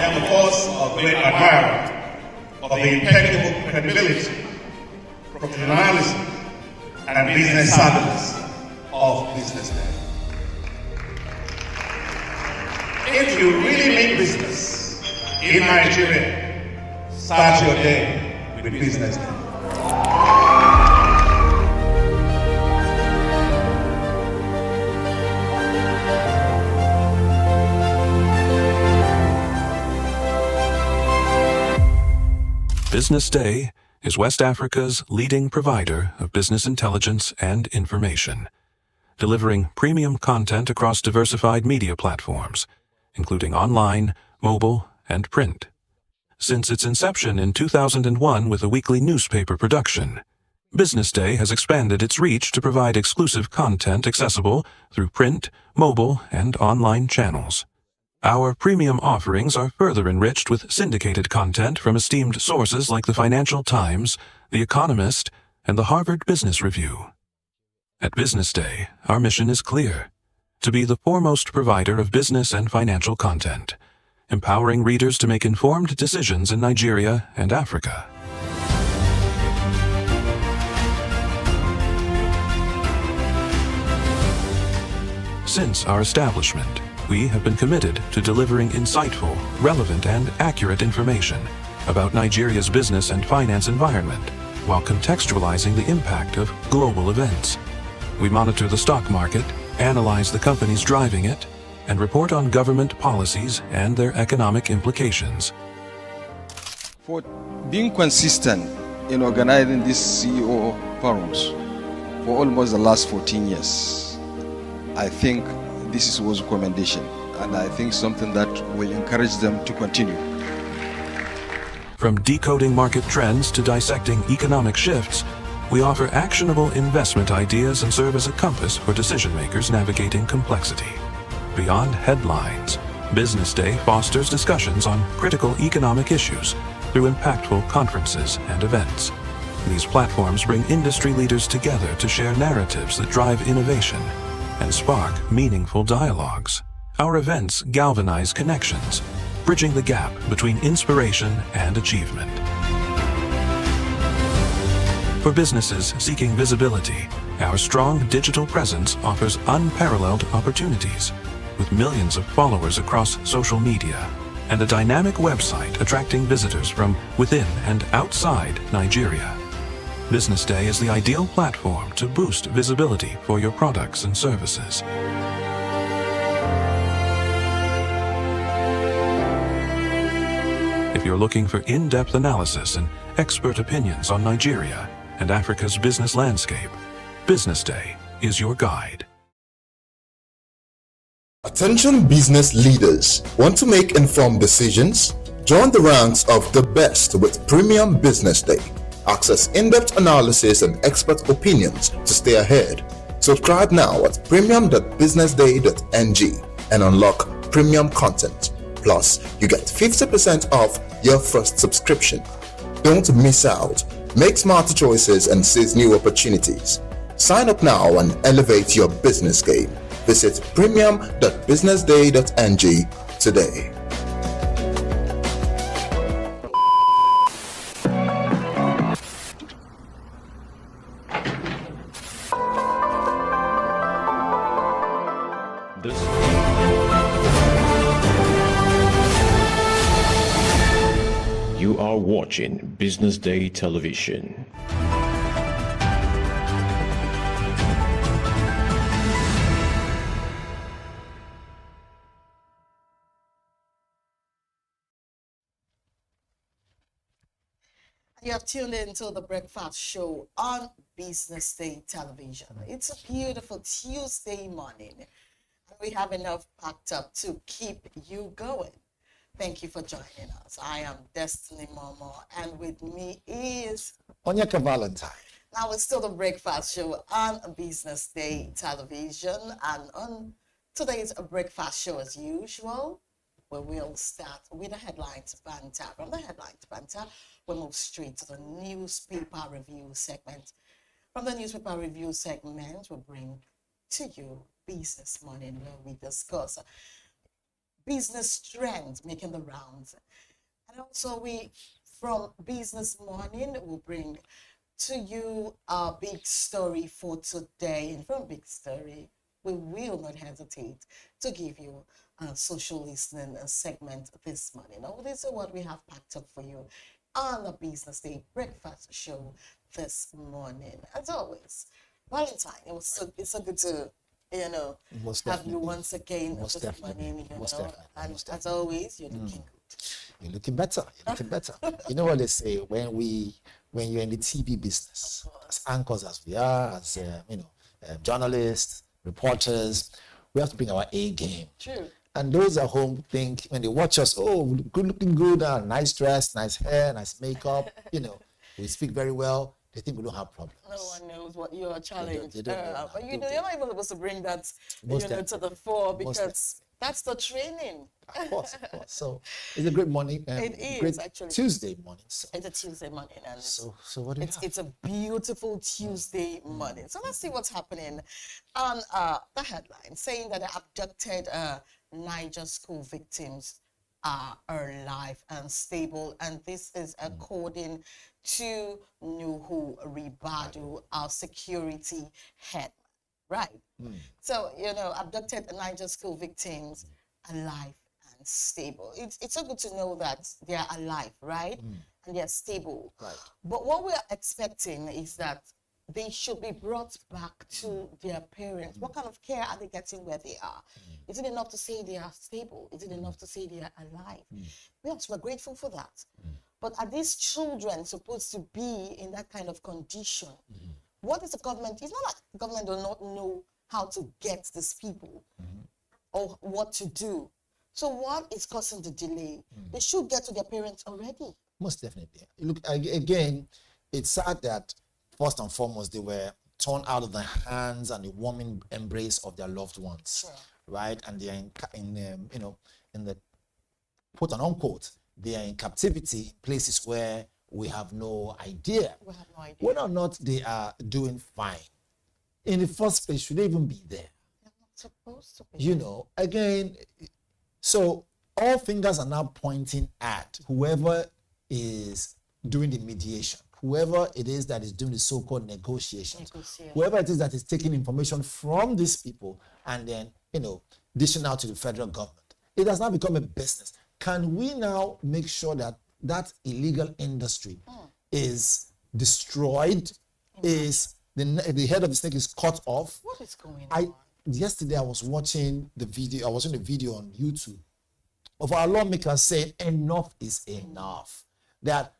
am, of course, a great admirer of the impeccable credibility, professionalism, and business savviness of BusinessDay. If you really mean business in Nigeria, start your day with BusinessDay. BusinessDay is West Africa's leading provider of business intelligence and information, delivering premium content across diversified media platforms, including online, mobile, and print. Since its inception in 2001 with a weekly newspaper production, BusinessDay has expanded its reach to provide exclusive content accessible through print, mobile, and online channels. Our premium offerings are further enriched with syndicated content from esteemed sources like the Financial Times, The Economist, and the Harvard Business Review. At BusinessDay, our mission is clear: to be the foremost provider of business and financial content, empowering readers to make informed decisions in Nigeria and Africa. Since our establishment, we have been committed to delivering insightful, relevant, and accurate information about Nigeria's business and finance environment, while contextualizing the impact of global events. We monitor the stock market, analyze the companies driving it, and report on government policies and their economic implications. For being consistent in organizing these CEO forums for almost the last 14 years, I think this was a commendation, and I think something that will encourage them to continue. From decoding market trends to dissecting economic shifts, we offer actionable investment ideas and serve as a compass for decision-makers navigating complexity. Beyond headlines, BusinessDay fosters discussions on critical economic issues through impactful conferences and events. These platforms bring industry leaders together to share narratives that drive innovation and spark meaningful dialogues. Our events galvanize connections, bridging the gap between inspiration and achievement. For businesses seeking visibility, our strong digital presence offers unparalleled opportunities, with millions of followers across social media and a dynamic website attracting visitors from within and outside Nigeria. BusinessDay is the ideal platform to boost visibility for your products and services. If you're looking for in-depth analysis and expert opinions on Nigeria and Africa's business landscape, BusinessDay is your guide. Attention business leaders. Want to make informed decisions? Join the ranks of the best with Premium BusinessDay. Access in-depth analysis and expert opinions to stay ahead. Subscribe now at premium.businessday.ng and unlock premium content. Plus, you get 50% off your first subscription. Don't miss out. Make smarter choices and seize new opportunities. Sign up now and elevate your business game. Visit premium.businessday.ng today. You are watching BusinessDay Television. You have tuned into the breakfast show on BusinessDay Television. It's a beautiful Tuesday morning, and we have enough packed up to keep you going. Thank you for joining us. I am Destiny Momo, and with me is Onyeka Valentine. Now it's still the breakfast show on BusinessDay Television, and on today's breakfast show, as usual, where we'll start with the headlines banter. From the headlines banter, we'll move straight to the newspaper review segment. From the newspaper review segment, we'll bring to you Business Morning, where we discuss business trends making the rounds. And also we, from Business Morning, will bring to you our big story for today. And from Big Story, we will not hesitate to give you a social listening segment this morning. Now, this is what we have packed up for you on the Business Day breakfast show this morning. As always, Valentine, it's so good to Most have you definitely. once again Most this definitely. morning. Most definitely. And Most as always, you're looking good. You're looking better. You're looking better. You know what they say when you're in the TV business, as anchors as we are, as journalists, reporters, we have to bring our A game. True. And those at home think when they watch us, oh, good looking good, nice dress, nice hair, nice makeup. We speak very well. They think we don't have problems. No one knows what your challenge. They don't know. But you're not even supposed to bring that Most to the fore, Most because that's the training. Of course. So it's a great morning. It is, great actually. Tuesday morning. So, It's a Tuesday morning, and so what do you have? it's a beautiful Tuesday morning. So let's see what's happening on the headline, saying that the abducted Niger school victims are alive and stable, and this is according to Nuhu Ribadu, our security head. Right. So, abducted Niger school victims alive and stable. It's so good to know that they are alive, right? And they're stable. Right. But what we're expecting is that they should be brought back to their parents. What kind of care are they getting where they are? Is it enough to say they are stable? Is it enough to say they are alive? Yes, we're grateful for that. But are these children supposed to be in that kind of condition? What is the government? It's not like the government does not know how to get these people or what to do. So what is causing the delay? They should get to their parents already. Most definitely. Look, again, it's sad that first and foremost they were torn out of the hands and the warming embrace of their loved ones, right? And they are in the quote and unquote, they are in captivity, places where we have no idea. We have no idea. Whether or not they are doing fine. In the first place, should they even be there? They're not supposed to be. Again, so all fingers are now pointing at whoever is doing the mediation, whoever it is that is doing the so-called negotiations, whoever it is that is taking information from these people and then, dishing out to the federal government. It has now become a business. Can we now make sure that that illegal industry is destroyed, is the head of the snake is cut off? What is going on? Yesterday I was watching the video, on YouTube of our lawmakers saying enough is enough. That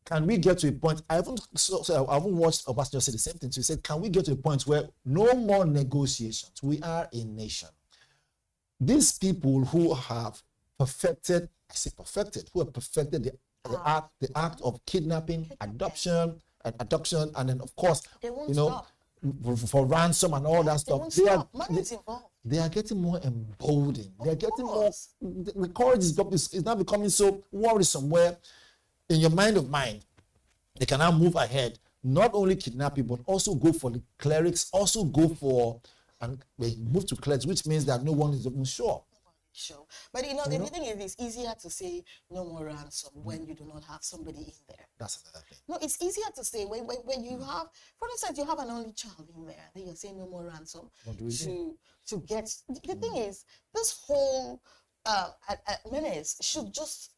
can we get to a point, I haven't watched Obasanjo say the same thing. So he said, can we get to a point where no more negotiations? We are a nation. These people who have perfected who have perfected the act of kidnapping, adoption, and then of course, They won't stop. for ransom and all that They stuff. won't stop. Money is involved. They are getting more emboldened. They are getting more. course. The courage is now becoming so worrisome. Where, in your mind of mind, they can now move ahead. Not only kidnap you, but also go for the clerics. Also go for and they move to clerics, which means that no one is even sure. Sure. But the thing is, it's easier to say no more ransom when you do not have somebody in there. That's another thing. No, it's easier to say when you have, for instance, you have an only child in there, then you're saying no more ransom What do we do? to get. The thing is, this whole menace should just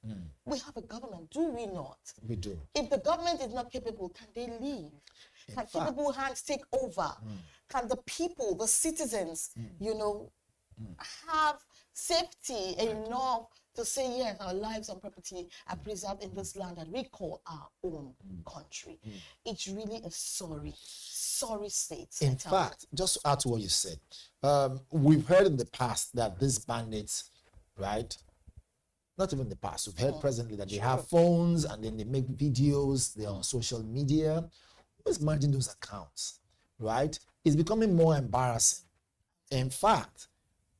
end. We have a government, do we not? We do. If the government is not capable, can they leave? Can capable hands take over? Can the people, the citizens, have safety enough to say, yes, our lives and property are preserved in this land that we call our own country? It's really a sorry state. In fact, just to add to what you said, we've heard in the past that these bandits, right? Not even the past. We've heard presently that they have phones and then they make videos. They're on social media. Who's managing those accounts, right? It's becoming more embarrassing. In fact,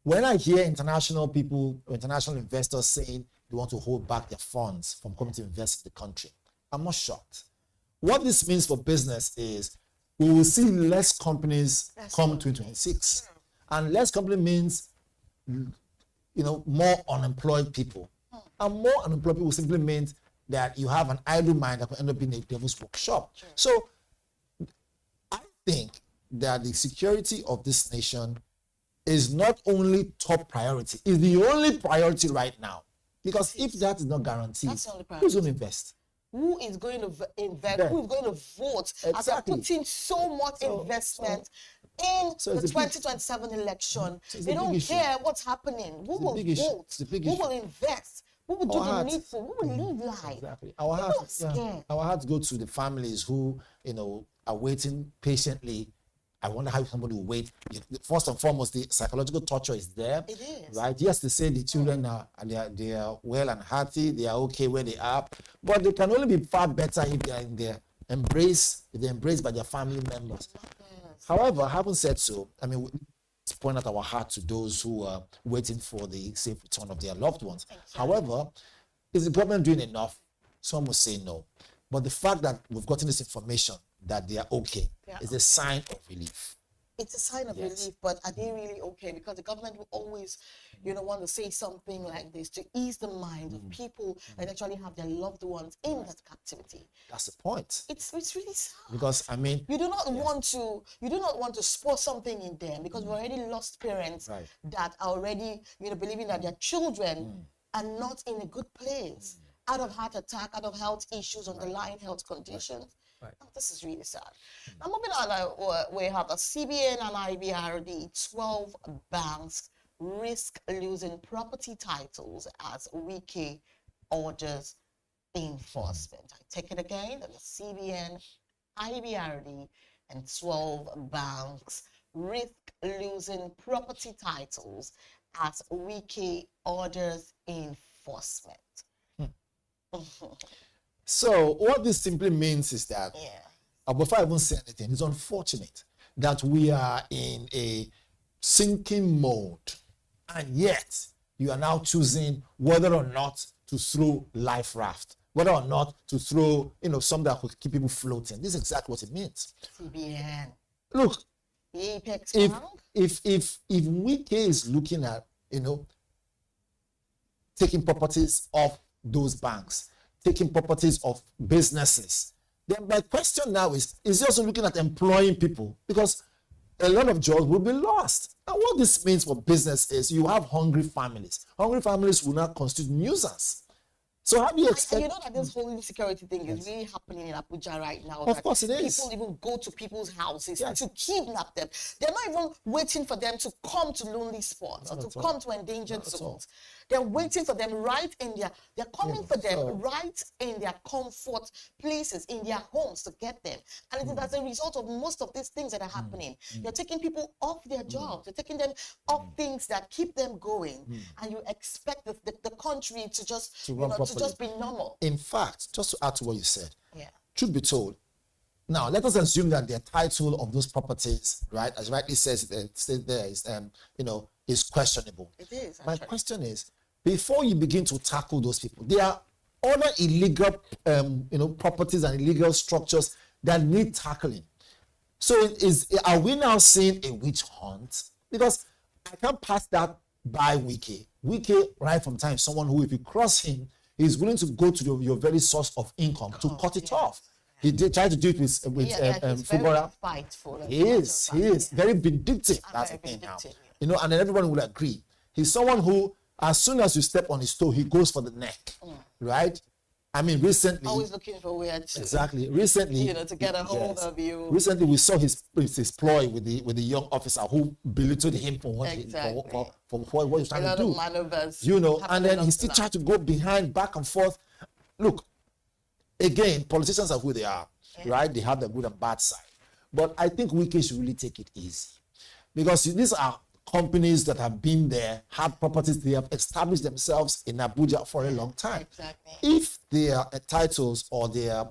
when I hear international people, international investors saying they want to hold back their funds from coming to invest in the country, I'm not shocked. What this means for business is we will see less companies come 2026. And less company means more unemployed people. And more unemployed people simply means that you have an idle mind that can end up being a devil's workshop. So I think that the security of this nation is not only top priority, it's the only priority right now. Because if that is not guaranteed, That's the only who's going priority. to invest? Who is going to invest? Yeah. Who is going to vote? As they're Exactly. putting so much investment in so the it's a big- 2027 election. So it's They a big don't issue. care what's happening. Who It's a will big issue. vote? It's a big Who issue. will invest? Who will do Our the heart- needful? Who will live life? Exactly. People are scared. Our hearts go to the families who, are waiting patiently. I wonder how somebody will wait. First and foremost, the psychological torture is there. It is. Right? Yes, they say the children they are well and healthy, they are okay where they are, but they can only be far better if they are in their embrace, if they're embraced by their family members. However, having said so, let's point out our heart to those who are waiting for the safe return of their loved ones. However, is the government doing enough? Some will say no. But the fact that we've gotten this information that they are okay is a sign of relief. It's a sign of relief, but are they really okay? Because the government will always, want to say something like this to ease the mind of people that actually have their loved ones in that captivity. That's the point. It's really sad. Because You do not want to spur something in them, because we've already lost parents Right. that are already, believing that their children are not in a good place, out of heart attack, out of health issues, underlying health conditions. Right. Oh, this is really sad. Now moving on, we have a CBN and IBRD, 12 banks risk losing property titles as Wike orders enforcement. I take it again, that the CBN, IBRD, and 12 banks risk losing property titles as Wike orders enforcement. So what this simply means is that, before I even say anything, it's unfortunate that we are in a sinking mode, and yet you are now choosing whether or not to throw life raft, whether or not to throw, something that could keep people floating. This is exactly what it means. CBN. Look, The Apex if Bank. if Wike is looking at, taking properties of those banks, taking properties of businesses, then my question now is he also looking at employing people? Because a lot of jobs will be lost. And what this means for business is you have hungry families. Hungry families will not constitute nuisance. So how do you expect? And you know that this whole insecurity thing is really happening in Abuja right now. Of that course it is. People even go to people's houses Yes. to kidnap them. They're not even waiting for them to come to lonely spots or Not to at come to endangered Not at all. zones. They're waiting for them right in they're coming for them so- right in their comfort places, in their homes to get them. And it is as a result of most of these things that are happening. You're taking people off their jobs. You're taking them off things that keep them going. And you expect the country to just, run to properly. just be normal. In fact, just to add to what you said, Yeah. truth be told, now let us assume that the title of those properties, right, as rightly says there is, is questionable. It is, My actually. question is, before you begin to tackle those people, there are other illegal, properties and illegal structures that need tackling. So are we now seeing a witch hunt? Because I can't pass that by Wike. Wike, right from time, someone who, if you cross him, he's willing to go to your very source of income to cut it off. He did try to do it with He's very Fubara. fightful. He is very vindictive. And That's very the thing now. vindictive, And then everyone will agree. He's someone who, as soon as you step on his toe, he goes for the neck, right? Recently, Always looking for where to, exactly. Recently, to get a hold of you. Recently, we saw his ploy with the young officer who belittled him for what Exactly. for what he was A trying lot to do. of maneuvers. And happening then he up still to tried to go behind, back and forth. Look, again, politicians are who they are, right? They have the good and bad side. But I think Wike should really take it easy, because these are companies that have been there, have properties, they have established themselves in Abuja for a long time. Exactly. If their titles or their,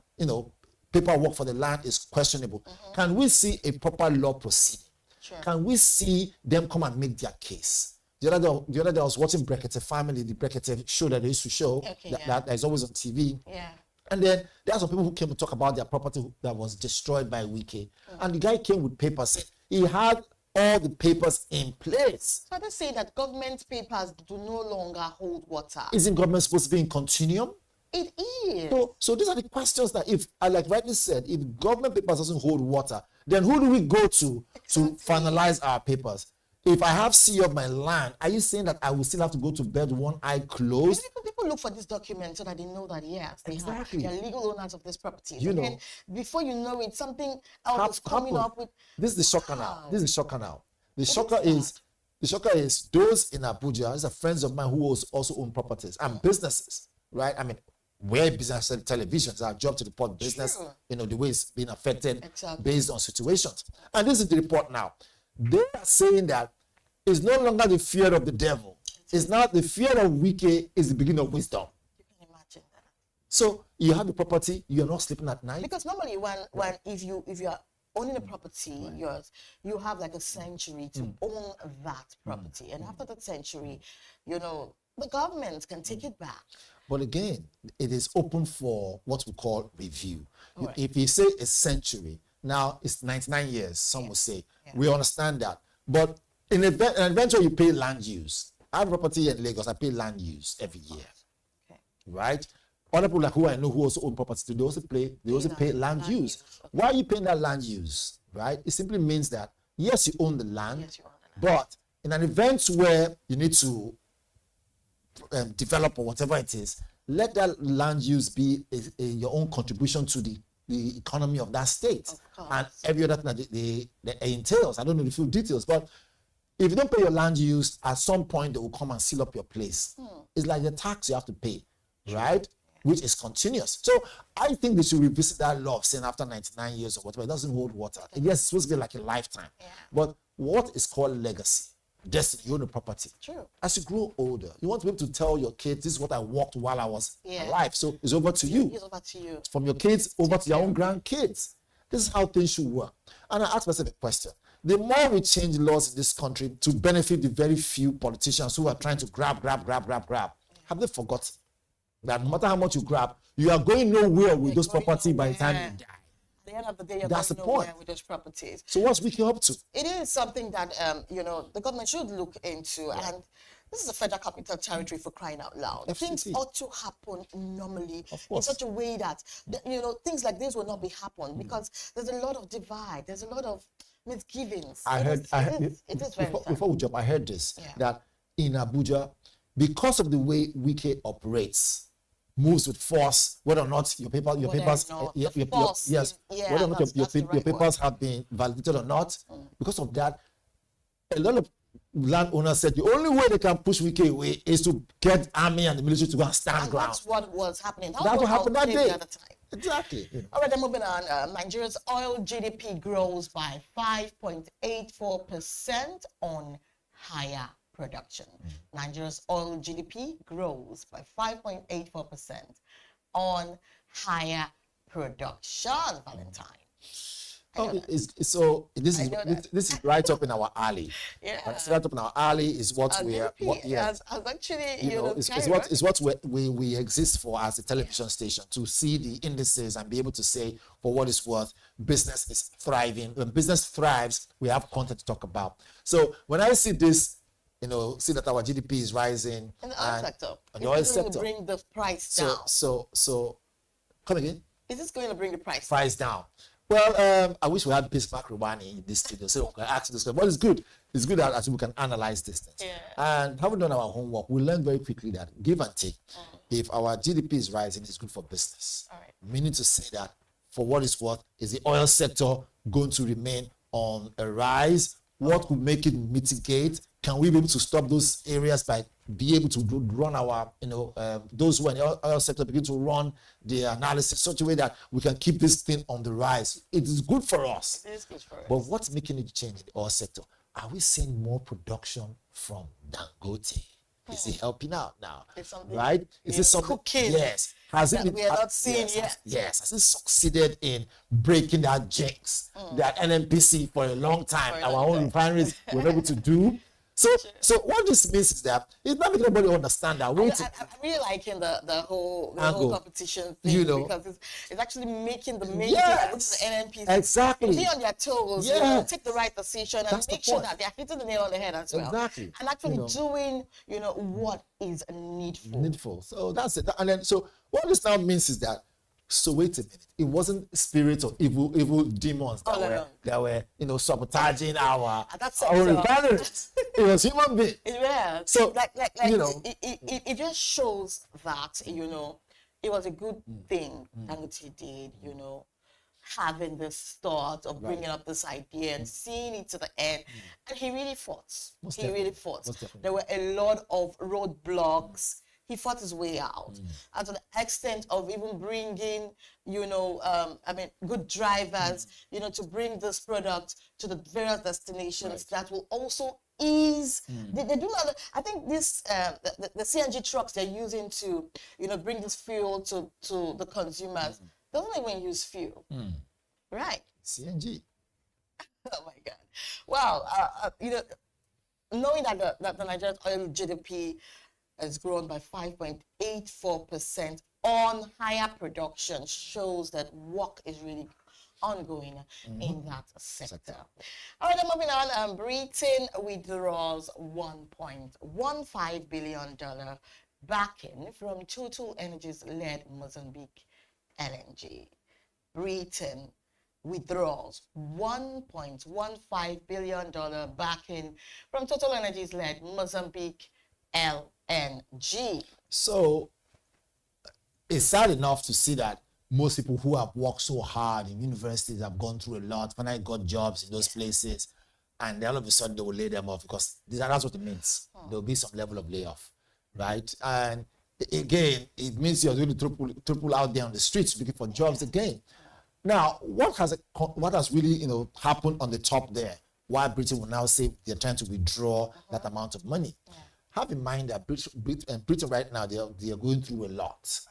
paperwork for the land is questionable, can we see a proper law proceeding? Sure. Can we see them come and make their case? The other day I was watching Brekete Family, the Brekete show that they used to show, that is always on TV. Yeah. And then there are some people who came to talk about their property that was destroyed by Wike. And the guy came with papers, said he had all the papers in place. So they say that government papers do no longer hold water. Isn't government supposed to be in continuum? It is. So these are the questions that, if I like rightly said, if government papers doesn't hold water, then who do we go to finalize our papers? If I have CEO of my land, are you saying that I will still have to go to bed one eye closed? People look for this document so that they know that yes, they Exactly. are legal owners of this property. You And know, then before you know it, something else is coming up with. This is the shocker now. Wow. This is the shocker now. The shocker is those in Abuja. These are friends of mine who also own properties and businesses, right? I mean, we're business television. It's our job to report business, Sure. the way it's being affected Exactly. based on situations. And this is the report now. They are saying that it's no longer the fear of the devil. It's not the fear of Wike is the beginning of wisdom. You can imagine that. So you have the property, you're not sleeping at night. Because normally when if you are owning a property, you have like a century to own that property. And after that century, the government can take it back. But again, it is open for what we call review. Right. If you say a century, now it's 99 years, some will say. Yeah. We understand that. But in an event where you pay land use, I have property in Lagos, I pay land use every year. Okay. Right? Other people like who I know who also own property, they also pay land use. Okay. Why are you paying that land use? Right? It simply means that yes, you own the land, Yes, you own the land. but in an event where you need to develop or whatever it is, let that land use be your own contribution to the economy of that state and every other thing that entails. I don't know the full details, but if you don't pay your land use, at some point they will come and seal up your place. It's like the tax you have to pay, right? Which is continuous. So I think they should revisit that law of saying after 99 years or whatever, it doesn't hold water. Yes, it's supposed to be like a lifetime. Yeah. But what is called legacy? Destiny, you own a property. True. As you grow older, you want to be able to tell your kids, this is what I walked while I was Yeah. alive. So it's over to you. It's over to you. From your kids over to your own grandkids. This is how things should work. And I ask myself a question. The more we change laws in this country to benefit the very few politicians who are trying to grab, have they forgotten that no matter how much you grab, you are going nowhere with those property by the time you die? At the end of the day, you're That's going the point. nowhere with those properties. So what's we up to? It is something that the government should look into, and this is a federal capital territory for crying out loud. Definitely. Things ought to happen normally Of in course. such a way that things like this will not be happen because there's a lot of divide, there's a lot of misgivings. It is very before we jump, I heard this Yeah. that in Abuja, because of the way Wike operates, moves with force, whether or not your papers, Whether or not the force yes, is- yeah, whether or not that's the your right papers have been validated or not, because of that, a lot of landowners said the only way they can push Wike away is to get army and the military to go and stand and ground. that's what was happening. That's what happened that The day. other time. Exactly. All right, then moving on. Nigeria's oil GDP grows by 5.84% on higher production. Nigeria's oil GDP grows by 5.84% on higher production, Valentine. Oh, so this is I know that. this is right up in our alley. Yeah. It's right up in our alley is what Our we are. GDP Yes. has actually, It's what we exist for as a television station, to see the indices and be able to say, for what it's worth, business is thriving. When business thrives, we have content to talk about. So when I see this, see that our GDP is rising in the oil sector. in the oil Is this going to sector. bring the price down? So come again. Is this going to bring the price Price down. Well, I wish we had Peace Makrobani in this studio so we can ask this question. But it's good. It's good that we can analyze this things. Yeah. And having done our homework, we learned very quickly that give and take. If our GDP is rising, it's good for business. All right. Meaning to say that, for what it's worth, is the oil sector going to remain on a rise? What could make it mitigate? Can we be able to stop those areas by be able to run our, those who are in the oil sector begin to run the analysis such a way that we can keep this thing on the rise? It is good for us. It is good for us. But what's making it change in the oil sector? Are we seeing more production from Dangote? Is it helping out now? It's something- Right? Is it something? cooking Yes. Has it that been, we are not seeing yet. Yes. Has it succeeded in breaking that jinx that NNPC for a long time, For a our long own time. refineries were able to do? So what this means is that it's not making everybody understand that. I'm really liking the whole competition thing, because it's actually making the main thing, which is NNPC, exactly, be on their toes, take the right decision, and make sure that they're hitting the nail on the head as well. Exactly. And actually doing, what is needful. So that's it. And then, so what this now means is that, so wait a minute, it wasn't spirits of evil demons that were sabotaging our refineries. It was human beings. Yeah. So it just shows that it was a good thing that he did, having this thought of bringing up this idea and seeing it to the end. And he really fought. Really fought. There were a lot of roadblocks. He fought his way out, and to the extent of even bringing, good drivers, to bring this product to the various destinations that will also ease. They do not. I think this the CNG trucks they're using to bring this fuel to the consumers doesn't even use fuel, right? CNG. Oh my God! Wow. Knowing that the Nigerian oil GDP has grown by 5.84% on higher production shows that work is really ongoing in that sector. All right, moving on. Britain withdraws $1.15 billion backing from Total Energy's led Mozambique LNG. Britain withdraws $1.15 billion backing from Total Energy's led Mozambique LNG. So it's sad enough to see that most people who have worked so hard in universities have gone through a lot, finally got jobs in those places, and then all of a sudden they will lay them off, because that's what it means. There will be some level of layoff, right? And again, it means you're going to triple out there on the streets looking for jobs again. Now, what has really happened on the top there? Why Britain will now say they're trying to withdraw that amount of money? Have in mind that Britain right now, they are going through a lot.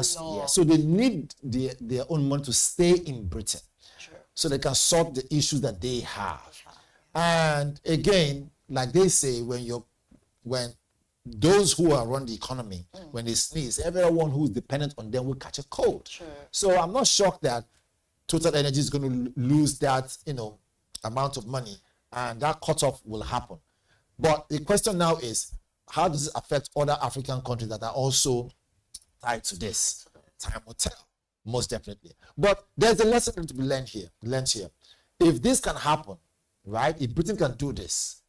So they need their own money to stay in Britain, so they can solve the issues that they have. And again, like they say, when those who are run the economy, when they sneeze, everyone who is dependent on them will catch a cold. So I'm not shocked that Total Energy is going to lose that amount of money, and that cutoff will happen. But the question now is, how does it affect other African countries that are also tied to this? Time will tell, most definitely. But there's a lesson to be learned here. If this can happen, right? If Britain can do this,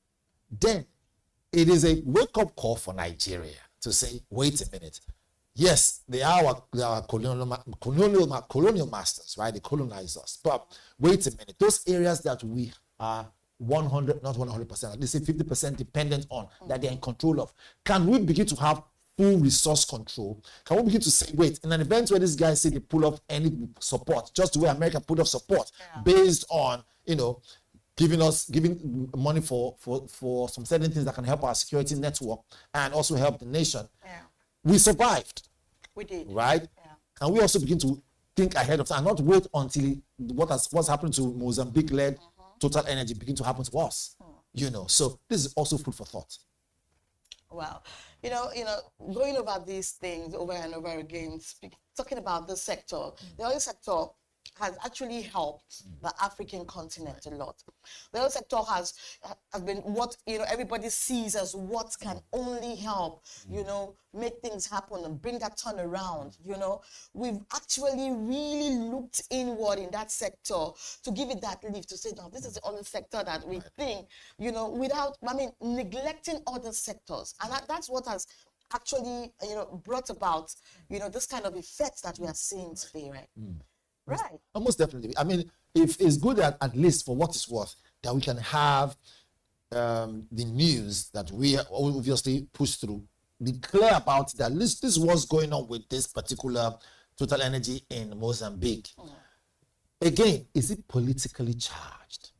then it is a wake-up call for Nigeria to say, wait a minute. Yes, they are our colonial masters, right? They colonize us. But wait a minute. Those areas that we are 100%, at least 50% dependent on, that they're in control of, can we begin to have full resource control? Can we begin to say, wait, in an event where these guys say they pull off any support, just the way America pulled off support, based on, giving money for some certain things that can help our security network and also help the nation. We survived. We did. Right? Yeah. And we also begin to think ahead of time and not wait until what's happened to Mozambique-led Total Energy begin to happen to us. So this is also food for thought. Wow. Going over these things over and over again, talking about this sector, the oil sector has actually helped the African continent a lot. The oil sector has been what everybody sees as what can only help make things happen and bring that turnaround. We've actually really looked inward in that sector to give it that lift, to say, no, this is the only sector that we think without neglecting other sectors, and that's what has actually brought about this kind of effects that we are seeing today, right? Right. Almost definitely. If it's good at least for what it's worth, that we can have the news that we obviously push through, be clear about that. This is what's going on with this particular Total Energy in Mozambique. Again, is it politically charged?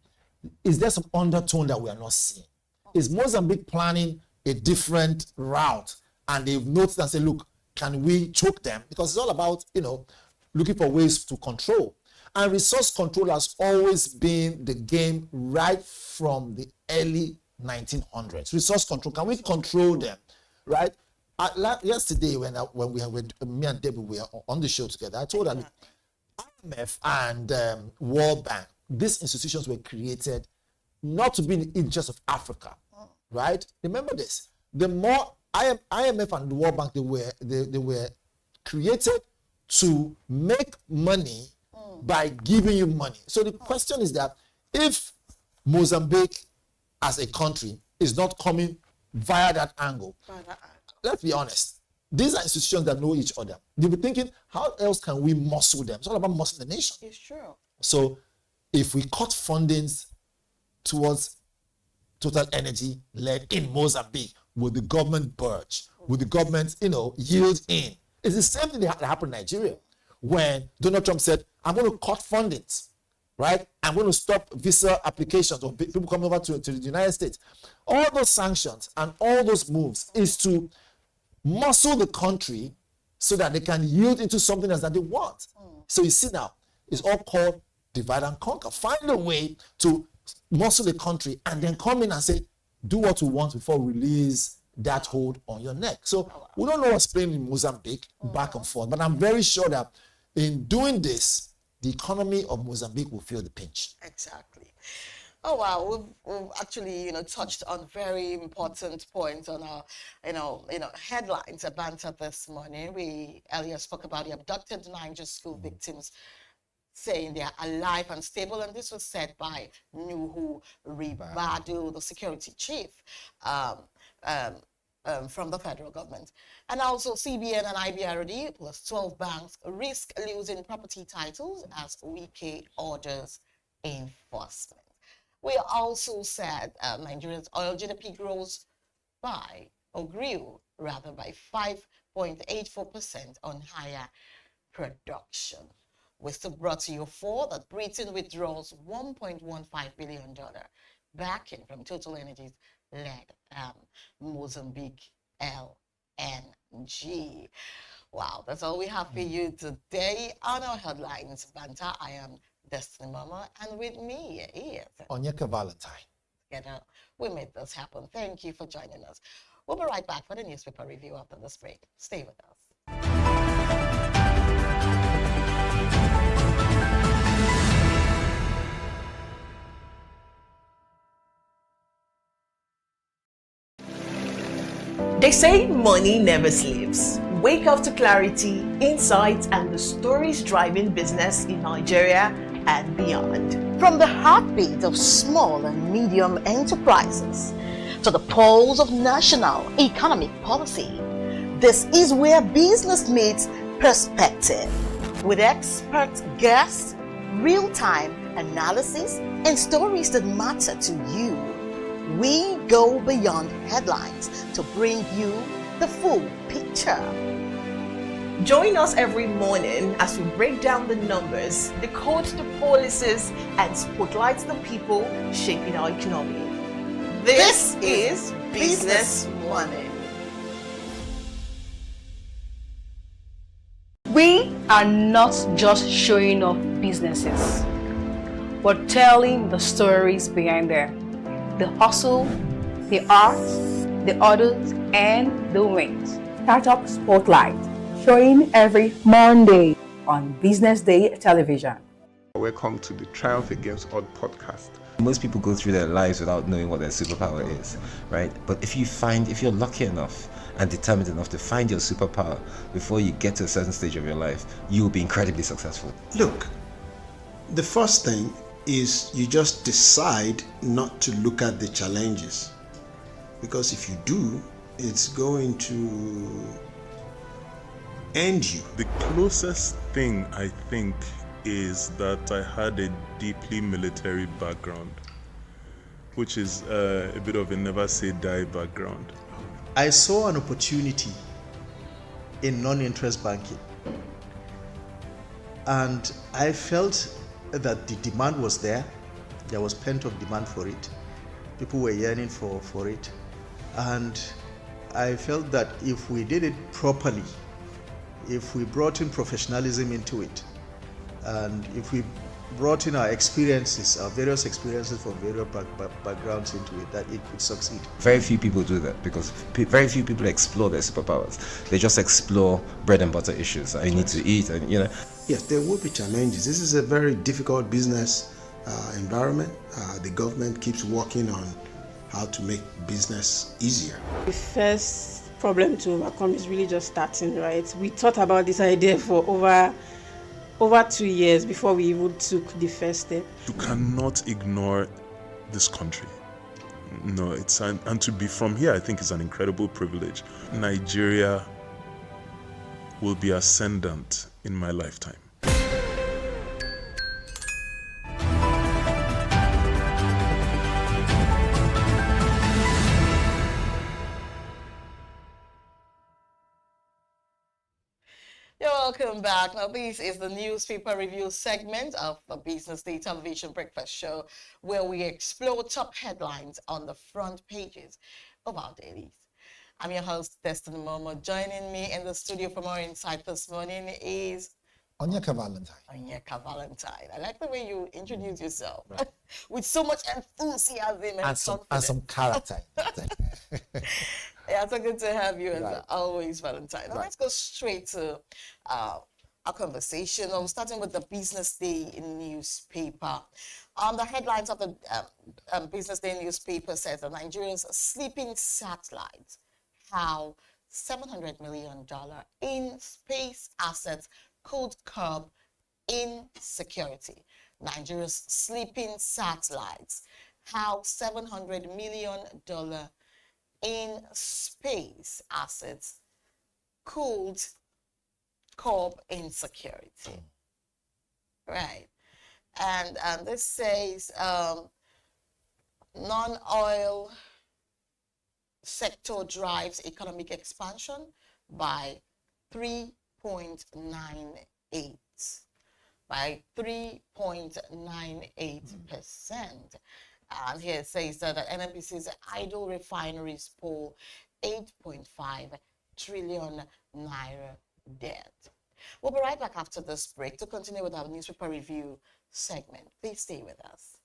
Is there some undertone that we are not seeing? Is Mozambique planning a different route, and they've noticed and said, look, can we choke them? Because it's all about, looking for ways to control. And resource control has always been the game right from the early 1900s. Resource control. Can we control them, right? Yesterday, when me and Debbie were on the show together, I told her, look, IMF and World Bank, these institutions were created not to be in the interest of Africa, right? Remember this. The more IMF and the World Bank, they were created to make money by giving you money. So the question is that if Mozambique as a country is not coming via that angle, let's be honest, these are institutions that know each other. They'll be thinking, how else can we muscle them? It's all about muscling the nation. It's true. So if we cut fundings towards Total Energy led in Mozambique, will the government budge? Will the government, yield in? It's the same thing that happened in Nigeria when Donald Trump said, I'm going to cut fundings, right? I'm going to stop visa applications of people coming over to the United States. All those sanctions and all those moves is to muscle the country so that they can yield into something else that they want. So you see now, it's all called divide and conquer. Find a way to muscle the country and then come in and say, do what we want before we release that hold on your neck. So we don't know what's playing in Mozambique back and forth, but I'm very sure that in doing this, the economy of Mozambique will feel the pinch. Exactly. Oh wow, we've actually touched on very important points on our headlines about this morning. We earlier spoke about the abducted Niger school victims, saying they are alive and stable, and this was said by Nuhu Ribadu, the security chief from the federal government. And also CBN and IBRD plus 12 banks risk losing property titles as WIKE orders enforcement. We also said Nigeria's oil GDP grew by 5.84% on higher production. We still brought to you that Britain withdraws $1.15 billion backing from Total Energy's led Mozambique LNG. Wow, that's all we have for you today on our headlines. Banter, I am Destiny Mama, and with me is Onyeka Valentine. Together, we made this happen. Thank you for joining us. We'll be right back for the newspaper review after this break. Stay with us. They say money never sleeps. Wake up to clarity, insights, and the stories driving business in Nigeria and beyond. From the heartbeat of small and medium enterprises to the pulse of national economic policy, this is where business meets perspective. With expert guests, real-time analysis, and stories that matter to you. We go beyond headlines to bring you the full picture. Join us every morning as we break down the numbers, decode the policies, and spotlight the people shaping our economy. This is Business Money. We are not just showing off businesses, but telling the stories behind them. The hustle, the art, the orders, and the wins. Startup Spotlight, showing every Monday on Business Day television. Welcome to the Triumph Against Odd podcast. Most people go through their lives without knowing what their superpower is, right? But if you're lucky enough and determined enough to find your superpower before you get to a certain stage of your life, you will be incredibly successful. Look, the first thing is you just decide not to look at the challenges, because if you do, it's going to end you. The closest thing I think is that I had a deeply military background, which is a bit of a never say die background. I saw an opportunity in non-interest banking, and I felt that the demand was there. There was plenty of demand for it. People were yearning for it. And I felt that if we did it properly, if we brought in professionalism into it, and if we brought in our experiences, our various experiences from various backgrounds into it, that it could succeed. Very few people do that because very few people explore their superpowers. They just explore bread and butter issues. I need to eat, and Yes, there will be challenges. This is a very difficult business environment. The government keeps working on how to make business easier. The first problem to overcome is really just starting, right? We thought about this idea for over 2 years before we even took the first step. You cannot ignore this country. No, and to be from here, I think is an incredible privilege. Nigeria will be ascendant in my lifetime. You're welcome back. Now, this is the newspaper review segment of the Business Day television breakfast show, where we explore top headlines on the front pages of our dailies. I'm your host, Destiny Momo. Joining me in the studio for more insight this morning is Onyeka Valentine. Onyeka Valentine. I like the way you introduce yourself with so much enthusiasm and some character. Yeah, so good to have you as always, Valentine. Now let's go straight to our conversation. I'm starting with the Business Day newspaper. The headlines of the Business Day newspaper says that Nigeria's sleeping satellite, how $700 million in space assets could curb insecurity. Nigeria's sleeping satellites, how $700 million in space assets could curb insecurity. Right. And this says non-oil sector drives economic expansion by 3.98%. By 3.98%. And here it says that NNPC's idle refineries pull 8.5 trillion naira debt. We'll be right back after this break to continue with our newspaper review segment. Please stay with us.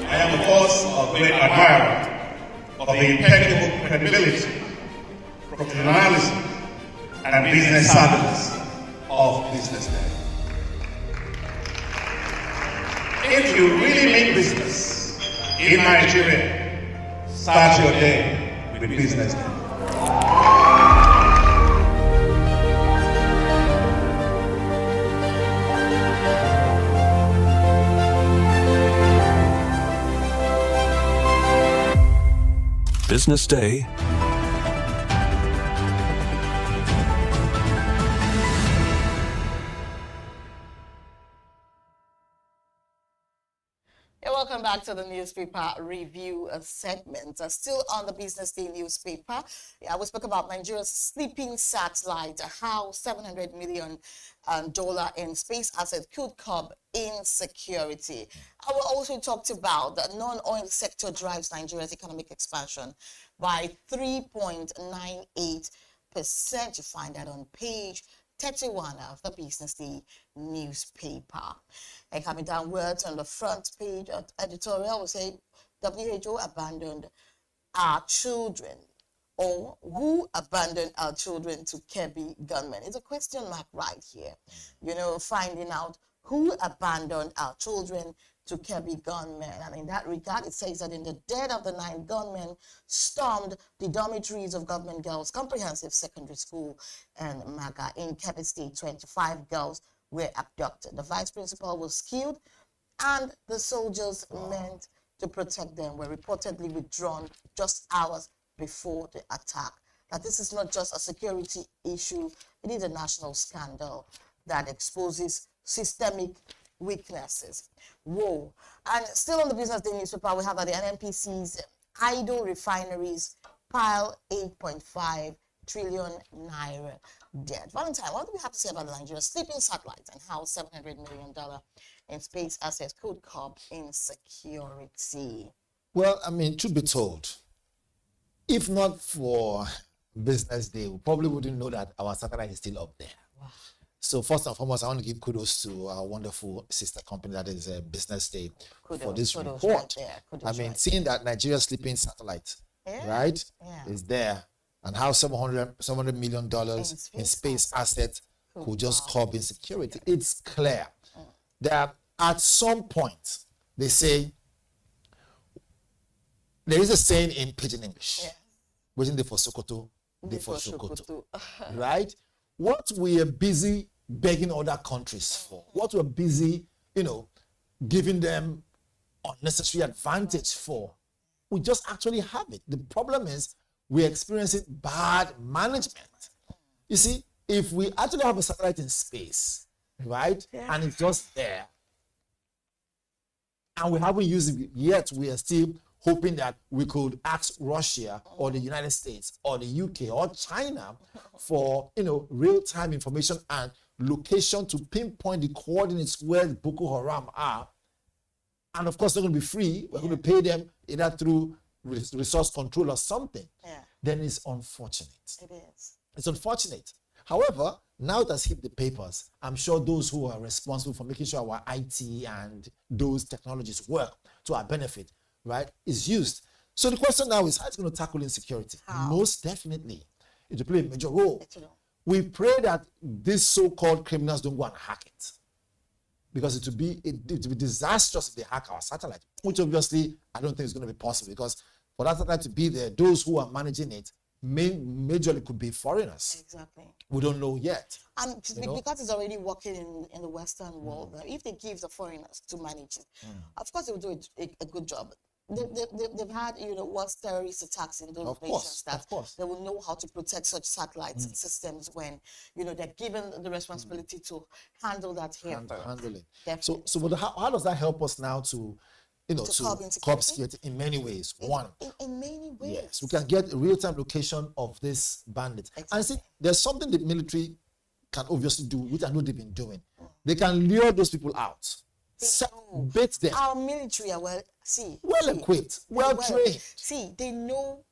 I am, of course, a great admirer of the impeccable credibility, professionalism, and business savviness of BusinessDay. If you really mean business in Nigeria, start your day with BusinessDay. Business Day. Welcome back to the newspaper review segment. Still on the Business Day newspaper, we spoke about Nigeria's sleeping satellite, how $700 million in space assets could curb insecurity. I also talked about the non-oil sector drives Nigeria's economic expansion by 3.98%. You find that on page 31 of the Business Day newspaper. And coming downwards on the front page of editorial, we say WHO abandoned our children, or who abandoned our children to Kebbi gunmen. It's a question mark right here. You know, finding out who abandoned our children to Kebbi gunmen. And in that regard, it says that in the dead of the night, gunmen stormed the dormitories of Government Girls Comprehensive Secondary School and Maga in Kebbi State. 25 girls were abducted. The vice principal was killed, and the soldiers meant to protect them were reportedly withdrawn just hours before the attack. That this is not just a security issue, it is a national scandal that exposes systemic weaknesses. Whoa. And still on the Business Day newspaper, we have that the NNPC's idle refineries pile 8.5 trillion naira debt. Valentine, what do we have to say about the Nigeria sleeping satellites and how $700 million in space assets could curb insecurity? Well, I mean, truth be told, if not for Business Day, we probably wouldn't know that our satellite is still up there. Wow. So first and foremost, I want to give kudos to our wonderful sister company that is Business Day for this report. Right, I mean, seeing that Nigeria's sleeping satellite, right, is there, and how $700 million in space assets could just curb insecurity. It's clear that at some point, they say, there is a saying in Pidgin English, waiting there for Sokoto, there for Sokoto, right? What we are busy begging other countries for, what we're busy, giving them unnecessary advantage for, we just actually have it. The problem is we're experiencing bad management. You see, if we actually have a satellite in space, right, and it's just there, and we haven't used it yet, we are still hoping that we could ask Russia or the United States or the UK or China for, real-time information and location to pinpoint the coordinates where Boko Haram are. And of course, they're going to be free. We're going to pay them either through resource control or something. Then it's unfortunate. It is. It's unfortunate. However, now it has hit the papers, I'm sure those who are responsible for making sure our IT and those technologies work to our benefit, right, is used. So the question now is, how is it going to tackle insecurity? How? Most definitely, it will play a major role. We pray that these so-called criminals don't go and hack it, because it will be disastrous if they hack our satellite, which obviously I don't think is going to be possible, because for that satellite to be there, those who are managing it majorly could be foreigners. Exactly. We don't know yet. And because it's already working in the Western world, if they give the foreigners to manage it, of course they will do a good job. They've had, worse terrorist attacks in those nations that they will know how to protect such satellite systems when, they're given the responsibility to handle that here. Handle it. So how does that help us now to curb security in many ways? In many ways. Yes, we can get a real-time location of this bandit. Exactly. And see, there's something the military can obviously do, which I know they've been doing. They can lure those people out. Bait them. Our military are well equipped, well trained. See, they know.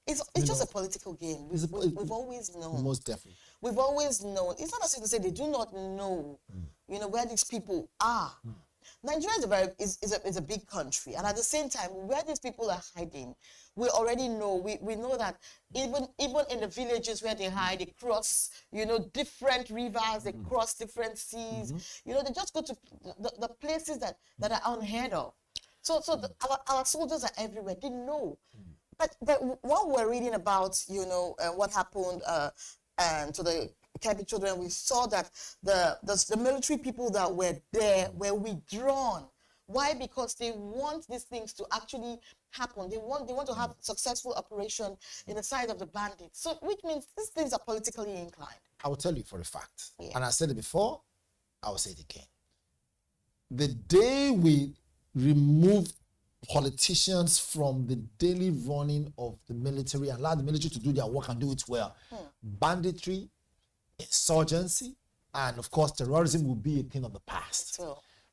It's just a political game. We've always known. Most definitely. We've always known. It's not as if they say they do not know, where these people are. Nigeria is a big country, and at the same time, where these people are hiding, we already know. We know that even in the villages where they hide, they cross, different rivers, they cross different seas. They just go to the places that are unheard of. So our soldiers are everywhere. They know. But what we're reading about, what happened and to the Kebbi children, we saw that the military people that were there were withdrawn. Why? Because they want these things to actually happen. They want to have successful operation in the side of the bandits. So, which means these things are politically inclined. I will tell you for a fact, and I said it before, I will say it again. The day we remove politicians from the daily running of the military, allow the military to do their work and do it well, banditry, insurgency, and of course terrorism will be a thing of the past.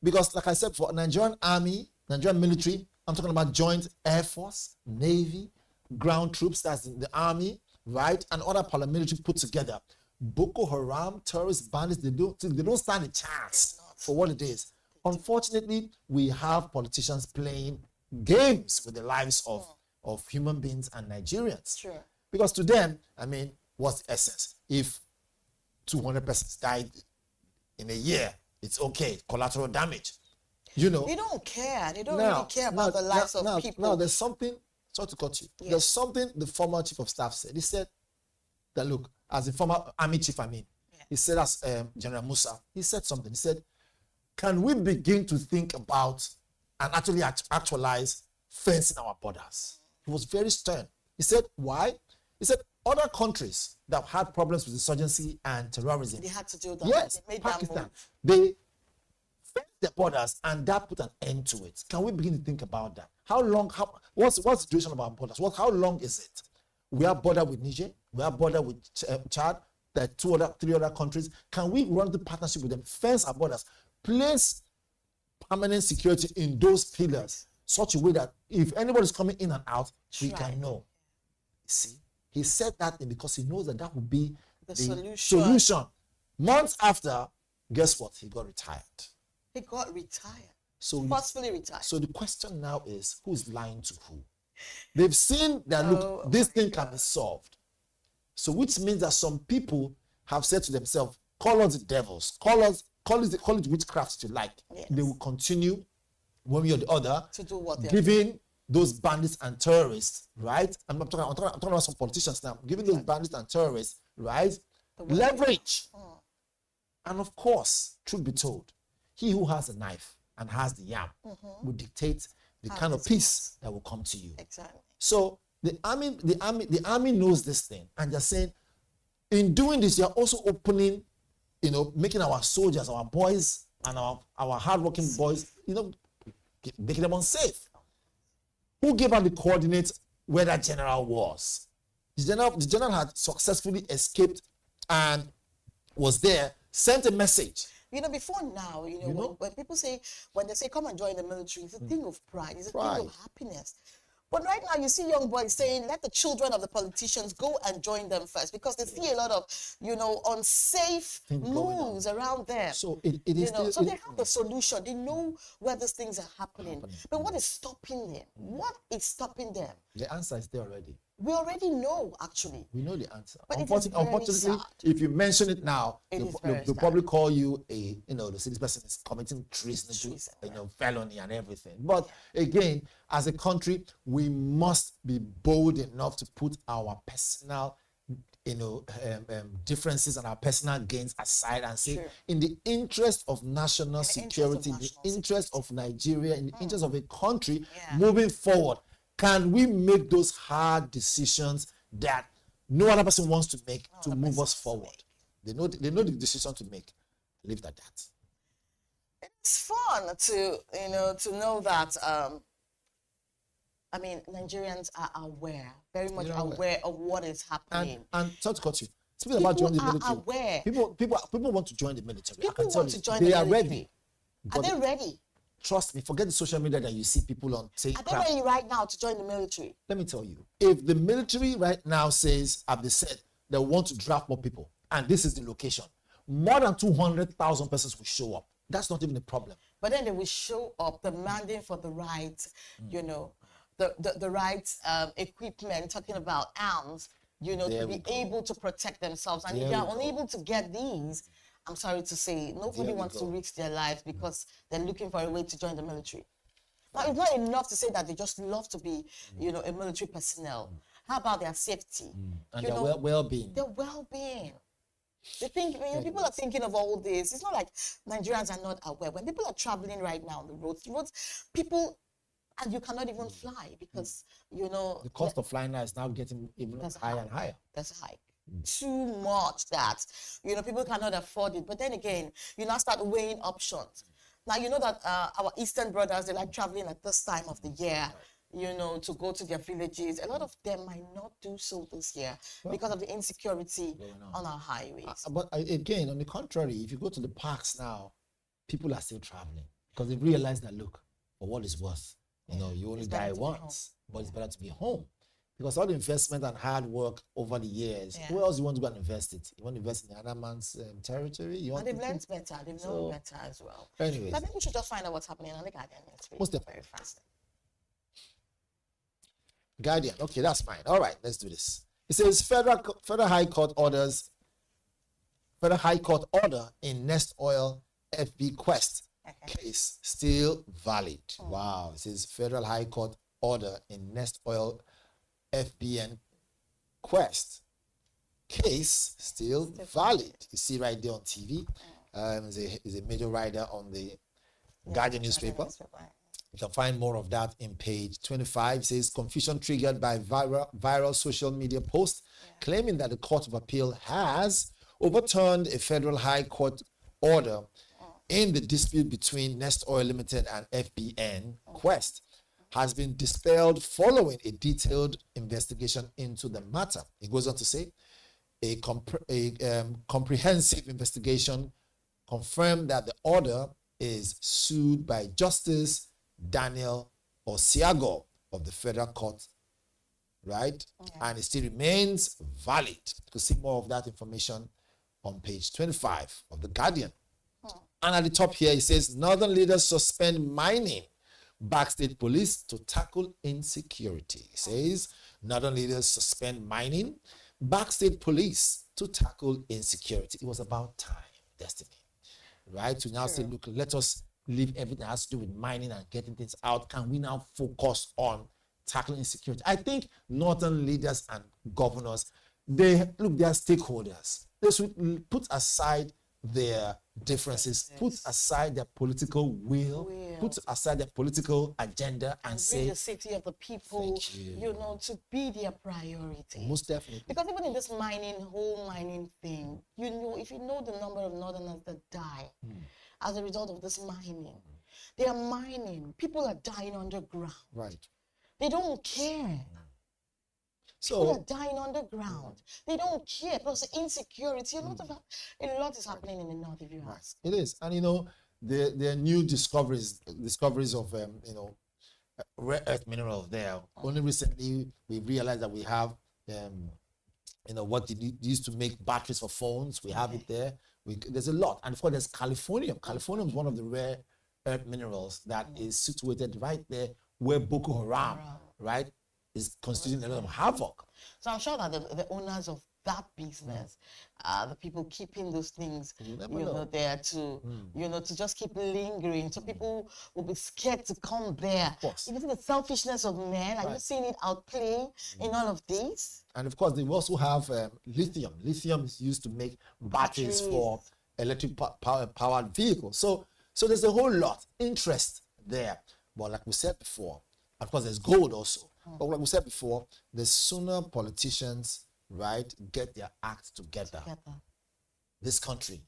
Because like I said, for Nigerian army, Nigerian military, I'm talking about joint air force, navy, ground troops, that's the army, right, and other paramilitary put together. Boko Haram, terrorist bandits, they don't stand a chance for what it is. Unfortunately, we have politicians playing games with the lives of human beings and Nigerians. Sure. Because to them, I mean, what's the essence? If 200 persons died in a year, it's okay, collateral damage. They don't care. They don't really care about the lives of people. Now, there's something, sorry to cut you. Yeah. There's something the former chief of staff said. He said that, look, as a former army chief, he said, as General Musa, he said something. He said, can we begin to think about and actually actualize fencing our borders? He was very stern. He said, why? He said, other countries that have had problems with insurgency and terrorism, they had to do that. Yes, they made Pakistan. They fenced their borders, and that put an end to it. Can we begin to think about that? How long? What's the duration of our borders? How long is it? We have border with Niger, We have border with Chad. There are 3 other countries. Can we run the partnership with them? Fence our borders. Place permanent security in those pillars, such a way that if anybody's coming in and out, we can know. See, he said that thing because he knows that would be the solution. Months after, guess what? He got retired. He got retired. So forcefully retired. So the question now is, who's lying to who? They've seen that look, this thing can be solved. So which means that some people have said to themselves, call us the devils, call it witchcraft if you like. Yes. They will continue one way or the other to do what they're giving those bandits and terrorists, right? I'm talking about some politicians now, giving those bandits and terrorists, right, leverage. And of course, truth be told, he who has a knife and has the yam will dictate the kind of peace that will come to you. Exactly. So the army knows this thing, and they're saying, in doing this, you're also opening, making our soldiers, our boys, and our hardworking boys, making them unsafe. Who gave out the coordinates where that general was? The general had successfully escaped and was there, sent a message. Before now, when people say, when they say, come and join the military, it's a thing of pride, it's a thing of happiness. But right now, you see young boys saying, let the children of the politicians go and join them first, because they see a lot of, unsafe moves around there. So it is. So they have the solution. They know where these things are happening. But what is stopping them? What is stopping them? The answer is there already. We already know, actually. We know the answer. But unfortunately, if you mention it now, they'll probably call you they say this person is committing treason, felony and everything. But again, as a country, we must be bold enough to put our personal, differences and our personal gains aside and say, in the interest of national security, in the interest of Nigeria, in the interest of a country moving forward, can we make those hard decisions that no other person wants to make to move us forward? They know the decision to make. Leave it at that. It's fun to know that Nigerians are aware, very much aware of what is happening. And sorry to cut you. Speaking about joining the military, aware. People want to join the military. People want to join the military. They are ready. Are they ready? Trust me, forget the social media that you see people on. Are they ready right now to join the military? Let me tell you, if the military right now says, as they said, they want to draft more people, and this is the location, more than 200,000 persons will show up. That's not even a problem. But then they will show up demanding for the right, the right equipment, talking about arms, to be able to protect themselves. And if they are unable to get these, I'm sorry to say, nobody wants to risk their lives because they're looking for a way to join the military. Now, it's not enough to say that they just love to be, a military personnel. How about their safety? And their well-being. Their well-being. They think, people are thinking of all this. It's not like Nigerians are not aware. When people are traveling right now on the roads, people, and you cannot even fly because, the cost of flying now is now getting even higher and higher. That's high. Too much that people cannot afford it. But then again, you now start weighing options. Now you know that our Eastern brothers, they like traveling at this time of the year, to go to their villages. A lot of them might not do so this year because of the insecurity on our highways. But again, on the contrary, if you go to the parks now, people are still traveling because they've realized that, look, for what it's worth, you only die once, but it's better to be home. Because all the investment and hard work over the years, where else you want to go and invest it? You want to invest in the other man's territory? And they've learned better. They've known better as well. Anyways. I think we should just find out what's happening on the Guardian. It's very fast. Guardian. Okay, that's fine. All right, let's do this. It says Federal High Court order in Nest Oil FB Quest case still valid. Wow. It says Federal High Court order in Nest Oil FBN Quest case still valid. You see right there on TV. Is a major writer on the Guardian newspaper. You can find more of that in page 25. It says confusion triggered by viral social media post claiming that the Court of Appeal has overturned a Federal High Court order in the dispute between Nest Oil Limited and FBN Quest. has been dispelled following a detailed investigation into the matter. It goes on to say, a comprehensive investigation confirmed that the order is sued by Justice Daniel Osiago of the Federal Court, right? And it still remains valid. You can see more of that information on page 25 of The Guardian. And at the top here, it says, Northern leaders suspend mining, back state police to tackle insecurity. It says, Northern leaders suspend mining, back state police to tackle insecurity. It was about time, Destiny, right? To now say, look, let us leave everything that has to do with mining and getting things out. Can we now focus on tackling insecurity? I think Northern leaders and governors, they are stakeholders. They should put aside their differences, put aside their political will, put aside their political agenda, and say the safety of the people, to be their priority. Most definitely. Because even in this whole mining thing, if you know the number of Northerners that die as a result of this mining, they are mining. People are dying underground. Right. They don't care. People are dying underground. They don't care because insecurity. A lot is happening in the north, if you ask. It is, and there are new discoveries of rare earth minerals there. Only recently we realized that we have what they used to make batteries for phones. We have it there. There's a lot, and of course there's californium. Californium is one of the rare earth minerals that is situated right there where Boko Haram, right, is constituting a lot of havoc. So I'm sure that the owners of that business, the people keeping those things, there to, to just keep lingering. So people will be scared to come there. Even the selfishness of men, are you seeing it outplay in all of these? And of course, they also have lithium. Lithium is used to make batteries for electric powered vehicles. So there's a whole lot interest there. But like we said before, of course, there's gold also. But like we said before, the sooner politicians, right, get their act together, this country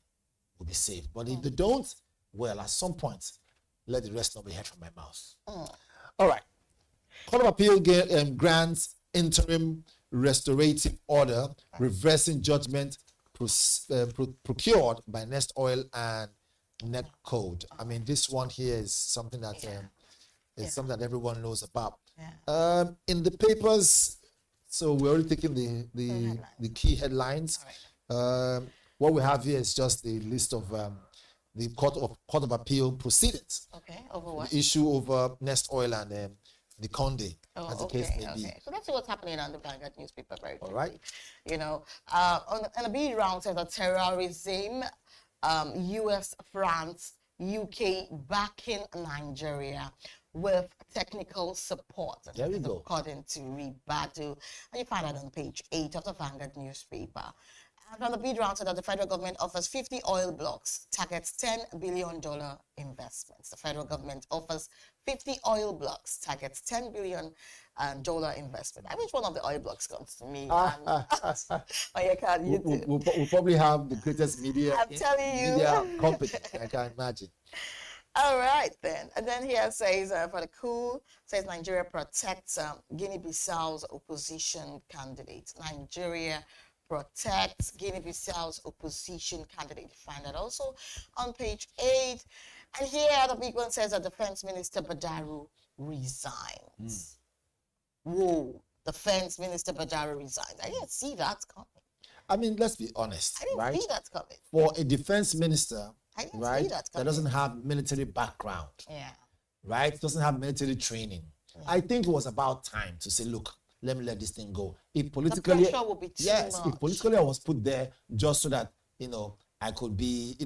will be safe. But if they don't, well, at some point, let the rest not be heard from my mouth. All right. Court of Appeal grants interim restorative order reversing judgment procured by Nest Oil and Net Code. I mean, this one here is something that is something that everyone knows about. In the papers, so we're already taking the key headlines. What we have here is just the list of the Court of Appeal proceedings. Okay, over what? The issue over Nest Oil and the Conde, as the case may be. So let's see what's happening on the Vanguard newspaper very quickly. All right. On the B round says that terrorism, US, France, UK backing Nigeria with technical support. There we go. According to Ribadu. And you find that on page 8 of the Vanguard newspaper. And on the bid round, so that the federal government offers 50 oil blocks, targets $10 billion investments. The federal government offers 50 oil blocks, targets $10 billion investment. I wish one of the oil blocks comes to me. We'll probably have the greatest media company. I can imagine. All right, then. And then here says, for the coup, says Nigeria protects Guinea-Bissau's opposition candidate. Nigeria protects Guinea-Bissau's opposition candidate. You find that also on page 8. And here the big one says that Defense Minister Badaru resigns. Whoa, Defense Minister Badaru resigns. I didn't see that coming. I mean, let's be honest. I didn't see that coming. For a defense minister, right, that doesn't have military background, right, doesn't have military training, I think it was about time to say, look, let me let this thing go. If politically, the pressure will be too much. If politically I was put there just so that, I could be,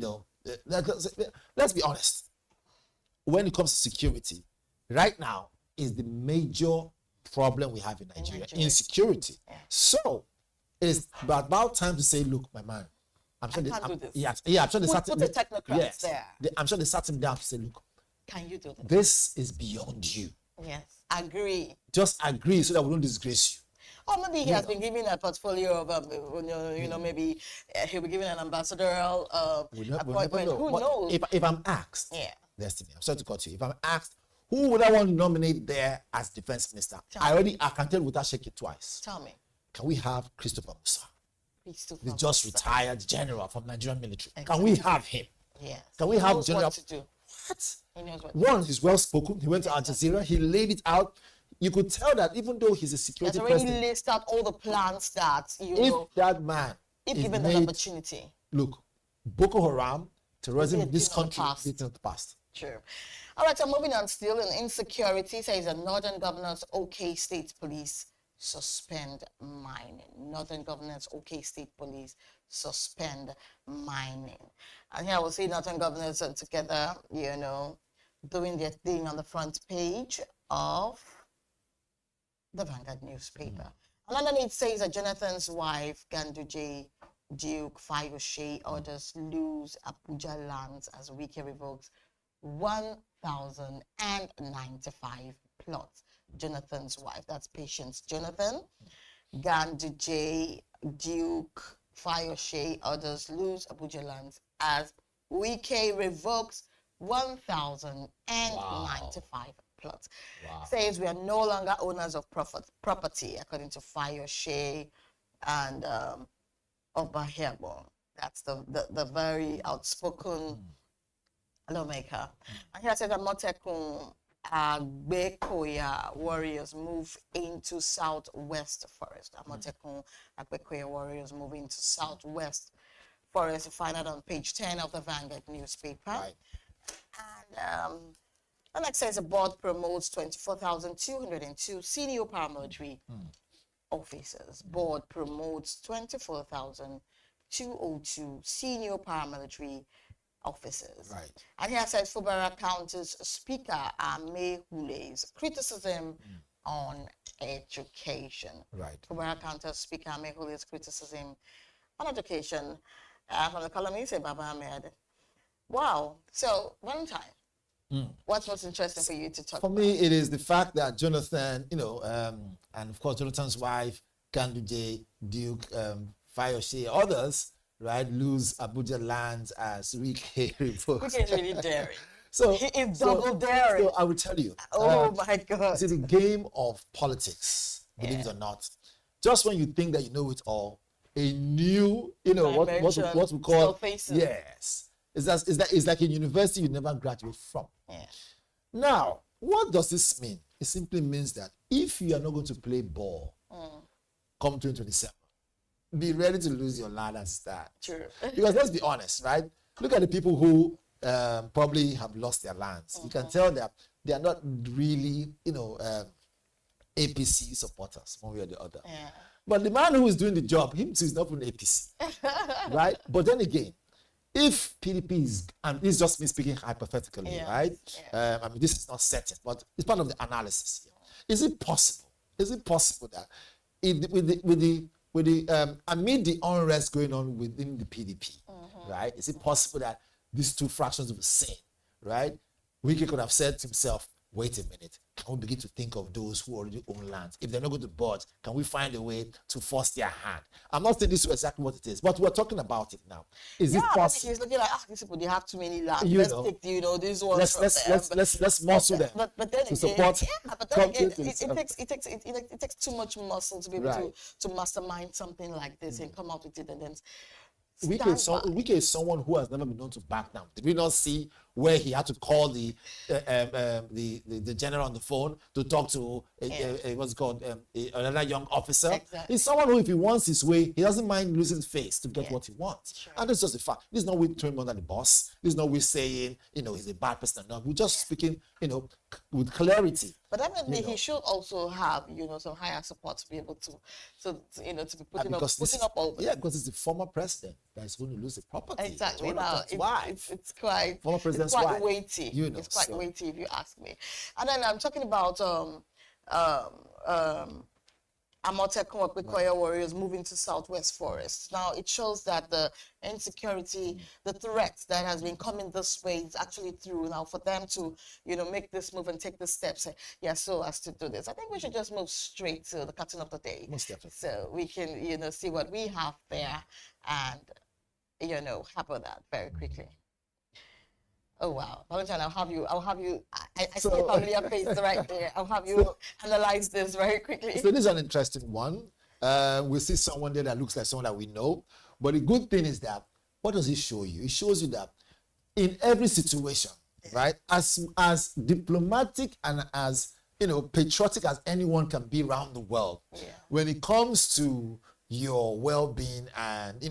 let's be honest. When it comes to security, right now is the major problem we have in Nigeria, insecurity. So it's about time to say, look, my man, I'm sure I'm sure they sat him. I'm sure they sat him down to say, look, can you do this? This is beyond you. Yes, agree. Just agree so that we don't disgrace you. Or maybe he has been given a portfolio of, maybe he'll be given an ambassadorial appointment. Who knows? If I'm asked, Destiny, I'm sorry to cut you. If I'm asked, Who would I want to nominate there as defense minister? I can tell without shaking twice. Tell me. Can we have Christopher Musa? Christopher The just Musa. retired general from Nigerian military. Exactly. Can we have him? Yes. Can we have knows general? what to do. What? He knows what One, he's well spoken. He went to Al Jazeera. He laid it out. You could tell that even though he's a security He's already president, listed out all the plans that if that man if is given made, an opportunity. Look, Boko Haram, terrorism in this It's in the country, past. it's in the past. Sure. All right, so moving on still in insecurity, says the Northern Governors OK State Police suspend mining. Northern Governors OK State Police suspend mining. And here we'll see Northern Governors are together, you know, doing their thing on the front page of the Vanguard newspaper. And underneath says that Jonathan's wife, Ganduje Duke Fayose, orders lose Abuja lands as Wike revokes 1,095 plots. Jonathan's wife, that's Patience Jonathan. Ganduje Duke Fayose orders lose Abuja lands as Wike revokes 1,095 plots. Wow. Says we are no longer owners of property, according to Fayose and Obahebo. That's the very outspoken lawmaker. And here says that Motekun Agbekoya warriors move into Southwest Forest. Motekun Agbekoya warriors move into Southwest Forest. You find out on page 10 of the Vanguard newspaper. Right. And the next says the board promotes 24,202 senior paramilitary officers. Board promotes 24,202 senior paramilitary officers. Right. And here says Fubara counters Speaker Ame Hule's criticism on education. Right. Fubara counters Speaker Ame Hule's criticism on education. From the column, he said, Baba Ahmed. Wow. So, Valentine, what's most interesting for you to talk For about? me, it is the fact that Jonathan, and of course Jonathan's wife, Ganduje, Duke, Fayose, others, right, lose Abuja lands as Wike revokes. Wike is really daring. So he is double daring. So I will tell you. Oh my God. It's a game of politics, believe it or not. Just when you think that you know it all, a new, what we call, yes. It's like a university you never graduate from. Yeah. Now, what does this mean? It simply means that if you are not going to play ball come 2027, be ready to lose your land and start. True. Because let's be honest, right? Look at the people who probably have lost their lands. You can tell that they are not really, APC supporters, one way or the other. Yeah. But the man who is doing the job, him too is not from APC, right? But then again, if PDP is, and this is just me speaking hypothetically, right? I mean, this is not certain, but it's part of the analysis here. Is it possible? Is it possible that amid the unrest going on within the PDP, right? Is it possible that these two fractions of the same, right? Wike could have said to himself, wait a minute, can we begin to think of those who already own land? If they're not going to budge, can we find a way to force their hand? I'm not saying this is exactly what it is, but we're talking about it now. Is it possible? He's looking like, these people, they have too many land. Let's take, these ones let's muscle them. But then to again, support it takes too much muscle to be able to mastermind something like this and come out with it and then Wike is someone who has never been known to back down. Did we not see where he had to call the general on the phone to talk to what's it called another young officer? Exactly. He's someone who, if he wants his way, he doesn't mind losing his face to get what he wants. Sure. And that's just a fact. This is not we throwing him under the bus. This is not we saying he's a bad person or not. We're just speaking with clarity. But definitely he should also have some higher support to be able to be putting up all this. Yeah, because it's the former president that is going to lose the property. Exactly. It's quite former president's quite wife. weighty. It's quite weighty if you ask me. And then I'm talking about Amotekun Okwekoya warriors moving to Southwest Forest. Now, it shows that the insecurity, the threat that has been coming this way is actually through. Now, for them to, make this move and take the steps, so as to do this. I think we should just move straight to the cartoon of the day. Most definitely. So we can, see what we have there and, have that very quickly. Oh wow, Valentine, I'll have you. I see a familiar face right there. I'll have you analyze this very quickly. So this is an interesting one. We see someone there that looks like someone that we know. But the good thing is that, what does it show you? It shows you that in every situation, right, as diplomatic and as patriotic as anyone can be around the world, when it comes to your well-being and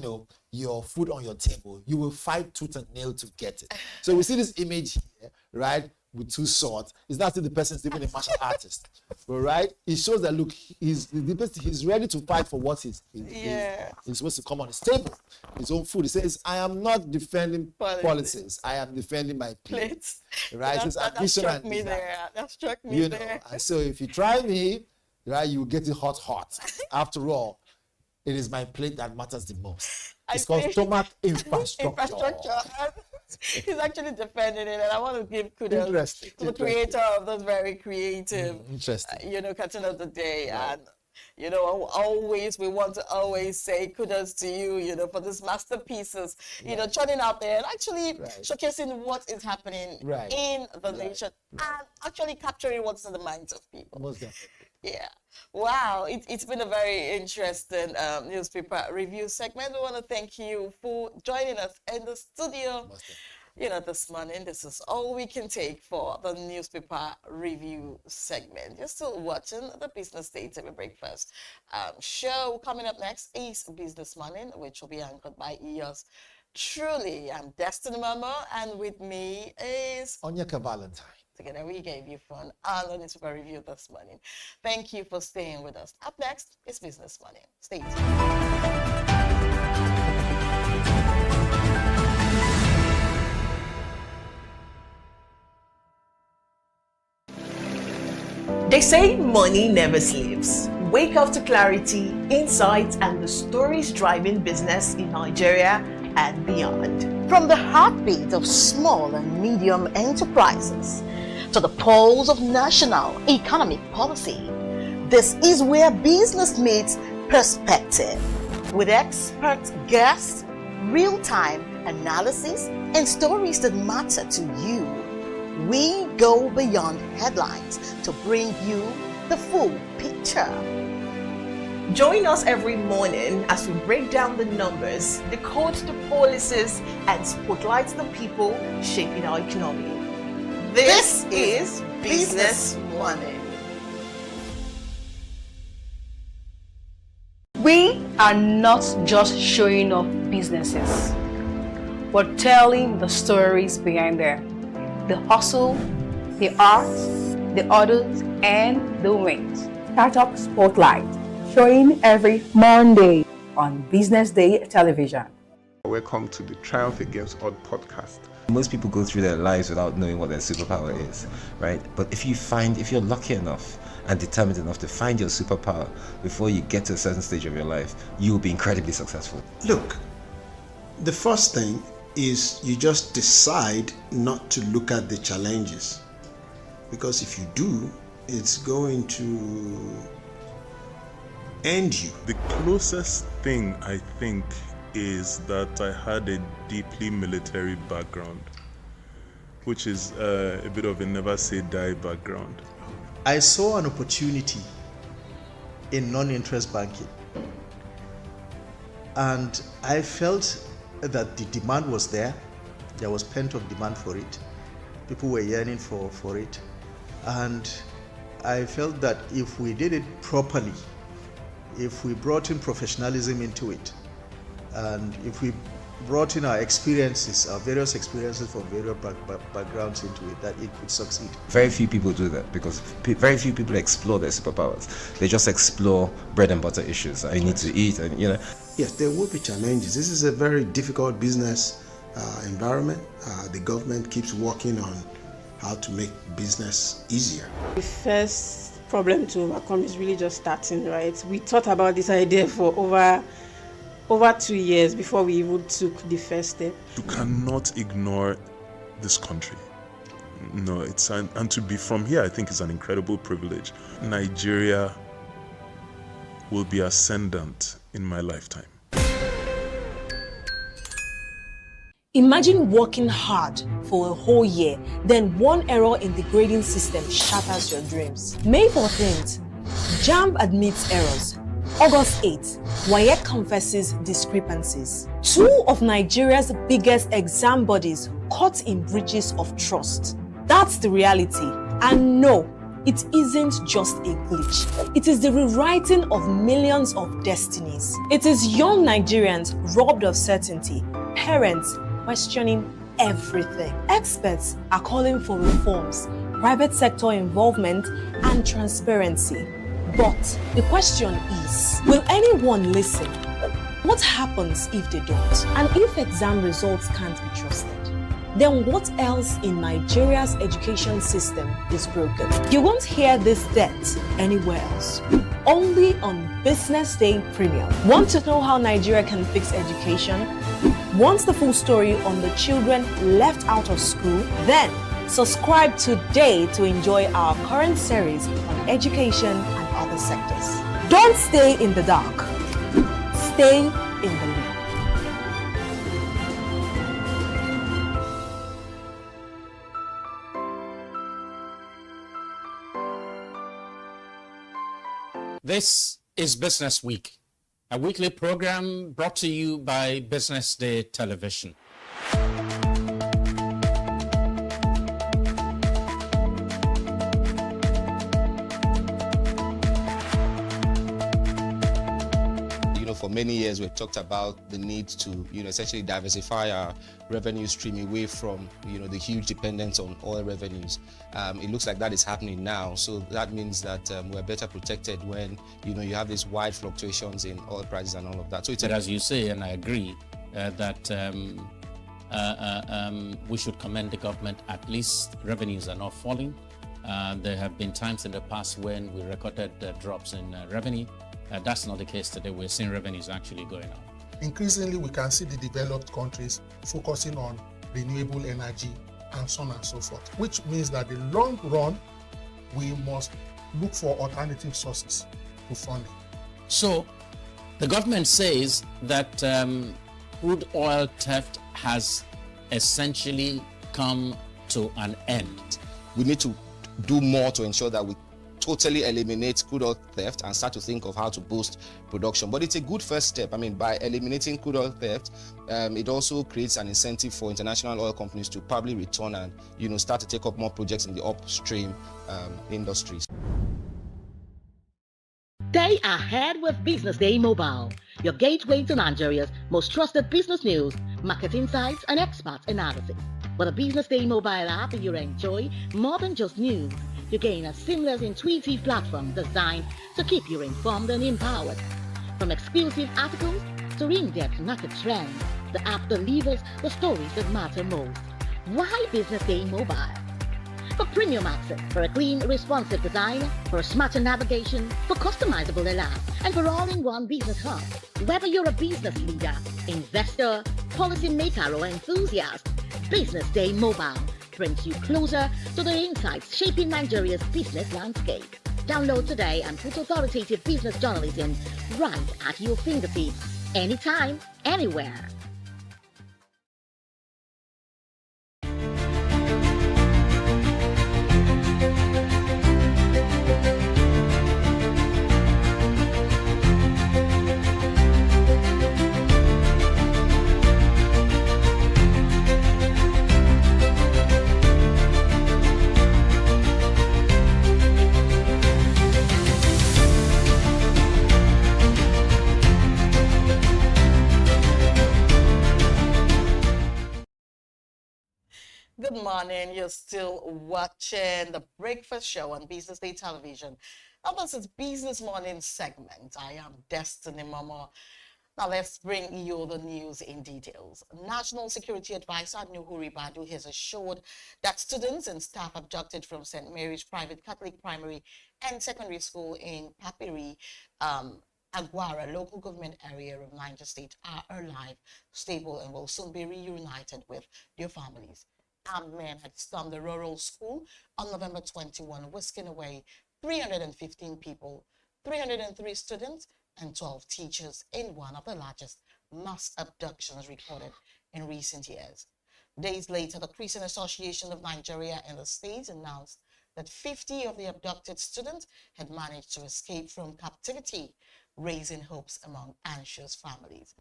your food on your table, you will fight tooth and nail to get it. So we see this image here, right, with two swords. It's not that the person's even a martial artist, but right, it shows that look, he's ready to fight for what he's supposed to come on his table, his own food. He says, I am not defending policies, I am defending my plate. Right? That struck me there. That struck me there. And so if you try me, right, you will get it hot. After all, it is my plate that matters the most. It's called stomach infrastructure. He's actually defending it, and I want to give kudos to the creator of this very creative, cartoon of the day. Right. And we want to always say kudos to you, for these masterpieces, churning out there and actually showcasing what is happening in the nation and actually capturing what's in the minds of people. Most definitely. Yeah. Wow. It's been a very interesting newspaper review segment. We want to thank you for joining us in the studio. This morning. This is all we can take for the newspaper review segment. You're still watching the Business Day TV Breakfast show. Coming up next is Business Morning, which will be anchored by yours truly. I'm Destiny Mama, and with me is Onyeka Valentine. Together we gave you fun on the newspaper review this morning. Thank you for staying with us. Up next is Business Morning. Stay tuned. They say money never sleeps. Wake up to clarity, insights, and the stories driving business in Nigeria and beyond. From the heartbeat of small and medium enterprises to the pulse of national economic policy, this is where business meets perspective. With expert guests, real-time analysis, and stories that matter to you. We go beyond headlines to bring you the full picture. Join us every morning as we break down the numbers, decode the policies, and spotlight the people shaping our economy. This is Business Morning. We are not just showing off businesses, but telling the stories behind them. The hustle, the art, the orders, and the wins. Startup Spotlight, showing every Monday on Business Day television. Welcome to the Triumph Against Odd podcast. Most people go through their lives without knowing what their superpower is, right? But if you're lucky enough and determined enough to find your superpower before you get to a certain stage of your life, you will be incredibly successful. Look, the first thing is you just decide not to look at the challenges, because if you do, it's going to end you. The closest thing I think is that I had a deeply military background, which is a bit of a never say die background. I saw an opportunity in non-interest banking, and I felt that the demand was there. There was pent-up demand for it. People were yearning for it. And I felt that if we did it properly, if we brought in professionalism into it, and if we brought in our experiences, our various experiences from various backgrounds into it, that it could succeed. Very few people do that because very few people explore their superpowers. They just explore bread and butter issues. I need to eat, and Yes, there will be challenges. This is a very difficult business environment. The government keeps working on how to make business easier. The first problem to overcome is really just starting, right? We thought about this idea for over 2 years before we even took the first step. You cannot ignore this country. No, and to be from here, I think is an incredible privilege. Nigeria will be ascendant in my lifetime. Imagine working hard for a whole year, then one error in the grading system shatters your dreams. May 14th, JAMB admits errors. August 8th, WAEC confesses discrepancies. Two of Nigeria's biggest exam bodies caught in breaches of trust. That's the reality. And no, it isn't just a glitch. It is the rewriting of millions of destinies. It is young Nigerians robbed of certainty, parents questioning everything. Experts are calling for reforms, private sector involvement, and transparency. But the question is, will anyone listen? What happens if they don't? And if exam results can't be trusted? Then what else in Nigeria's education system is broken? You won't hear this debt anywhere else. Only on Business Day Premium. Want to know how Nigeria can fix education? Want the full story on the children left out of school? Then subscribe today to enjoy our current series on education and other sectors. Don't stay in the dark. Stay in the loop. This is Business Week, a weekly program brought to you by Business Day Television. For many years, we've talked about the need to, essentially diversify our revenue stream away from, the huge dependence on oil revenues. It looks like that is happening now. So that means that we're better protected when, you have these wide fluctuations in oil prices and all of that. So it's as you say, and I agree, that we should commend the government. At least revenues are not falling. There have been times in the past when we recorded drops in revenue. That's not the case today. We're seeing revenues actually going up. Increasingly, we can see the developed countries focusing on renewable energy and so on and so forth, which means that the long run, we must look for alternative sources to funding. So the government says that crude oil theft has essentially come to an end. We need to do more to ensure that we totally eliminate crude oil theft and start to think of how to boost production. But it's a good first step. By eliminating crude oil theft, it also creates an incentive for international oil companies to probably return and start to take up more projects in the upstream industries. Stay ahead with Business Day Mobile, your gateway to Nigeria's most trusted business news, market insights, and expert analysis. With a Business Day Mobile app, you enjoy more than just news. You gain a seamless, intuitive platform designed to keep you informed and empowered. From exclusive articles to in-depth market trends, the app delivers the stories that matter most. Why Business Day Mobile? For premium access, for a clean, responsive design, for a smarter navigation, for customizable alerts, and for all-in-one business hub. Whether you're a business leader, investor, policymaker, or enthusiast, Business Day Mobile brings you closer to the insights shaping Nigeria's business landscape. Download today and put authoritative business journalism right at your fingertips, anytime, anywhere. Good morning. You're still watching the Breakfast Show on Business Day Television. Now, this is Business Morning segment. I am Destiny Mama. Now, let's bring you the news in details. National Security Advisor Nuhuri Badu has assured that students and staff abducted from St. Mary's Private Catholic Primary and Secondary School in Papiri, Aguara, local government area of Niger State, are alive, stable, and will soon be reunited with their families. Armed men had stormed the rural school on November 21, whisking away 315 people, 303 students, and 12 teachers in one of the largest mass abductions recorded in recent years. Days later, the Christian Association of Nigeria and the States announced that 50 of the abducted students had managed to escape from captivity, raising hopes among anxious families.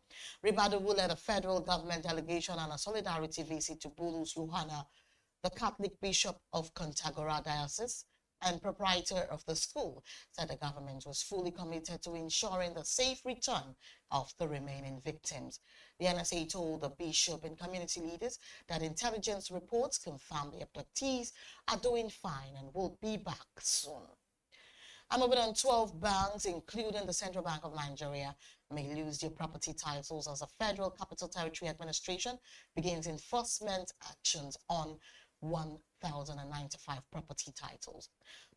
Ribadu led a federal government delegation on a solidarity visit to Bulus Yohana, the Catholic Bishop of Kontagora Diocese and proprietor of the school, said the government was fully committed to ensuring the safe return of the remaining victims. The NSA told the bishop and community leaders that intelligence reports confirm the abductees are doing fine and will be back soon. And moving on, 12 banks, including the Central Bank of Nigeria, may lose their property titles as the Federal Capital Territory Administration begins enforcement actions on 1,095 property titles.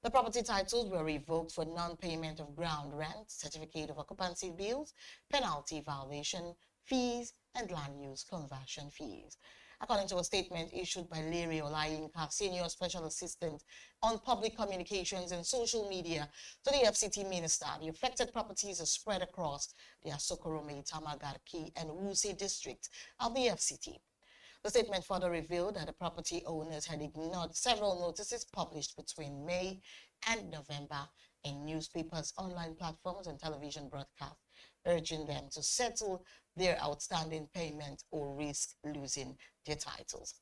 The property titles were revoked for non-payment of ground rent, certificate of occupancy bills, penalty violation fees, and land use conversion fees. According to a statement issued by Larry Olayinka, Senior Special Assistant on Public Communications and Social Media to the FCT Minister, the affected properties are spread across the Asokorome, Tamagarki, and Wuse districts of the FCT. The statement further revealed that the property owners had ignored several notices published between May and November in newspapers, online platforms, and television broadcasts, urging them to settle their outstanding payment or risk losing their titles.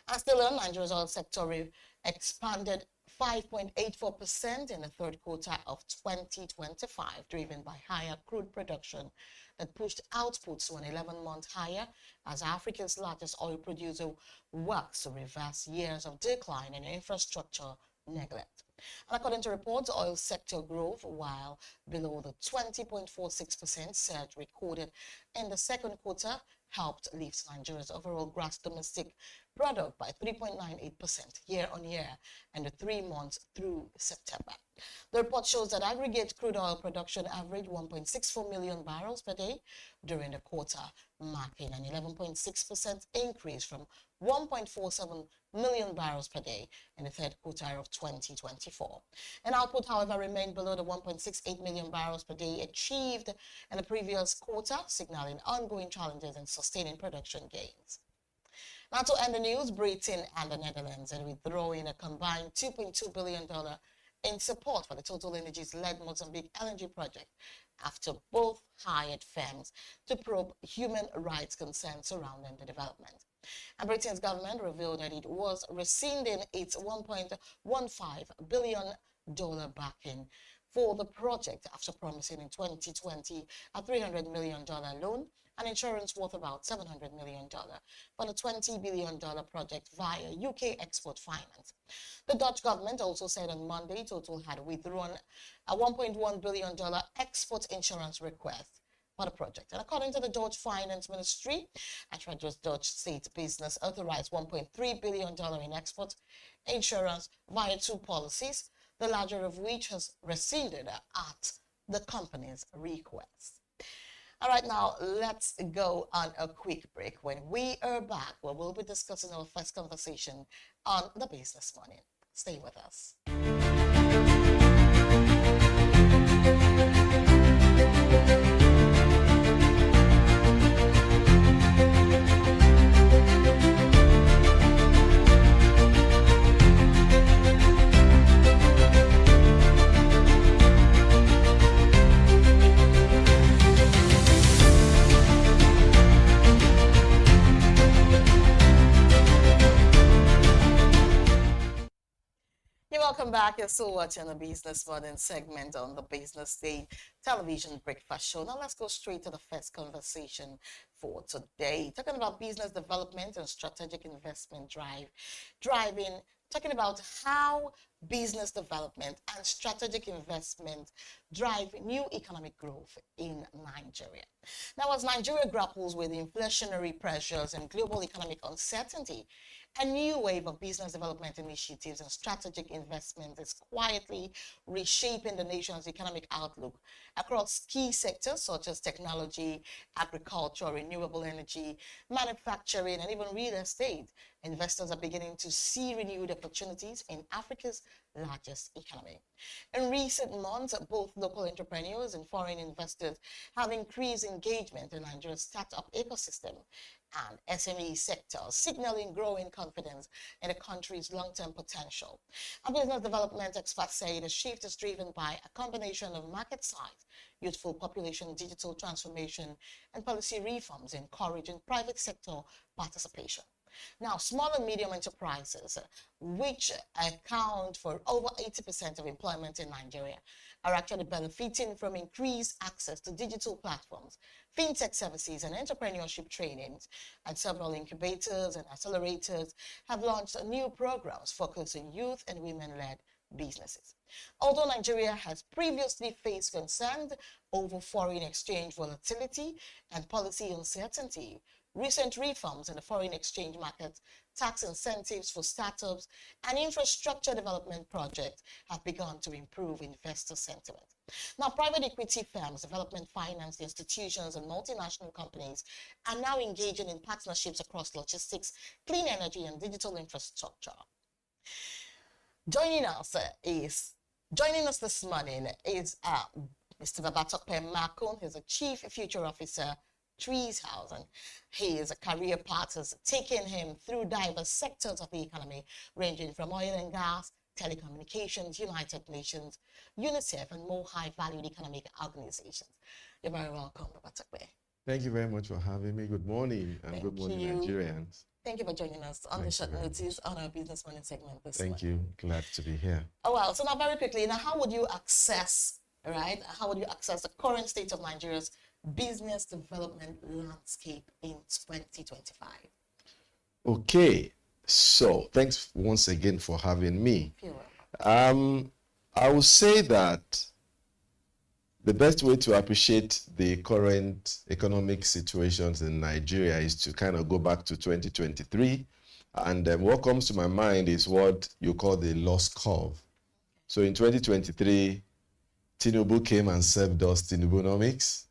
And still on, Nigeria's oil sector expanded 5.84% in the third quarter of 2025, driven by higher crude production that pushed outputs to an 11-month higher as Africa's largest oil producer works to reverse years of decline in infrastructure neglect. And according to reports, oil sector growth, while below the 20.46% surge recorded in the second quarter, helped lift Nigeria's overall gross domestic product by 3.98% year-on-year in the 3 months through September. The report shows that aggregate crude oil production averaged 1.64 million barrels per day during the quarter, marking an 11.6% increase from 1.47 million barrels per day in the third quarter of 2024. And output, however, remained below the 1.68 million barrels per day achieved in the previous quarter, signaling ongoing challenges in sustaining production gains. Now, to end the news, Britain and the Netherlands are withdrawing a combined $2.2 billion in support for the Total Energies-led Mozambique LNG project after both hired firms to probe human rights concerns surrounding the development. And Britain's government revealed that it was rescinding its $1.15 billion backing for the project after promising in 2020 a $300 million loan and insurance worth about $700 million for the $20 billion project via UK Export Finance. The Dutch government also said on Monday Total had withdrawn a $1.1 billion export insurance request for the project. And according to the Dutch Finance Ministry, Atrad's Dutch state business authorized $1.3 billion in export insurance via 2 policies, the larger of which has rescinded at the company's request. All right, now let's go on a quick break. When we are back, we will be discussing our first conversation on the Business Morning. Stay with us. Welcome back. You're still watching the Business Morning segment on the Business Day television breakfast show. Now let's go straight to the first conversation for today. Talking about business development and strategic investment talking about how business development and strategic investment drive new economic growth in Nigeria. Now, as Nigeria grapples with inflationary pressures and global economic uncertainty, a new wave of business development initiatives and strategic investment is quietly reshaping the nation's economic outlook across key sectors such as technology, agriculture, renewable energy, manufacturing, and even real estate. Investors are beginning to see renewed opportunities in Africa's largest economy. In recent months, both local entrepreneurs and foreign investors have increased engagement in Nigeria's startup ecosystem, and SME sectors, signaling growing confidence in the country's long-term potential. And business development experts say the shift is driven by a combination of market size, youthful population, digital transformation, and policy reforms encouraging private sector participation. Now, small and medium enterprises, which account for over 80% of employment in Nigeria, are actually benefiting from increased access to digital platforms, fintech services, and entrepreneurship trainings. And several incubators and accelerators have launched new programs focused on youth and women-led businesses. Although Nigeria has previously faced concerns over foreign exchange volatility and policy uncertainty, recent reforms in the foreign exchange market, tax incentives for startups, and infrastructure development projects have begun to improve investor sentiment. Now, private equity firms, development finance institutions, and multinational companies are now engaging in partnerships across logistics, clean energy, and digital infrastructure. Joining us this morning is Mr. Babatope Makun. He's a Chief Future Officer, Trees House, and his career path has taken him through diverse sectors of the economy, ranging from oil and gas, telecommunications, United Nations, UNICEF, and more high-valued economic organizations. You're very welcome, Babatope. Thank you very much for having me. Good morning, and good morning, Nigerians. Thank you for joining us on the short notice on our Business Morning segment this morning. Thank you. Glad to be here. Oh, well, so now very quickly, now how would you assess, right? How would you assess the current state of Nigeria's business development landscape in 2025? Okay, so thanks once again for having me. I would say that the best way to appreciate the current economic situations in Nigeria is to kind of go back to 2023. And what comes to my mind is what you call the loss curve. So in 2023, Tinubu came and served us Tinubunomics,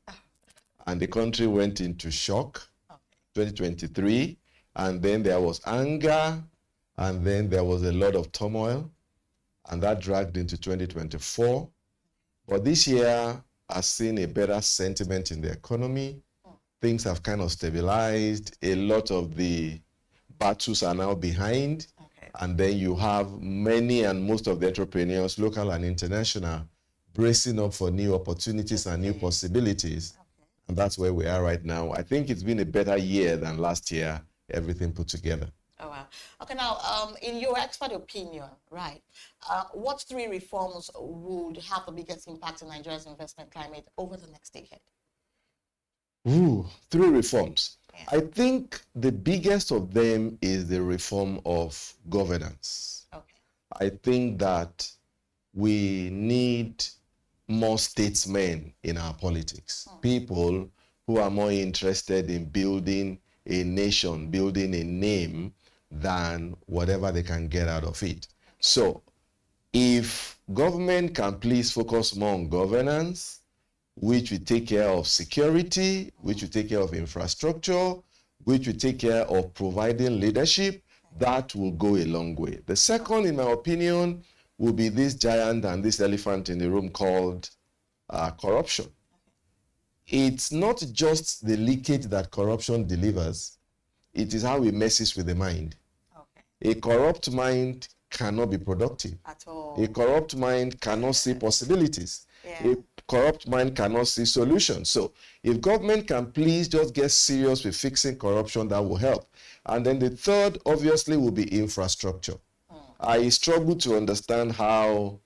and the country went into shock. 2023, and then there was anger, and then there was a lot of turmoil, and that dragged into 2024. But this year has seen a better sentiment in the economy. Things have kind of stabilized. A lot of the battles are now behind. And then you have many and most of the entrepreneurs, local and international, bracing up for new opportunities and new possibilities. And that's where we are right now. I think it's been a better year than last year, everything put together. Oh, wow. Okay, now, in your expert opinion, right, what three reforms would have the biggest impact on Nigeria's investment climate over the next decade? Ooh, three reforms. Yeah. I think the biggest of them is the reform of governance. Okay. I think that we need more statesmen in our politics, people who are more interested in building a nation, building a name, than whatever they can get out of it. So if government can please focus more on governance, which will take care of security, which will take care of infrastructure, which will take care of providing leadership, that will go a long way. The second, in my opinion, will be this giant and this elephant in the room called corruption. It's not just the leakage that corruption delivers, it is how it messes with the mind. Okay. A corrupt mind cannot be productive. At all. A corrupt mind cannot see possibilities. Yeah. A corrupt mind cannot see solutions. So if government can please just get serious with fixing corruption, that will help. And then the third, obviously, will be infrastructure. I struggle to understand how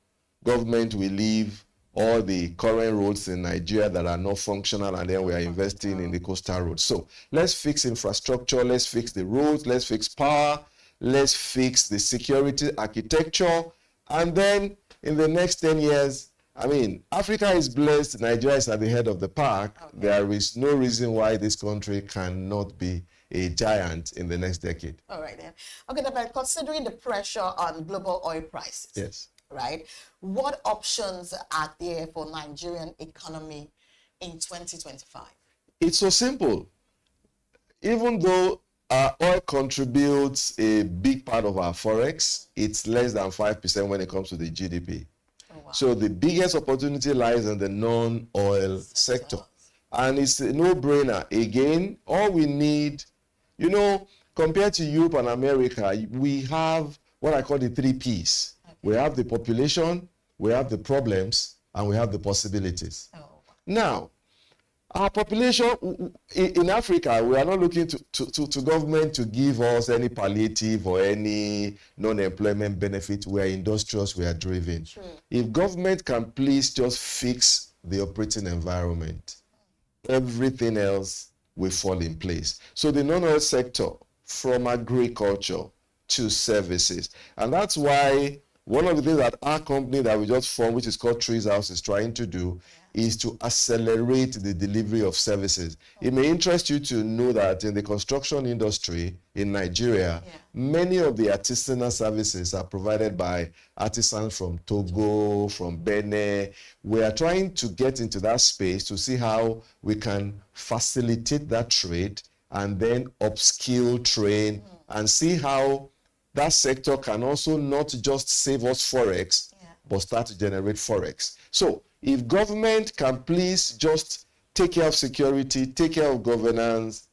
government will leave all the current roads in Nigeria that are not functional, and then we are investing in the coastal roads. So let's fix infrastructure, let's fix the roads, let's fix power, let's fix the security architecture, and then in the next 10 years, I mean, Africa is blessed, Nigeria is at the head of the pack. Okay. There is no reason why this country cannot be a giant in the next decade. All right then. Okay, but considering the pressure on global oil prices, yes, right? What options are there for Nigerian economy in 2025? It's so simple. Even though oil contributes a big part of our forex, it's less than 5% when it comes to the GDP. Oh, wow. So the biggest opportunity lies in the non-oil sector. And it's a no-brainer. Again, all we need You know, compared to Europe and America, we have what I call the 3 Ps. Okay. We have the population, we have the problems, and we have the possibilities. Now, our population in Africa, we are not looking to government to give us any palliative or any non-employment benefit. We are industrious, we are driven. Sure. If government can please just fix the operating environment, everything else will fall in place. So the non-oil sector, from agriculture to services. And that's why one of the things that our company that we just formed, which is called Trees House, is trying to do is to accelerate the delivery of services. It may interest you to know that in the construction industry in Nigeria, many of the artisanal services are provided by artisans from Togo, from Benin. We are trying to get into that space to see how we can facilitate that trade and then upskill, train, and see how that sector can also not just save us Forex, but start to generate Forex. So if government can please just take care of security, take care of governance,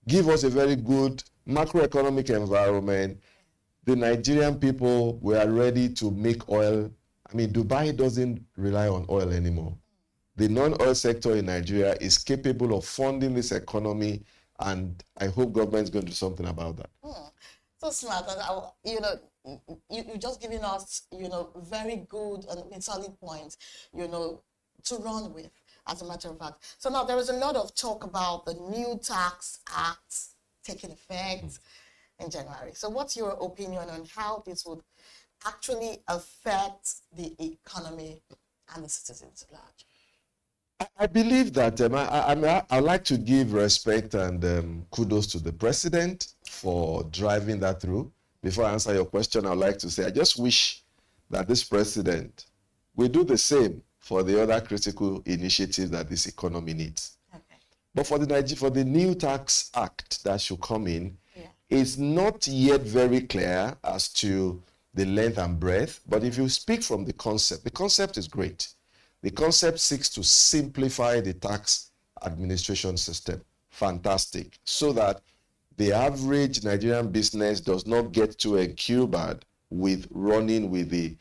give us a very good macroeconomic environment, the Nigerian people were ready to make oil. I mean, Dubai doesn't rely on oil anymore. The non-oil sector in Nigeria is capable of funding this economy, and I hope government is going to do something about that. So smart. And you just giving us, very good and solid points, to run with, as a matter of fact. So now there is a lot of talk about the new tax act taking effect in January. So what's your opinion on how this would actually affect the economy and the citizens at large? I believe that I'd like to give respect and kudos to the president for driving that through. Before I answer your question, I'd like to say I just wish that this president will do the same for the other critical initiatives that this economy needs. Okay. But for the new tax act that should come in, it's not yet very clear as to the length and breadth. But if you speak from the concept is great. The concept seeks to simplify the tax administration system. Fantastic. So that the average Nigerian business does not get too encumbered with running with the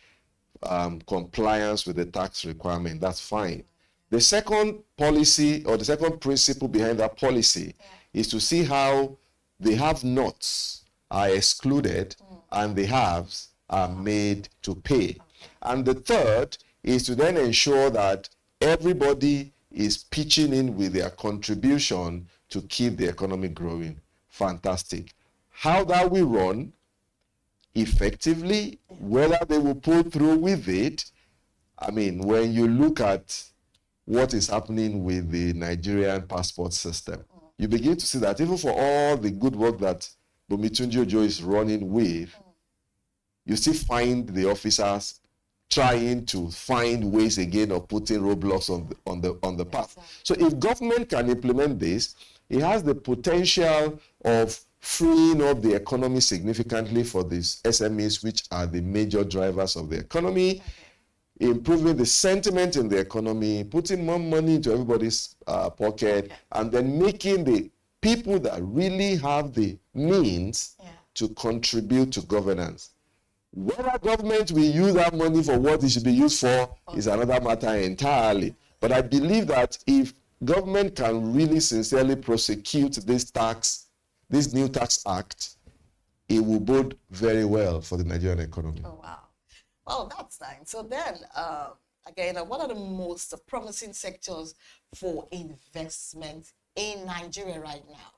compliance with the tax requirement. That's fine. The second policy, or the second principle behind that policy, is to see how the have-nots are excluded and the haves are made to pay. And the third is to then ensure that everybody is pitching in with their contribution to keep the economy growing. Fantastic. How that will run effectively, whether they will pull through with it, I mean, when you look at what is happening with the Nigerian passport system, you begin to see that even for all the good work that Bumitunji Ojo is running with, you still find the officers trying to find ways again of putting roadblocks on the path. So if government can implement this, it has the potential of freeing up the economy significantly for these SMEs, which are the major drivers of the economy, improving the sentiment in the economy, putting more money into everybody's pocket, and then making the people that really have the means to contribute to governance. Whether government will use that money for what it should be used for is another matter entirely. But I believe that if government can really sincerely prosecute this new tax act, it will bode very well for the Nigerian economy. Oh, wow. Well, that's nice. So then, again, what are the most promising sectors for investment in Nigeria right now?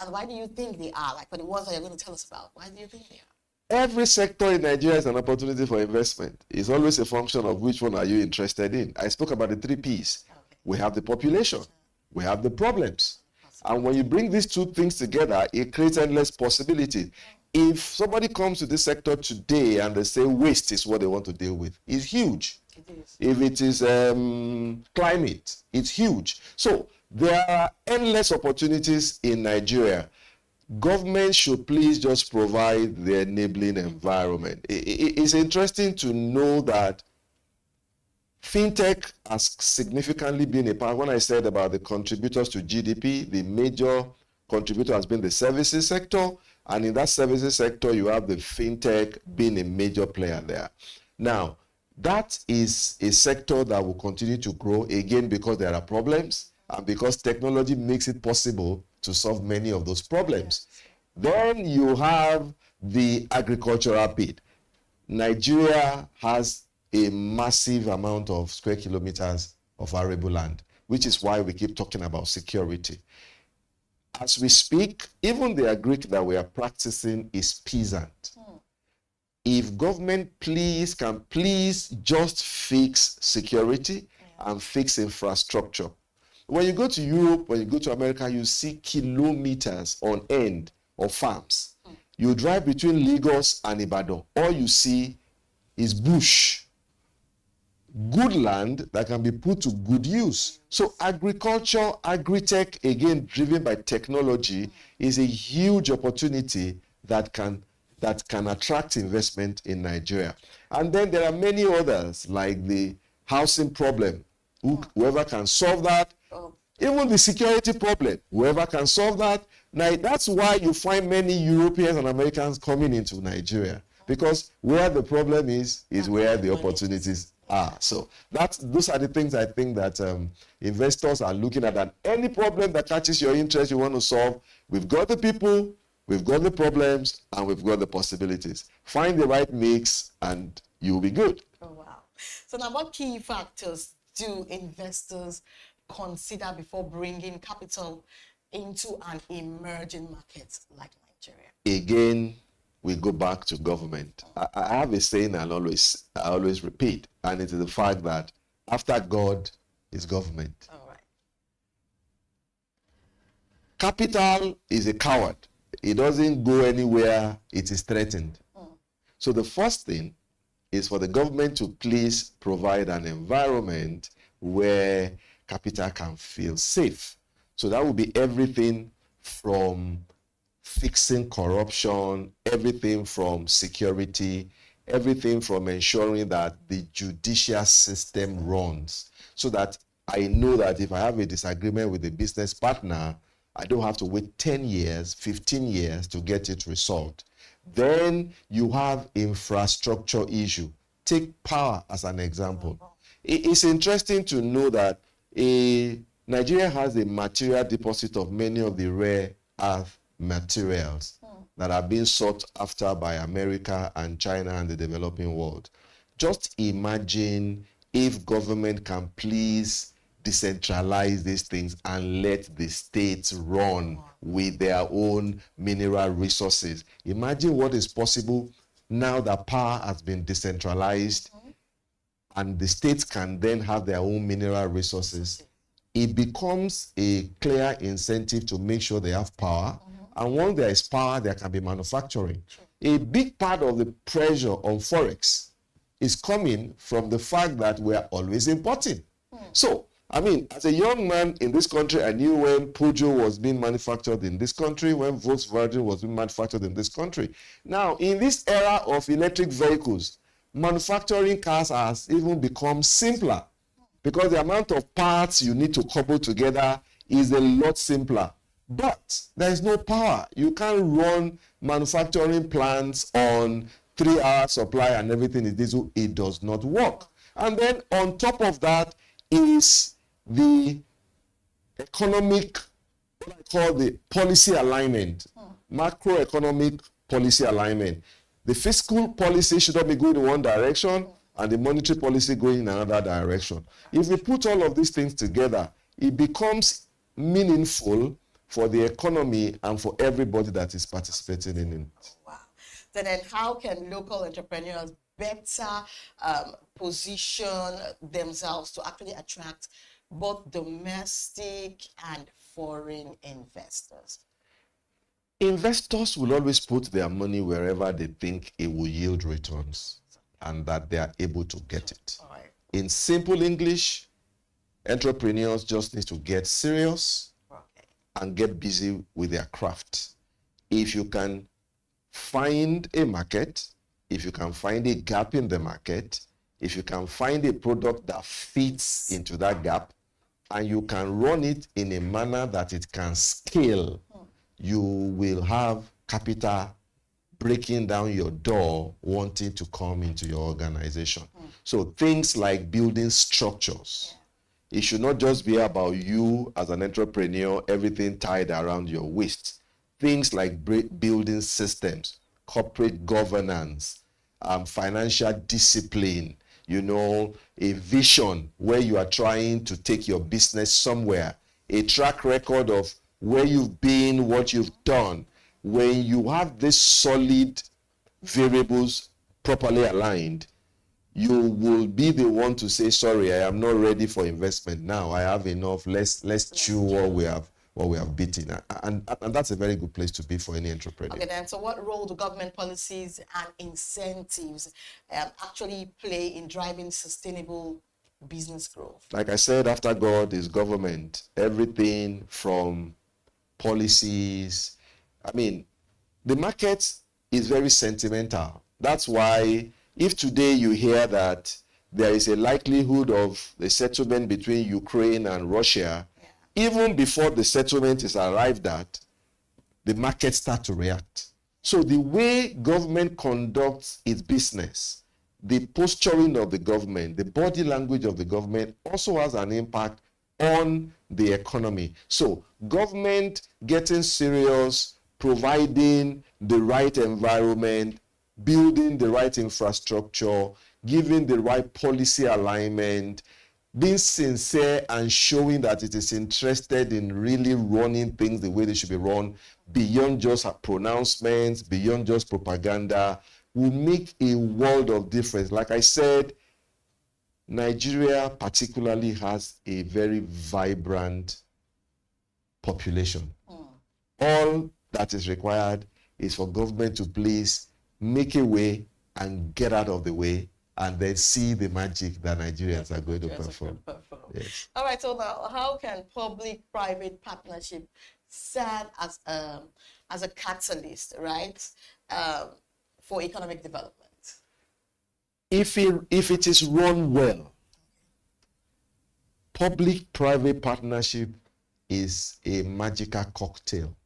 And why do you think they are? Like for the ones that you're going to tell us about, why do you think they are? Every sector in Nigeria is an opportunity for investment. It's always a function of which one are you interested in. I spoke about the 3 Ps. Okay. We have the population. We have the problems. And when you bring these two things together, it creates endless possibilities. If somebody comes to this sector today and they say waste is what they want to deal with, it's huge. It is. If it is climate, it's huge. So there are endless opportunities in Nigeria. Government should please just provide the enabling environment. It's interesting to know that fintech has significantly been a part. When I said about the contributors to GDP, the major contributor has been the services sector. And in that services sector, you have the fintech being a major player there. Now, that is a sector that will continue to grow, again, because there are problems and because technology makes it possible to solve many of those problems. Then you have the agricultural bit. Nigeria has a massive amount of square kilometers of arable land, which is why we keep talking about security. As we speak, even the agric that we are practicing is peasant. If government can please just fix security and fix infrastructure. When you go to Europe, when you go to America, you see kilometers on end of farms. You drive between Lagos and Ibadan. All you see is bush. Good land that can be put to good use. So agriculture, agri-tech, again, driven by technology, is a huge opportunity that can attract investment in Nigeria. And then there are many others, like the housing problem. Whoever can solve that, even the security problem, whoever can solve that. Now, that's why you find many Europeans and Americans coming into Nigeria, because where the problem is where the opportunities are. So those are the things I think that investors are looking at. And any problem that catches your interest, you want to solve, we've got the people, we've got the problems, and we've got the possibilities. Find the right mix and you'll be good. Oh, wow. So now what key factors do investors consider before bringing capital into an emerging market like Nigeria? Again, we go back to government. I have a saying I always repeat, and it is the fact that after God is government. All right. Capital is a coward. It doesn't go anywhere it is threatened. So the first thing is for the government to please provide an environment where capital can feel safe. So that will be everything from fixing corruption, everything from security, everything from ensuring that the judicial system runs, so that I know that if I have a disagreement with a business partner, I don't have to wait 10 years, 15 years to get it resolved. Then you have infrastructure issue. Take power as an example. It's interesting to know that Nigeria has a material deposit of many of the rare earth materials that are being sought after by America and China and the developing world. Just imagine if government can please decentralize these things and let the states run with their own mineral resources. Imagine what is possible now that power has been decentralized and the states can then have their own mineral resources. It becomes a clear incentive to make sure they have power. And once there is power, there can be manufacturing. A big part of the pressure on Forex is coming from the fact that we are always importing. So, I mean, as a young man in this country, I knew when Peugeot was being manufactured in this country, when Volkswagen was being manufactured in this country. Now, in this era of electric vehicles, manufacturing cars has even become simpler because the amount of parts you need to cobble together is a lot simpler. But there is no power. You can't run manufacturing plants on 3-hour supply and everything is diesel. It does not work. And then on top of that is the economic, what I call the policy alignment, macroeconomic policy alignment. The fiscal policy should not be going in one direction and the monetary policy going in another direction. If we put all of these things together, it becomes meaningful for the economy and for everybody that is participating in it. Wow. So then how can local entrepreneurs better position themselves to actually attract both domestic and foreign investors? Investors will always put their money wherever they think it will yield returns and that they are able to get it. Right. In simple English, entrepreneurs just need to get serious and get busy with their craft. If you can find a market, if you can find a gap in the market, if you can find a product that fits into that gap, and you can run it in a manner that it can scale, you will have capital breaking down your door wanting to come into your organization. So things like building structures. It should not just be about you as an entrepreneur, everything tied around your waist. Things like building systems, corporate governance, financial discipline, you know, a vision where you are trying to take your business somewhere, a track record of where you've been, what you've done. When you have these solid variables properly aligned, you will be the one to say, sorry, I am not ready for investment now. I have enough. Let's chew what we have beaten. And that's a very good place to be for any entrepreneur. Okay, then, so what role do government policies and incentives actually play in driving sustainable business growth? Like I said, after God is government. Everything from policies. I mean, the market is very sentimental. That's why if today you hear that there is a likelihood of a settlement between Ukraine and Russia, even before the settlement is arrived at, the market starts to react. So the way government conducts its business, the posturing of the government, the body language of the government also has an impact on the economy. So government getting serious, providing the right environment, building the right infrastructure, giving the right policy alignment, being sincere and showing that it is interested in really running things the way they should be run, beyond just pronouncements, beyond just propaganda, will make a world of difference. Like I said, Nigeria particularly has a very vibrant population. All that is required is for government to please make a way and get out of the way, and then see the magic that Nigerians are going to perform. Yes. All right, so now how can public-private partnership serve as a catalyst, right, for economic development? If it is run well, public-private partnership is a magical cocktail,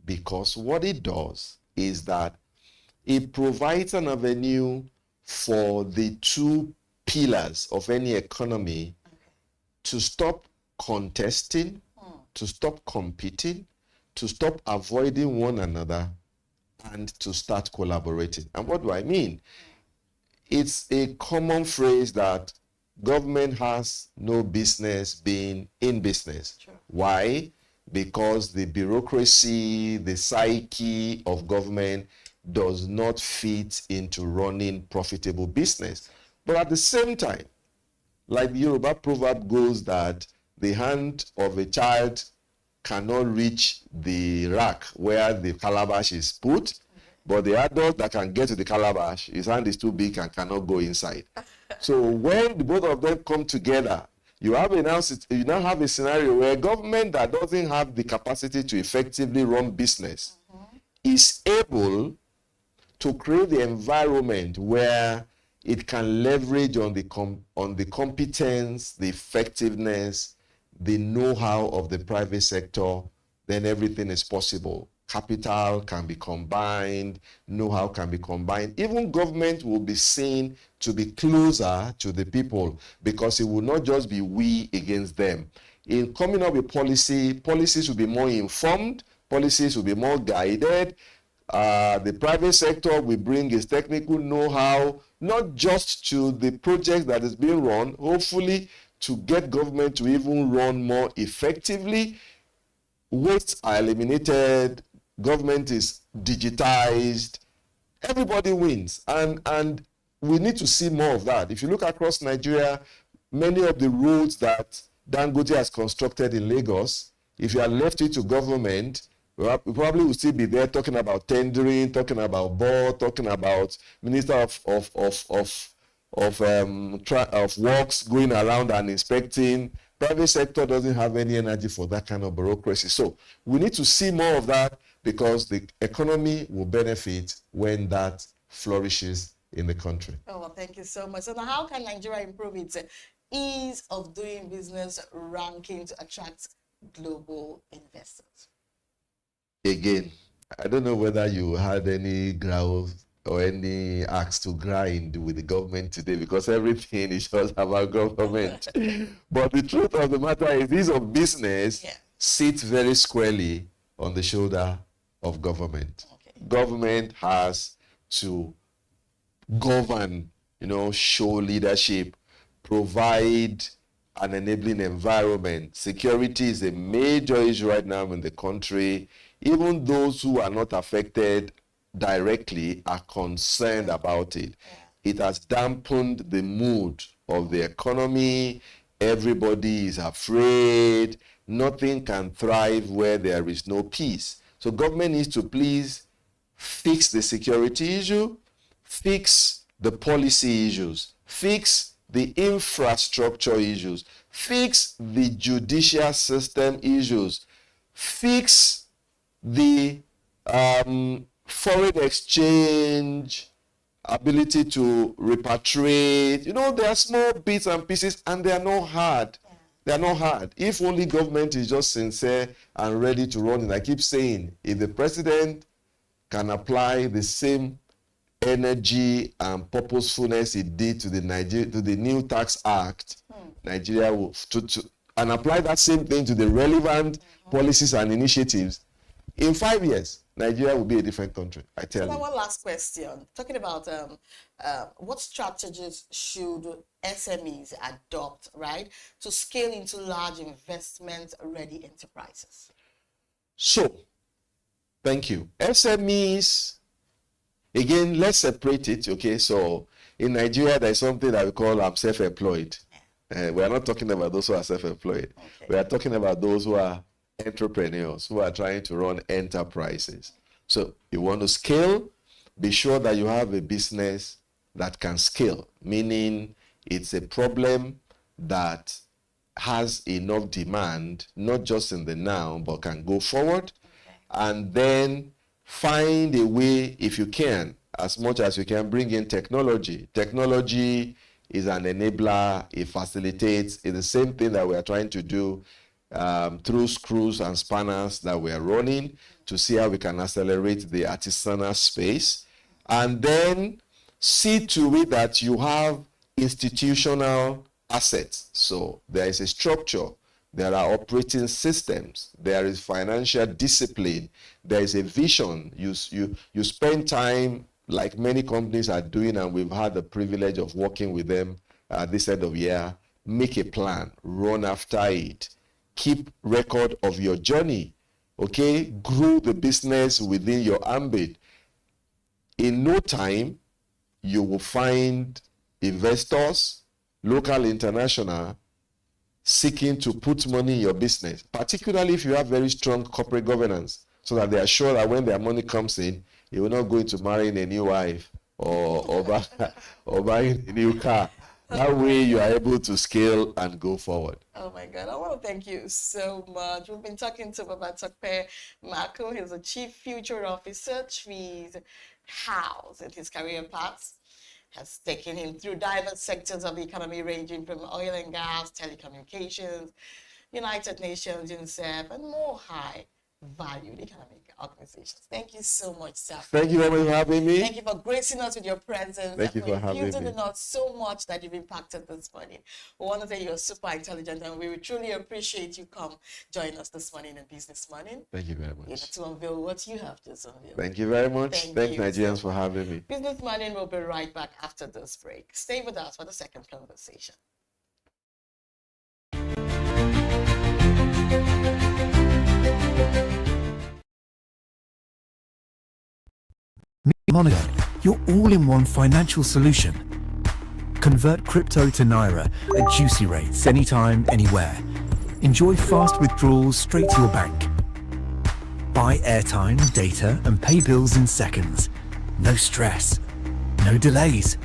because what it does is that it provides an avenue for the two pillars of any economy to stop contesting, to stop competing, to stop avoiding one another, and to start collaborating. And what do I mean? It's a common phrase that government has no business being in business. Sure. Why? Because the bureaucracy, the psyche of government does not fit into running profitable business. But at the same time, like the Yoruba proverb goes that the hand of a child cannot reach the rack where the calabash is put, but the adult that can get to the calabash, his hand is too big and cannot go inside. So when the both of them come together, you now have a scenario where government that doesn't have the capacity to effectively run business is able to create the environment where it can leverage on the competence, the effectiveness, the know-how of the private sector. Then everything is possible. Capital can be combined, know-how can be combined. Even government will be seen to be closer to the people, because it will not just be we against them. In coming up with policies will be more informed, policies will be more guided. The private sector will bring its technical know-how, not just to the project that is being run, hopefully to get government to even run more effectively. Wastes are eliminated, government is digitized, everybody wins, and we need to see more of that. If you look across Nigeria, many of the roads that Dangote has constructed in Lagos, if you had left it to government, we probably would still be there talking about tendering, talking about board, talking about Minister of Works going around and inspecting. Private sector doesn't have any energy for that kind of bureaucracy. So we need to see more of that, because the economy will benefit when that flourishes in the country. Oh, well, thank you so much. So now how can Nigeria improve its ease of doing business ranking to attract global investors? again, I don't know whether you had any growl or any axe to grind with the government today, because everything is just about government. But the truth of the matter is, these of business sit very squarely on the shoulder of government. Government has to govern, show leadership, provide an enabling environment. Security is a major issue right now in the country. Even those who are not affected directly are concerned about it. It has dampened the mood of the economy. Everybody is afraid. Nothing can thrive where there is no peace. So government needs to please fix the security issue, fix the policy issues, fix the infrastructure issues, fix the judicial system issues, fix the foreign exchange ability to repatriate. There are small bits and pieces, and they are not hard. They are not hard. If only government is just sincere and ready to run it. I keep saying, if the president can apply the same energy and purposefulness he did to the new tax act, Nigeria will and apply that same thing to the relevant policies and initiatives, in 5 years, Nigeria will be a different country. I tell you. One last question. Talking about what strategies should SMEs adopt, right, to scale into large investment-ready enterprises? So, thank you. SMEs, again, let's separate it, okay? So, in Nigeria, there's something that we call self-employed. We are not talking about those who are self-employed. Okay. We are talking about those who are entrepreneurs, who are trying to run enterprises. So, you want to scale, be sure that you have a business that can scale, meaning it's a problem that has enough demand, not just in the now, but can go forward. Okay. And then find a way, if you can, as much as you can, bring in technology. Technology is an enabler, it facilitates. It's the same thing that we are trying to do through screws and spanners that we are running to see how we can accelerate the artisanal space. And then see to it that you have institutional assets. So there is a structure, there are operating systems, there is financial discipline, there is a vision. You spend time, like many companies are doing, and we've had the privilege of working with them this end of year. Make a plan, run after it, keep record of your journey, okay? Grow the business within your ambit. In no time, you will find investors, local, international, seeking to put money in your business, particularly if you have very strong corporate governance, so that they are sure that when their money comes in, you will not go into marrying a new wife or buying a new car. That way you are able to scale and go forward. Oh my God, I want to thank you so much. We've been talking to Baba Tokpe Marco. He's the Chief Future Officer, Trees House, and his career paths has taken him through diverse sectors of the economy, ranging from oil and gas, telecommunications, United Nations, UNICEF, and more high-valued economic organizations. Thank you so much, sir. Thank you very much for having me. Thank you for gracing us with your presence. Thank you for having me. Infusing in us so much that you've impacted this morning. We want to say you're super intelligent, and we truly appreciate you come join us this morning in Business Morning. Thank you very much. To unveil what you have just unveiled. Thank you very much. Thanks, Nigerians, for having me. Business Morning will be right back after this break. Stay with us for the second conversation. Monica, your all-in-one financial solution. Convert crypto to Naira at juicy rates anytime, anywhere. Enjoy fast withdrawals straight to your bank. Buy airtime, data, and pay bills in seconds. No stress, no delays.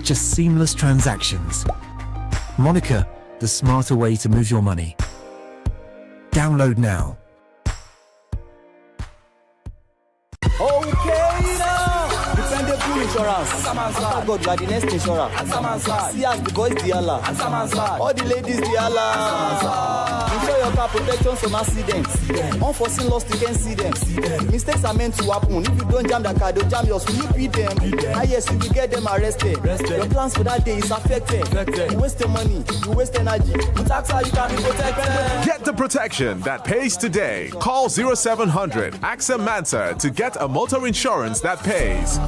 Just seamless transactions. Monica, the smarter way to move your money. Download now. Okay now, dependable insurance. After God, you are the next insurance. See as the boys the Allah. All the ladies the Allah. Insure your car protection from accidents. Unforeseen loss, you can see them. Mistakes are meant to happen. If you don't jam the car, they'll jam yours. Will you beat them? Ah yes, you will get them arrested. Your plans for that day is affected. You waste your money, you waste energy. With AXA, you can be protected. Get the protection that pays today. Call 0700 AXA Mansa to get a motor insurance that pays.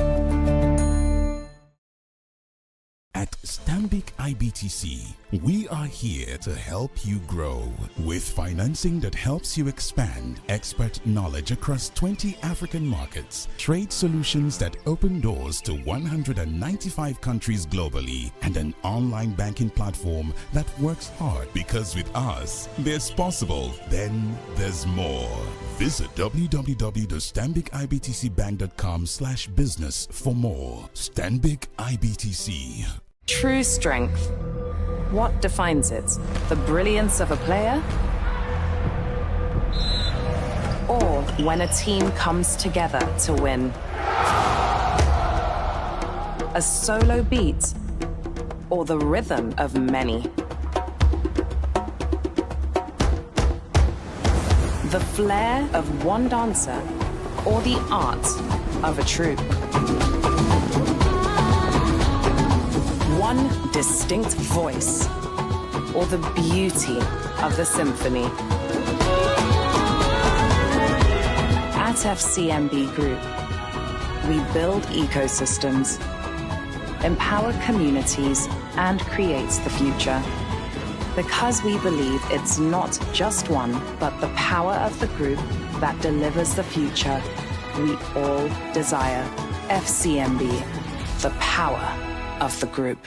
At Stanbic IBTC, we are here to help you grow with financing that helps you expand, expert knowledge across 20 African markets, trade solutions that open doors to 195 countries globally, and an online banking platform that works hard, because with us, there's possible, then there's more. Visit www.stanbicibtcbank.com/business for more. Stanbic IBTC. True strength. What defines it? The brilliance of a player? Or when a team comes together to win? A solo beat? Or the rhythm of many? The flair of one dancer? Or the art of a troupe? One distinct voice, or the beauty of the symphony. At FCMB Group, we build ecosystems, empower communities, and create the future. Because we believe it's not just one, but the power of the group that delivers the future we all desire. FCMB, the power of the group.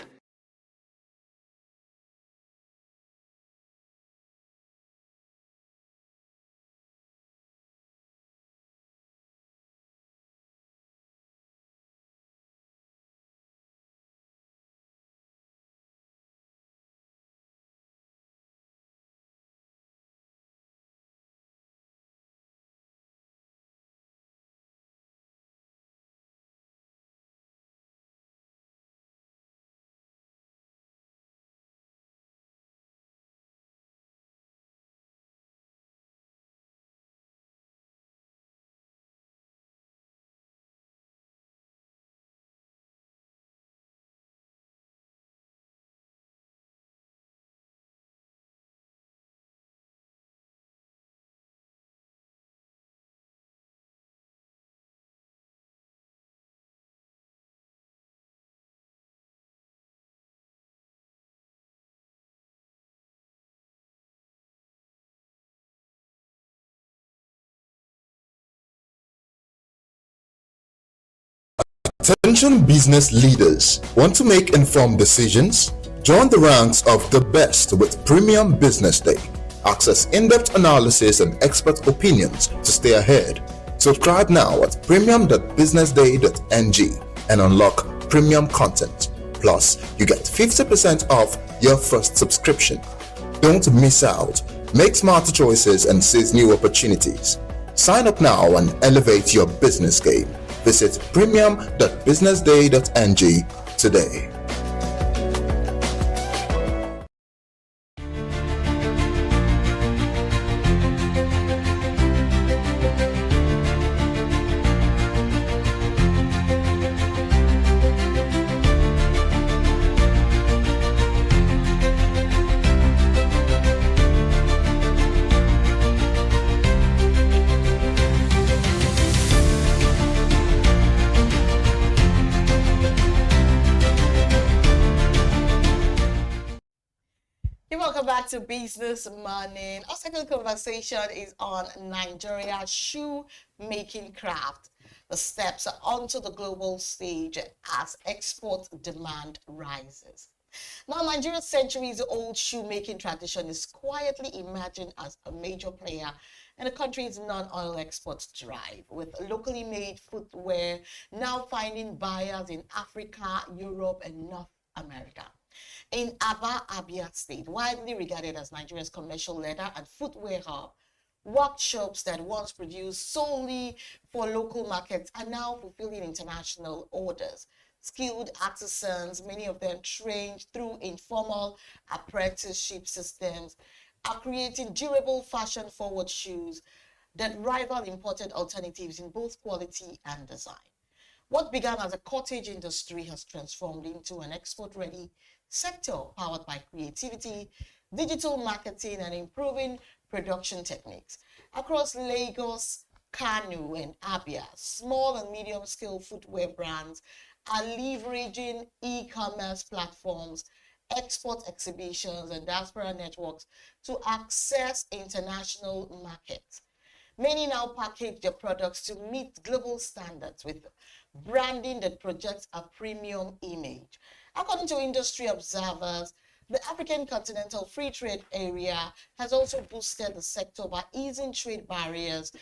Attention business leaders, want to make informed decisions? Join the ranks of the best with Premium Business Day. Access in-depth analysis and expert opinions to stay ahead. Subscribe now at premium.businessday.ng and unlock premium content. Plus, you get 50% off your first subscription. Don't miss out. Make smarter choices and seize new opportunities. Sign up now and elevate your business game. Visit premium.businessday.ng today. Welcome back to Business Morning. Our second conversation is on Nigeria's shoe making craft. The steps onto the global stage as export demand rises. Now, Nigeria's centuries-old shoemaking tradition is quietly emerging as a major player in the country's non-oil export drive, with locally made footwear now finding buyers in Africa, Europe, and North America. In Aba, Abia State, widely regarded as Nigeria's commercial leather and footwear hub, workshops that once produced solely for local markets are now fulfilling international orders. Skilled artisans, many of them trained through informal apprenticeship systems, are creating durable fashion-forward shoes that rival imported alternatives in both quality and design. What began as a cottage industry has transformed into an export-ready sector powered by creativity, digital marketing, and improving production techniques. Across Lagos, Kano, and Abia, small and medium-scale footwear brands are leveraging e-commerce platforms, export exhibitions, and diaspora networks to access international markets. Many now package their products to meet global standards with branding that projects a premium image. According to industry observers, the African Continental Free Trade Area has also boosted the sector by easing trade barriers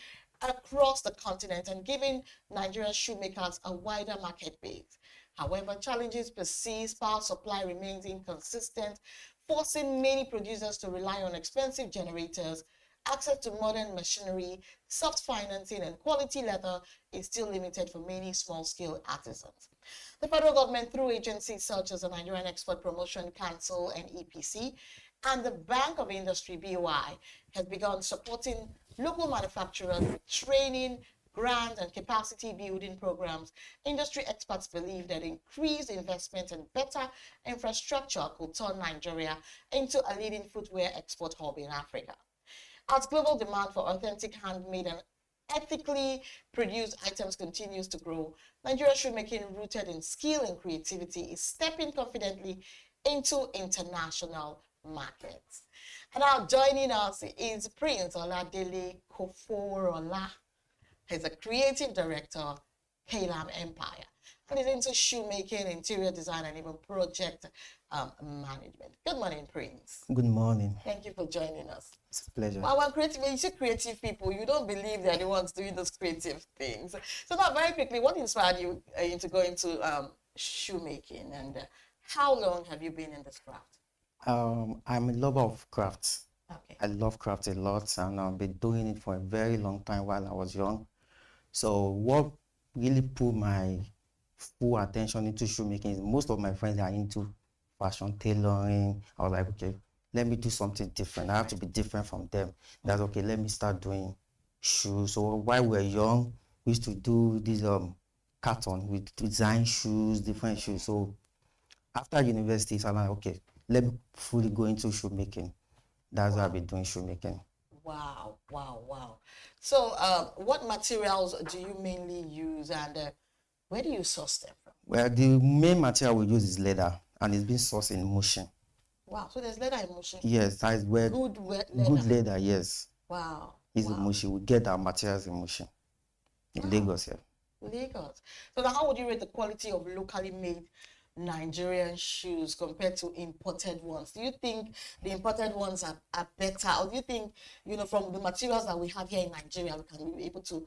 across the continent and giving Nigerian shoemakers a wider market base. However, challenges persist. Power supply remains inconsistent, forcing many producers to rely on expensive generators. Access to modern machinery, soft financing, and quality leather is still limited for many small-scale artisans. The federal government, through agencies such as the Nigerian Export Promotion Council and EPC, and the Bank of Industry, BOI, has begun supporting local manufacturers with training, grants, and capacity building programs. Industry experts believe that increased investment and better infrastructure could turn Nigeria into a leading footwear export hub in Africa. As global demand for authentic handmade and ethically produced items continues to grow, Nigerian shoemaking, rooted in skill and creativity, is stepping confidently into international markets. And now joining us is Prince Oladele Koforola. He's a creative director, Kalam Empire, and he's into shoemaking, interior design, and even project management. Good morning, Prince. Good morning. Thank you for joining us. It's a pleasure. Well, when you see creative people, you don't believe they're the ones doing those creative things. So now, very quickly, what inspired you into going to shoemaking, and how long have you been in this craft? I'm a lover of crafts. Okay. I love craft a lot, and I've been doing it for a very long time while I was young. So what really put my full attention into shoemaking is most of my friends are into fashion tailoring. I was like, okay, let me do something different. I have to be different from them. That's okay, let me start doing shoes. So while we were young, we used to do this carton with design shoes, different shoes. So after university, so I'm like, okay, let me fully go into shoemaking. That's why I've been doing shoemaking. Wow, wow, wow. So what materials do you mainly use, and where do you source them from? Well, the main material we use is leather, and it's been sourced in Motion. Wow, so there's leather in Motion? Yes, that is where good leather. Good leather, yes. Wow. It's in Motion. We get our materials in Motion. In Lagos, yeah. Lagos. So now how would you rate the quality of locally made Nigerian shoes compared to imported ones? Do you think the imported ones are better, or do you think, from the materials that we have here in Nigeria, we can be able to,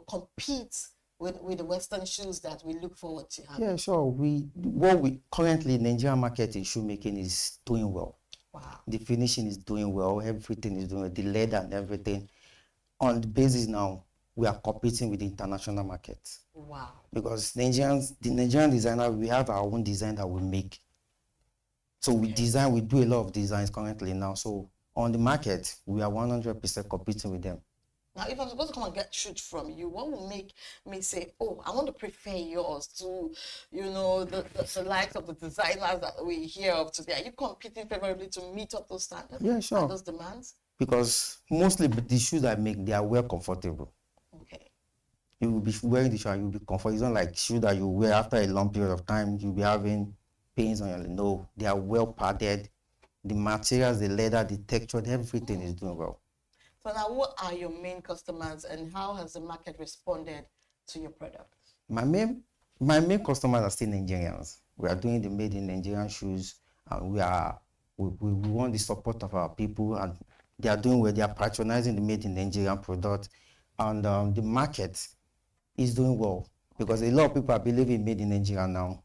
compete with the Western shoes that we look forward to having? Yeah, sure. What we currently, Nigerian market in shoemaking is doing well. Wow. The finishing is doing well. Everything is doing well. The leather and everything. On the basis now, we are competing with the international market. Wow. Because the Nigerian designer, we have our own design that we make. So we do a lot of designs currently now. So on the market, we are 100% competing with them. Now, if I'm supposed to come and get shoes from you, what will make me say, oh, I want to prefer yours to, the likes of the designers that we hear of today? Are you competing favorably to meet up those standards? Yeah, sure. And those demands? Because mostly the shoes I make, they are well comfortable. Okay. You will be wearing the shoe and you'll be comfortable. It's not like shoes that you wear after a long period of time, you'll be having pains on your leg. No, they are well padded. The materials, the leather, the texture, everything is doing well. So now, what are your main customers, and how has the market responded to your products? My main customers are still Nigerians. We are doing the made in Nigerian shoes, and we want the support of our people, and they are doing well. They are patronizing the made in Nigerian product, and the market is doing well because a lot of people are believing made in Nigeria now.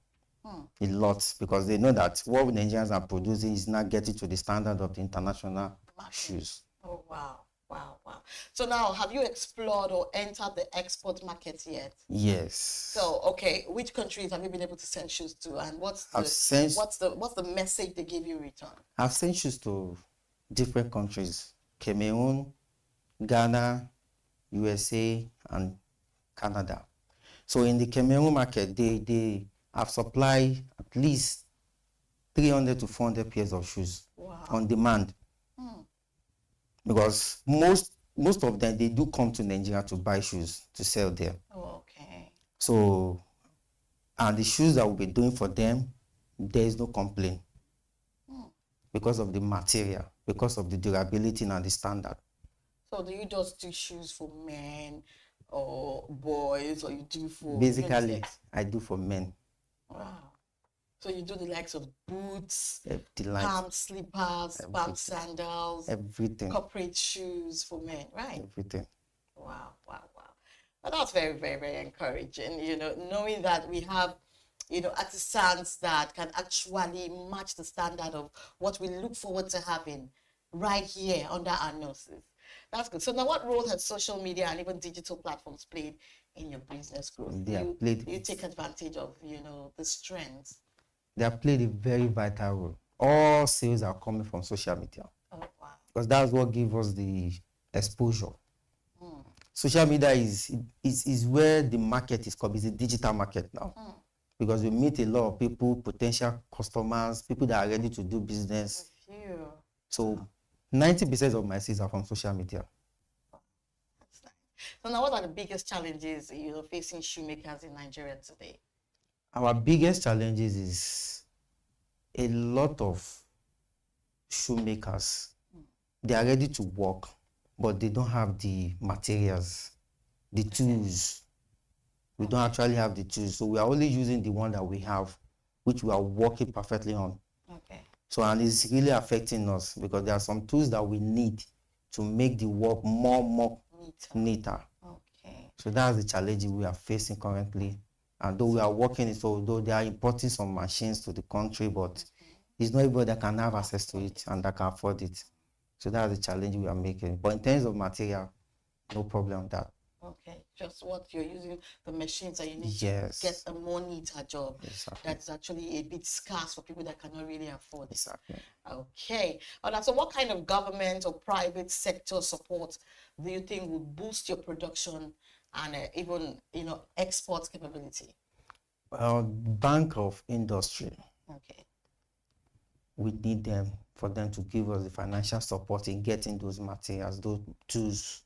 A lot, because they know that what Nigerians are producing is not getting to the standard of the international shoes. Oh, wow. Wow, wow. So now, have you explored or entered the export market yet? Yes. So, okay, which countries have you been able to send shoes to, and what's the message they give you in return? I've sent shoes to different countries: Cameroon, Ghana, USA, and Canada. So in the Cameroon market, they have supplied at least 300 to 400 pairs of shoes on demand. Because most of them, they do come to Nigeria to buy shoes to sell there. So, and the shoes that we'll be doing for them, there is no complaint because of the material, because of the durability and the standard. So do you just do shoes for men or boys, or you do for Basically, unisex? I do for men. Wow. So you do the likes of boots, The likes, palm slippers, palm sandals, everything. corporate shoes for men, right? Everything. Wow, wow, wow. Well, that's very, very, very encouraging, knowing that we have, artisans that can actually match the standard of what we look forward to having right here under our noses. That's good. So now, what role has social media and even digital platforms played in your business growth? Do you take advantage of, the trends? They have played a very vital role. All sales are coming from social media. Oh, wow. Because that's what gives us the exposure. Social media is where the market is coming. It's a digital market now. Because we meet a lot of people, potential customers, people that are ready to do business. So 90% of my sales are from social media. So now, what are the biggest challenges facing shoemakers in Nigeria today? Our biggest challenges is a lot of shoemakers. They are ready to work, but they don't have the materials, the tools. We don't actually have the tools, so we are only using the one that we have, which we are working perfectly on. So, and it's really affecting us because there are some tools that we need to make the work more neater. So that's the challenge we are facing currently. And though we are working it, so though they are importing some machines to the country, but it's not everybody that can have access to it and that can afford it. So that's the challenge we are making. But in terms of material, no problem with that. Okay, just what you're using, the machines that you need Yes. to get a more neater job. Exactly. That is actually a bit scarce for people that cannot really afford it. Exactly. Okay. So what kind of government or private sector support do you think would boost your production and even, export capability? Bank of Industry. Okay. We need them for them to give us the financial support in getting those materials, those tools,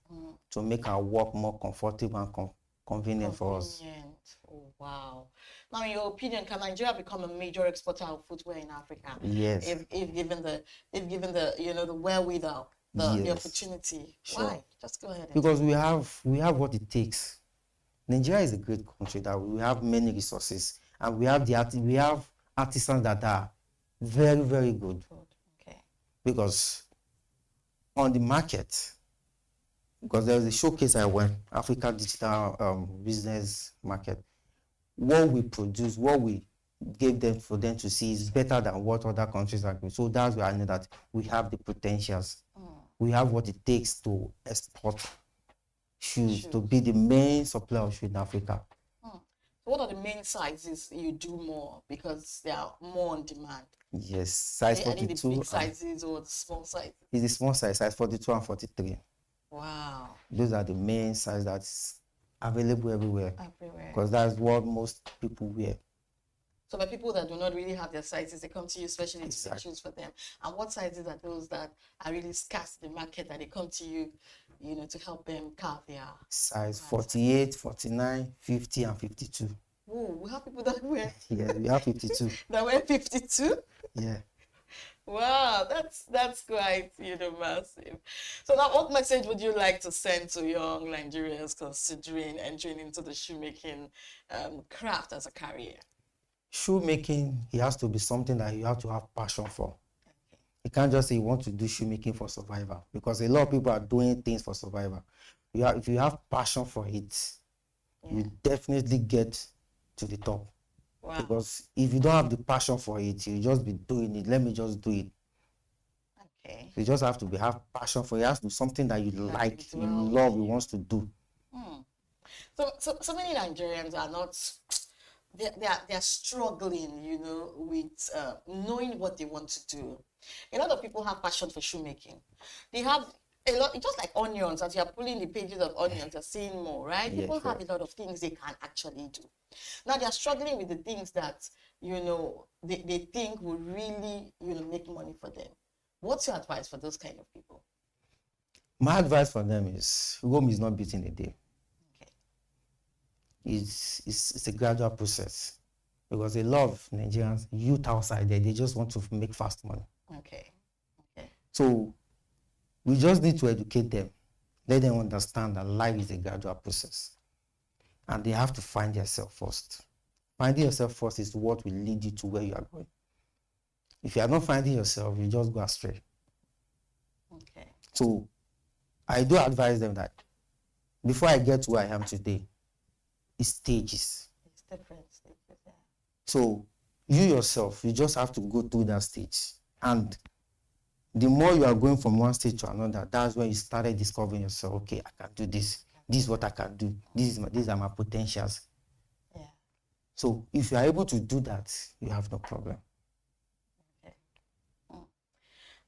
to make our work more comfortable and convenient for us. Oh, wow. Now, in your opinion, can Nigeria become a major exporter of footwear in Africa? Yes. If given the the wherewithal, the opportunity. Sure. Why? Just go ahead. Because we have what it takes. Nigeria is a great country that we have many resources, and we have artisans that are very, very good. Okay. Because on the market, because there was a showcase I went, Africa Digital Business Market, what we produce, what we gave them for them to see is better than what other countries are doing. So that's where I know that we have the potentials. We have what it takes to export shoes, to be the main supplier of shoes in Africa. So what are the main sizes you do more because they are more on demand? Yes, size 42. Any the big sizes or the small sizes? It's the small size 42 and 43. Wow. Those are the main size that's available everywhere. Everywhere. Because that's what most people wear. So by people that do not really have their sizes, they come to you especially to make shoes for them. And what sizes are those that are really scarce in the market that they come to you, to help them carve their size 48, 49, 50, and 52. Oh, we have people that wear. Yeah, we have 52. That wear 52? Yeah. Wow, that's quite massive. So now, what message would you like to send to young Nigerians considering entering into the shoemaking craft as a career? Shoemaking, it has to be something that you have to have passion for. You can't just say you want to do shoemaking for survival, because a lot of people are doing things for survival. If you have passion for it, you definitely get to the top. Wow. Because if you don't have the passion for it, you just be doing it. Let me just do it. Okay. You just have to have passion for it. It has to be something that you like, you love, you want to do. So many Nigerians are not they're struggling, you know, with knowing what they want to do. A lot of people have passion for shoemaking. They have a lot, just like onions, as you're pulling the pages of onions, you're seeing more, right? Yeah, People sure. have a lot of things they can actually do. Now they're struggling with the things that, you know, they think will really, you know, make money for them. What's your advice for those kind of people? My advice for them is Rome is not built in a day. Okay. It's a gradual process because a lot of Nigerians, youth outside there, they just want to make fast money. Okay. Okay. So we just need to educate them, let them understand that life is a gradual process. And they have to find themselves first. Finding yourself first is what will lead you to where you are going. If you are not finding yourself, you just go astray. Okay. So I do advise them that before I get to where I am today, it's stages. It's different stages, yeah. So you yourself, you just have to go through that stage. And the more you are going from one stage to another, that's when you started discovering yourself. Okay, I can do this. This is what I can do. These are my potentials. Yeah. So if you are able to do that, you have no problem.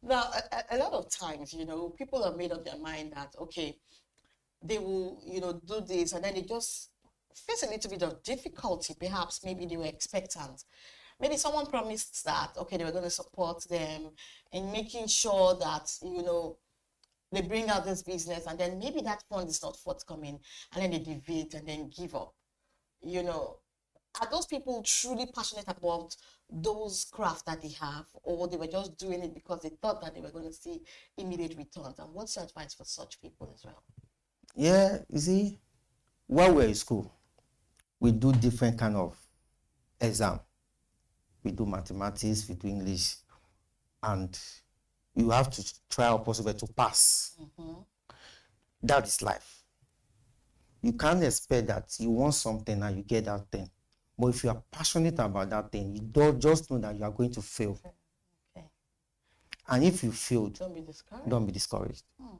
Now, a lot of times, you know, people have made up their mind that, okay, they will, you know, do this, and then they just face a little bit of difficulty. Perhaps maybe they were expectant. Maybe someone promised that, okay, they were going to support them in making sure that, you know, they bring out this business, and then maybe that fund is not forthcoming, and then they deviate and then give up. You know, are those people truly passionate about those crafts that they have, or they were just doing it because they thought that they were going to see immediate returns? And what's your advice for such people as well? Yeah, you see, while we're in school, we do different kind of exam. We do mathematics, we do English, and you have to try all possible to pass. Mm-hmm. That is life. You can't expect that you want something and you get that thing. But if you are passionate about that thing, you don't just know that you are going to fail. Okay. And if you failed, Don't be discouraged. don't be discouraged. Hmm.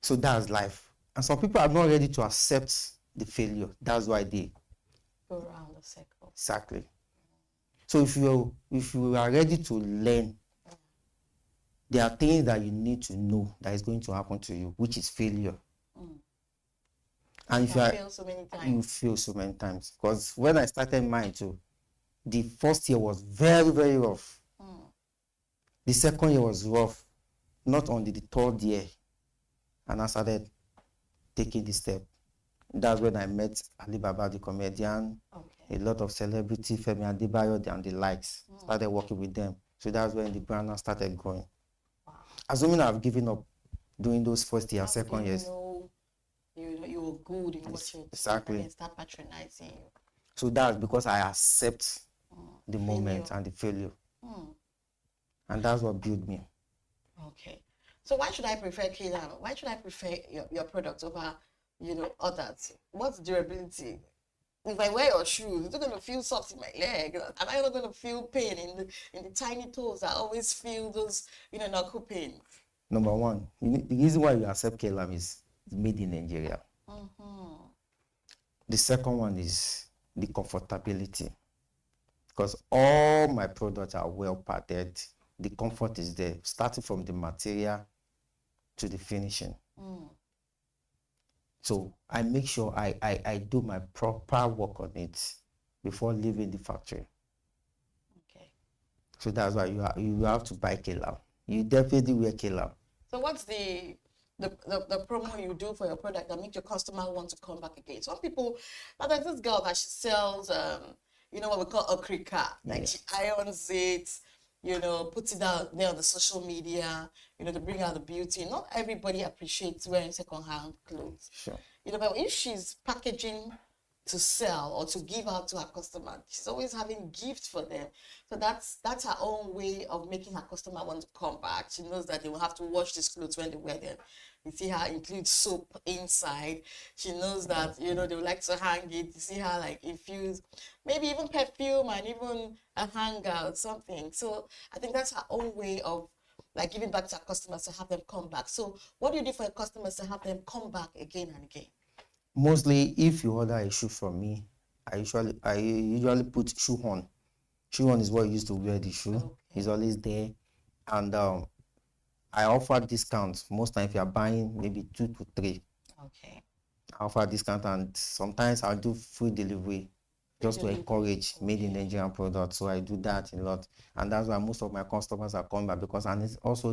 So that's life. And some people are not ready to accept the failure. That's why they Go around the circle. exactly. So if you are ready to learn, there are things that you need to know that is going to happen to you, which is failure. Mm. And if you fail so many times. you fail so many times. Because when I started mine too, the first year was very, very rough. Mm. The second year was rough, not only the third year. And I started taking the step. That's when I met Alibaba, the comedian, a lot of celebrity, Femi Adebayo and the likes. Started working with them. So that's when the brand now started growing. Wow. Assuming I've given up doing those first year, second years. You were good in what you're doing, Exactly. and they start patronizing you. So that's because I accept the moment and the failure. Mm. And that's what built me. Okay. So why should I prefer K-Lam? Why should I prefer your product over, you know, others? What's durability? If I wear your shoes, it's not going to feel soft in my leg. Am I not going to feel pain in the tiny toes? I always feel those, you know, knuckle pains. Number one, the reason why you accept K-Lam is it's made in Nigeria. Mm-hmm. The second one is the comfortability. Because all my products are well padded. The comfort is there, starting from the material to the finishing. Mm. So I make sure I do my proper work on it before leaving the factory. Okay. So that's why you have to buy K-Lam. You definitely wear K-Lam. So what's the promo you do for your product that makes your customer want to come back again? Some people, but there's this girl that she sells, you know, what we call a krika. Like she irons it, you know, puts it out there on the social media, you know, to bring out the beauty. Not everybody appreciates wearing second-hand clothes. Sure. You know, but if she's packaging to sell or to give out to her customer, she's always having gifts for them. So that's her own way of making her customer want to come back. She knows that they will have to wash these clothes when they wear them. You see her include soap inside. She knows that, you know, they would like to hang it. You see her like infuse, maybe even perfume and even a hanger or something. So I think that's her own way of like giving back to her customers to have them come back. So what do you do for your customers to have them come back again and again? Mostly, if you order a shoe from me, I usually put shoe on. Shoe on is what I used to wear the shoe. Okay. It's always there. And I offer discounts. Most times if you are buying maybe 2 to 3. Okay. I offer discount, and sometimes I'll do free delivery just to encourage made in Nigerian products. So I do that a lot. And that's why most of my customers are coming back, because, and it's also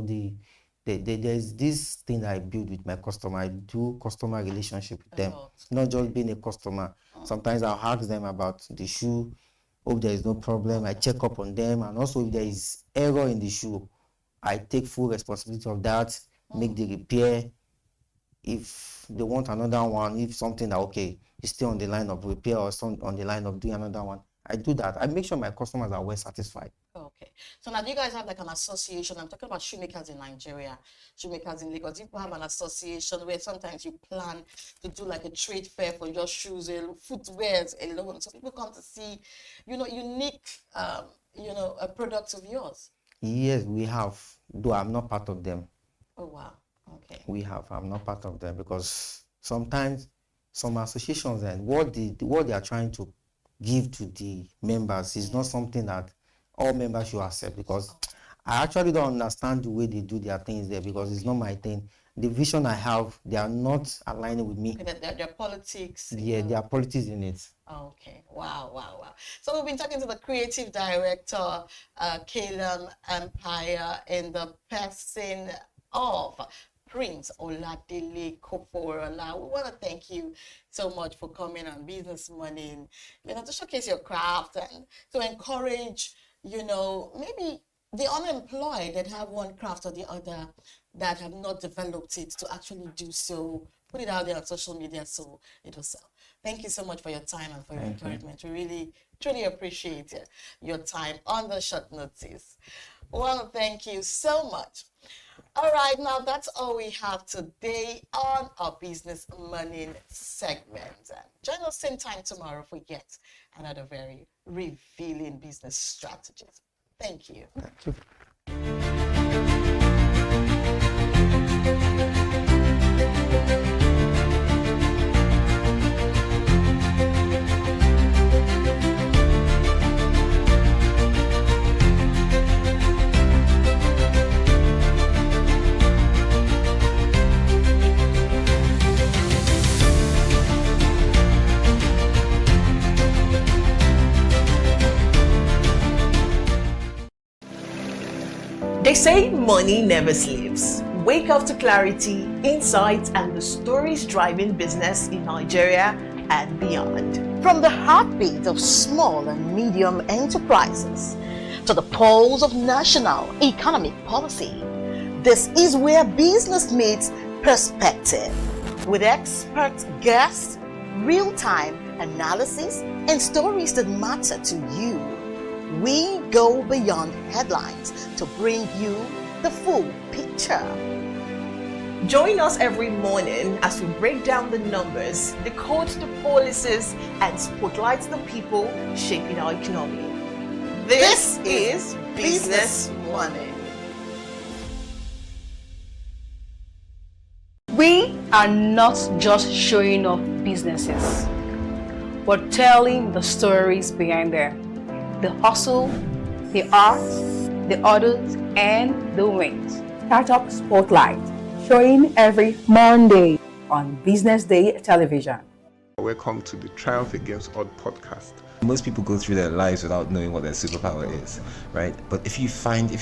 there's this thing that I build with my customer. I do customer relationship with them, not just being a customer. Sometimes I'll ask them about the shoe. Hope there is no problem. I check up on them, and also if there is error in the shoe, I take full responsibility of that, make the repair. If they want another one, if something that, okay, is still on the line of repair or some on the line of doing another one, I do that. I make sure my customers are well satisfied. Okay. So now do you guys have like an association? I'm talking about shoemakers in Nigeria, shoemakers in Lagos. You have an association where sometimes you plan to do like a trade fair for your shoes, footwears alone. So people come to see, unique, products of yours. Yes, we have, though I'm not part of them. Oh, wow. Okay. I'm not part of them, because sometimes some associations and what they are trying to give to the members is not something that all members should accept, because I actually don't understand the way they do their things there, because it's not my thing. The vision I have, they are not aligning with me. Okay, their politics. Yeah, there are politics in it. Okay. Wow. So we've been talking to the creative director, Kalem Empire, in the person of Prince Oladele Koporola. We want to thank you so much for coming on Business Morning, to showcase your craft and to encourage, maybe the unemployed that have one craft or the other that have not developed it, to actually do so, put it out there on social media so it will sell. Thank you so much for your time and for your encouragement. We really, truly appreciate your time on the short notice. Well, thank you so much. All right, now that's all we have today on our Business Morning segment. Join us same time tomorrow for yet another very revealing business strategies. Thank you. Thank you. They say money never sleeps. Wake up to clarity, insights, and the stories driving business in Nigeria and beyond. From the heartbeat of small and medium enterprises to the pulse of national economic policy, this is where business meets perspective. With expert guests, real-time analysis, and stories that matter to you. We go beyond headlines to bring you the full picture. Join us every morning as we break down the numbers, decode the policies, and spotlight the people shaping our economy. This is Business Morning. We are not just showing off businesses, but telling the stories behind them. The hustle, the art, the orders, and the wins. Startup Spotlight, showing every Monday on Business Day television. Welcome to the Triumph Against Odd podcast. Most people go through their lives without knowing what their superpower is, right? But if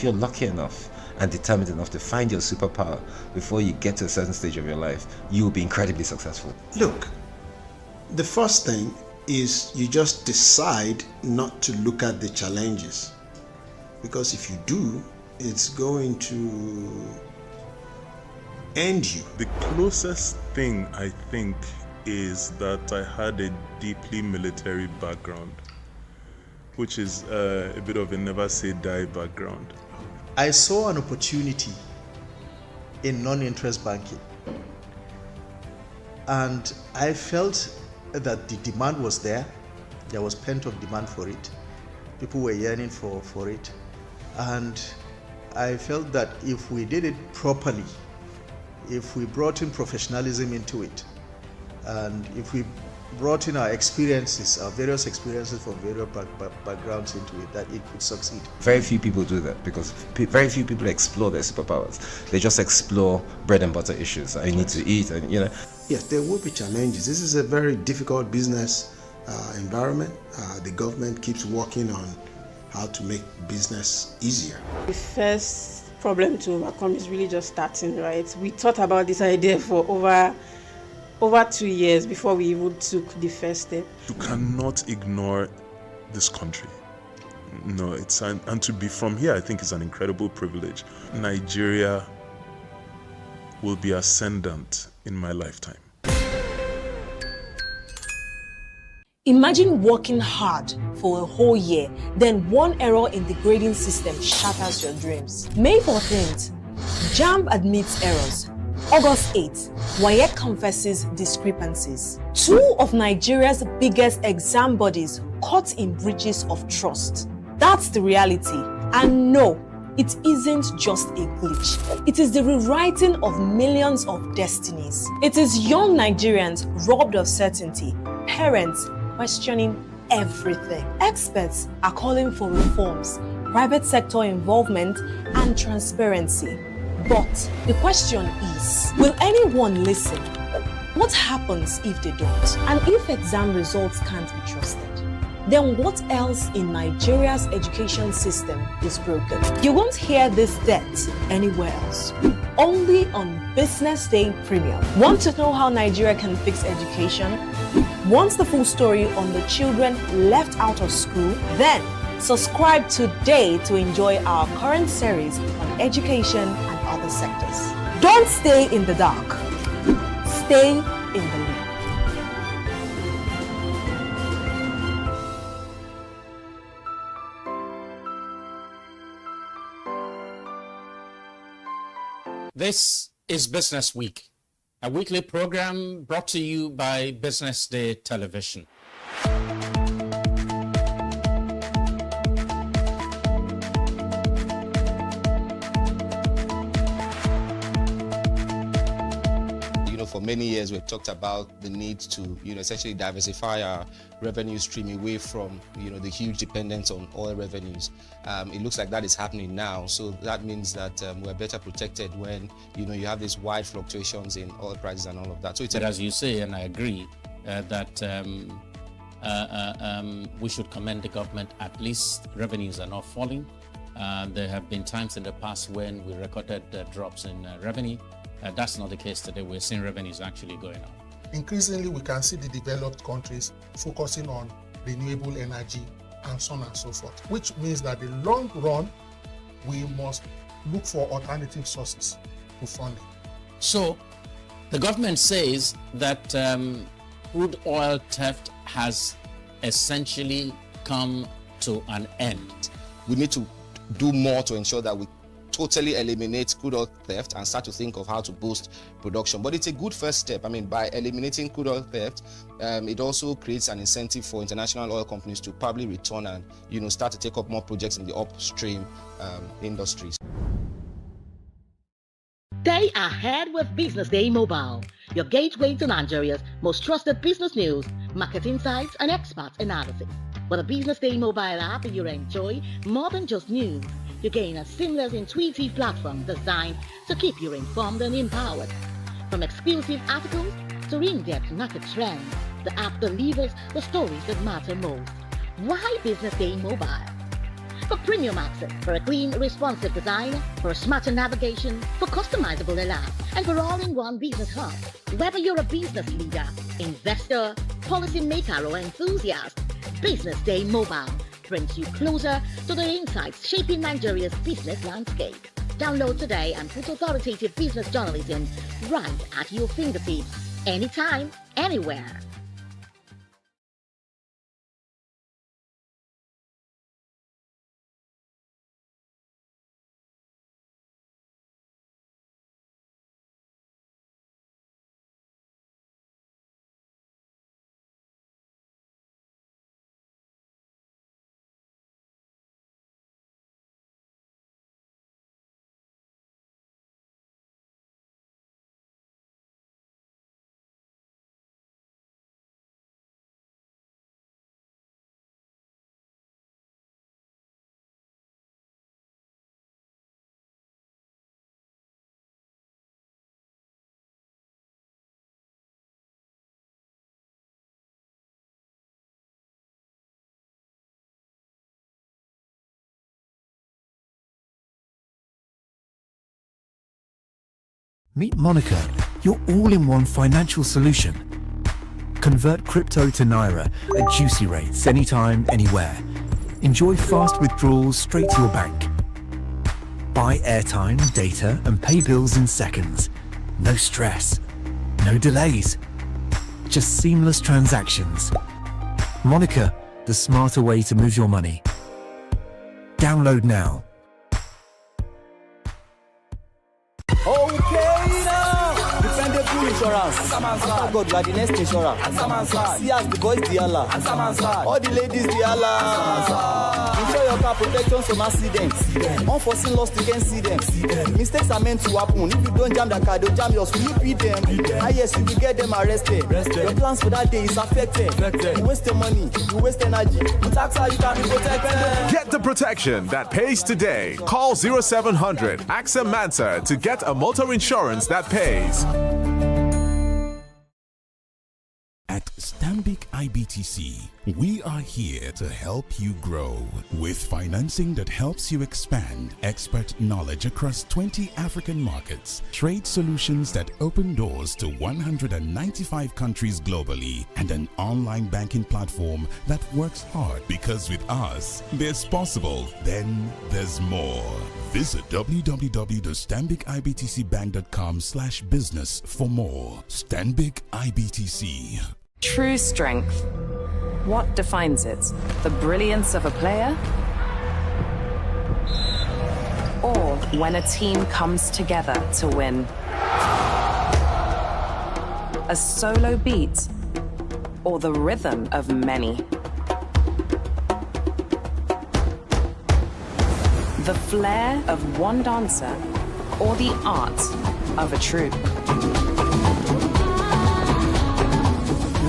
you're lucky enough and determined enough to find your superpower before you get to a certain stage of your life, you will be incredibly successful. Look, the first thing is you just decide not to look at the challenges, because if you do, it's going to end you. The closest thing I think is that I had a deeply military background, which is a bit of a never say die background. I saw an opportunity in non-interest banking, and I felt that the demand was there. There was pent-up demand for it. People were yearning for it. And I felt that if we did it properly, if we brought in professionalism into it, and if we brought in our experiences, our various experiences from various backgrounds into it, that it could succeed. Very few people do that because very few people explore their superpowers. They just explore bread and butter issues. I need to eat, and Yes, there will be challenges. This is a very difficult business environment. The government keeps working on how to make business easier. The first problem to overcome is really just starting, right? We thought about this idea for over 2 years before we even took the first step. You cannot ignore this country. No, and to be from here, I think is an incredible privilege. Nigeria will be ascendant in my lifetime. Imagine working hard for a whole year, then one error in the grading system shatters your dreams. May 14th, JAMB admits errors. August 8th, WAEC confesses discrepancies. Two of Nigeria's biggest exam bodies caught in breaches of trust. That's the reality. And no, it isn't just a glitch. It is the rewriting of millions of destinies. It is young Nigerians robbed of certainty, parents questioning everything. Experts are calling for reforms, private sector involvement, and transparency. But the question is, will anyone listen? What happens if they don't? And if exam results can't be trusted? Then what else in Nigeria's education system is broken? You won't hear this depth anywhere else. Only on Business Day Premium. Want to know how Nigeria can fix education? Want the full story on the children left out of school? Then subscribe today to enjoy our current series on education and other sectors. Don't stay in the dark. Stay in the loop. This is Business Week, a weekly program brought to you by Business Day Television. For many years, we've talked about the need to, essentially diversify our revenue stream away from, the huge dependence on oil revenues. It looks like that is happening now. So that means that we're better protected when, you have these wide fluctuations in oil prices and all of that. So But as you say, and I agree, that we should commend the government. At least revenues are not falling. There have been times in the past when we recorded drops in revenue. That's not the case today. We're seeing revenues actually going up. Increasingly, we can see the developed countries focusing on renewable energy and so on and so forth, which means that in the long run, we must look for alternative sources to funding. So the government says that crude oil theft has essentially come to an end. We need to do more to ensure that we totally eliminate crude oil theft and start to think of how to boost production. But it's a good first step. By eliminating crude oil theft, it also creates an incentive for international oil companies to probably return and start to take up more projects in the upstream industries. Stay ahead with Business Day Mobile, your gateway to Nigeria's most trusted business news, market insights, and expert analysis. With a Business Day mobile app, you enjoy more than just news. You gain a seamless, intuitive platform designed to keep you informed and empowered. From exclusive articles to in-depth market trends, the app delivers the stories that matter most. Why Business Day Mobile? For premium access, for a clean, responsive design, for smarter navigation, for customizable alerts, and for all-in-one business hub. Whether you're a business leader, investor, policymaker, or enthusiast, Business Day Mobile brings you closer to the insights shaping Nigeria's business landscape. Download today and put authoritative business journalism right at your fingertips, anytime, anywhere. Meet Monica, your all-in-one financial solution. Convert crypto to Naira at juicy rates anytime, anywhere. Enjoy fast withdrawals straight to your bank. Buy airtime, data, and pay bills in seconds. No stress, no delays, just seamless transactions. Monica, the smarter way to move your money. Download now. Okay now, dependable insurance. After God, you are the next insurance. See as the boys the Allah, all the ladies the Allah. Ensure your car protections from accidents. Unforeseen loss, you can see them. Mistakes are meant to happen. If you don't jam the car, they'll jam yours. Will you beat them? Ah yes, you will get them arrested. Your plans for that day is affected. You waste your money, you waste energy. With AXA, you can be protected. Get the protection that pays today. Call 0700 AXA Mansa to get a motor insurance that pays. At Stanbic IBTC, we are here to help you grow with financing that helps you expand, expert knowledge across 20 African markets, trade solutions that open doors to 195 countries globally, and an online banking platform that works hard, because with us, there's possible, then there's more. Visit www.stanbicibtcbank.com/business for more. Stanbic IBTC. True strength. What defines it? The brilliance of a player? Or when a team comes together to win? A solo beat? Or the rhythm of many? The flair of one dancer? Or the art of a troupe?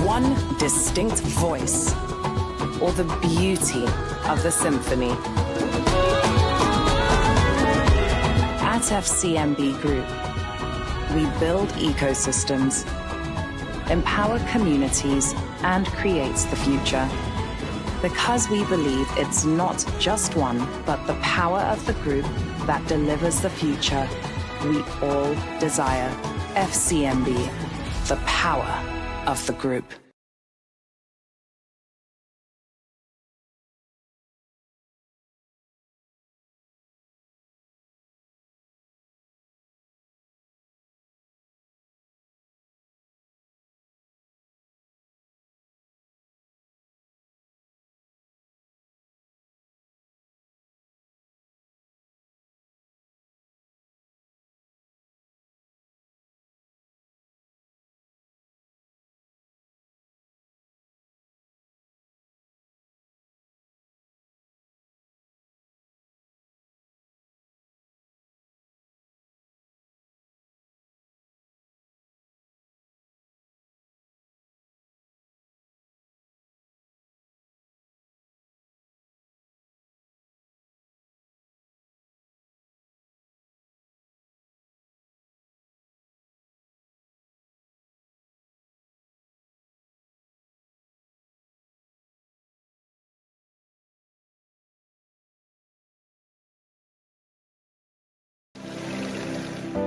One distinct voice, or the beauty of the symphony. At FCMB Group, we build ecosystems, empower communities, and create the future. Because we believe it's not just one, but the power of the group that delivers the future we all desire. FCMB, the power of the group.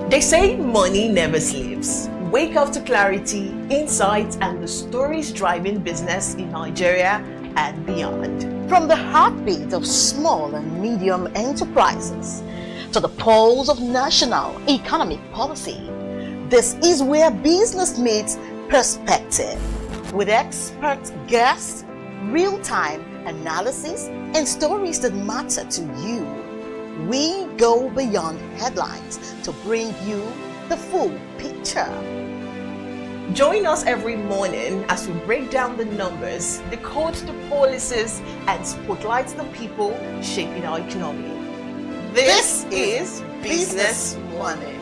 They say money never sleeps. Wake up to clarity, insights, and the stories driving business in Nigeria and beyond. From the heartbeat of small and medium enterprises to the pulse of national economic policy, this is where business meets perspective. With expert guests, real-time analysis, and stories that matter to you. We go beyond headlines to bring you the full picture. Join us every morning as we break down the numbers, decode the policies, and spotlight the people shaping our economy. This is Business Money.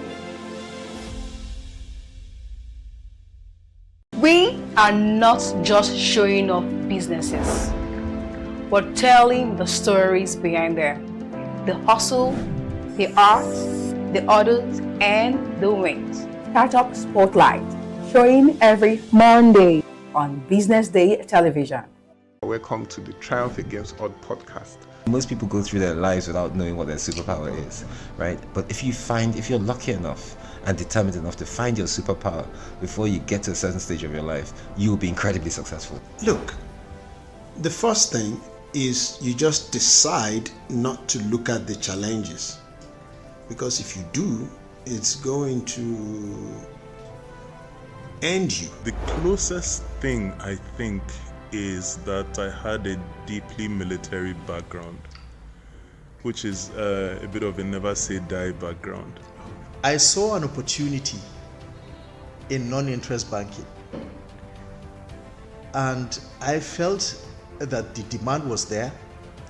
We are not just showing off businesses, but telling the stories behind them. The hustle, the art, the orders, and the wins. Startup Spotlight, showing every Monday on Business Day television. Welcome to the Triumph Against Odd podcast. Most people go through their lives without knowing what their superpower is, right? But if you're lucky enough and determined enough to find your superpower before you get to a certain stage of your life, you will be incredibly successful. Look, the first thing is you just decide not to look at the challenges, because if you do, it's going to end you. The closest thing I think is that I had a deeply military background, which is a bit of a never say die background. I saw an opportunity in non-interest banking, and I felt that the demand was there.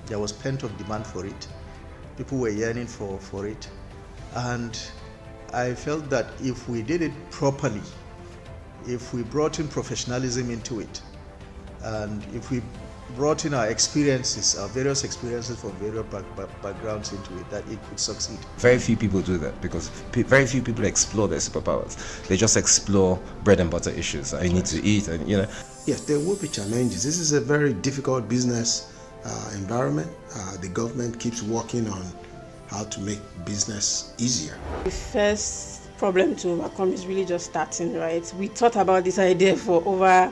There was pent-up demand for it. People were yearning for it, and I felt that if we did it properly, if we brought in professionalism into it, and if we brought in our experiences, our various experiences from various backgrounds into it, that it could succeed. Very few people do that because very few people explore their superpowers. They just explore bread and butter issues. I need to eat, and Yes, there will be challenges. This is a very difficult business environment. The government keeps working on how to make business easier. The first problem to overcome is really just starting, right? We thought about this idea for over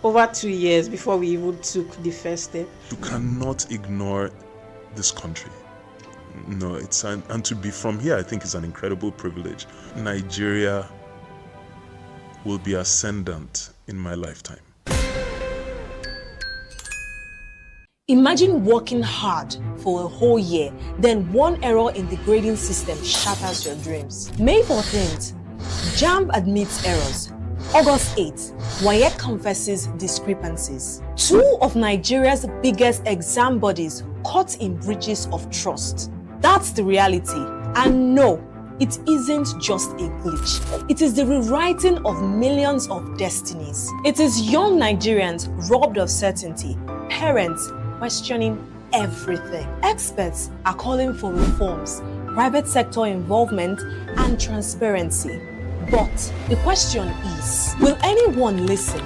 2 years before we even took the first step. You cannot ignore this country. No, and to be from here, I think is an incredible privilege. Nigeria will be ascendant in my lifetime. Imagine working hard for a whole year, then one error in the grading system shatters your dreams. May 14th, JAMB admits errors. August 8th, WAEC confesses discrepancies. 2 of Nigeria's biggest exam bodies caught in breaches of trust. That's the reality. And no, it isn't just a glitch. It is the rewriting of millions of destinies. It is young Nigerians robbed of certainty, parents questioning everything. Experts are calling for reforms, private sector involvement, and transparency. But the question is, will anyone listen?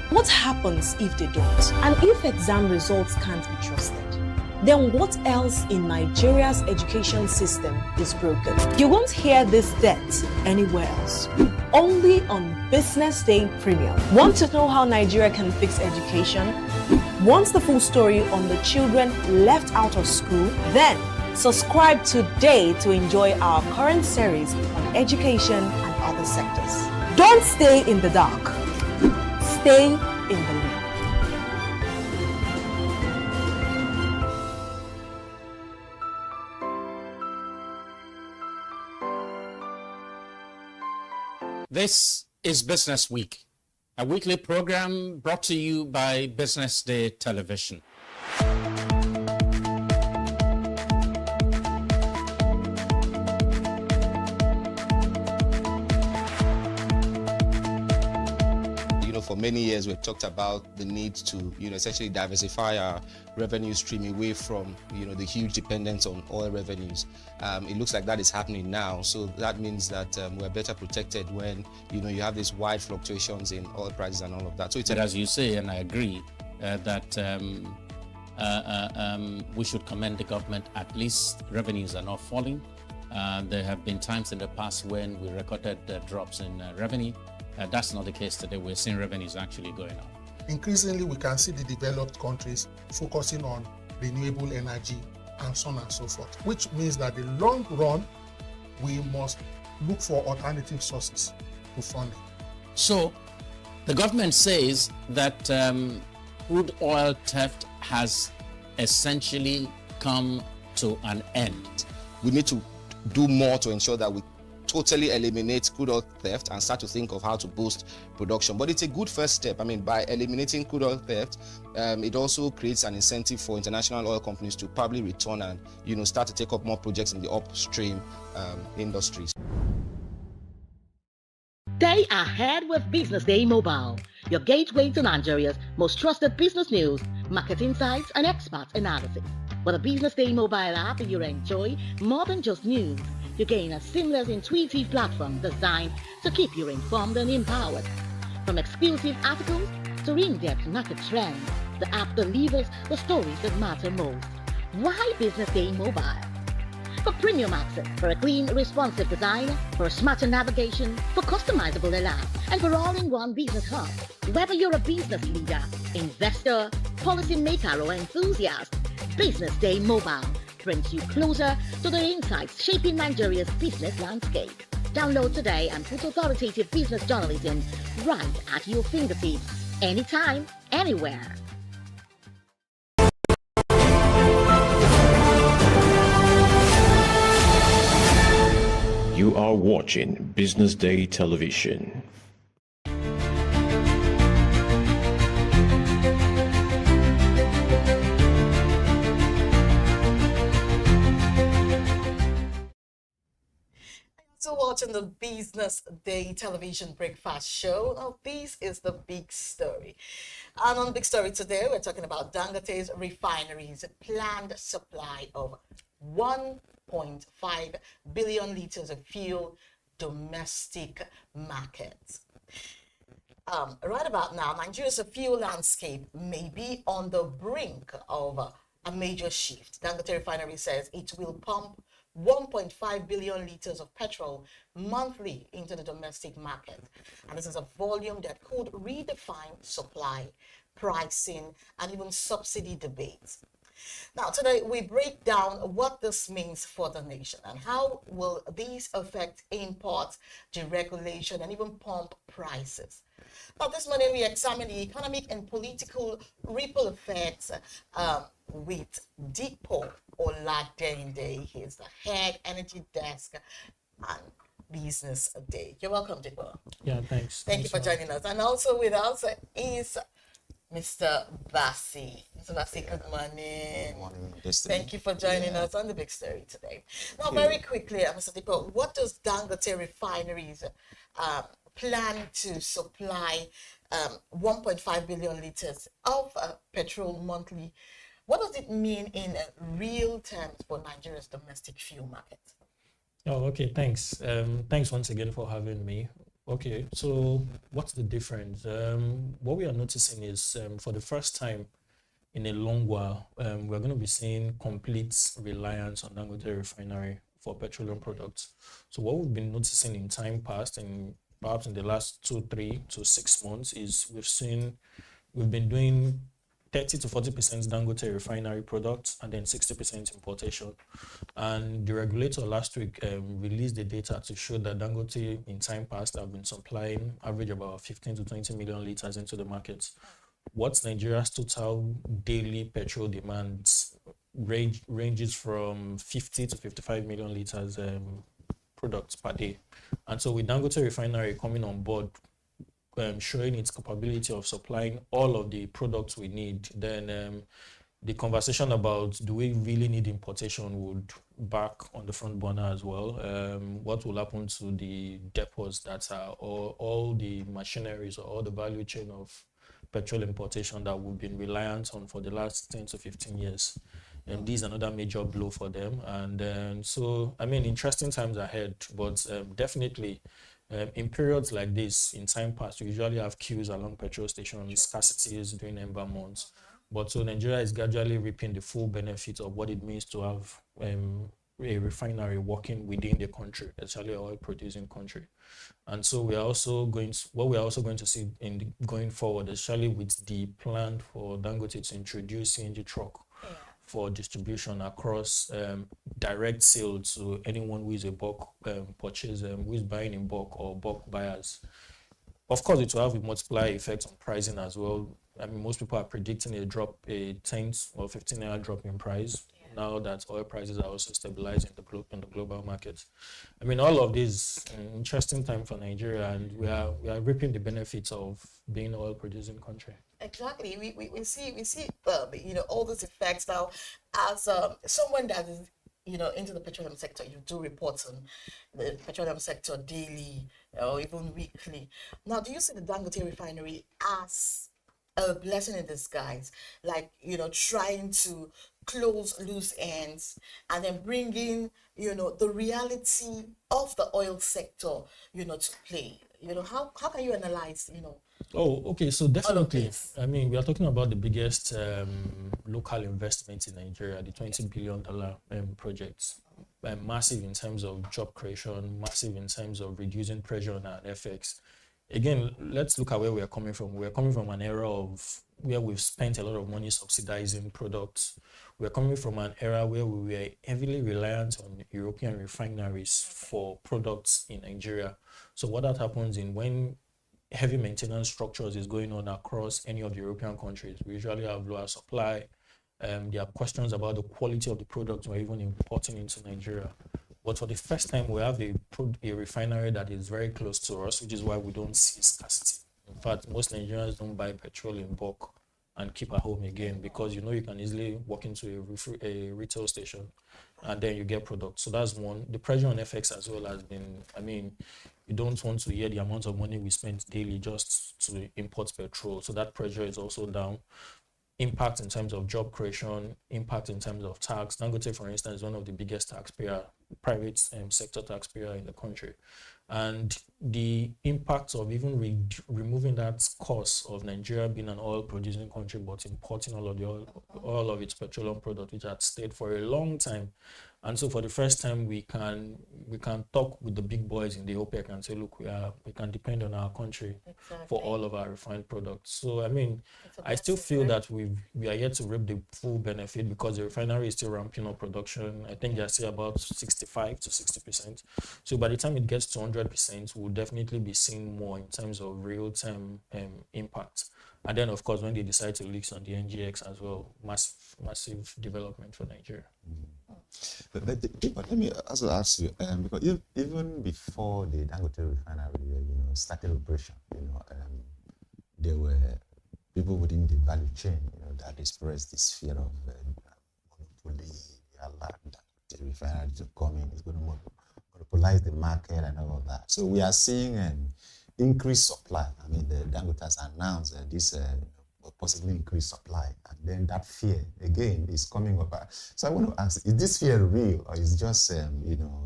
What happens if they don't? And if exam results can't be trusted? Then what else in Nigeria's education system is broken? You won't hear this depth anywhere else. Only on Business Day Premium. Want to know how Nigeria can fix education? Want the full story on the children left out of school? Then subscribe today to enjoy our current series on education and other sectors. Don't stay in the dark. Stay in the loop. This is Business Week, a weekly program brought to you by Business Day Television. For many years, we've talked about the need to, essentially diversify our revenue stream away from, the huge dependence on oil revenues. It looks like that is happening now. So that means that we're better protected when, you have these wide fluctuations in oil prices and all of that. So it's as you say, and I agree, that we should commend the government. At least revenues are not falling. There have been times in the past when we recorded drops in revenue. That's not the case today. We're seeing revenues actually going up. Increasingly, we can see the developed countries focusing on renewable energy and so on and so forth, which means that in the long run, we must look for alternative sources to funding. So, the government says that crude oil theft has essentially come to an end. We need to do more to ensure that we totally eliminate crude oil theft and start to think of how to boost production. But it's a good first step. By eliminating crude oil theft, it also creates an incentive for international oil companies to probably return and start to take up more projects in the upstream industries. Stay ahead with Business Day Mobile, your gateway to Nigeria's most trusted business news, market insights, and expert analysis. With a Business Day Mobile app, you enjoy more than just news. You gain a seamless, intuitive platform designed to keep you informed and empowered. From exclusive articles to in-depth market trends, the app delivers the stories that matter most. Why Business Day Mobile? for premium access, for a clean, responsive design, for smarter navigation, for customizable alerts, and for all-in-one business hub. Whether you're a business leader, investor, policymaker, or enthusiast, BusinessDay Mobile brings you closer to the insights shaping Nigeria's business landscape. Download today and put authoritative business journalism right at your fingertips, anytime, anywhere. You are watching Business Day Television. So watching the Business Day Television Breakfast Show. Now, this is the big story. And on the big story today, we're talking about Dangote's refineries planned supply of 1.5 billion liters of fuel domestic markets. Right about now, Nigeria's fuel landscape may be on the brink of a major shift. Dangote Refinery says it will pump 1.5 billion liters of petrol monthly into the domestic market. And this is a volume that could redefine supply, pricing, and even subsidy debates. Now, today we break down what this means for the nation and how will these affect imports, deregulation, and even pump prices. Now, this morning we examine the economic and political ripple effects with Dipo Oladende. He is the head energy desk and Business Day. You're welcome, Dipo. Yeah, thanks. Thank you for joining us. And also with us is Mr. Bassi. Mr. Bassi, good morning. Good morning, Destiny. Thank you for joining us on the big story today. Now, very quickly, Mr. Dipo, what does Dangote Refineries plan to supply 1.5 billion liters of petrol monthly? What does it mean in real terms for Nigeria's domestic fuel market? Oh, okay, thanks. Thanks once again for having me. Okay, so what's the difference? What we are noticing is for the first time in a long while, we're going to be seeing complete reliance on Dangote Refinery for petroleum products. So what we've been noticing in time past, and perhaps in the last 3 to 6 months, is we've been doing 30 to 40% Dangote Refinery products and then 60% importation. And the regulator last week released the data to show that Dangote in time past have been supplying average about 15 to 20 million liters into the market. What's Nigeria's total daily petrol demand ranges from 50 to 55 million liters products per day. And so with Dangote Refinery coming on board, showing its capability of supplying all of the products we need, then the conversation about do we really need importation would back on the front burner as well. What will happen to the depots that are all the machineries or all the value chain of petrol importation that we've been reliant on for the last 10 to 15 years? And this is another major blow for them. And so, I mean, interesting times ahead, but definitely in periods like this, in time past, you usually have queues along petrol stations, scarcities during ember months. But so Nigeria is gradually reaping the full benefit of what it means to have a refinery working within the country, especially an oil-producing country. And so we are also going to see going forward, especially with the plan for Dangote to introduce CNG truck for distribution across direct sale to anyone who is a bulk purchase, who is buying in bulk or bulk buyers. Of course, it will have a multiplier effect on pricing as well. I mean, most people are predicting a 10 or 15 naira drop in price now that oil prices are also stabilizing in the global market. I mean, all of this interesting time for Nigeria, and we are reaping the benefits of being an oil-producing country. Exactly. We see all those effects now. As someone that is into the petroleum sector, you do reports on the petroleum sector daily or even weekly. Now, do you see the Dangote Refinery as a blessing in disguise, like trying to close loose ends and then bringing the reality of the oil sector to play? How can you analyze Oh, okay. So definitely, I mean, we are talking about the biggest local investment in Nigeria, the $20 billion project. massive in terms of job creation, massive in terms of reducing pressure on our FX. Again, let's look at where we are coming from. We're coming from an era of where we've spent a lot of money subsidizing products. We're coming from an era where we were heavily reliant on European refineries for products in Nigeria. So what that happens in when heavy maintenance structures is going on across any of the European countries, we usually have lower supply. There are questions about the quality of the products we're even importing into Nigeria. But for the first time, we have a refinery that is very close to us, which is why we don't see scarcity. In fact, most Nigerians don't buy petrol in bulk and keep at home again, because you know you can easily walk into a retail station and then you get products. So that's one. The pressure on FX as well has been, I mean, you don't want to hear the amount of money we spend daily just to import petrol. So that pressure is also down. Impact in terms of job creation, impact in terms of tax. Dangote, for instance, is one of the biggest taxpayer, private sector taxpayer in the country. And the impact of even removing that cost of Nigeria being an oil producing country, but importing all of its petroleum products, which had stayed for a long time. And so for the first time, we can talk with the big boys in the OPEC and say, look, we can depend on our country for all of our refined products. So, I mean, I still feel that we are yet to reap the full benefit, because the refinery is still ramping up production. I think they're still about 65 to 60%. So by the time it gets to 100%, we'll definitely be seeing more in terms of real-time impact. And then, of course, when they decide to list on the NGX as well, massive development for Nigeria. But let me also ask you, because even before the Dangote refinery, started operation, there were people within the value chain, that expressed this fear of monopoly, the refinery to come in, is going to monopolize the market and all of that. So we are seeing an increased supply. I mean, the Dangote has announced this possibly increased supply, and then that fear again is coming up. So I want to ask: is this fear real, or is it just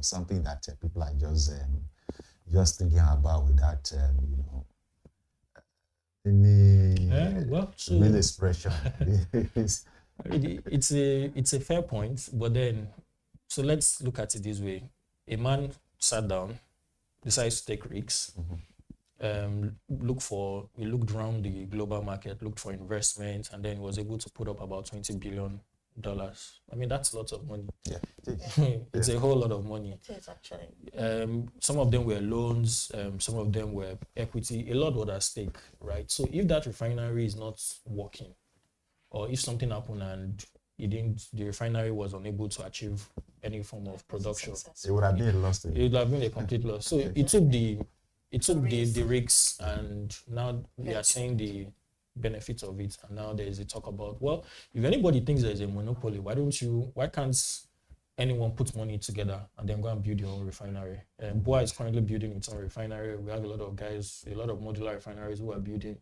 something that people are just thinking about without any real expression? It's a fair point, but then so let's look at it this way: a man sat down, decides to take risks. He looked around the global market, looked for investment, and then was able to put up about $20 billion. I mean, that's lots of money. Yeah. It's a whole lot of money. It is actually. Some of them were loans, some of them were equity. A lot was at stake, right? So if that refinery is not working, or if something happened and the refinery was unable to achieve any form of production, it would have been a loss. It would have been a complete loss. So it took the risks, and now we are seeing the benefits of it. And now there is a talk about, well, if anybody thinks there is a monopoly, why can't anyone put money together and then go and build your own refinery? BUA is currently building its own refinery. We have a lot of modular refineries who are building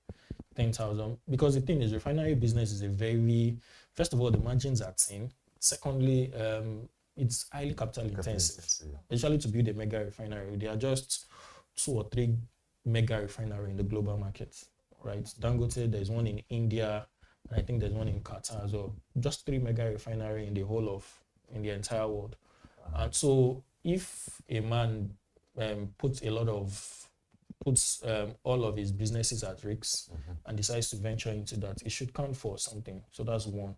10,000. Because the thing is, refinery business is first of all, the margins are thin. Secondly, it's highly capital intensive. Especially to build a mega refinery. They are just 2 or 3 mega refinery in the global market, right? Dangote, there's one in India, and I think there's one in Qatar as well. Just 3 mega refinery in the entire world. And so if a man puts all of his businesses at risk and decides to venture into that, it should count for something. So that's one.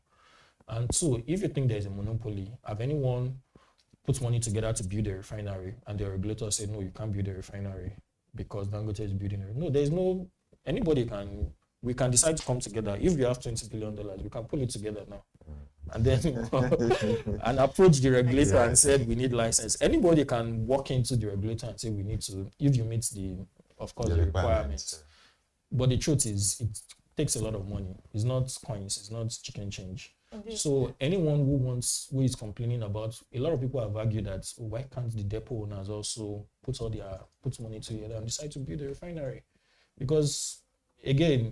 And two, if you think there's a monopoly, have anyone put money together to build a refinery and the regulator said, no, you can't build a refinery because Dangote is building it? No, there's no, we can decide to come together. If you have $20 billion, we can pull it together now. And then and approach the regulator and said, we need license. Anybody can walk into the regulator and say, we need to, if you meet the requirements. But the truth is, it takes a lot of money. It's not coins, it's not chicken change. So anyone who is complaining about, a lot of people have argued that why can't the depot owners also put money together and decide to build a refinery? Because again,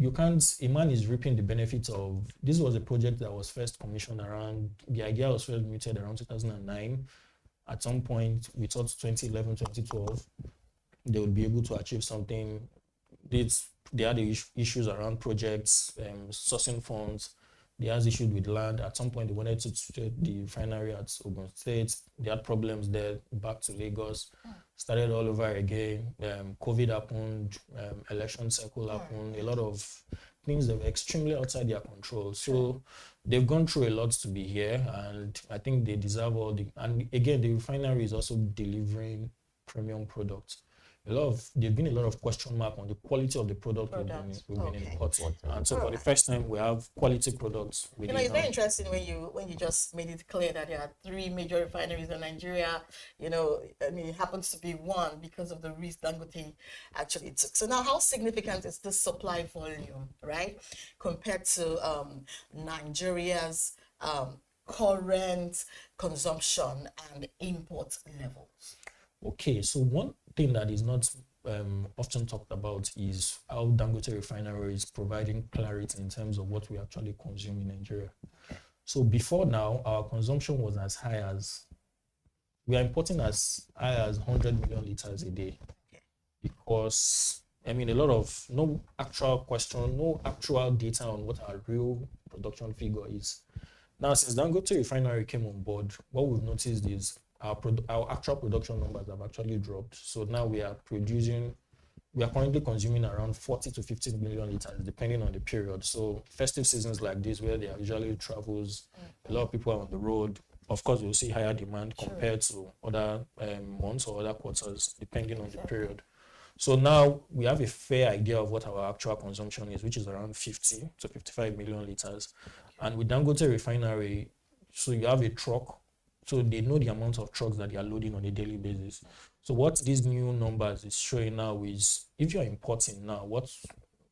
a man is reaping the benefits of, this was a project that was first commissioned the idea was first mooted around 2009. At some point, we thought 2011, 2012, they would be able to achieve something. They had issues around projects, sourcing funds. They had issues with land. At some point, they wanted to trade the refinery at Ogun State. They had problems there. Back to Lagos, started all over again. COVID happened. Election cycle happened. A lot of things that were extremely outside their control. So they've gone through a lot to be here, and I think they deserve all the. And again, the refinery is also delivering premium products. There've been a lot of question mark on the quality of the product we've been importing. And so for the first time, we have quality products. It's very interesting when you just made it clear that there are 3 major refineries in Nigeria. And it happens to be one because of the risk Dangote actually took. So now, how significant is this supply volume, right, compared to Nigeria's current consumption and import levels? Okay, so one thing that is not often talked about is how Dangote Refinery is providing clarity in terms of what we actually consume in Nigeria. So before now, our consumption was as high as, we are importing as high as 100 million liters a day. Because, a lot of, no actual data on what our real production figure is. Now, since Dangote Refinery came on board, what we've noticed is our actual production numbers have actually dropped. So now we are currently consuming around 40 to 50 million liters, depending on the period. So festive seasons like this, where there are usually travels, a lot of people are on the road. Of course, we'll see higher demand compared to other months or other quarters, depending on the period. So now we have a fair idea of what our actual consumption is, which is around 50 to 55 million liters. And with Dangote Refinery, so you have a truck. So they know the amount of trucks that they are loading on a daily basis. So what these new numbers is showing now is, if you are importing now, what's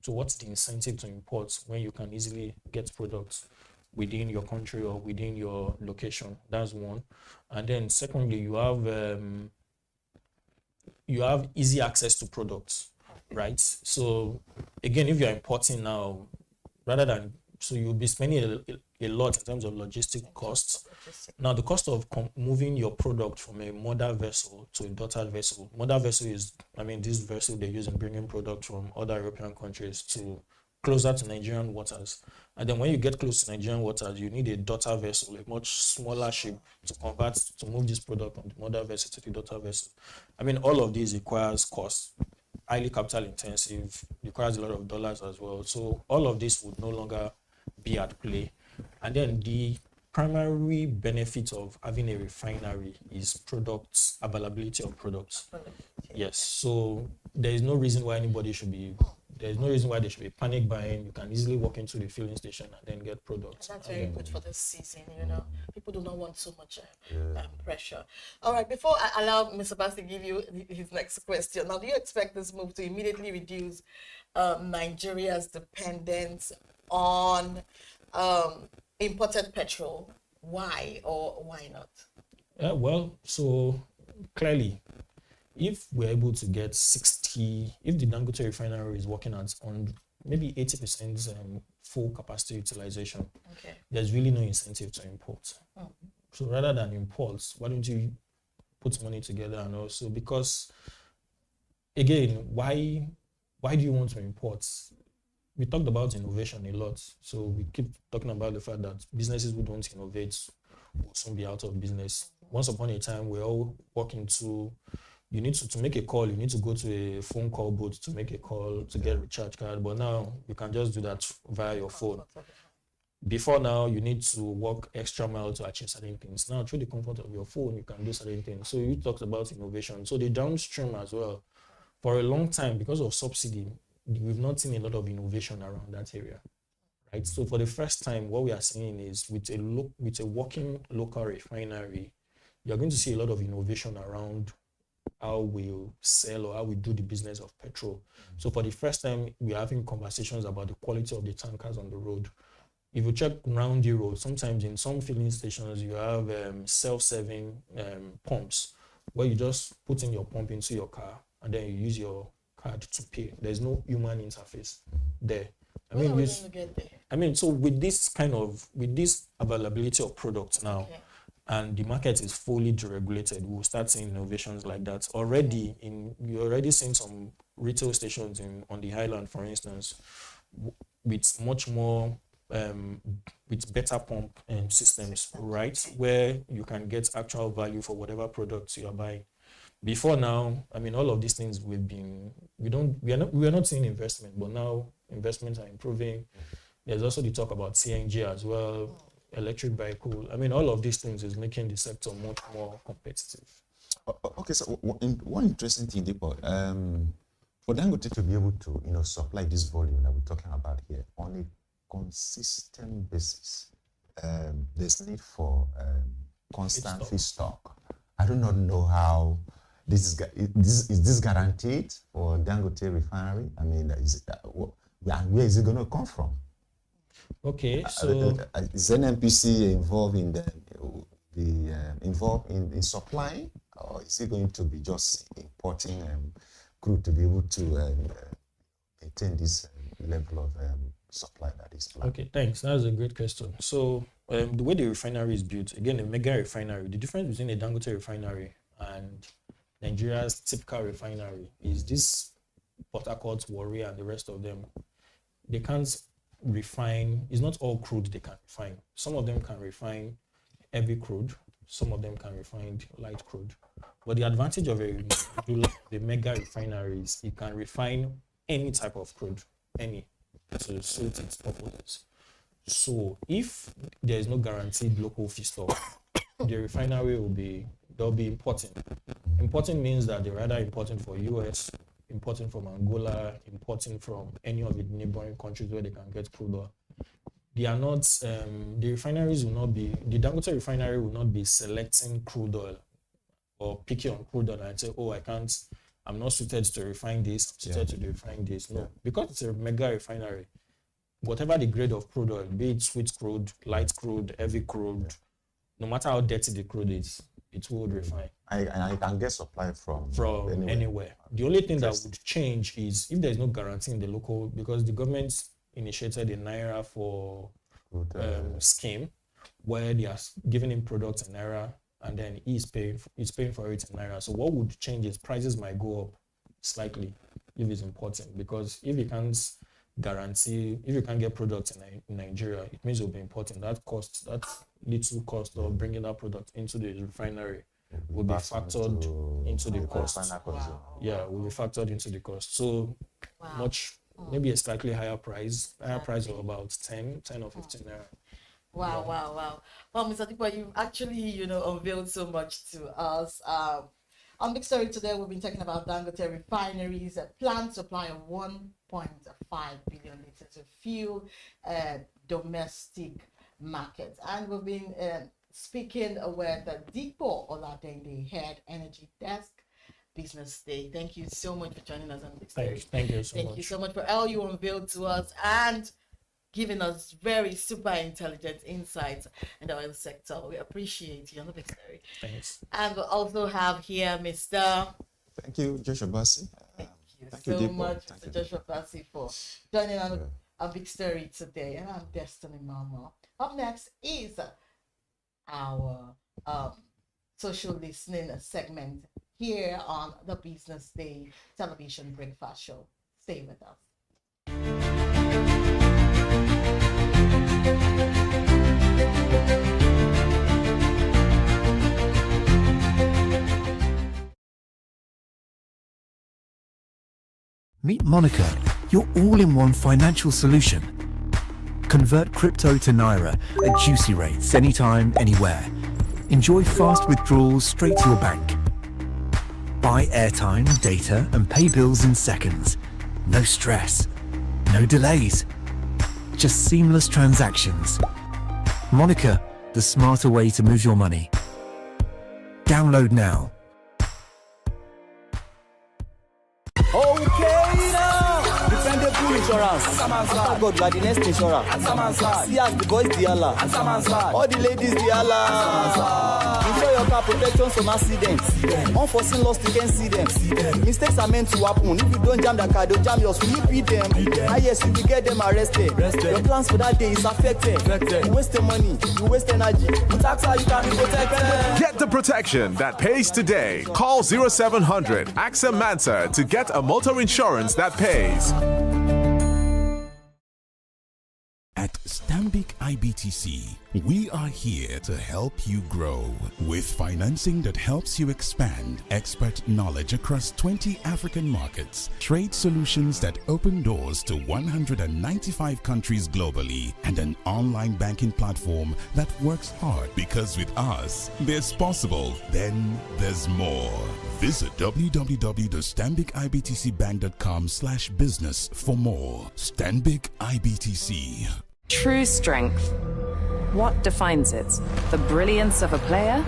the incentive to import when you can easily get products within your country or within your location? That's one. And then secondly, you have easy access to products, right? So again, if you're importing now, so you'll be spending a lot in terms of logistic costs. Now, the cost of moving your product from a mother vessel to a daughter vessel. Mother vessel is, this vessel they use in bringing product from other European countries to closer to Nigerian waters. And then when you get close to Nigerian waters, you need a daughter vessel, a much smaller ship to move this product from the mother vessel to the daughter vessel. All of these requires cost. Highly capital intensive, requires a lot of dollars as well. So all of this would no longer be at play. And then the primary benefit of having a refinery is availability of products. Yes. So there is no reason why they should be panic buying. You can easily walk into the filling station and then get products. And that's very good for this season, People do not want so much pressure. All right, before I allow Mr. Bass to give you his next question, now, do you expect this move to immediately reduce Nigeria's dependence on imported petrol? Why or why not? So clearly, if we're able to get if the Dangote Refinery is working on maybe 80% full capacity utilization, there's really no incentive to import. So rather than imports, why don't you put money together? And also, because again, why do you want to import? We talked about innovation a lot. So we keep talking about the fact that businesses who don't innovate will soon be out of business. Once upon a time, we're all working you need to make a call, you need to go to a phone call booth to make a call to get a recharge card. But now you can just do that via your phone. Before now, you need to walk extra mile to achieve certain things. Now, through the comfort of your phone, you can do certain things. So you talked about innovation. So the downstream as well, for a long time, because of subsidy, we've not seen a lot of innovation around that area, right? So for the first time, what we are seeing is with a working local refinery, you're going to see a lot of innovation around how we sell or how we do the business of petrol. So for the first time, we're having conversations about the quality of the tankers on the road. If you check around the road, sometimes in some filling stations, you have self-serving pumps where you just put in your pump into your car and then you use your card to pay. There's no human interface there. So with this availability of products now, and the market is fully deregulated, we'll start seeing innovations like that. You're already seeing some retail stations on the highland, for instance, with much more with better pump systems, right, where you can get actual value for whatever products you are buying. Before now, I mean, all of these things we are not seeing investment, but now investments are improving. There's also the talk about CNG as well, electric vehicle. I mean, all of these things is making the sector much more competitive. Okay, so one interesting thing, Deepo, for Dangote to be able to, supply this volume that we're talking about here on a consistent basis, there's need for constant feedstock. I do not know how is this guaranteed for Dangote refinery? I mean, where is it going to come from? Okay, so is NNPC involved in supplying, or is it going to be just importing crude to be able to maintain this level of supply that is planned? Okay, thanks. That's a great question. So the way the refinery is built, again, a mega refinery, the difference between a Dangote refinery and Nigeria's typical refinery is this Port Harcourt, Warri, and the rest of them. They can't refine, it's not all crude they can refine. Some of them can refine heavy crude, some of them can refine light crude. But the advantage of a mega refinery is it can refine any type of crude, any, to suit its purposes. So if there is no guaranteed local feedstock, the refinery they'll be importing. Importing means that they're rather importing for US, importing from Angola, importing from any of the neighboring countries where they can get crude oil. They are not, the Dangote refinery will not be selecting crude oil or picking on crude oil and say, oh, I'm not suited to refine this, I'm suited to refine this. No, because it's a mega refinery, whatever the grade of crude oil, be it sweet crude, light crude, heavy crude, no matter how dirty the crude is, it will refine. I can get supply from anywhere. The only thing that would change is if there's no guarantee in the local, because the government initiated a Naira for scheme where they are giving him products in Naira and then he's paying for it in Naira. So what would change is prices might go up slightly if it's important, because if you can't get products in Nigeria, it means it'll be important. That little cost of bringing that product into the refinery will be factored into the cost. Yeah, will be factored into the cost. So maybe a slightly higher price of about 10 or 15 naira. Wow. Well, Mr. Deepo, you actually, unveiled so much to us. On Big Story today, we've been talking about Dangote refineries, a planned supply of 1.5 billion liters of fuel, domestic market. And we've been speaking with Deepo Oladende, Head Energy Desk, Business Day. Thank you so much for joining us on Big Story. Thank you so much. Thank you so much for all you unveiled to us and giving us very super intelligent insights in the oil sector. We appreciate you on the Big Story. Thanks. And we also have here Mr. Thank you, Joshua Bassi. Thank you so much, Mr. Joshua Bassi, for joining on a Big Story today. And I'm Destiny Mama. Up next is our social listening segment here on the Business Day television breakfast show. Stay with us. Meet Monica, your all-in-one financial solution. Convert crypto to Naira at juicy rates anytime, anywhere. Enjoy fast withdrawals straight to your bank. Buy airtime, data, and pay bills in seconds. No stress, no delays, just seamless transactions. Monica, the smarter way to move your money. Download now. Okay now, dependable insurance. After God, you are the next insurer. See as the boys the Allah. All the ladies the Allah. Insure your car protection from accidents. Unforeseen loss, you can see them. Mistakes are meant to happen. If you don't jam the car, they'll jam yours. You beat them. And yes, you will get them arrested. Your plans for that day is affected. You waste the money, you waste energy. With AXA, you can be protected. Get the protection that pays today. Call 0700 AXA Mansa to get a motor insurance that pays. At Stanbic IBTC, we are here to help you grow with financing that helps you expand, expert knowledge across 20 African markets, trade solutions that open doors to 195 countries globally, and an online banking platform that works hard, because with us, there's possible, then there's more. Visit www.stanbicibtcbank.com/business for more. Stanbic IBTC. True strength. What defines it? The brilliance of a player?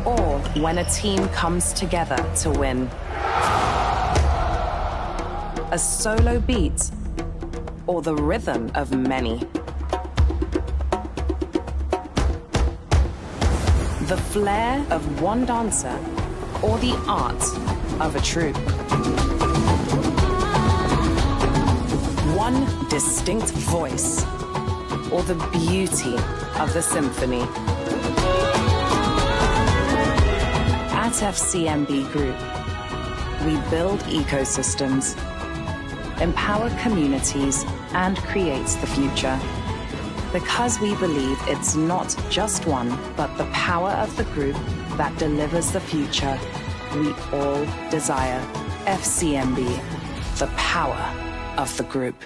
Or when a team comes together to win? A solo beat? Or the rhythm of many? The flair of one dancer? Or the art of a troupe? One distinct voice, or the beauty of the symphony. At FCMB Group, we build ecosystems, empower communities, and create the future. Because we believe it's not just one, but the power of the group that delivers the future we all desire. FCMB, the power of the group.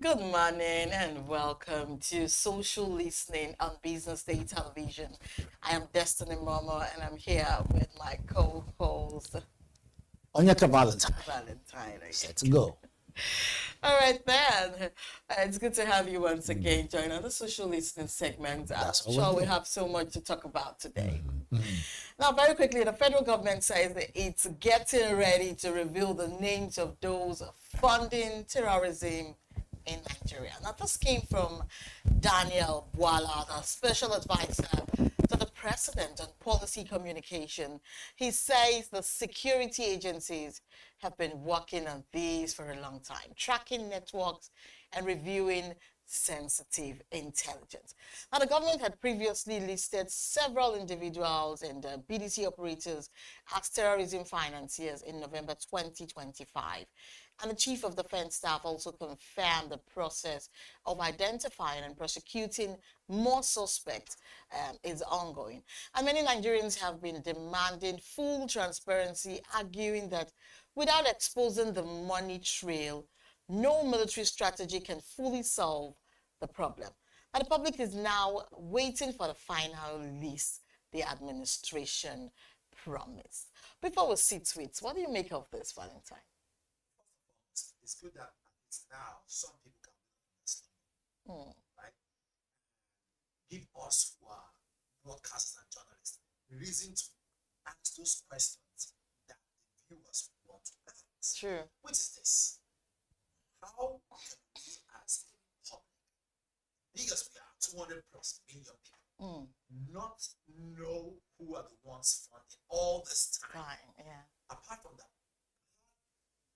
Good morning and welcome to Social Listening on Business Day Television. I am Destiny Momo and I'm here with my co-host Onyeka Valentine. Set to go. All right then. It's good to have you once again join on the Social Listening segment. I'm sure we have so much to talk about today. Now, very quickly, the federal government says that it's getting ready to reveal the names of those funding terrorism in Nigeria. Now, this came from Daniel Bwala, the special advisor to the president on policy communication. He says the security agencies have been working on these for a long time, tracking networks and reviewing sensitive intelligence. Now, the government had previously listed several individuals and BDT operators as terrorism financiers in November 2025. And the Chief of Defense Staff also confirmed the process of identifying and prosecuting more suspects is ongoing. And many Nigerians have been demanding full transparency, arguing that without exposing the money trail, no military strategy can fully solve the problem. And the public is now waiting for the final list the administration promised. Before we see tweets, what do you make of this, Valentine? It's good that it's now some people can understand, right? Give us who are broadcasters and journalists reason to ask those questions that the viewers want to ask. True. Which is this? How can we as a public, because we are 200+ million people, not know who are the ones funding all this time? Right, yeah. Apart from that,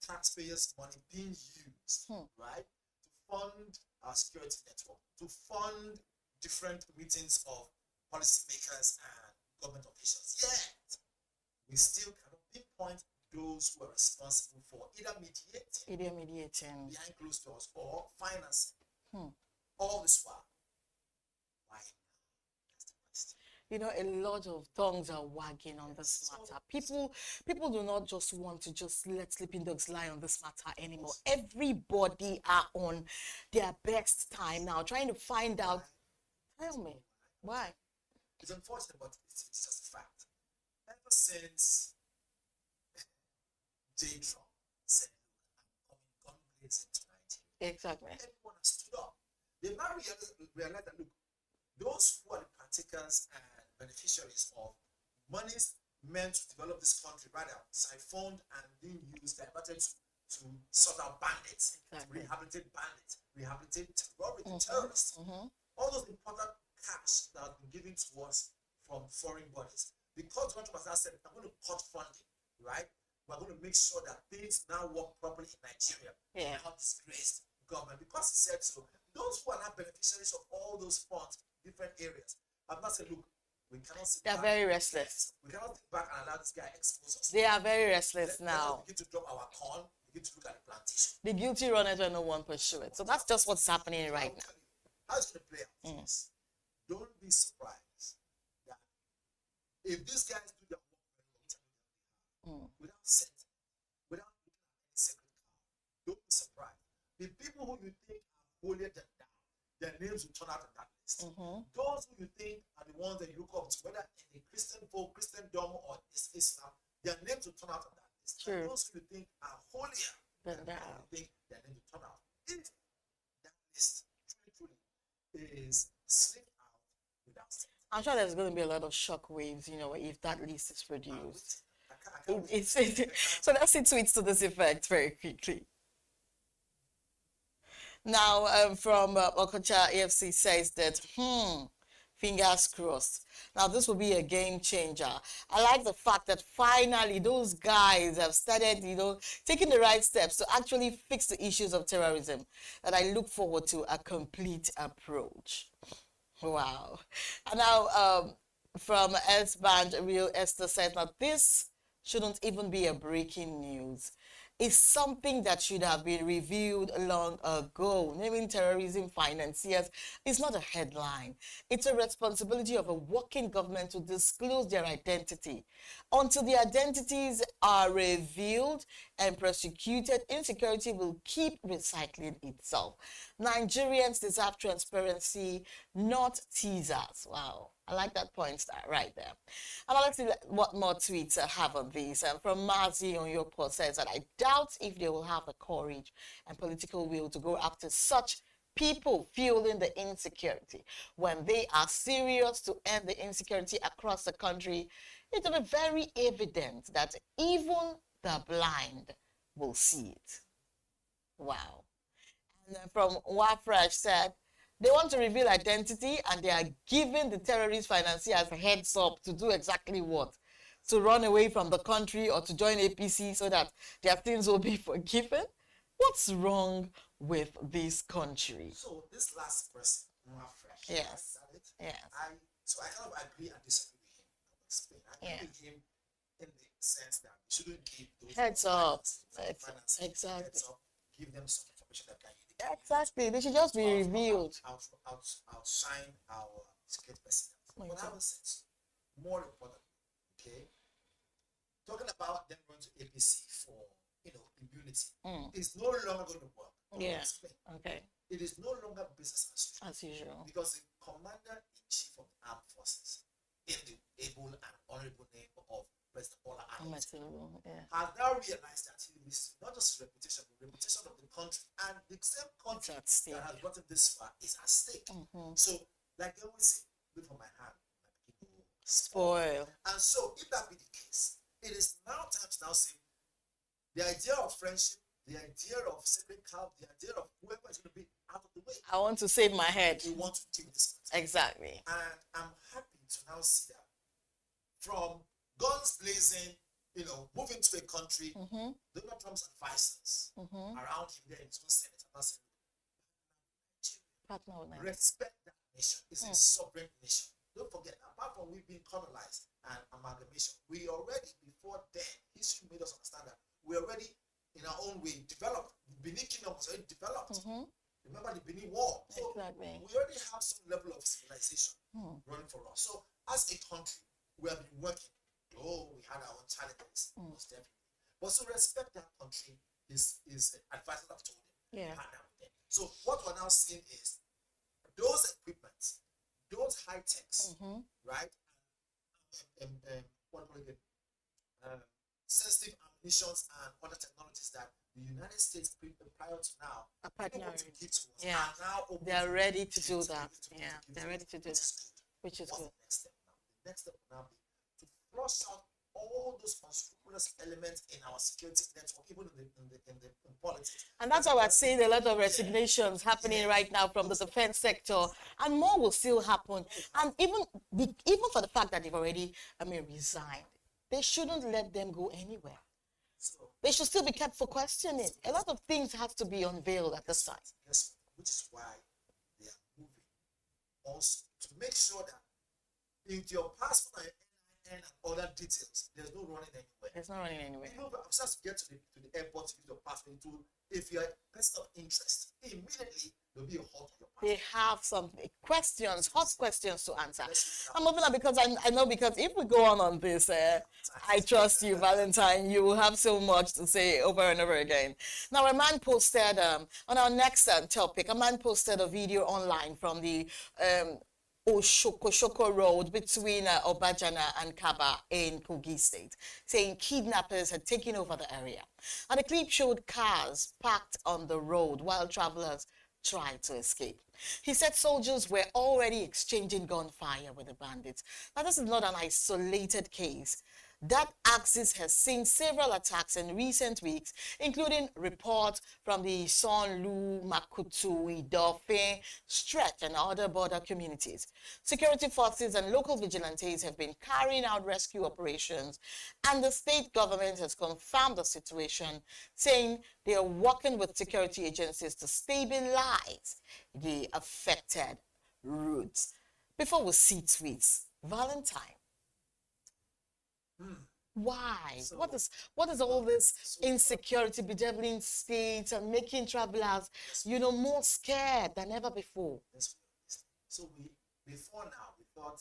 taxpayers' money being used, right, to fund our security network, to fund different meetings of policymakers and government officials. Yet, we still cannot pinpoint those who are responsible for either mediating behind closed doors or financing. All this while. Why? That's the question. You know, a lot of tongues are wagging on this matter. People do not just want to just let sleeping dogs lie on this matter anymore. Everybody are on their best time now, trying to find out. Tell me, why? It's unfortunate, but it's just a fact. Ever since J. Trump said, I'm coming gun blazing to Nigeria. Exactly. Everyone has stood up. They now realize that, look, those who are the partakers and beneficiaries of monies meant to develop this country, rather siphoned and being used, diverted to sort out bandits, exactly. rehabilitate bandits, rehabilitate terrorists. All those important cash that have been given to us from foreign bodies. Because Donald Trump has said, I'm going to cut funding, right? We're going to make sure that things now work properly in Nigeria. Yeah. Not disgraced government. Because he said so, those who are not beneficiaries of all those funds, different areas, have not said, look, we cannot sit They're back. very restless. We cannot sit back and allow this guy expose us. They are very restless now. We begin to drop our corn, begin to look at the plantation. The guilty runners when no one pursue it. So that's just what's happening right now. How it's going to play out? Don't be surprised that if these guys do their work without sense, without looking at any sacred cow, don't be surprised. The people who you think are holier than thou, their names will turn out in that list. Those who you think are the ones that you look up to, whether in the Christendom or Islam, their names will turn out on that list. And those who you think are holier than thou, you think their names will turn out. If that list truly is slipped out without sense. I'm sure there's going to be a lot of shock waves, you know, if that list is produced. So let's see tweets to this effect very quickly. Now, from Okocha AFC says that, fingers crossed. Now, this will be a game changer. I like the fact that finally those guys have started, you know, taking the right steps to actually fix the issues of terrorism. And I look forward to a complete approach. Wow. And now, from S-Band, Real Esther says, now this shouldn't even be a breaking news. It's something that should have been reviewed long ago. Naming terrorism financiers is not a headline. It's a responsibility of a working government to disclose their identity. Until the identities are revealed and prosecuted, insecurity will keep recycling itself. Nigerians deserve transparency, not teasers. Wow. I like that point right there. And let's see what more tweets I have on these. From Mazi on your post says that I doubt if they will have the courage and political will to go after such people fueling the insecurity. When they are serious to end the insecurity across the country, it will be very evident that even the blind will see it. Wow. And then from Wafresh said, they want to reveal identity and they are giving the terrorist financiers a heads up to do exactly what? To run away from the country or to join APC so that their things will be forgiven? What's wrong with this country? So this last person, Wafresh, yes, right? yes. So I kind of agree and disagree with him. I'll explain. I agree with him in the sense that we shouldn't give those heads up. Exactly. Heads up, give them some information that can. Exactly, they should just be revealed. Outshine our secret personnel. But I have a sense, more important, okay? Talking about them going to APC for, you know, immunity is no longer going to work. Yeah. Okay. It is no longer business as usual. Because the commander-in-chief of the armed forces, in the able and honorable name of President Bola Ahmed Tinubu, has now realized that he is not just his reputation, but the reputation of the country, and the same country that has gotten this far is at stake. So, like they always say, look for my hand, my people spoil. And so, if that be the case, it is now time to now say the idea of friendship, the idea of sacred cow, the idea of whoever is going to be out of the way. I want to save my head. You want to deal with this. Exactly. And I'm happy to now see that from guns blazing, you know, moving to a country, Donald Trump's advisors around him there in his own Senate are not saying, respect that nation. It's a sovereign nation. Don't forget, apart from we being colonized and amalgamation, we already, before then, history made us understand that we already, in our own way, developed. The Benin Kingdom was already developed. Remember the Benin War? So we already have some level of civilization running for us. So as a country, we have been working. Oh, we had our own challenges, most definitely. But to respect that country is advice that I've told them. Yeah. Partner with them. So what we're now seeing is those equipments, those high techs, right? What do you sensitive ammunitions and other technologies that the United States prior to now A partner. to give to us Yeah. are now open They are to ready to give do to that. give to Yeah. give They're to ready to do that, which is What's good. the next step now? The next step will now be to flush out all those unscrupulous elements in our security network, even in politics. And that's why we're seeing a lot of resignations happening right now from the defense sector, and more will still happen. And even for the fact that they've already, resigned, they shouldn't let them go anywhere. They should still be kept for questioning. A lot of things have to be unveiled at this time. Yes, which is why they are moving also to make sure that if your passport and other details, there's no running anywhere. There's no running anywhere. You know, just get to the airport to use your passport. If you're a person of interest, immediately there'll be a halt on your passport. They have some questions, hot questions to answer. I'm moving on because I know, because if we go on this, I trust you, Valentine, you will have so much to say over and over again. Now, a man posted, on our next topic, a man posted a video online from the Oshoko Road between Obajana and Kaba in Kogi State, saying kidnappers had taken over the area. And the clip showed cars parked on the road while travelers tried to escape. He said soldiers were already exchanging gunfire with the bandits. Now, this is not an isolated case. That axis has seen several attacks in recent weeks, including reports from the Sonlu, Makutu, Idofin, Stretch, and other border communities. Security forces and local vigilantes have been carrying out rescue operations, and the state government has confirmed the situation, saying they are working with security agencies to stabilize the affected routes. Before we see tweets, Valentine, why? So- what is all this insecurity bedeviling states and making travelers, more scared than ever before? So before now, we thought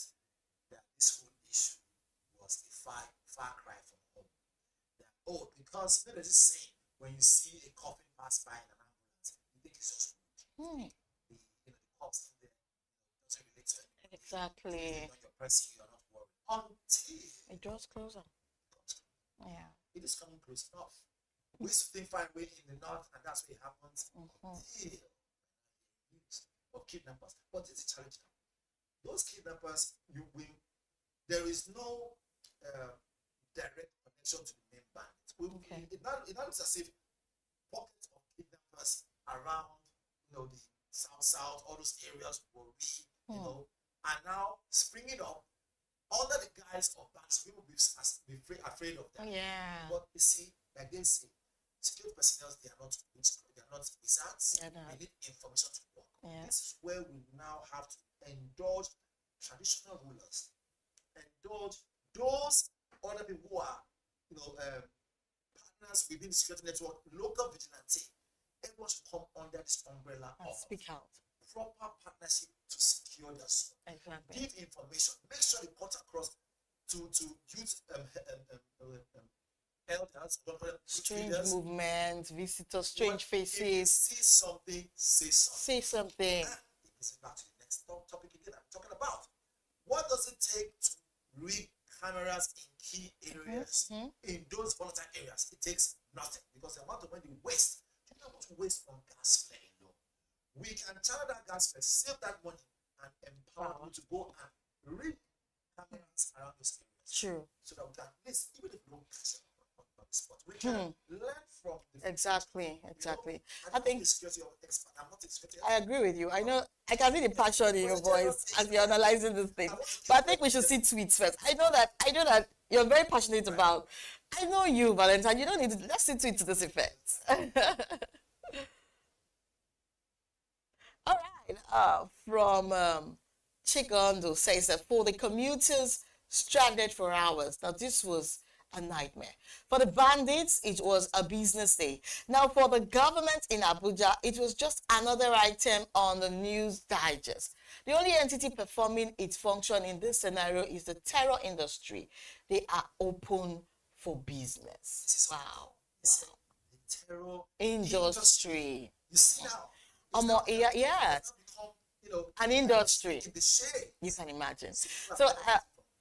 that this whole issue was a far cry from home. That, because there's this saying, when you see a coffin pass by in an ambulance, you think it's just rude. The cops in there doesn't relate to anything. Exactly. When you're pressing, you're not worried. Until it draws closer. Yeah. It is coming close enough. We used to think far away in the north, and that's where it happens. Of kidnappers. What is the challenge now? Those kidnappers, there is no direct connection to the main bandits. It now looks as if pockets of kidnappers around, the south, all those areas where are now springing up under the guise of bands. People be afraid of them. Yeah. But you see, like they say, security personnel, they are not wizards. Yeah, They need information to work. Yeah. This is where we now have to indulge traditional rulers, indulge those other people who are, partners within the security network, local vigilante. Everyone should come under this umbrella And of speak out. proper partnership to secure their soul. Exactly. Give information. Make sure they cut across to youth elders, Strange leaders. movements, visitors, strange If you faces. see something, say something. Say something. This is back to the next topic again I'm talking about. What does it take to rig cameras in key areas, in those volatile areas? It takes nothing, because the amount of money we waste, you know how much we waste on gas flare alone. We can channel that gas flare, save that money, and empower people to go and rig cameras around those areas. True. So that we can, at least, even if we don't catch them on the spot, we can learn from the Exactly. I think the security expert. I'm not a security I agree with you. I know I can see the passion in your voice as you're analyzing this thing. But I think we should see tweets first. I know that you're very passionate about. I know you, Valentine. You don't need to. Let's see tweets to this effect. All right. From Chikondo says that for the commuters stranded for hours. Now this was a nightmare. For the bandits, it was a business day. Now, for the government in Abuja, it was just another item on the news digest. The only entity performing its function in this scenario is the terror industry. They are open for business. Wow. The terror Industry. You see now. Yes. An industry. You can imagine. So,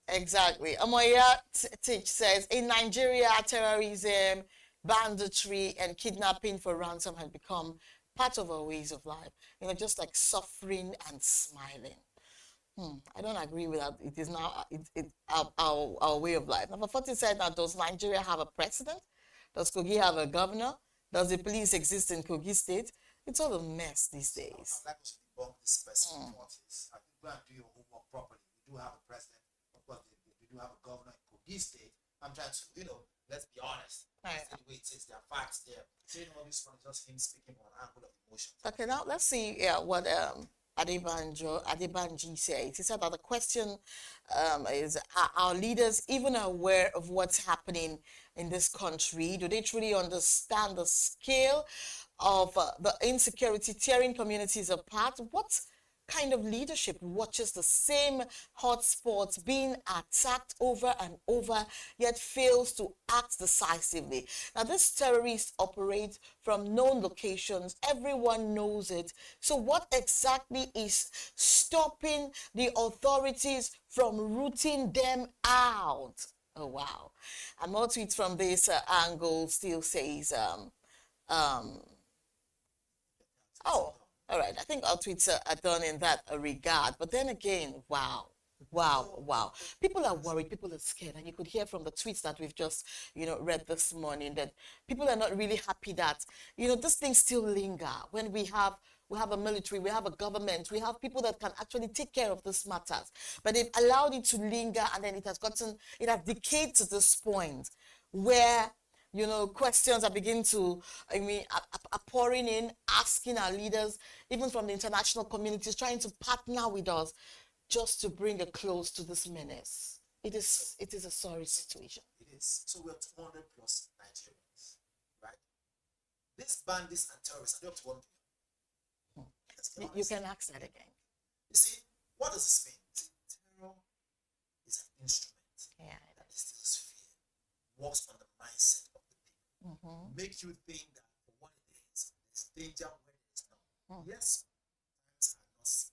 exactly. Amoya Teach says, in Nigeria, terrorism, banditry, and kidnapping for ransom have become part of our ways of life. Just like suffering and smiling. I don't agree with that. It is now our way of life. Number 40 said, now, does Nigeria have a president? Does Kogi have a governor? Does the police exist in Kogi State? It's all a mess these days. I'd like us to debunk this specific thoughts. I think go and do your homework properly. We do have a president, of course, we do have a governor in Kogi State. I'm trying to, let's be honest. That's the way it is. There are facts there. Saying all this one is just him speaking on an angle of emotion. Okay, now let's see what Adebanji says. He said that the question is, are our leaders even aware of what's happening in this country? Do they truly understand the scale of the insecurity tearing communities apart? What kind of leadership watches the same hotspots being attacked over and over, yet fails to act decisively? Now, these terrorists operate from known locations. Everyone knows it. So what exactly is stopping the authorities from rooting them out? Oh, wow. And more tweets from this angle still says, oh, all right. I think our tweets are done in that regard. But then again, wow. People are worried. People are scared. And you could hear from the tweets that we've just, read this morning that people are not really happy that, this thing still linger when we have a military, we have a government, we have people that can actually take care of these matters. But they've allowed it to linger, and then it has decayed to this point where questions are beginning to, are pouring in, asking our leaders, even from the international communities, trying to partner with us just to bring a close to this menace. It is a sorry situation. It is. So we're 200 plus Nigerians, right? These bandits and terrorists are up to 1 billion. You can ask that again. You see, what does this mean? See, terror is an instrument that instills fear, works on the mindset of the people, make you think that for what it is, there's danger when it is not. Yes, times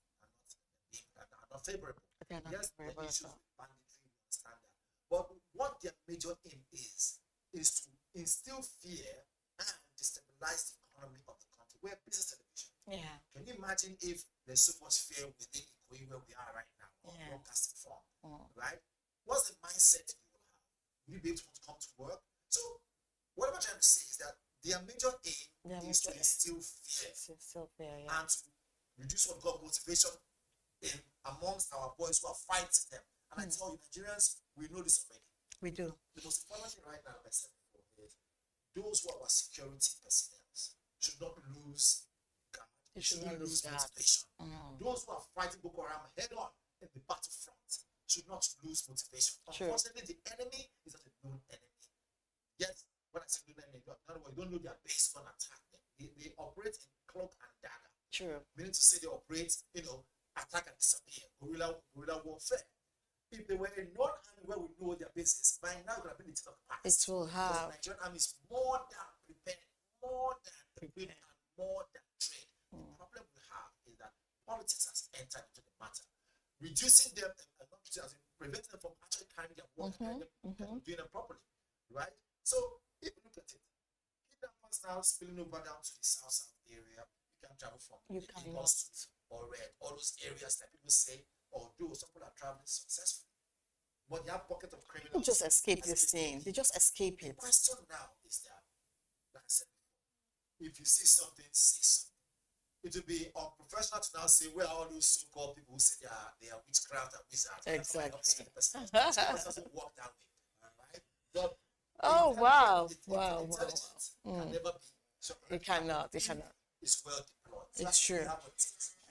are not favorable. Yes, there are issues with banditry, we understand that. But what their major aim is to instill fear and destabilize the economy of the country. We're business television. Yeah. Can you imagine if there's so much fear within Ikoyi where we are right now, or broadcasting form, right? What's the mindset you will have? Will you be able to come to work? So, what I'm trying to say is that their major aim is to instill fear and to reduce what we call motivation amongst our boys who are fighting them. And I tell you, Nigerians, we know this already. We do. The most important thing right now, like I said before, is those who are our security personnel should not lose guard. They should not lose motivation. Those who are fighting Boko Haram head on in the battlefront should not lose motivation. Unfortunately, the enemy is not a known enemy. Yes, when I say known enemy, in other words, you don't know their base, don't attack them. They operate in cloak and dagger. True. Meaning to say they operate, attack and disappear. Guerrilla warfare. If they were a known army where we know their bases, by now it would have been the tip of the past. It will have. The Nigerian army is more than prepared, more than equipped, and more than trained. The problem we have is that politics has entered into the matter, reducing them, preventing them from actually carrying their work and doing it properly, right? So if you look at it, kidnappers now spilling over down to the south area. You can travel from Lagos or Red, all those areas that people say, although some people are traveling successfully, but they have pocket of criminals. People just escape this thing. They just escape it. The question now is that, like I said before, if you see something, say something. It will be unprofessional to now say, where are all those so-called people who say they are witchcraft and wizards? Exactly. It doesn't work that way. Right? But wow. Can never be. It cannot. It's well deployed. It's true.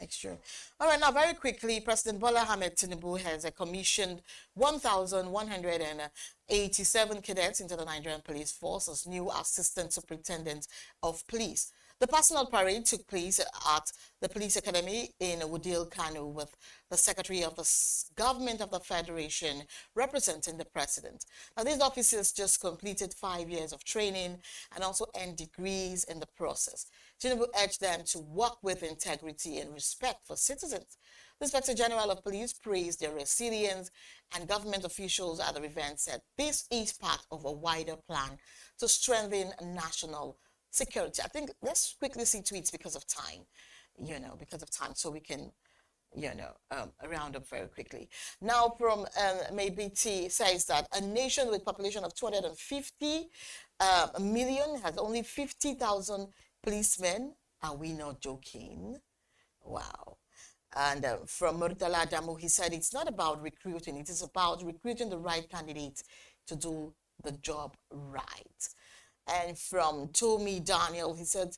It's true. All right, now very quickly, President Bola Ahmed Tinubu has commissioned 1,187 cadets into the Nigerian Police Force as new assistant superintendent of police. The personal parade took place at the Police Academy in Wudil, Kano, with the Secretary of the Government of the Federation representing the President. Now, these officers just completed 5 years of training and also earned degrees in the process. Tinubu urged them to work with integrity and respect for citizens. The Inspector General of Police praised their resilience, and government officials at the event said this is part of a wider plan to strengthen national security. I think let's quickly see tweets because of time, so we can, round up very quickly. Now from maybe T says that a nation with population of 250 million has only 50,000 policemen. Are we not joking? Wow. And from Murtala Adamu, he said it's not about recruiting, it is about recruiting the right candidates to do the job right. And from Tommy Daniel, he said,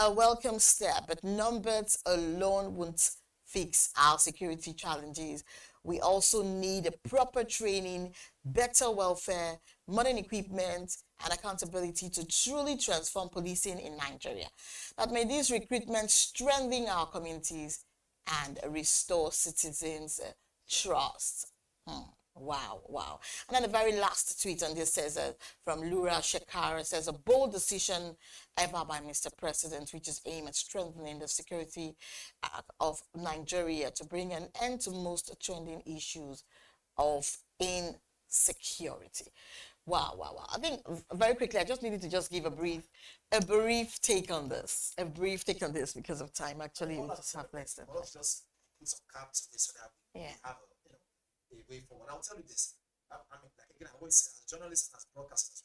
a welcome step, but numbers alone won't fix our security challenges. We also need a proper training, better welfare, modern equipment, and accountability to truly transform policing in Nigeria. That may this recruitment strengthen our communities and restore citizens' trust. Wow, wow. And then the very last tweet on this says, from Lura Shekara, says, a bold decision ever by Mr. President, which is aimed at strengthening the security of Nigeria to bring an end to most trending issues of insecurity. Wow, wow, wow. I think very quickly, I just needed to just give a brief take on this. A brief take on this because of time. Actually, we just have less than. Let's just put some cap to this so that we have a way forward. I'll tell you this. I mean, like again, I always say, as journalists and as broadcasters,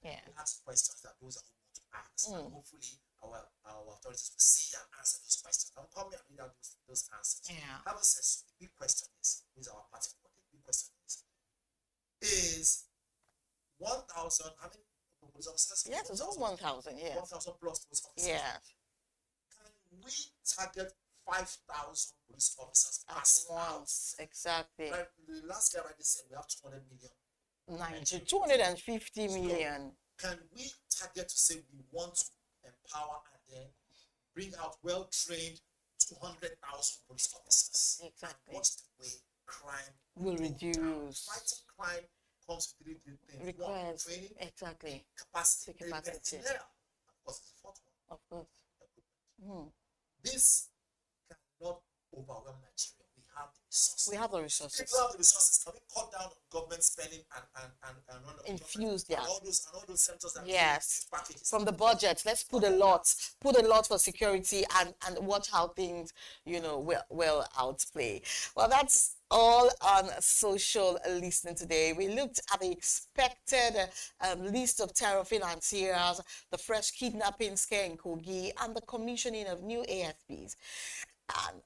we ask questions that those are want to ask. And hopefully, our authorities will see and answer those questions. Don't come here and read out those answers. Having said so, the big question is our party board. The big question is 1,000. How many police officers? Yes, it's over 1,000. Yeah. 1,000 plus police officers. Yeah. Can we target 5,000 police officers at once? Exactly. Right, the last year I said we have 200 million. 250 million. Can we target to say we want to empower and then bring out well-trained 200,000 police officers? Exactly. And what's the way crime will reduce? Fighting crime comes with three things. Requires training, exactly capacity. Of course, the fourth one. Of course. This cannot overwhelm Nigeria. We have the resources. We have the resources. If we have the resources, can we cut down on government spending and run infuse all those centers that packages? From the budget, let's put a lot for security and watch how things will outplay. Well, that's all on social listening today. We looked at the expected list of terror financiers, the fresh kidnapping scare in Kogi, and the commissioning of new ASPs. And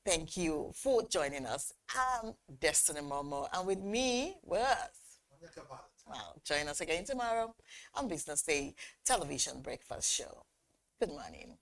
thank you for joining us. I'm Destiny Momo, and with me was... Well, join us again tomorrow on Business Day Television Breakfast Show. Good morning.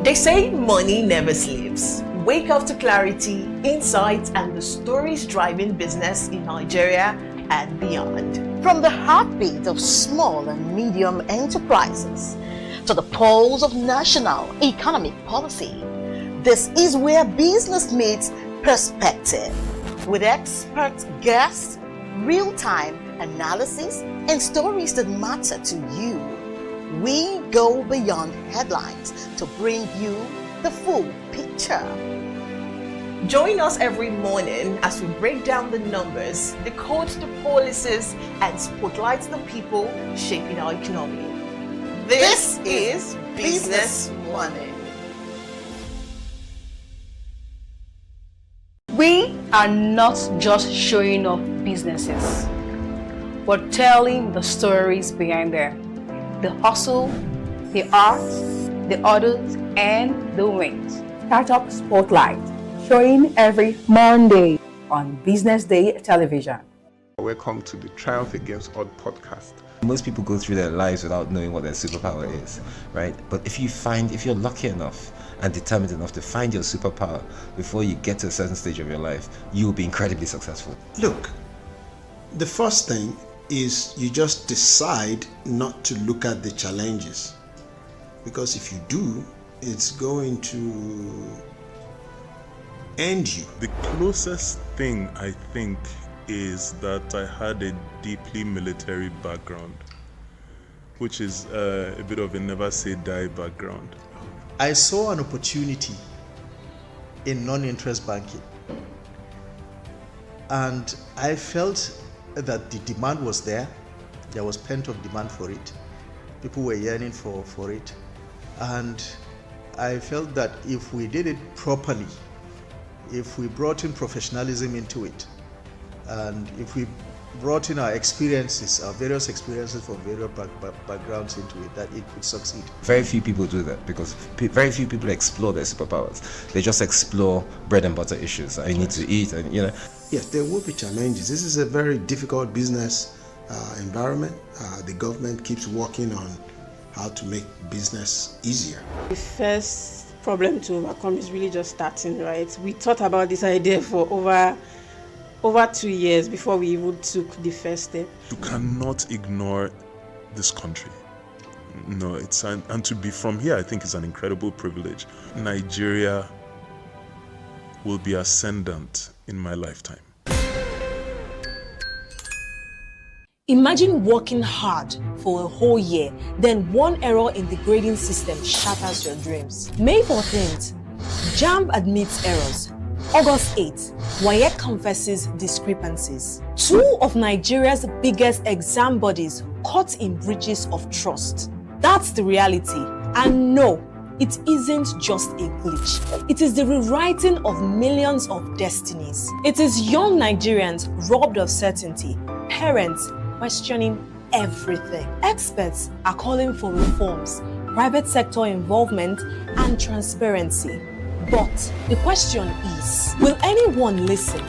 They say money never sleeps. Wake up to clarity, insights, and the stories driving business in Nigeria and beyond. From the heartbeat of small and medium enterprises to the pulse of national economic policy, this is where business meets perspective. With expert guests, real-time analysis, and stories that matter to you. We go beyond headlines to bring you the full picture. Join us every morning as we break down the numbers, decode the policies, and spotlight the people shaping our economy. This is Business Money. We are not just showing off businesses, but telling the stories behind them. The hustle, the art, the hurdles, and the wins. Startup Spotlight, showing every Monday on Business Day television. Welcome to the Triumph Against Odd podcast. Most people go through their lives without knowing what their superpower is, right? But if you're lucky enough and determined enough to find your superpower before you get to a certain stage of your life, you will be incredibly successful. Look, the first thing is you just decide not to look at the challenges, because if you do, it's going to end you. The closest thing I think is that I had a deeply military background, which is a bit of a never say die background. I saw an opportunity in non-interest banking, and I felt that the demand was there. There was pent-up demand for it. People were yearning for it, and I felt that if we did it properly, if we brought in professionalism into it, and if we brought in our experiences, our various experiences from various backgrounds into it, that it could succeed. Very few people do that because very few people explore their superpowers. They just explore bread and butter issues. I need to eat, and Yes, there will be challenges. This is a very difficult business environment. The government keeps working on how to make business easier. The first problem to overcome is really just starting, right? We thought about this idea for over 2 years before we even took the first step. You cannot ignore this country. No, and to be from here, I think is an incredible privilege. Nigeria will be ascendant in my lifetime. Imagine working hard for a whole year, then one error in the grading system shatters your dreams. May 14th, JAMB admits errors. August 8th, WAEC confesses discrepancies. Two of Nigeria's biggest exam bodies caught in breaches of trust. That's the reality. And no, it isn't just a glitch. It is the rewriting of millions of destinies. It is young Nigerians robbed of certainty, parents questioning everything. Experts are calling for reforms, private sector involvement, and transparency. But the question is, will anyone listen?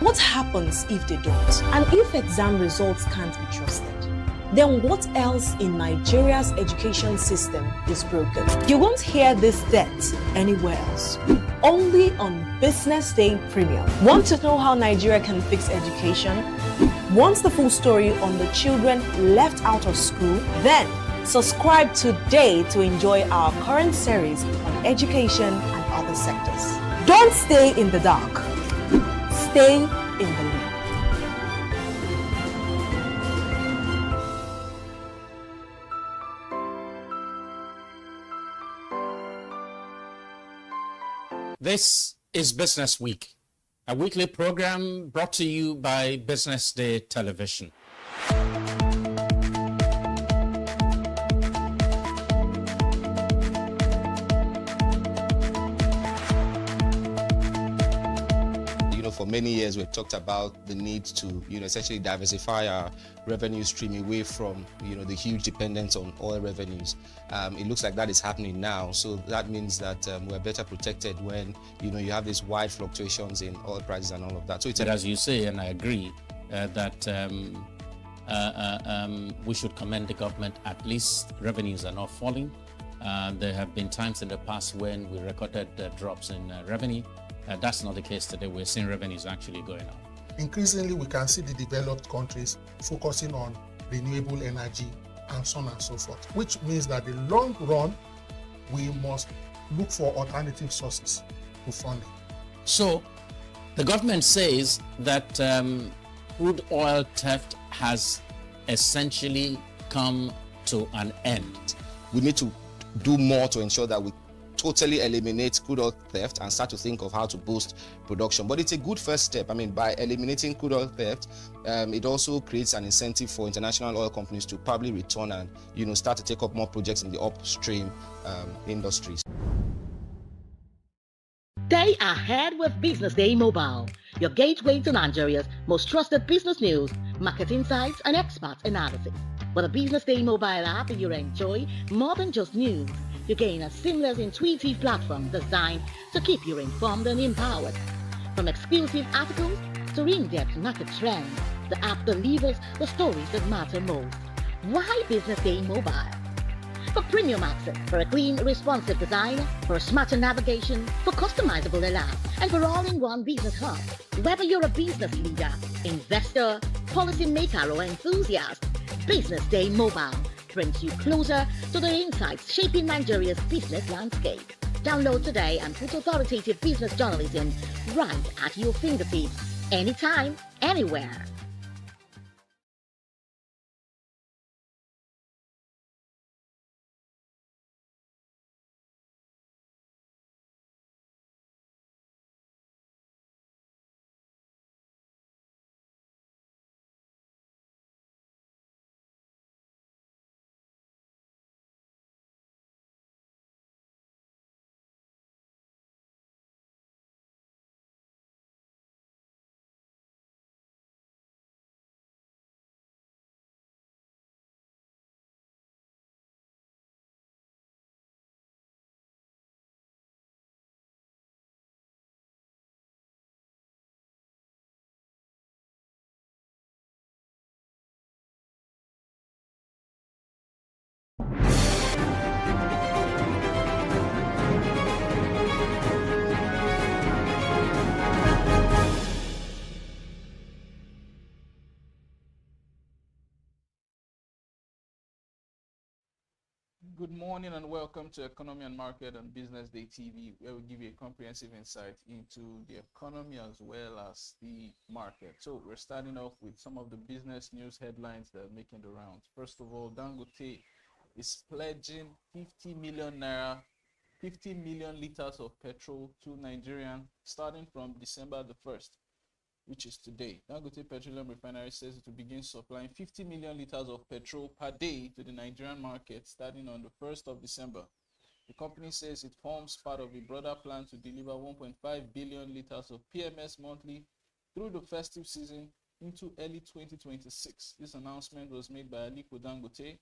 What happens if they don't? And if exam results can't be trusted? Then what else in Nigeria's education system is broken? You won't hear this debt anywhere else. Only on Business Day Premium. Want to know how Nigeria can fix education? Want the full story on the children left out of school? Then subscribe today to enjoy our current series on education and other sectors. Don't stay in the dark. Stay in the loop. This is Business Week, a weekly program brought to you by Business Day Television. For many years, we've talked about the need to, essentially diversify our revenue stream away from, the huge dependence on oil revenues. It looks like that is happening now. So that means that we're better protected when, you have these wide fluctuations in oil prices and all of that. So it's as you say, and I agree, that we should commend the government. At least revenues are not falling. There have been times in the past when we recorded drops in revenue. That's not the case today. We're seeing revenues actually going up. Increasingly, we can see the developed countries focusing on renewable energy and so on and so forth, which means that in the long run, we must look for alternative sources to funding. So, the government says that crude oil theft has essentially come to an end. We need to do more to ensure that we totally eliminate crude oil theft and start to think of how to boost production. But it's a good first step. By eliminating crude oil theft, it also creates an incentive for international oil companies to probably return and start to take up more projects in the upstream industries. Stay ahead with Business Day Mobile, your gateway to Nigeria's most trusted business news, market insights, and expert analysis. With a Business Day Mobile app, you'll enjoy more than just news. You gain a seamless, intuitive platform designed to keep you informed and empowered. From exclusive articles to in-depth market trends, the app delivers the stories that matter most. Why Business Day Mobile? For premium access, for a clean, responsive design, for smarter navigation, for customizable alarm, and for all-in-one business hub. Whether you're a business leader, investor, policymaker, or enthusiast, Business Day Mobile brings you closer to the insights shaping Nigeria's business landscape. Download today and put authoritative business journalism right at your fingertips, anytime, anywhere. Good morning and welcome to Economy and Market on Business Day TV, where we give you a comprehensive insight into the economy as well as the market. So we're starting off with some of the business news headlines that are making the rounds. First of all, Dangote is pledging 50 million naira, 50 million liters of petrol to Nigerians starting from December the 1st, which is today. Dangote Petroleum Refinery says it will begin supplying 50 million liters of petrol per day to the Nigerian market starting on the 1st of December. The company says it forms part of a broader plan to deliver 1.5 billion liters of PMS monthly through the festive season into early 2026. This announcement was made by Aliko Dangote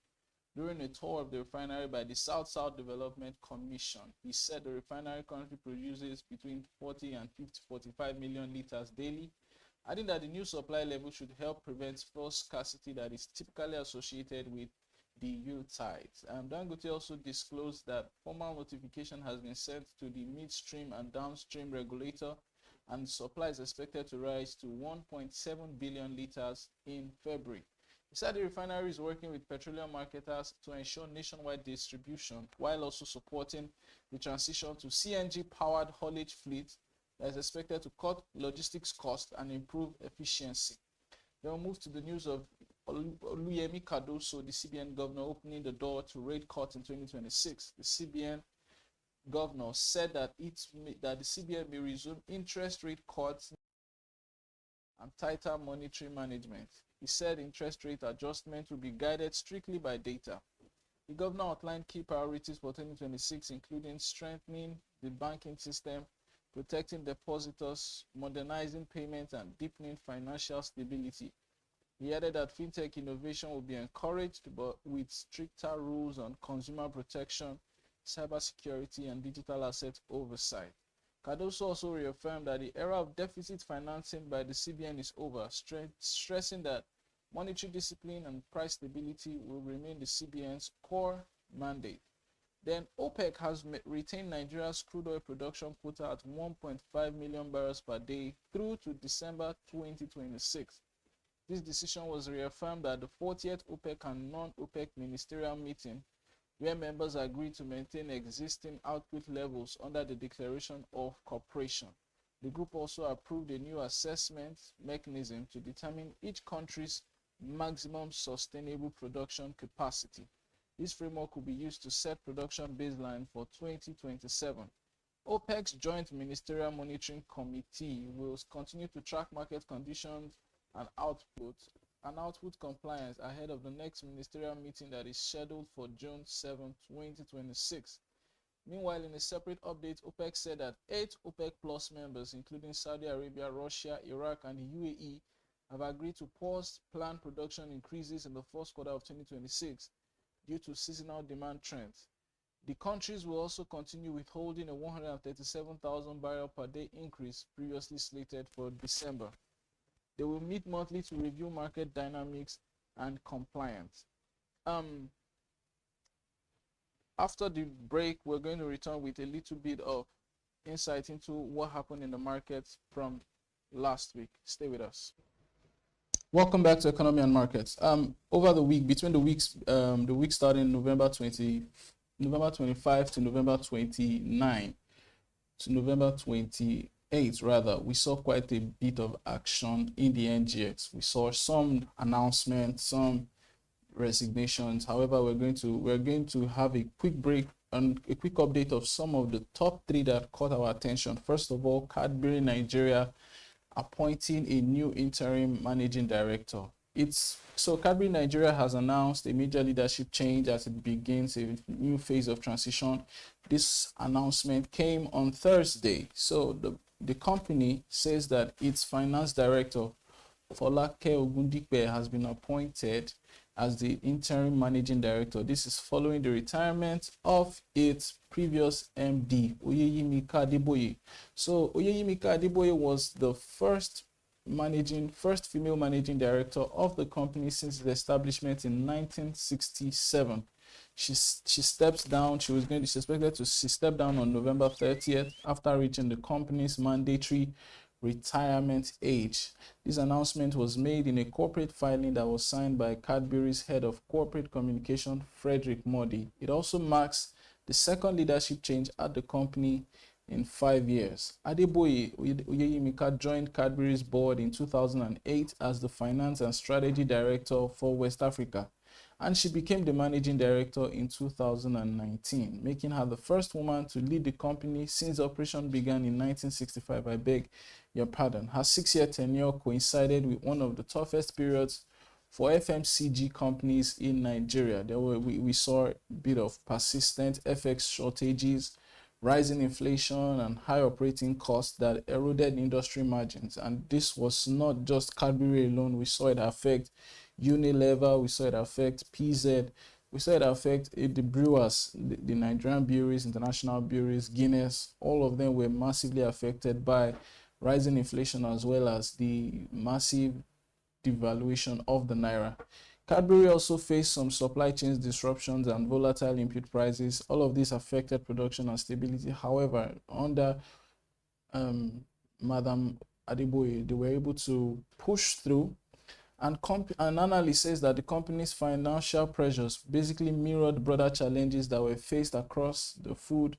during a tour of the refinery by the South-South Development Commission. He said the refinery currently produces between 40 and 45 million liters daily, adding that the new supply level should help prevent fuel scarcity that is typically associated with the Yuletide. Dangote also disclosed that formal notification has been sent to the midstream and downstream regulator, and supply is expected to rise to 1.7 billion liters in February. He said the refinery is working with petroleum marketers to ensure nationwide distribution while also supporting the transition to CNG-powered haulage fleet that is expected to cut logistics costs and improve efficiency. Then we'll move to the news of Oluyemi Cardoso, the CBN governor, opening the door to rate cuts in 2026. The CBN governor said that the CBN may resume interest rate cuts and tighter monetary management. He said interest rate adjustment will be guided strictly by data. The governor outlined key priorities for 2026, including strengthening the banking system, protecting depositors, modernizing payments, and deepening financial stability. He added that fintech innovation will be encouraged, but with stricter rules on consumer protection, cybersecurity, and digital asset oversight. Cardoso also reaffirmed that the era of deficit financing by the CBN is over, stressing that monetary discipline and price stability will remain the CBN's core mandate. Then OPEC has retained Nigeria's crude oil production quota at 1.5 million barrels per day through to December 2026. This decision was reaffirmed at the 40th OPEC and non-OPEC ministerial meeting, where members agreed to maintain existing output levels under the Declaration of Cooperation. The group also approved a new assessment mechanism to determine each country's maximum sustainable production capacity. This framework will be used to set production baseline for 2027. OPEC's Joint Ministerial Monitoring Committee will continue to track market conditions and output compliance ahead of the next ministerial meeting that is scheduled for June 7, 2026. Meanwhile, in a separate update, OPEC said that 8 OPEC Plus members, including Saudi Arabia, Russia, Iraq, and the UAE, have agreed to pause planned production increases in the first quarter of 2026 due to seasonal demand trends. The countries will also continue withholding a 137,000 barrel per day increase previously slated for December. They will meet monthly to review market dynamics and compliance. After the break, we're going to return with a little bit of insight into what happened in the markets from last week. Stay with us. Welcome back to Economy and Markets. Over the week, between the weeks, the week starting November 25 to November 29 to November 28, rather, we saw quite a bit of action in the NGX. We saw some announcements, some resignations. However, we're going to have a quick break and a quick update of some of the top 3 that caught our attention. First of all, Cadbury Nigeria appointing a new interim managing director. Cadbury Nigeria has announced a major leadership change as it begins a new phase of transition. This announcement came on Thursday. So the company says that its finance director, Folake Ogundipe, has been appointed as the interim managing director. This is following the retirement of its previous MD, Oyeyimika Adeboye. So Oyeyimika Adeboye was the first female managing director of the company since its establishment in 1967. She steps down. She's expected to step down on November 30th after reaching the company's mandatory retirement age. This announcement was made in a corporate filing that was signed by Cadbury's head of corporate communication, Frederick Modi. It also marks the second leadership change at the company in 5 years. Adeboye Oyeyimika joined Cadbury's board in 2008 as the finance and strategy director for West Africa, and she became the managing director in 2019, making her the first woman to lead the company since operation began in 1965. I beg your pardon. Her 6-year tenure coincided with one of the toughest periods for FMCG companies in Nigeria. We saw a bit of persistent FX shortages, rising inflation, and high operating costs that eroded industry margins. And this was not just Cadbury alone. We saw it affect Unilever, we saw it affect PZ, we saw it affect the brewers, the Nigerian breweries, international breweries, Guinness. All of them were massively affected by rising inflation as well as the massive devaluation of the naira. Cadbury also faced some supply chain disruptions and volatile input prices. All of this affected production and stability. However, under Madam Adeboye, they were able to push through. And an analyst says that the company's financial pressures basically mirrored broader challenges that were faced across the food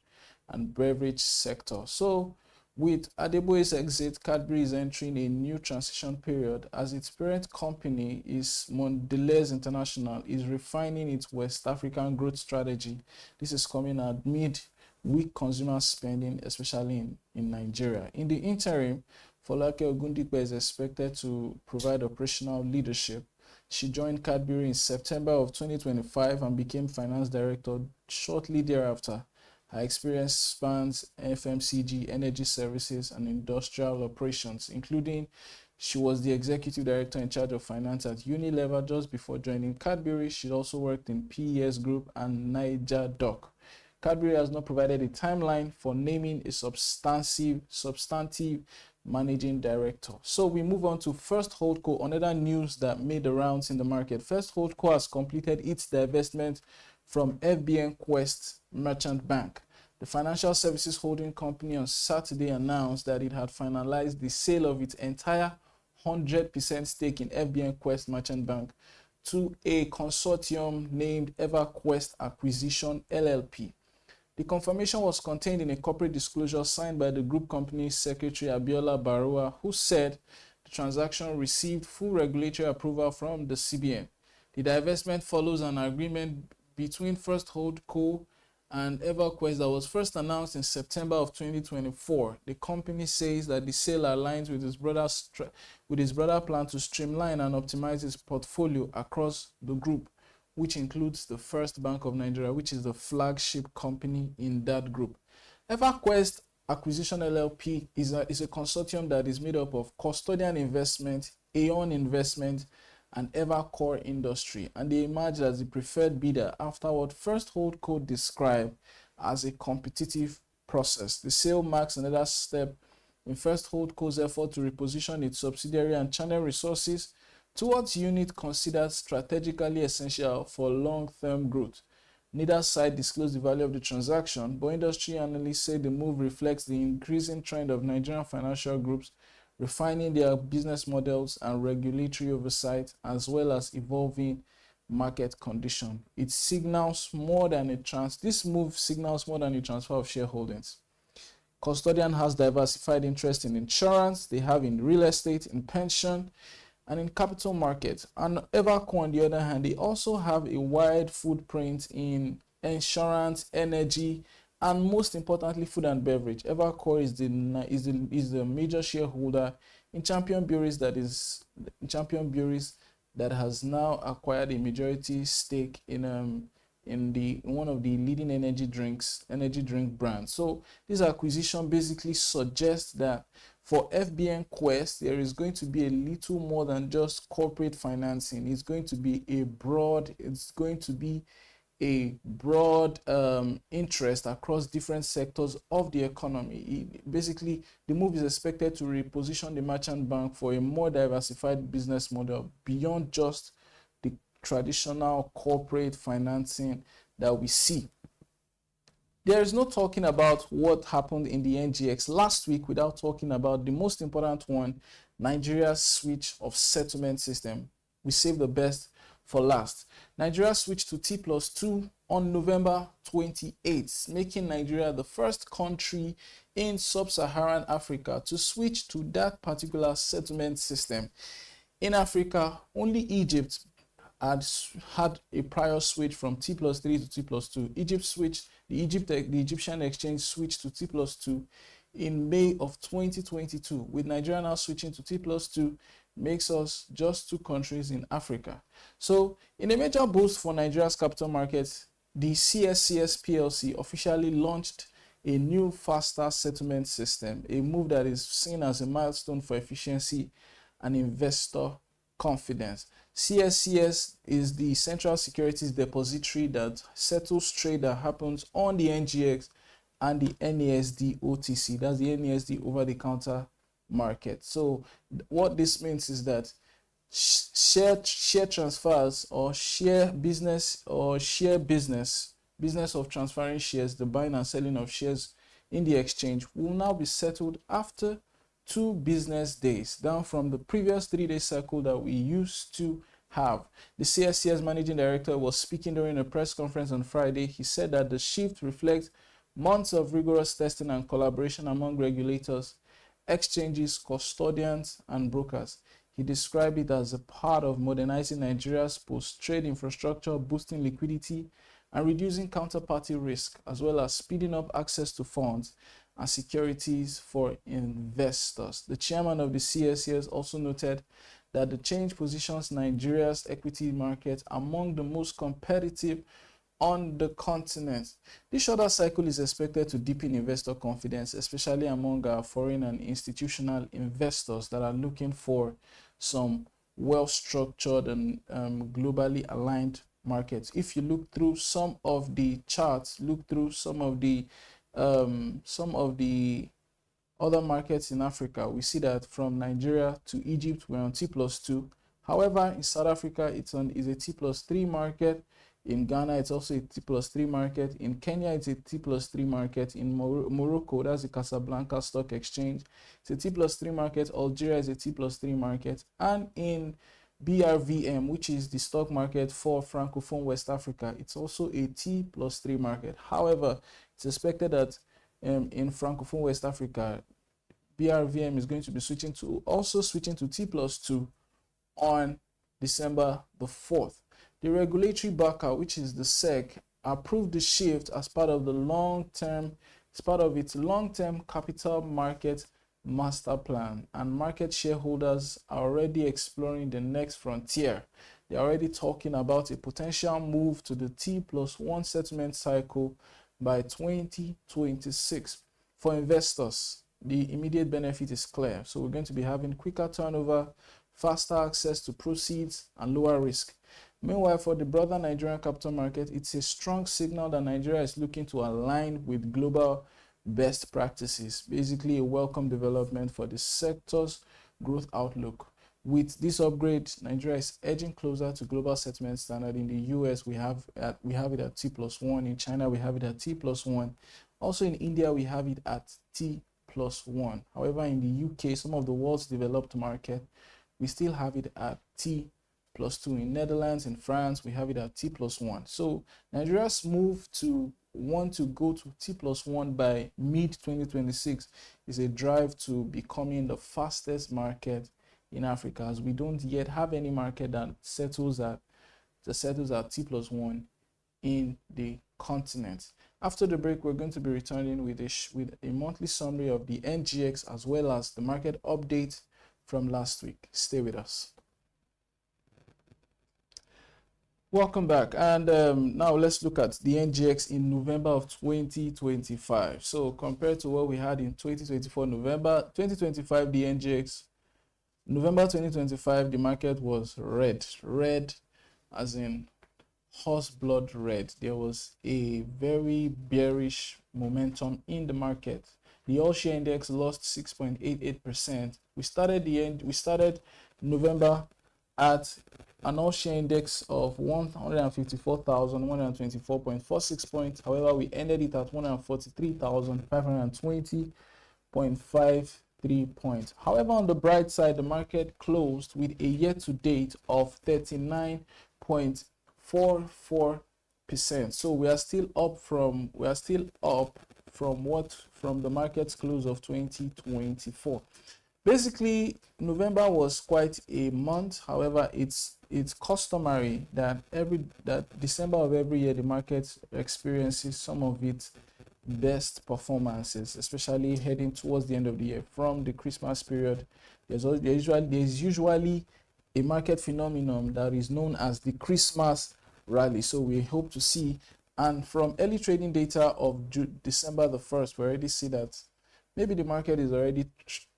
and beverage sector. So, with Adeboye's exit, Cadbury is entering a new transition period as its parent company, Mondelez International, is refining its West African growth strategy. This is coming amid weak consumer spending, especially in Nigeria. In the interim, Folake Ogundipe is expected to provide operational leadership. She joined Cadbury in September of 2025 and became finance director shortly thereafter. Her experience spans FMCG, energy services, and industrial operations, including she was the executive director in charge of finance at Unilever just before joining Cadbury. She also worked in PES Group and Niger Dock. Cadbury has not provided a timeline for naming a substantive managing director. So we move on to First Holdco, another news that made the rounds in the market. First Holdco has completed its divestment from FBN Quest Merchant Bank. The financial services holding company on Saturday announced that it had finalized the sale of its entire 100% stake in FBN Quest Merchant Bank to a consortium named EverQuest Acquisition LLP. The confirmation was contained in a corporate disclosure signed by the group company's secretary Abiola Barowa, who said the transaction received full regulatory approval from the CBN. The divestment follows an agreement between First Holdco and EverQuest that was first announced in September of 2024. The company says that the sale aligns with its broader plan to streamline and optimize its portfolio across the group, which includes the First Bank of Nigeria, which is the flagship company in that group. EverQuest Acquisition LLP is a consortium that is made up of Custodian Investment, Aeon Investment, and Evercore Industry, and they emerged as the preferred bidder after what First Holdco described as a competitive process. The sale marks another step in First Holdco's effort to reposition its subsidiary and channel resources towards units considered strategically essential for long-term growth. Neither side disclosed the value of the transaction, but industry analysts say the move reflects the increasing trend of Nigerian financial groups refining their business models and regulatory oversight, as well as evolving market condition. It signals more than a this move signals more than a transfer of shareholdings. Custodian has diversified interest in insurance, they have in real estate, in pension, and in capital markets. And Evercore, on the other hand, they also have a wide footprint in insurance, energy, and most importantly, food and beverage. Evercore is the major shareholder in Champion Breweries that has now acquired a majority stake in one of the leading energy drink brands. So this acquisition basically suggests that for FBN Quest, there is going to be a little more than just corporate financing. It's going to be a broad interest across different sectors of the economy. Basically, the move is expected to reposition the merchant bank for a more diversified business model beyond just the traditional corporate financing that we see. There is no talking about what happened in the NGX last week without talking about the most important one, Nigeria's switch of settlement system. We saved the best for last. Nigeria switched to T+2 on November 28th, making Nigeria the first country in sub-Saharan Africa to switch to that particular settlement system. In Africa, only Egypt had a prior switch from T+3 to T+2. The Egyptian exchange switched to T+2 in May of 2022, with Nigeria now switching to T+2, makes us just 2 countries in Africa. So, in a major boost for Nigeria's capital markets, the CSCS PLC officially launched a new faster settlement system, a move that is seen as a milestone for efficiency and investor confidence. CSCS is the Central Securities Depository that settles trade that happens on the NGX and the NASD OTC. That's the NASD over-the-counter market. So what this means is that share transfers or business of transferring shares, the buying and selling of shares in the exchange, will now be settled after 2 business days, down from the previous 3-day cycle that we used to have. The CSCS managing director was speaking during a press conference on Friday. He said that the shift reflects months of rigorous testing and collaboration among regulators, exchanges, custodians, and brokers. He described it as a part of modernizing Nigeria's post-trade infrastructure, boosting liquidity, and reducing counterparty risk, as well as speeding up access to funds and securities for investors. The chairman of the CSCS also noted that the change positions Nigeria's equity market among the most competitive on the continent. This shorter cycle is expected to deepen investor confidence, especially among our foreign and institutional investors that are looking for some well-structured and globally aligned markets. If you look through some of the charts, look through some of the other markets in Africa, we see that from Nigeria to Egypt, we're on T+2. However, in South Africa, is a T+3 market. In Ghana, it's also a T+3 market. In Kenya, it's a T+3 market. In Morocco, that's the Casablanca Stock Exchange, it's a T+3 market. Algeria is a T+3 market. And in BRVM, which is the stock market for Francophone West Africa, it's also a T+3 market. However, it's expected that in Francophone West Africa, BRVM is going to be switching to T+2 on December the 4th. The regulatory backer, which is the SEC, approved the shift as part of its long-term capital market master plan, and market shareholders are already exploring the next frontier. They're already talking about a potential move to the T+1 settlement cycle by 2026. For investors, the immediate benefit is clear. So we're going to be having quicker turnover faster access to proceeds, and lower risk. Meanwhile, for the broader Nigerian capital market, it's a strong signal that Nigeria is looking to align with global best practices, basically a welcome development for the sector's growth outlook. With this upgrade, Nigeria is edging closer to global settlement standard. In the US, we have it at T+1. In China, we have it at T+1. Also in India, we have it at T+1. However, in the UK, some of the world's developed market, we still have it at T+2. In Netherlands, in France, we have it at T+1. So Nigeria's move to want to go to T+1 by mid-2026 is a drive to becoming the fastest market in Africa, as we don't yet have any market that settles at T+1 in the continent. After the break, we're going to be returning with a monthly summary of the NGX as well as the market update from last week. Stay with us. Welcome back, and now let's look at the NGX in November of 2025. So compared to what we had in 2024 November 2025, the NGX November 2025, the market was red as in horse blood red. There was a very bearish momentum in the market. The all share index lost 6.88%. We started November at an all share index of 154,124.46 points. However, we ended it at 143,520.53 points. However, on the bright side, the market closed with a year-to-date of 39.44%. So we are still up from the market's close of 2024. Basically, November was quite a month. However, it's customary that December of every year the market experiences some of its best performances, especially heading towards the end of the year. From the Christmas period, there's usually a market phenomenon that is known as the Christmas rally. So we hope to see, and from early trading data of December the 1st, we already see that maybe the market is already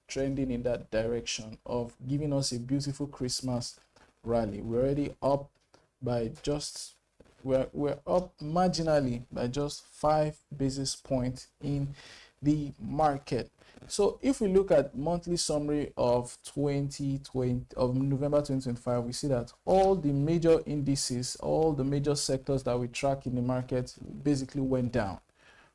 trending in that direction of giving us a beautiful Christmas rally. We're already up by we're up marginally by just 5 basis points in the market. So if we look at monthly summary of November 2025, we see that all the major indices, all the major sectors that we track in the market basically went down.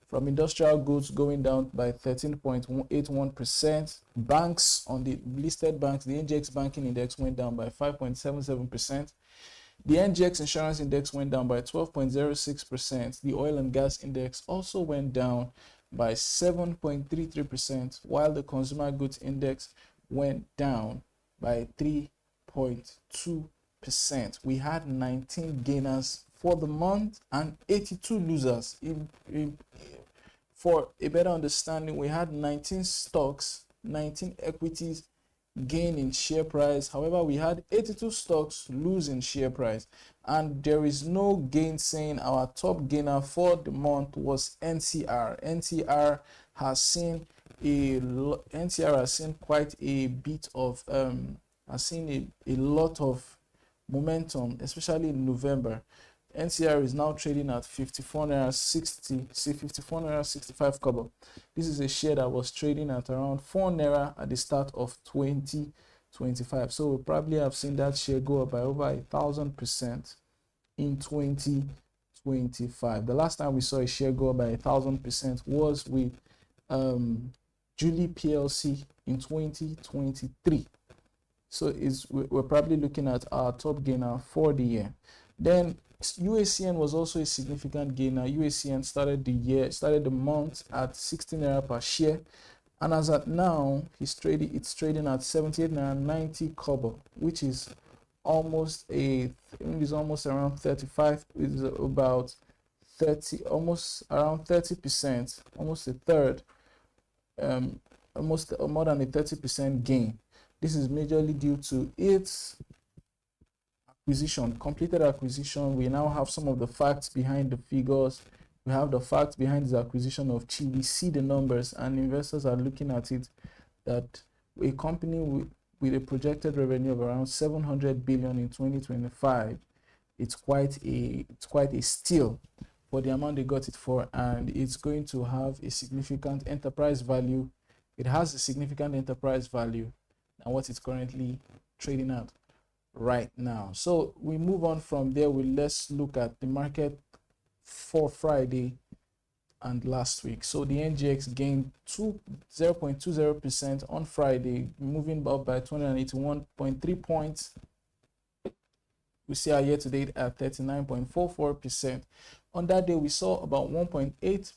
From industrial goods going down by 13.81%. Banks, on the listed banks, the NGX banking index went down by 5.77%. The NGX insurance index went down by 12.06%. The oil and gas index also went down by 7.33%, while the consumer goods index went down by 3.2%. We had 19 gainers for the month and 82 losers. For a better understanding, we had 19 stocks, 19 equities gain in share price. However, we had 82 stocks lose in share price, and there is no gain saying our top gainer for the month was NCR. NCR has seen quite a bit of a lot of momentum, especially in November. NCR is now trading at 54.65 naira kobo. This is a share that was trading at around 4 naira at the start of 2025. So we probably have seen that share go up by over 1,000% in 2025. The last time we saw a share go up by 1,000% was with Julie PLC in 2023. So we're probably looking at our top gainer for the year. Then UACN was also a significant gainer. UACN started the month at 16 naira per share, and as at now, it's trading at 78.90 kobo, which is almost around 35. Is about 30, almost around 30%, almost a third, almost more than a 30% gain. This is majorly due to its completed acquisition. We now have some of the facts behind the figures. We have the facts behind the acquisition of Chi. We see the numbers, and investors are looking at it that a company with a projected revenue of around 700 billion in 2025, it's quite a steal for the amount they got it for, and it's going to have a significant enterprise value. It has a significant enterprise value than what it's currently trading at right now. So we move on from there. Let's look at the market for Friday and last week. So the NGX gained 0.20% on Friday, moving up by 281.3 points. We see our year-to-date at 39.44%. On that day, we saw about 1.8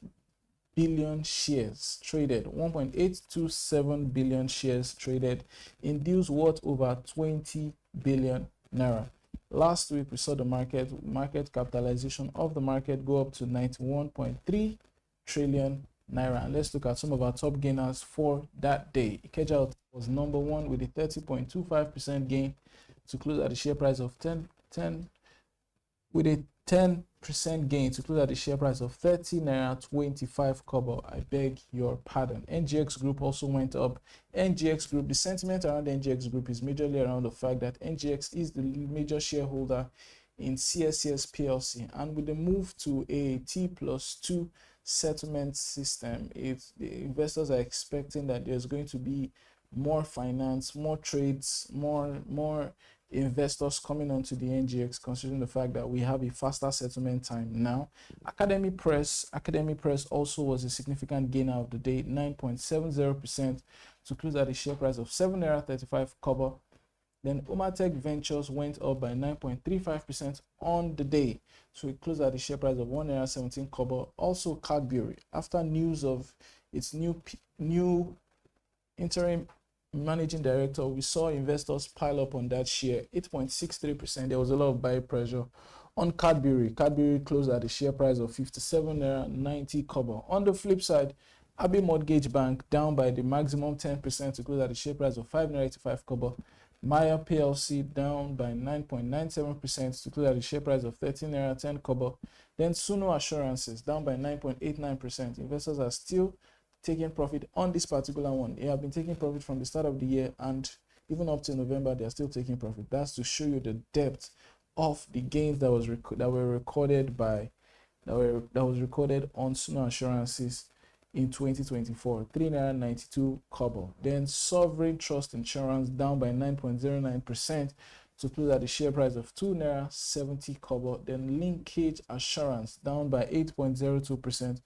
billion shares traded, 1.827 billion shares traded in deals worth over 20 billion naira. Last week, we saw the market capitalization of the market go up to 91.3 trillion naira. And let's look at some of our top gainers for that day. Ikeja was number one with a 30.25% gain to close at the share price of 10 with a 10% gain to close at the share price of 30 naira 25 kobo. I beg your pardon. NGX Group also went up. NGX Group, the sentiment around NGX Group is majorly around the fact that NGX is the major shareholder in CSCS PLC, and with the move to a T+2 settlement system, the investors are expecting that there's going to be more finance, more trades, more investors coming onto the NGX, considering the fact that we have a faster settlement time now. Academy Press also was a significant gainer of the day, 9.70% to close at a share price of 7 naira 35 kobo. Then Omatech Ventures went up by 9.35% on the day, so it closed at a share price of 1 naira 17 kobo. Also Cadbury, after news of its new interim managing director, we saw investors pile up on that share, 8.63%. There was a lot of buy pressure on Cadbury. Cadbury closed at a share price of 57 naira 90 kobo. On the flip side, Abbey Mortgage Bank down by the maximum 10% to close at a share price of 5 naira 85 kobo. Maya PLC down by 9.97% to close at a share price of 13 naira 10 kobo. Then Suno Assurances down by 9.89%. Investors are still taking profit on this particular one. They have been taking profit from the start of the year, and even up to November, they are still taking profit. That's to show you the depth of the gains that was recorded on Suno Assurances in 2024. 3 naira 92 kobo. Then Sovereign Trust Insurance down by 9.09% to close at the share price of 2 naira 70 kobo. Then Linkage Assurance down by 8.02%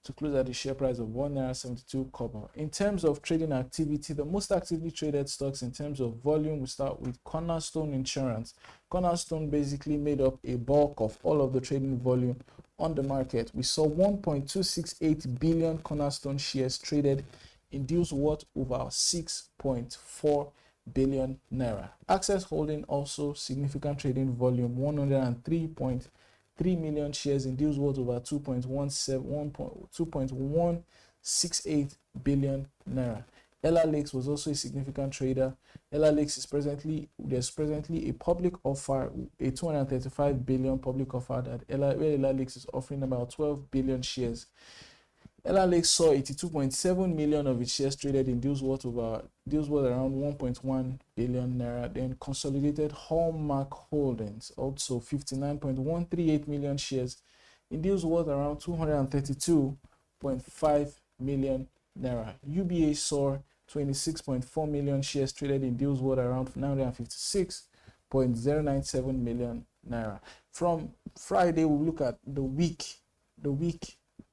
to close at the share price of 1 naira 72 kobo. In terms of trading activity, the most actively traded stocks in terms of volume, we start with Cornerstone Insurance. Cornerstone basically made up a bulk of all of the trading volume on the market. We saw 1.268 billion Cornerstone shares traded in deals worth over 6.4 billion naira. Access Holding also significant trading volume, 103.3 million shares in deals worth over 2.168 billion naira. Ella Lakes was also a significant trader. Ella Lakes there's presently a public offer, a 235 billion public offer that Ella Lakes is offering about 12 billion shares. Ella Lakes saw 82.7 million of its shares traded in deals worth around 1.1 billion naira. Then Consolidated Hallmark Holdings, also 59.138 million shares in deals worth around 232.5 million naira. UBA saw 26.4 million shares traded in deals worth around 956.097 million naira. From Friday, we'll look at the week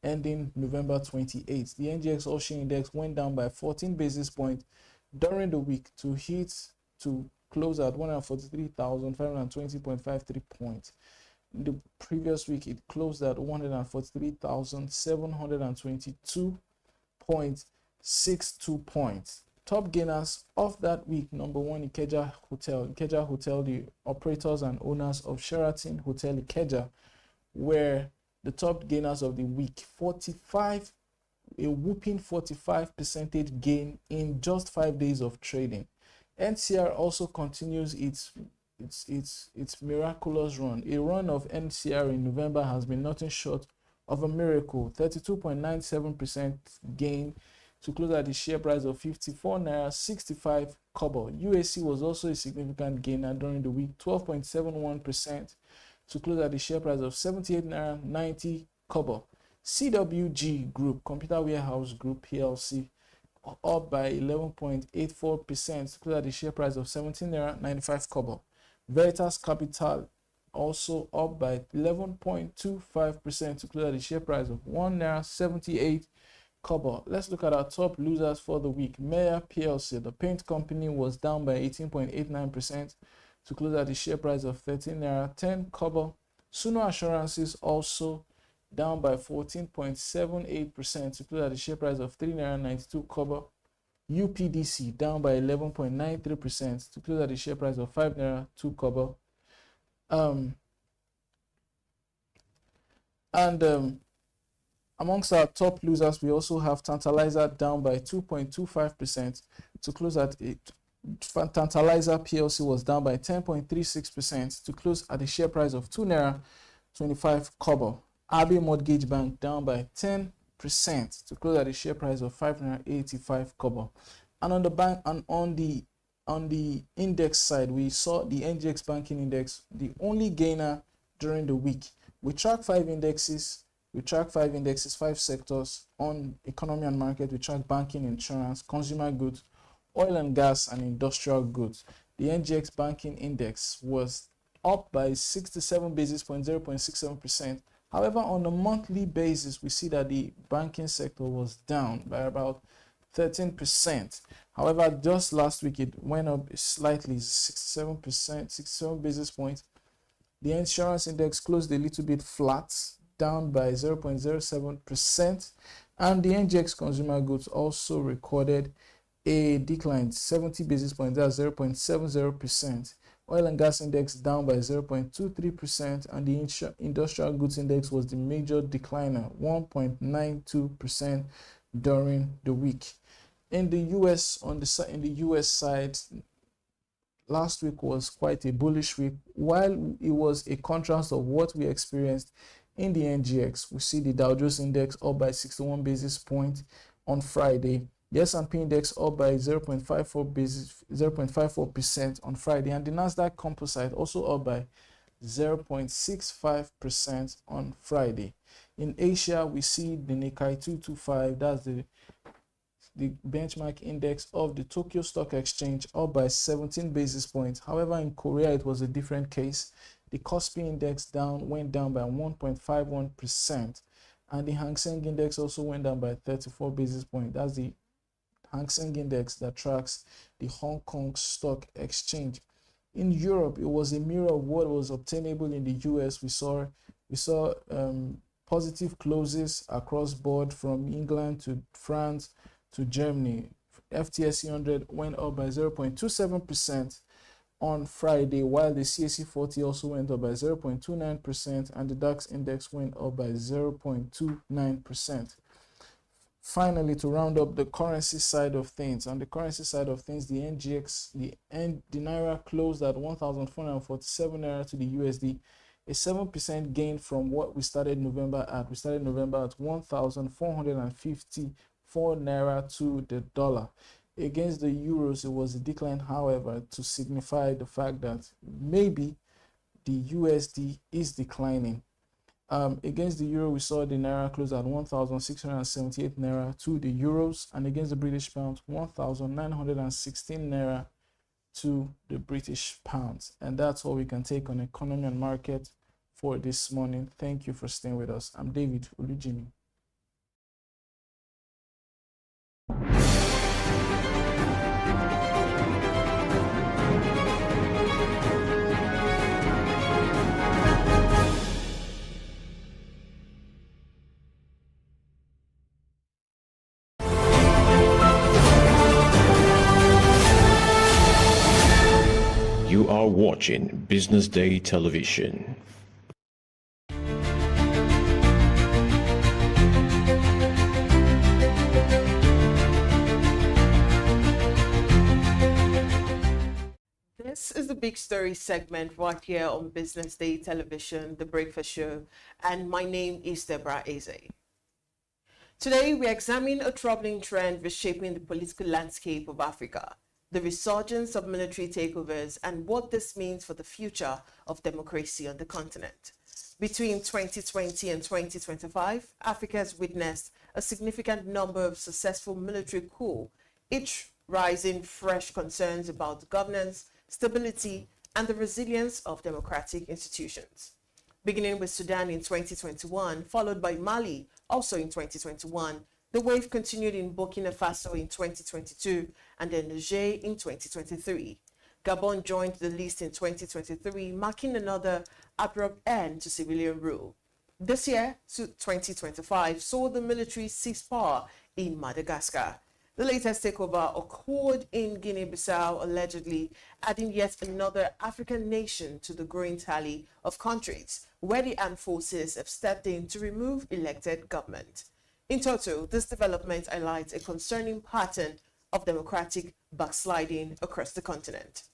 ending November 28th. The NGX All-Share Index went down by 14 basis points during the week to close at 143,520.53 points. In the previous week, it closed at 143,722.62 points. Top gainers of that week: number one, Ikeja Hotel. Ikeja Hotel, the operators and owners of Sheraton Hotel Ikeja, were the top gainers of the week. A whooping 45% gain in just 5 days of trading. NCR also continues its miraculous run. A run of NCR in November has been nothing short of a miracle. 32.97% gain to close at the share price of 54 naira 65 kobo. USC was also a significant gainer during the week, 12.71% to close at the share price of 78 naira 90 kobo. CWG Group, Computer Warehouse Group PLC, up by 11.84% to close at the share price of 17 naira 95 kobo. Veritas Capital also up by 11.25% to close at the share price of 1 naira 78 kobo. Let's look at our top losers for the week. Meyer PLC, the paint company, was down by 18.89% to close at the share price of 13 naira 10 kobo. Suno Assurances also down by 14.78% to close at the share price of 3 naira 92 kobo. UPDC down by 11.93% to close at the share price of 5 naira 2 kobo. Amongst our top losers, we also have Tantalizer down by 2.25% to close at it. Tantalizer PLC was down by 10.36% to close at the share price of 2 naira 25 kobo. Abbey Mortgage Bank down by 10% to close at the share price of 5 naira 85 kobo. And on the bank and on the index side, we saw the NGX banking index, the only gainer during the week. We track 5 indexes. 5 sectors on economy and market. We track banking, insurance, consumer goods, oil and gas, and industrial goods. The NGX banking index was up by 67 basis points, 0.67%. However, on a monthly basis, we see that the banking sector was down by about 13%. However, just last week, it went up slightly, 67 basis points. The insurance index closed a little bit flat, down by 0.07%. And the NGX consumer goods also recorded a decline, 70 basis points, that's 0.70%. Oil and gas index down by 0.23%, and the industrial goods index was the major decliner, 1.92% during the week. In the US, in the US side, last week was quite a bullish week. While it was a contrast of what we experienced in the NGX, we see the Dow Jones index up by 61 basis points on Friday. The S&P index up by 0.54% on Friday, and the Nasdaq Composite also up by 0.65% on Friday. In Asia, we see the Nikkei 225, that's the benchmark index of the Tokyo Stock Exchange, up by 17 basis points. However, in Korea, it was a different case. The Kospi index went down by 1.51%, and the Hang Seng index also went down by 34 basis points. That's the Hang Seng index that tracks the Hong Kong Stock Exchange. In Europe, it was a mirror of what was obtainable in the US. We saw positive closes across board from England to France to Germany. FTSE 100 went up by 0.27% on Friday, while the CAC 40 also went up by 0.29%, and the DAX index went up by 0.29%. Finally, to round up the currency side of things, on the currency side of things, the NGX, the Naira closed at 1,447 Naira to the USD, a 7% gain from what we started November at. We started November at 1,454 Naira to the dollar. Against the euros, it was a decline, however, to signify the fact that maybe the USD is declining. Against the euro, we saw the Naira close at 1,678 Naira to the euros, and against the British pound, 1,916 Naira to the British pounds. And that's all we can take on economy and market for this morning. Thank you for staying with us. I'm David Olujimi. You are watching Business Day Television. This is the Big Story segment right here on Business Day Television, The Breakfast Show, and my name is Deborah Eze. Today, we examine a troubling trend reshaping the political landscape of Africa, the resurgence of military takeovers, and what this means for the future of democracy on the continent. Between 2020 and 2025, Africa has witnessed a significant number of successful military coups, each raising fresh concerns about governance, stability, and the resilience of democratic institutions. Beginning with Sudan in 2021, followed by Mali also in 2021, the wave continued in Burkina Faso in 2022 and then Niger in 2023. Gabon joined the list in 2023, marking another abrupt end to civilian rule. This year, 2025, saw the military seize power in Madagascar. The latest takeover occurred in Guinea-Bissau, allegedly adding yet another African nation to the growing tally of countries where the armed forces have stepped in to remove elected government. In total, this development highlights a concerning pattern of democratic backsliding across the continent.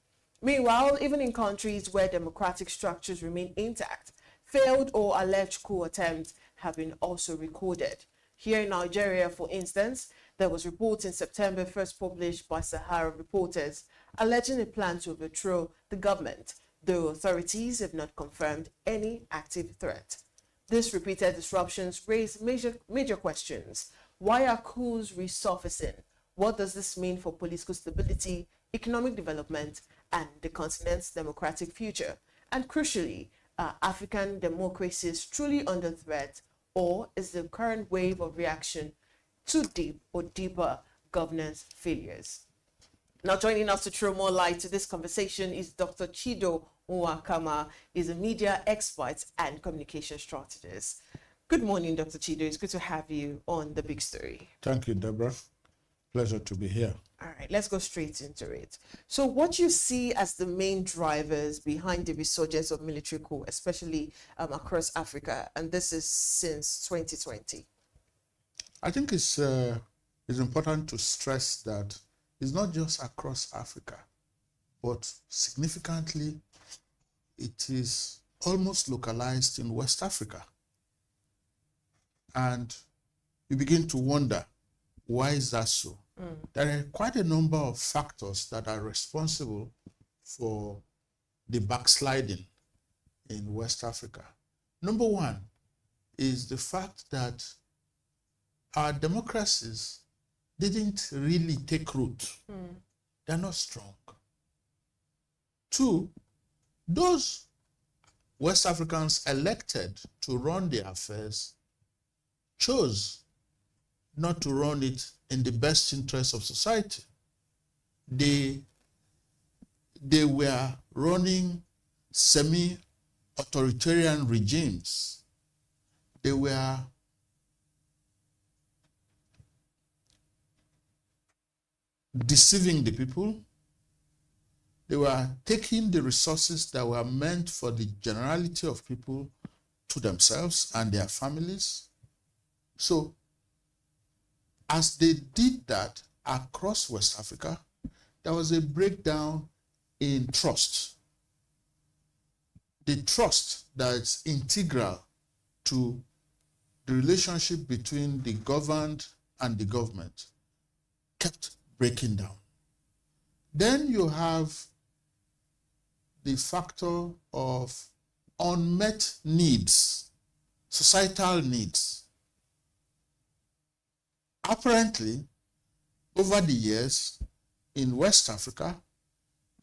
Meanwhile, even in countries where democratic structures remain intact, failed or alleged coup attempts have been also recorded. Here in Nigeria, for instance, there was reports in September first published by Sahara reporters alleging a plan to overthrow the government, though authorities have not confirmed any active threat. These repeated disruptions raise major questions. Why are coups resurfacing? What does this mean for political stability, economic development, and the continent's democratic future? And crucially, are African democracies truly under threat, or is the current wave of reaction too deep or deeper governance failures? Now, joining us to throw more light to this conversation is Dr. Chido Nwakama. He's a media expert and communication strategist. Good morning, Dr. Chido. It's good to have you on The Big Story. Thank you, Deborah. Pleasure to be here. All right, let's go straight into it. So what you see as the main drivers behind the resurgence of military coup, especially across Africa, and this is since 2020? I think it's important to stress that it's not just across Africa, but significantly, it is almost localized in West Africa. And you begin to wonder, why is that so? There are quite a number of factors that are responsible for the backsliding in West Africa. Number one is the fact that our democracies didn't really take root. They're not strong. Two, those West Africans elected to run their affairs chose not to run it in the best interest of society. They were running semi-authoritarian regimes. They were deceiving the people. They were taking the resources that were meant for the generality of people to themselves and their families. So, as they did that across West Africa, there was a breakdown in trust. The trust that's integral to the relationship between the governed and the government kept breaking down. Then you have the factor of unmet needs, societal needs. Apparently, over the years in West Africa,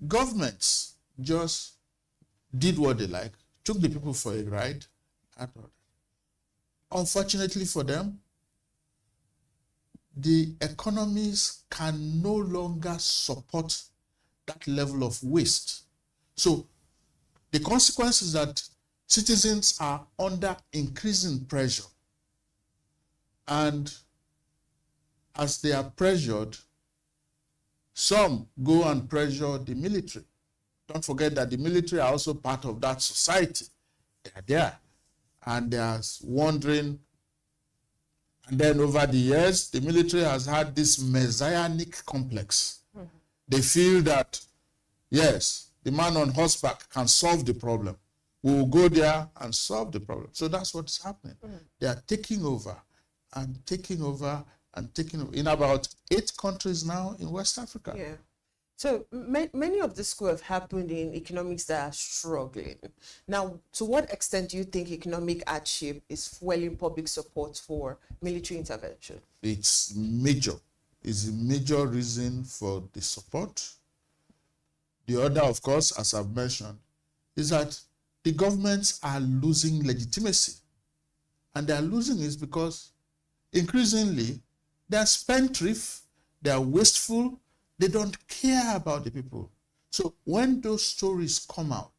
governments just did what they like, took the people for a ride. Unfortunately for them, the economies can no longer support that level of waste. So the consequence is that citizens are under increasing pressure. And as they are pressured, some go and pressure the military. Don't forget that the military are also part of that society. They are there. And they are wondering. And then over the years, the military has had this messianic complex. They feel that, yes, the man on horseback can solve the problem. We will go there and solve the problem. So that's what's happening. They are taking over. and taking over in about 8 countries now in West Africa. Yeah. So many of the schools have happened in economics that are struggling. Now, to what extent do you think economic hardship is fueling public support for military intervention? It's major. It's a major reason for the support. The other, of course, as I've mentioned, is that the governments are losing legitimacy. And they are losing it because increasingly they are spendthrift, they are wasteful, they don't care about the people. So when those stories come out,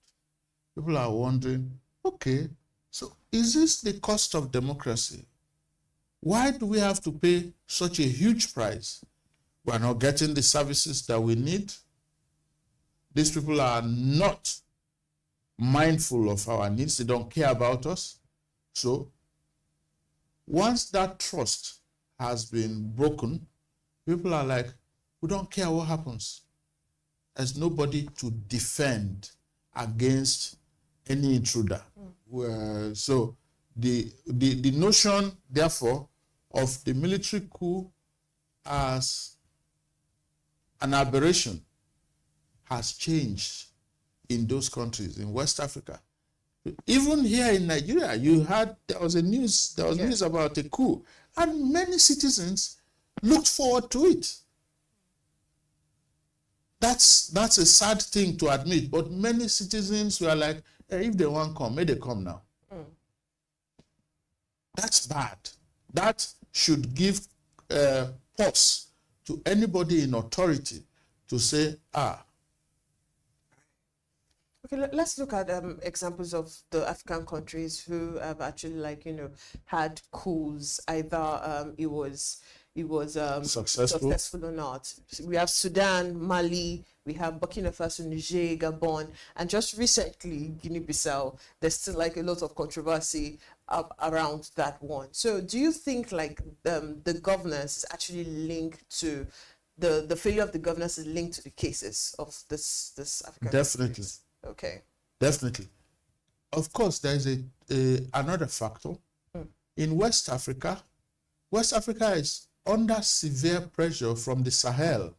people are wondering, okay, so is this the cost of democracy? Why do we have to pay such a huge price? We are not getting the services that we need. These people are not mindful of our needs. They don't care about us. So once that trust has been broken, people are like, we don't care what happens. There's nobody to defend against any intruder. So the notion, therefore, of the military coup as an aberration has changed in those countries, in West Africa. Even here in Nigeria, there was news about a coup, and many citizens looked forward to it. That's a sad thing to admit, but many citizens were like, hey, if they want to come, may they come now. That's bad. That should give pause to anybody in authority to say, Okay, let's look at examples of the African countries who have actually, had coups. Either it was successful or not. We have Sudan, Mali, we have Burkina Faso, Niger, Gabon, and just recently Guinea-Bissau. There's still a lot of controversy around that one. So do you think the governance is actually linked to the failure of the governance is linked to the cases of this African Definitely. countries? Okay. Definitely. Of course, there is another factor. In West Africa is under severe pressure from the Sahel.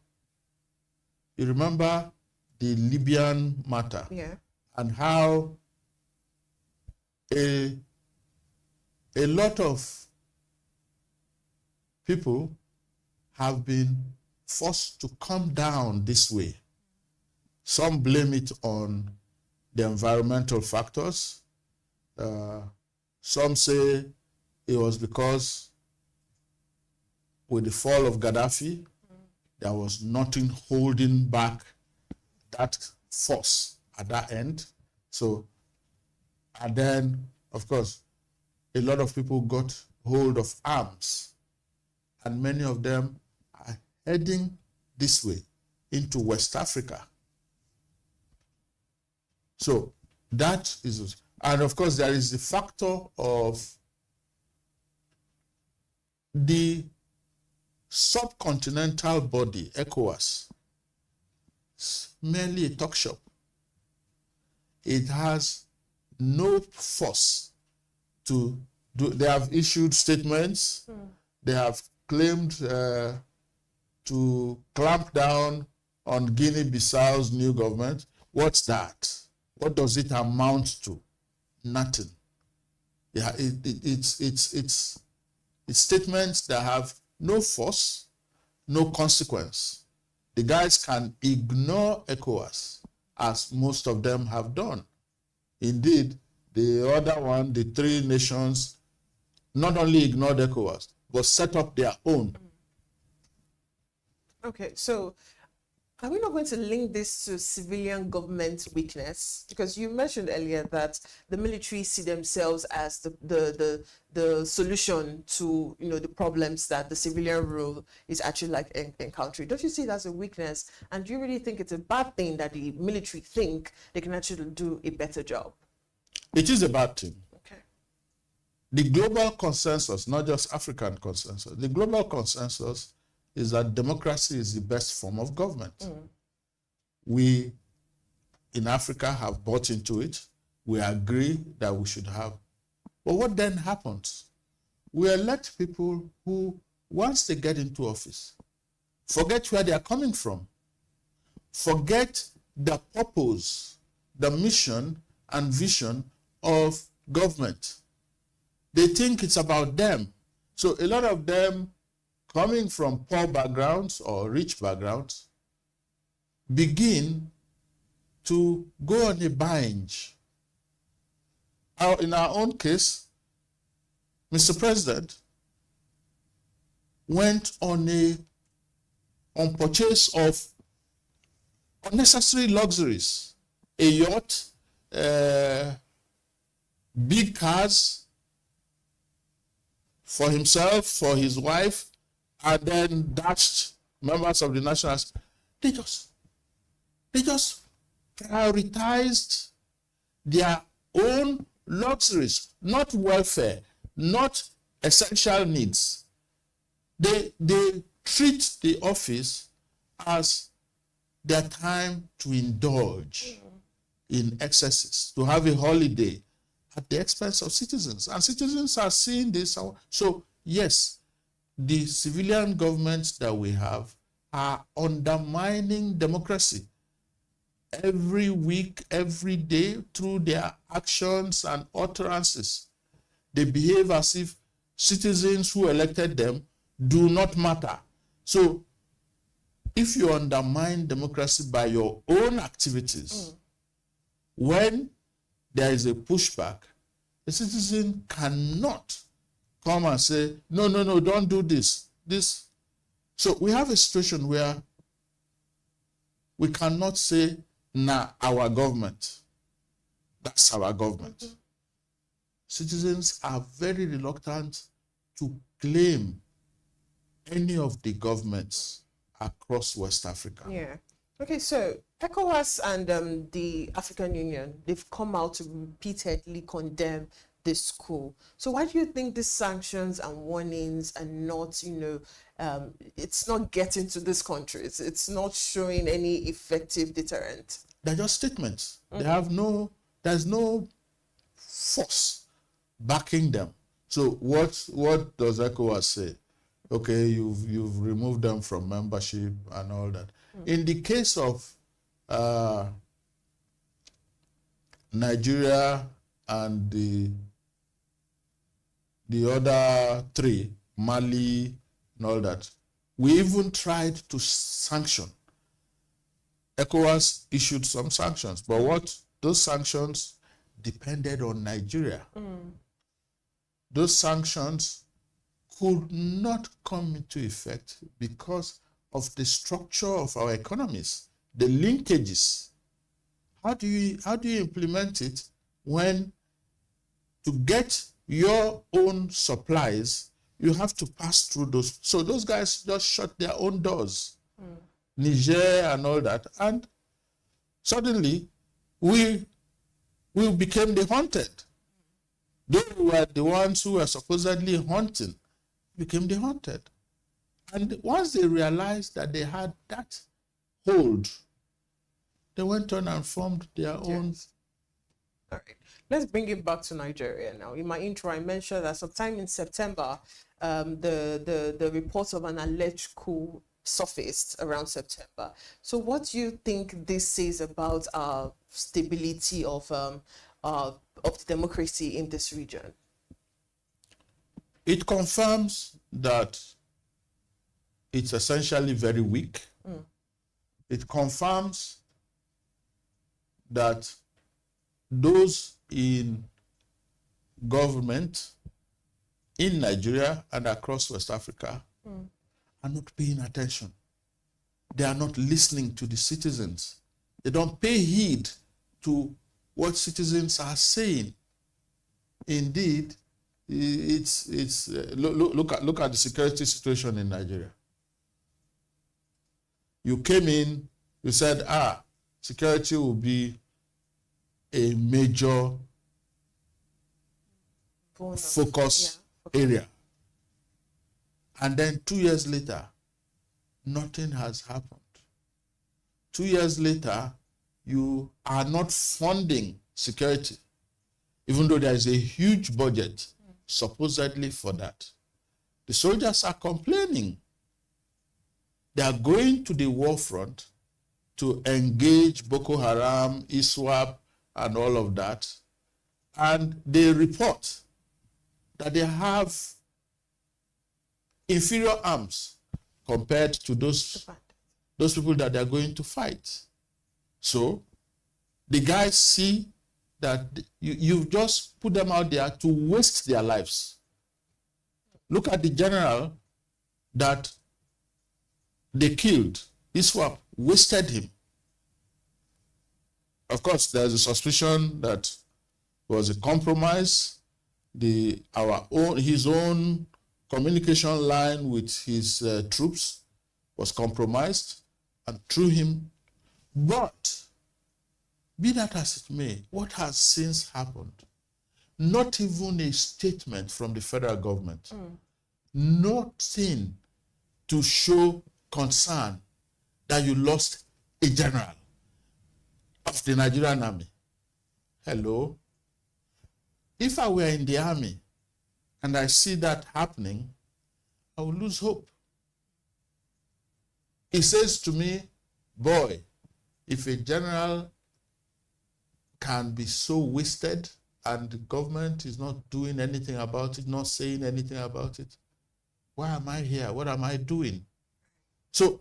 You remember the Libyan matter, and how a lot of people have been forced to come down this way. Some blame it on the environmental factors. Some say it was because with the fall of Gaddafi, there was nothing holding back that force at that end. So, and then, of course, a lot of people got hold of arms, and many of them are heading this way into West Africa. So that is, and of course, there is the factor of the subcontinental body, ECOWAS. It's merely a talk shop. It has no force to do. They have issued statements. They have claimed to clamp down on Guinea-Bissau's new government. What's that? What does it amount to? Nothing. Yeah, it's statements that have no force, no consequence. The guys can ignore ECOWAS, as most of them have done. Indeed, the other one, the 3 nations, not only ignored ECOWAS, but set up their own. Okay, so are we not going to link this to civilian government weakness? Because you mentioned earlier that the military see themselves as the solution to the problems that the civilian rule is actually encountering. Don't you see it as a weakness? And do you really think it's a bad thing that the military think they can actually do a better job? It is a bad thing. Okay. The global consensus, not just African consensus, the global consensus is that democracy is the best form of government. We in Africa have bought into it. We agree that we should have. But what then happens we elect people who, once they get into office, forget where they are coming from, forget the purpose, the mission and vision of government. They think it's about them. So a lot of them coming from poor backgrounds or rich backgrounds begin to go on a binge. In our own case, Mr. President went on purchase of unnecessary luxuries, a yacht, big cars for himself, for his wife, and then dashed members of the National Assembly. They just prioritized their own luxuries, not welfare, not essential needs. They treat the office as their time to indulge in excesses, to have a holiday at the expense of citizens. And citizens are seeing this. So yes, the civilian governments that we have are undermining democracy every week, every day, through their actions and utterances. They behave as if citizens who elected them do not matter. So if you undermine democracy by your own activities, when there is a pushback, the citizen cannot come and say, no, don't do this. So we have a situation where we cannot say, nah, our government. That's our government. Citizens are very reluctant to claim any of the governments across West Africa. Yeah. Okay, so ECOWAS and the African Union, they've come out to repeatedly condemn this coup. So why do you think these sanctions and warnings are not, it's not getting to these countries? It's not showing any effective deterrent? They're just statements. There's no force backing them. So what does ECOWAS say? Okay, you've removed them from membership and all that. In the case of Nigeria and the other three, Mali and all that, we even tried to sanction. ECOWAS issued some sanctions, but those sanctions depended on Nigeria. Those sanctions could not come into effect because of the structure of our economies, the linkages. How do you implement it when to get your own supplies, you have to pass through those? So those guys just shut their own doors. Niger and all that, and suddenly we became the hunted. They were the ones who were supposedly hunting, became the hunted. And once they realized that they had that hold, they went on and formed their own. All right. Let's bring it back to Nigeria now. In my intro, I mentioned that sometime in September, the reports of an alleged coup surfaced around September. So what do you think this says about stability of democracy in this region? It confirms that it's essentially very weak. It confirms that those in government in Nigeria and across West Africa are not paying attention. They are not listening to the citizens. They don't pay heed to what citizens are saying. Indeed, it's look at the security situation in Nigeria. You came in, you said, security will be a major focus area. And then 2 years later, nothing has happened. 2 years later, you are not funding security, even though there is a huge budget supposedly for that. The soldiers are complaining. They are going to the war front to engage Boko Haram, ISWAP, and all of that. And they report that they have inferior arms compared to those people that they are going to fight. So the guys see that you've just put them out there to waste their lives. Look at the general that they killed. ISWAP wasted him. Of course, there's a suspicion that it was a compromise. His own communication line with his troops was compromised and threw him. But be that as it may, what has since happened? Not even a statement from the federal government. Nothing to show concern that you lost a general of the Nigerian army. Hello? If I were in the army and I see that happening, I will lose hope. He says to me, boy, if a general can be so wasted and the government is not doing anything about it, not saying anything about it, why am I here? What am I doing? So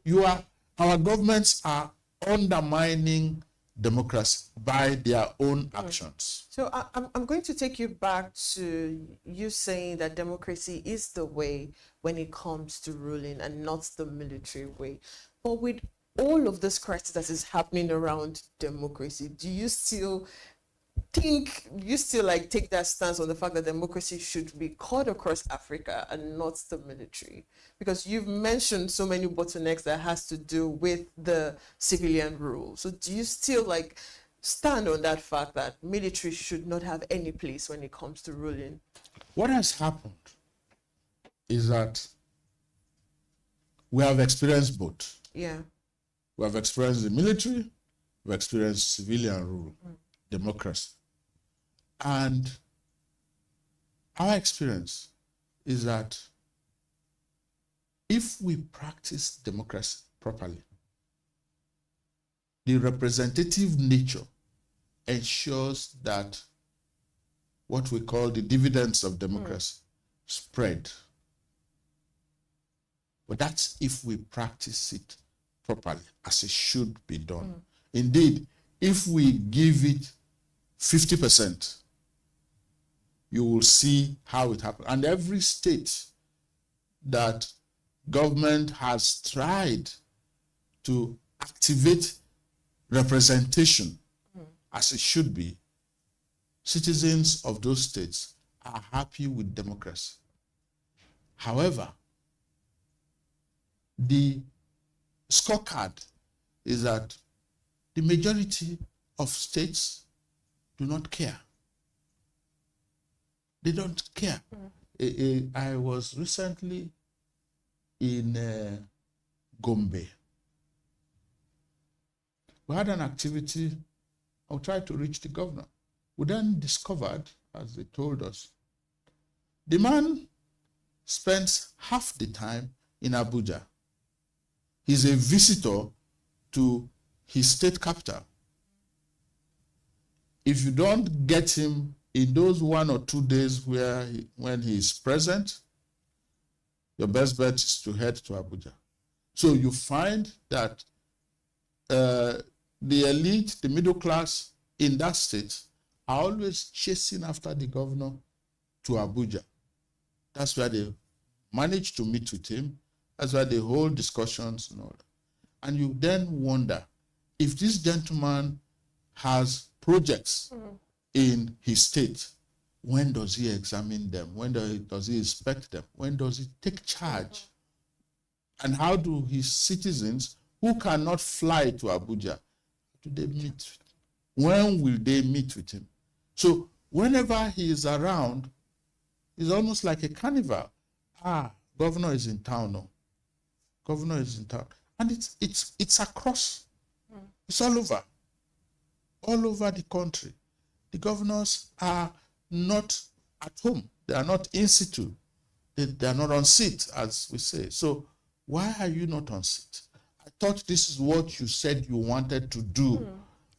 our governments are undermining democracy by their own actions. So I'm going to take you back to you saying that democracy is the way when it comes to ruling and not the military way. But with all of this crisis that is happening around democracy, do you still take that stance on the fact that democracy should be cut across Africa and not the military? Because you've mentioned so many bottlenecks that has to do with the civilian rule. So do you still stand on that fact that military should not have any place when it comes to ruling? What has happened is that we have experienced both. Yeah. We have experienced the military, we have experienced civilian rule, democracy. And our experience is that if we practice democracy properly, the representative nature ensures that what we call the dividends of democracy spread. But that's if we practice it properly, as it should be done. Indeed, if we give it 50%, you will see how it happens. And every state that government has tried to activate representation as it should be, citizens of those states are happy with democracy. However, the scorecard is that the majority of states do not care. They don't care. I was recently in Gombe. We had an activity. I tried to reach the governor. We then discovered, as they told us, the man spends half the time in Abuja. He's a visitor to his state capital. If you don't get him in those 1 or 2 days when he is present, your best bet is to head to Abuja. So you find that the elite, the middle class in that state are always chasing after the governor to Abuja. That's where they manage to meet with him. That's why they hold discussions and all that. And you then wonder, if this gentleman has projects in his state, when does he examine them? When does he inspect them? When does he take charge? And how do his citizens who cannot fly to Abuja, do they meet? When will they meet with him? So whenever he is around, it's almost like a carnival. Governor is in town now. Governor is in town. And it's across. It's all over the country. The governors are not at home. They are not in situ. They are not on seat, as we say. So why are you not on seat? I thought this is what you said you wanted to do.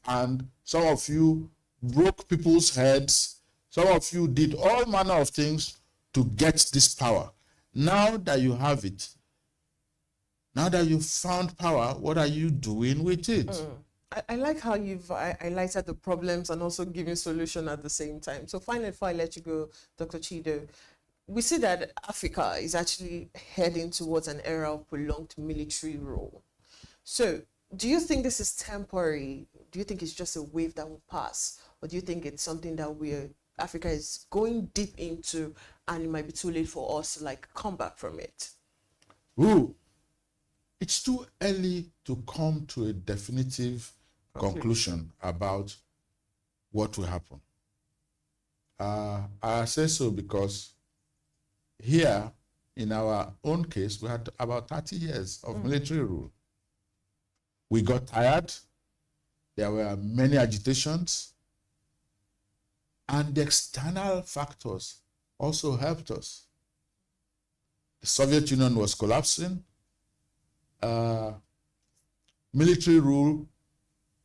And some of you broke people's heads. Some of you did all manner of things to get this power. Now that you have it, now that you've found power, what are you doing with it? I like how you've highlighted the problems and also giving solution at the same time. So finally, before I let you go, Dr. Chido, we see that Africa is actually heading towards an era of prolonged military rule. So do you think this is temporary? Do you think it's just a wave that will pass? Or do you think it's something that Africa is going deep into and it might be too late for us to like come back from it? Ooh, it's too early to come to a definitive conclusion about what will happen. I say so because here, in our own case, we had about 30 years of military rule. We got tired. There were many agitations. And the external factors also helped us. The Soviet Union was collapsing. Military rule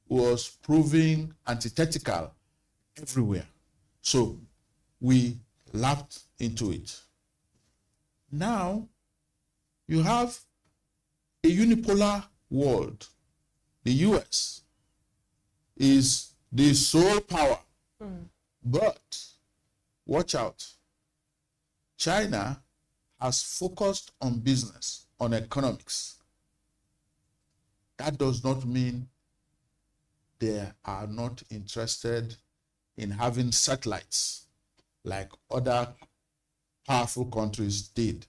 was proving antithetical everywhere. So we lapped into it. Now you have a unipolar world. The US is the sole power. But watch out. China has focused on business, on economics. That does not mean they are not interested in having satellites like other powerful countries did.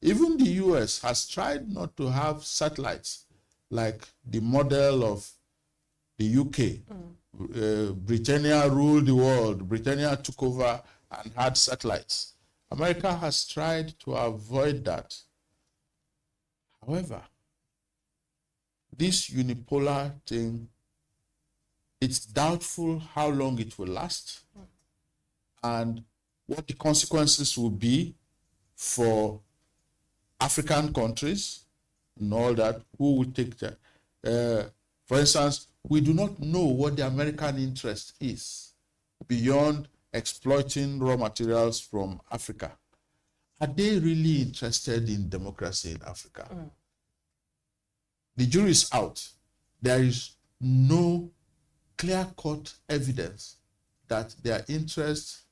Even the US has tried not to have satellites like the model of the UK. Britannia ruled the world. Britannia took over and had satellites. America has tried to avoid that. However, this unipolar thing, it's doubtful how long it will last and what the consequences will be for African countries and all that, who will take that. For instance, we do not know what the American interest is beyond exploiting raw materials from Africa. Are they really interested in democracy in Africa? The jury is out. There is no clear-cut evidence that their interest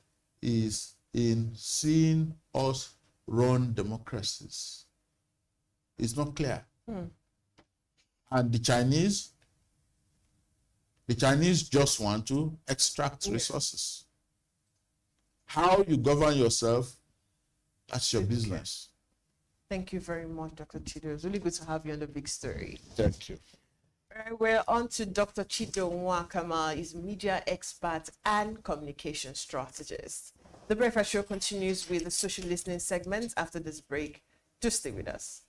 is in seeing us run democracies. It's not clear. And the Chinese just want to extract resources. How you govern yourself, that's your business. Thank you very much, Dr. Chido. It's really good to have you on The Big Story. Thank you. All right, we're on to Dr. Chido Nwakama. He's media expert and communication strategist. The Breakfast Show continues with the social listening segment after this break. Do stay with us.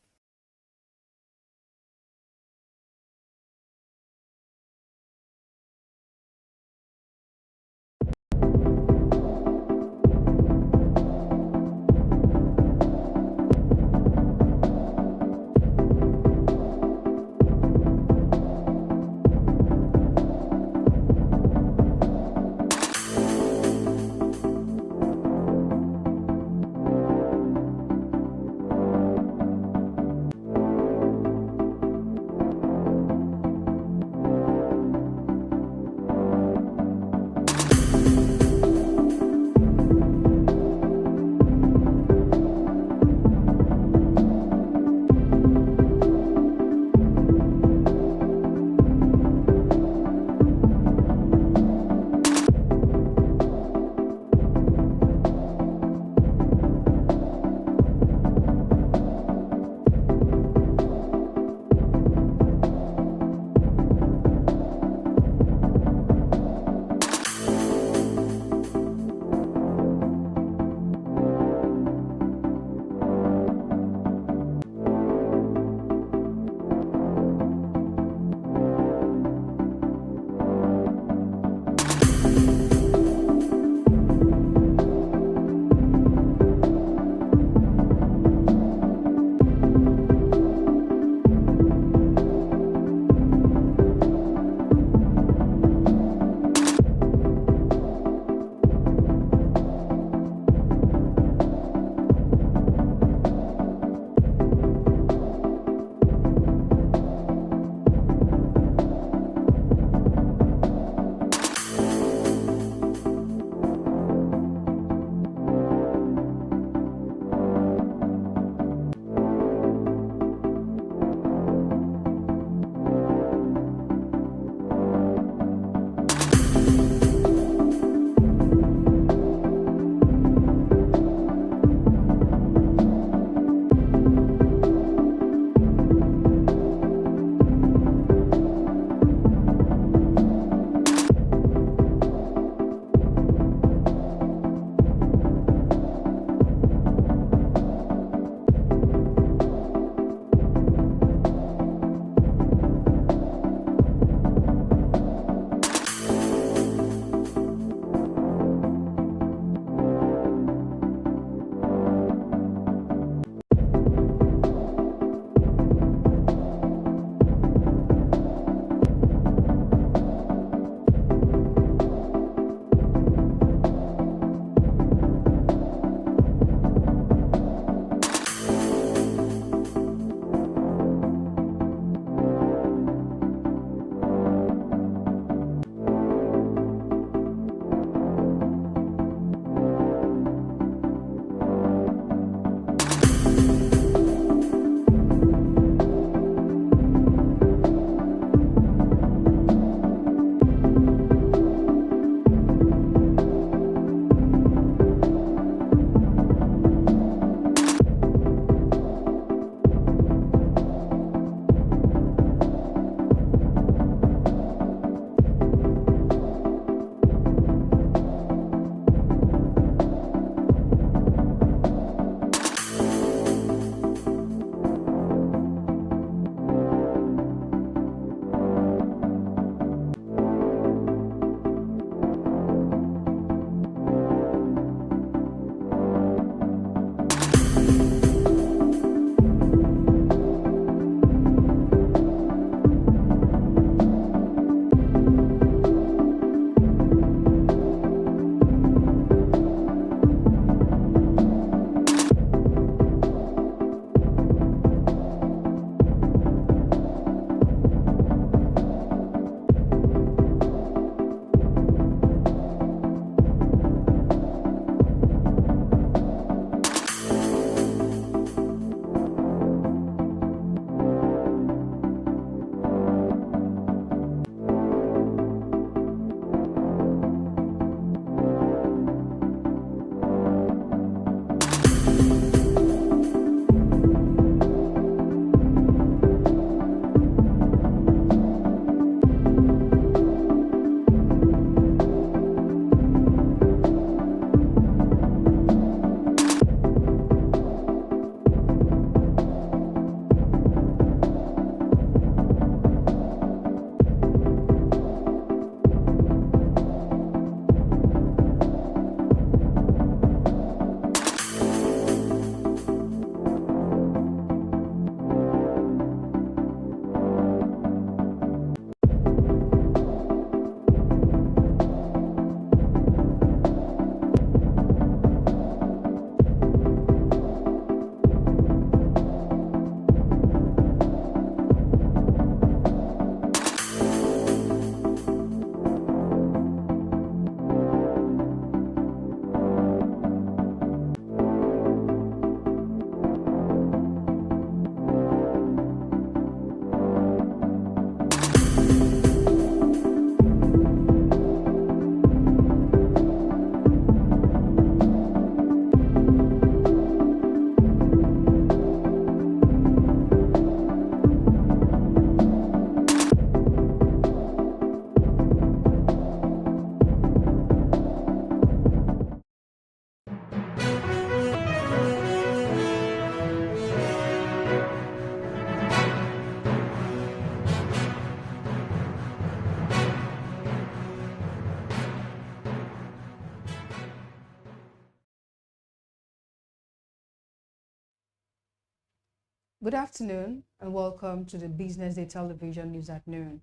Good afternoon and welcome to the Business Day Television News at Noon.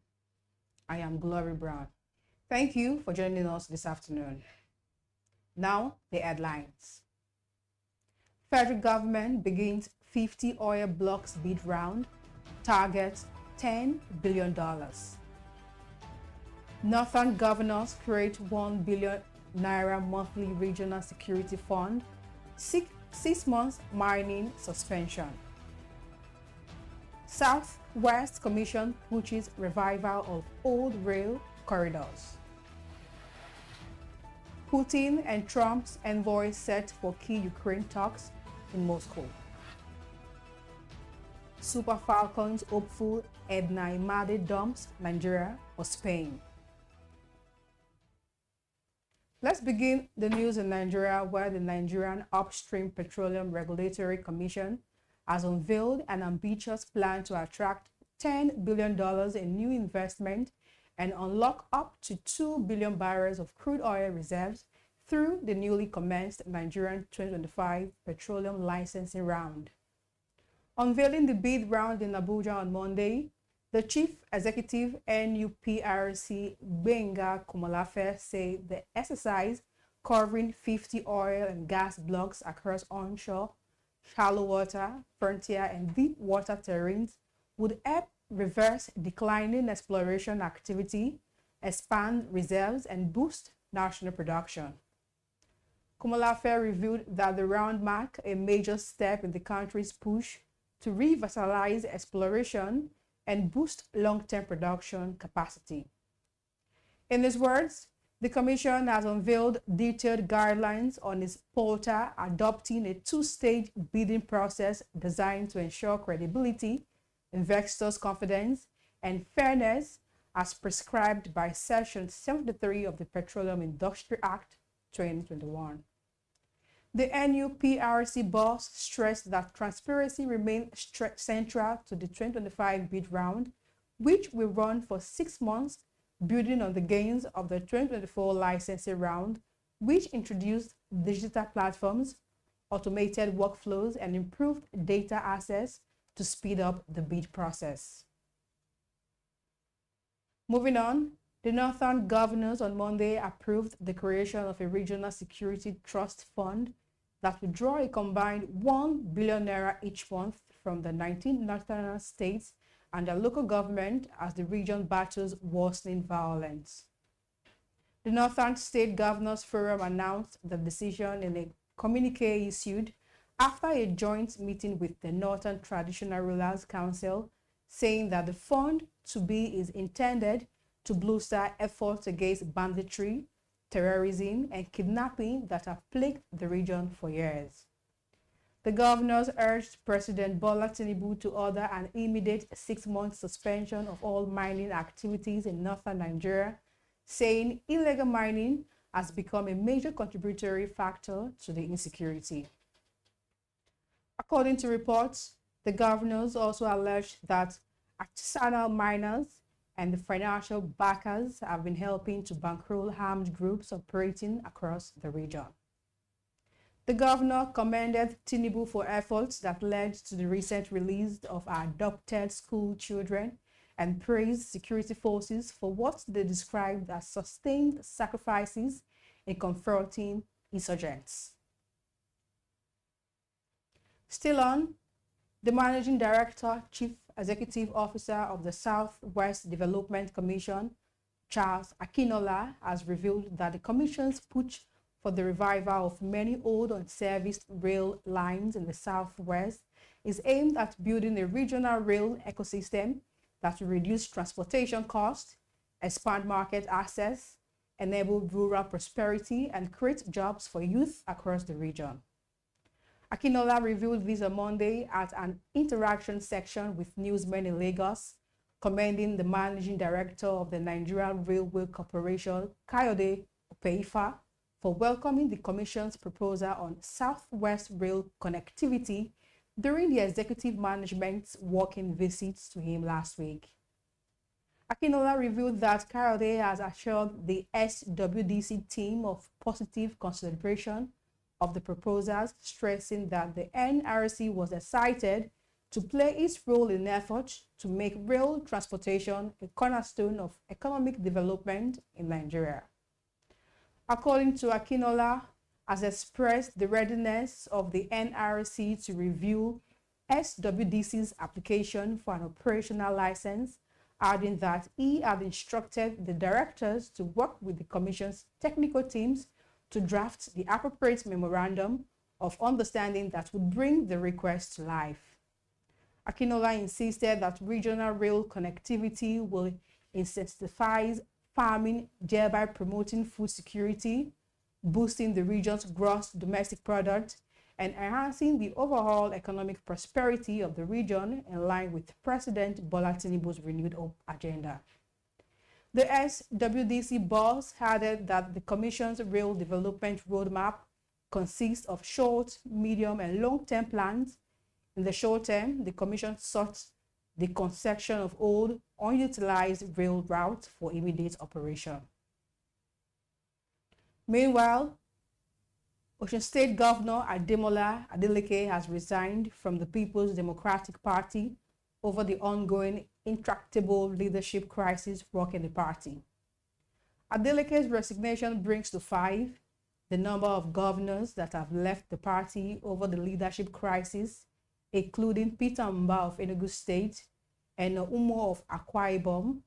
I am Glory Brown. Thank you for joining us this afternoon. Now, the headlines. Federal government begins 50 oil blocks bid round, targets $10 billion. Northern governors create 1 billion naira monthly regional security fund, 6 months mining suspension. Southwest Commission pushes revival of old rail corridors. Putin and Trump's envoy set for key Ukraine talks in Moscow. Super Falcons hopeful Edna Imade dumps Nigeria or Spain. Let's begin the news in Nigeria, where the Nigerian Upstream Petroleum Regulatory Commission has unveiled an ambitious plan to attract $10 billion in new investment and unlock up to 2 billion barrels of crude oil reserves through the newly commenced Nigerian 2025 petroleum licensing round. Unveiling the bid round in Abuja on Monday, the Chief Executive NUPRC Benga Kumalafe said the exercise, covering 50 oil and gas blocks across onshore, shallow water, frontier, and deep water terrains, would help reverse declining exploration activity, expand reserves, and boost national production. Kumalafe revealed that the round marked a major step in the country's push to revitalize exploration and boost long-term production capacity. In his words, the Commission has unveiled detailed guidelines on its portal, adopting a two-stage bidding process designed to ensure credibility, investors' confidence, and fairness as prescribed by Section 73 of the Petroleum Industry Act 2021. The NUPRC boss stressed that transparency remains central to the 2025 bid round, which will run for 6 months, building on the gains of the 2024 licensing round, which introduced digital platforms, automated workflows, and improved data access to speed up the bid process. Moving on, the Northern governors on Monday approved the creation of a regional security trust fund that will draw a combined 1 billion naira each month from the 19 northern states and their local government as the region battles worsening violence. The Northern State Governors Forum announced the decision in a communique issued after a joint meeting with the Northern Traditional Rulers Council, saying that the fund to be is intended to bolster efforts against banditry, terrorism, and kidnapping that have plagued the region for years. The governors urged President Bola Tinubu to order an immediate 6-month suspension of all mining activities in northern Nigeria, saying illegal mining has become a major contributory factor to the insecurity. According to reports, the governors also alleged that artisanal miners and the financial backers have been helping to bankroll armed groups operating across the region. The governor commended Tinubu for efforts that led to the recent release of adopted school children and praised security forces for what they described as sustained sacrifices in confronting insurgents. Still on, the Managing Director, Chief Executive Officer of the Southwest Development Commission, Charles Akinola, has revealed that the Commission's push for the revival of many old unserviced rail lines in the Southwest is aimed at building a regional rail ecosystem that will reduce transportation costs, expand market access, enable rural prosperity, and create jobs for youth across the region. Akinola revealed this on Monday at an interaction section with newsmen in Lagos, commending the Managing Director of the Nigerian Railway Corporation, Kayode Opeifa, for welcoming the Commission's proposal on Southwest Rail connectivity during the executive management's working visits to him last week. Akinola revealed that Kayode has assured the SWDC team of positive consideration of the proposals, stressing that the NRC was excited to play its role in efforts to make rail transportation a cornerstone of economic development in Nigeria. According to Akinola, has expressed the readiness of the NRC to review SWDC's application for an operational license, adding that he had instructed the directors to work with the Commission's technical teams to draft the appropriate memorandum of understanding that would bring the request to life. Akinola insisted that regional rail connectivity will incentivize farming, thereby promoting food security, boosting the region's gross domestic product, and enhancing the overall economic prosperity of the region in line with President Bola Tinubu's renewed hope agenda. The SWDC boss added that the Commission's rail development roadmap consists of short, medium, and long-term plans. In the short term, the Commission sought the concession of old, unutilized rail routes for immediate operation. Meanwhile, Osun State Governor Ademola Adeleke has resigned from the People's Democratic Party over the ongoing intractable leadership crisis rocking the party. Adeleke's resignation brings to 5 the number of governors that have left the party over the leadership crisis, including Peter Mba of Enugu State, Eno Umo of Akwa Ibom,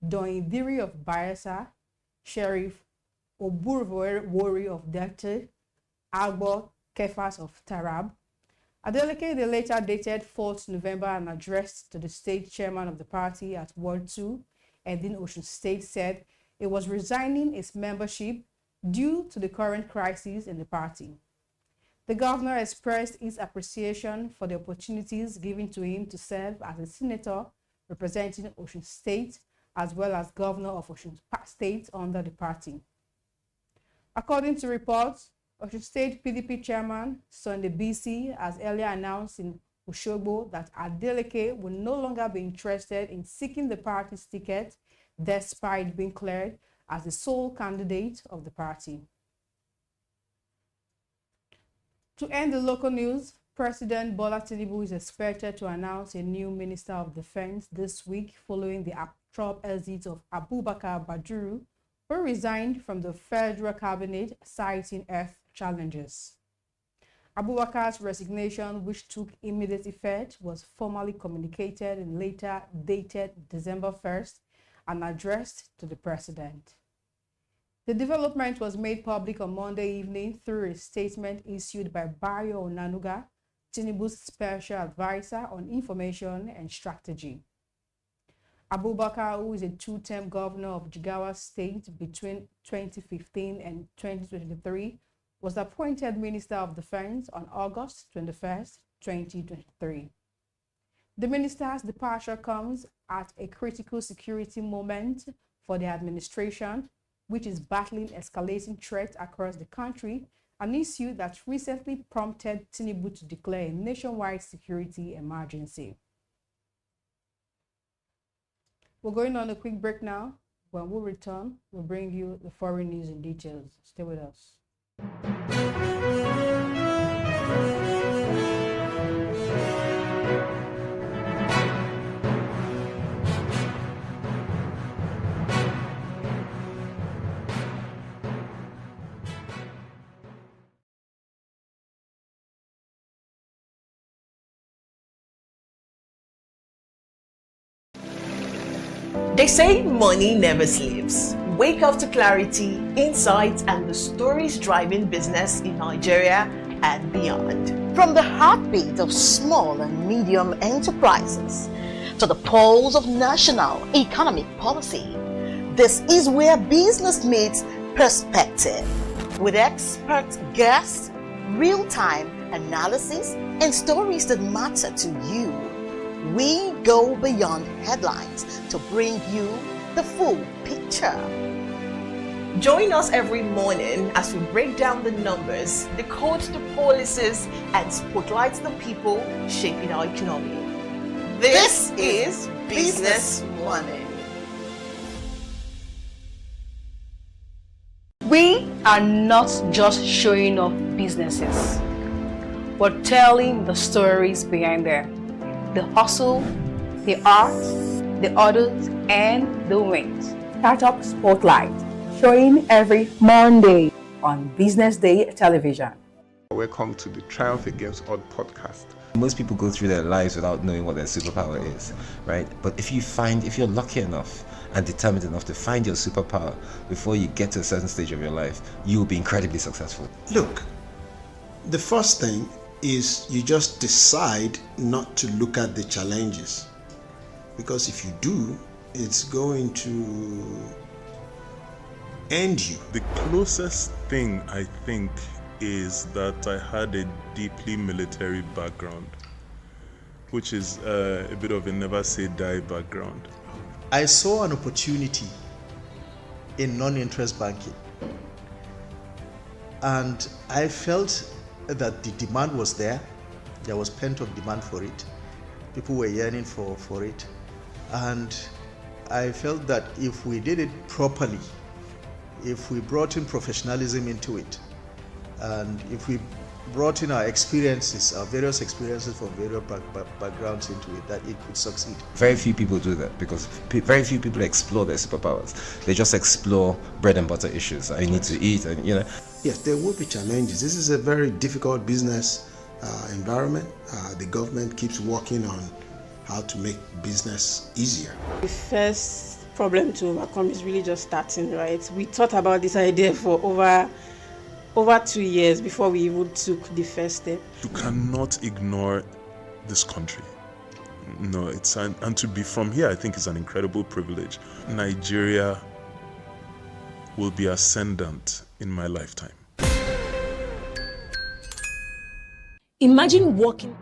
Doyin Diri of Bayelsa, Sheriff Oburwori of Delta, Agbo Kefas of Tarab. Adeleke the later dated 4th November and addressed to the state chairman of the party at Ward 2, Edin Osun State, said it was resigning its membership due to the current crisis in the party. The governor expressed his appreciation for the opportunities given to him to serve as a senator representing Osun State, as well as governor of Osun State under the party. According to reports, Osun State PDP chairman Sunday BC has earlier announced in Oshogbo that Adeleke will no longer be interested in seeking the party's ticket despite being cleared as the sole candidate of the party. To end the local news, President Bola Tinubu is expected to announce a new Minister of Defense this week following the abrupt exit of Abubakar Baduru, who resigned from the federal cabinet citing health challenges. Abubakar's resignation, which took immediate effect, was formally communicated and later dated December 1st and addressed to the president. The development was made public on Monday evening through a statement issued by Bayo Onanuga, Tinubu's special advisor on information and strategy. Abubakar, who is a 2-term governor of Jigawa State between 2015 and 2023, was appointed Minister of Defense on August 21st, 2023. The minister's departure comes at a critical security moment for the administration, which is battling escalating threats across the country, an issue that recently prompted Tinubu to declare a nationwide security emergency. We're going on a quick break now. When we return, we'll bring you the foreign news in details. Stay with us. They say money never sleeps. Wake up to clarity, insights, and the stories driving business in Nigeria and beyond. From the heartbeat of small and medium enterprises to the pulse of national economic policy, this is where business meets perspective. With expert guests, real-time analysis, and stories that matter to you. We go beyond headlines to bring you the full picture. Join us every morning as we break down the numbers, decode the policies, and spotlight the people shaping our economy. This is Business Money. We are not just showing off businesses, but telling the stories behind them. the hustle, the art, the orders, and the wins. Startup Spotlight, showing every Monday on Business Day television. Welcome to the Triumph Against Odd podcast. Most people go through their lives without knowing what their superpower is, right? But if you're lucky enough and determined enough to find your superpower before you get to a certain stage of your life, you'll be incredibly successful. Look, the first thing is you just decide not to look at the challenges, because if you do, it's going to end you. The closest thing I think is that I had a deeply military background, which is a bit of a never say die background. I saw an opportunity in non-interest banking, and I felt that the demand was there. There was pent-up demand for it. People were yearning for it, and I felt that if we did it properly, if we brought in professionalism into it, and if we brought in our experiences, our various experiences from various backgrounds into it, that it could succeed. Very few people do that because very few people explore their superpowers. They just explore bread and butter issues. I need to eat, and Yes, there will be challenges. This is a very difficult business environment. The government keeps working on how to make business easier. The first problem to overcome is really just starting, right? We thought about this idea for over 2 years before we even took the first step. You cannot ignore this country. No, and to be from here, I think is an incredible privilege. Nigeria will be ascendant in my lifetime. Imagine walking.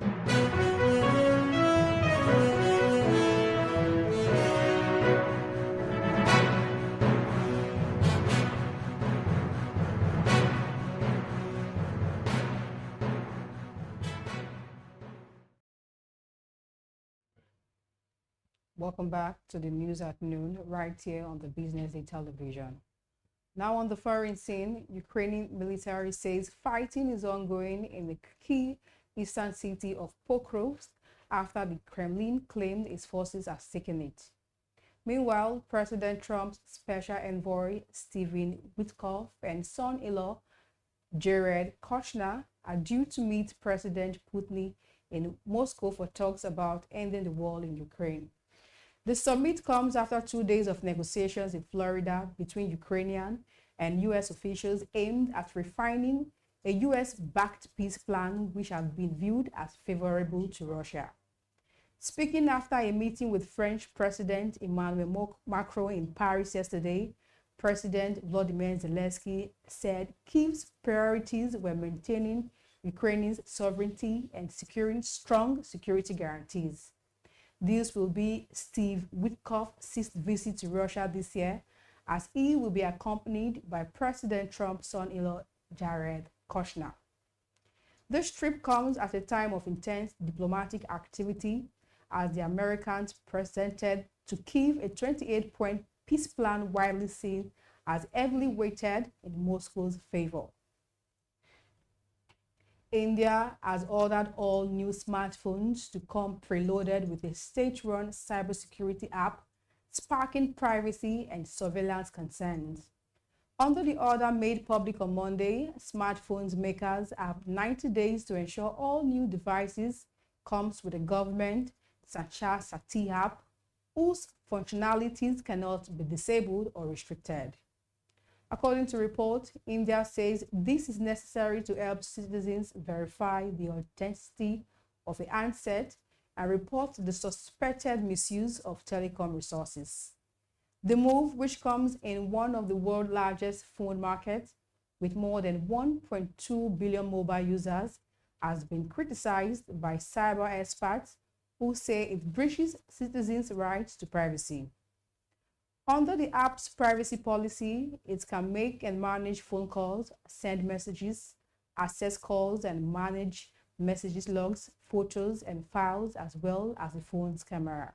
Welcome back to the news at noon, right here on the Business Day television. Now on the foreign scene, Ukrainian military says fighting is ongoing in the key eastern city of Pokrovsk after the Kremlin claimed its forces have taken it. Meanwhile, President Trump's special envoy Stephen Witkoff and son-in-law Jared Kushner are due to meet President Putin in Moscow for talks about ending the war in Ukraine. The summit comes after 2 days of negotiations in Florida between Ukrainian and U.S. officials aimed at refining a U.S.-backed peace plan which has been viewed as favorable to Russia. Speaking after a meeting with French President Emmanuel Macron in Paris yesterday, President Volodymyr Zelensky said Kyiv's priorities were maintaining Ukraine's sovereignty and securing strong security guarantees. This will be Steve Witkoff's sixth visit to Russia this year, as he will be accompanied by President Trump's son-in-law Jared Kushner. This trip comes at a time of intense diplomatic activity as the Americans presented to Kyiv a 28-point peace plan widely seen as heavily weighted in Moscow's favor. India has ordered all new smartphones to come preloaded with a state-run cybersecurity app, sparking privacy and surveillance concerns. Under the order made public on Monday, smartphones makers have 90 days to ensure all new devices comes with a government Sanchar Sati app, whose functionalities cannot be disabled or restricted. According to reports, India says this is necessary to help citizens verify the authenticity of a handset and report the suspected misuse of telecom resources. The move, which comes in one of the world's largest phone markets with more than 1.2 billion mobile users, has been criticized by cyber experts who say it breaches citizens' rights to privacy. Under the app's privacy policy, it can make and manage phone calls, send messages, access calls, and manage messages logs, photos, and files, as well as the phone's camera.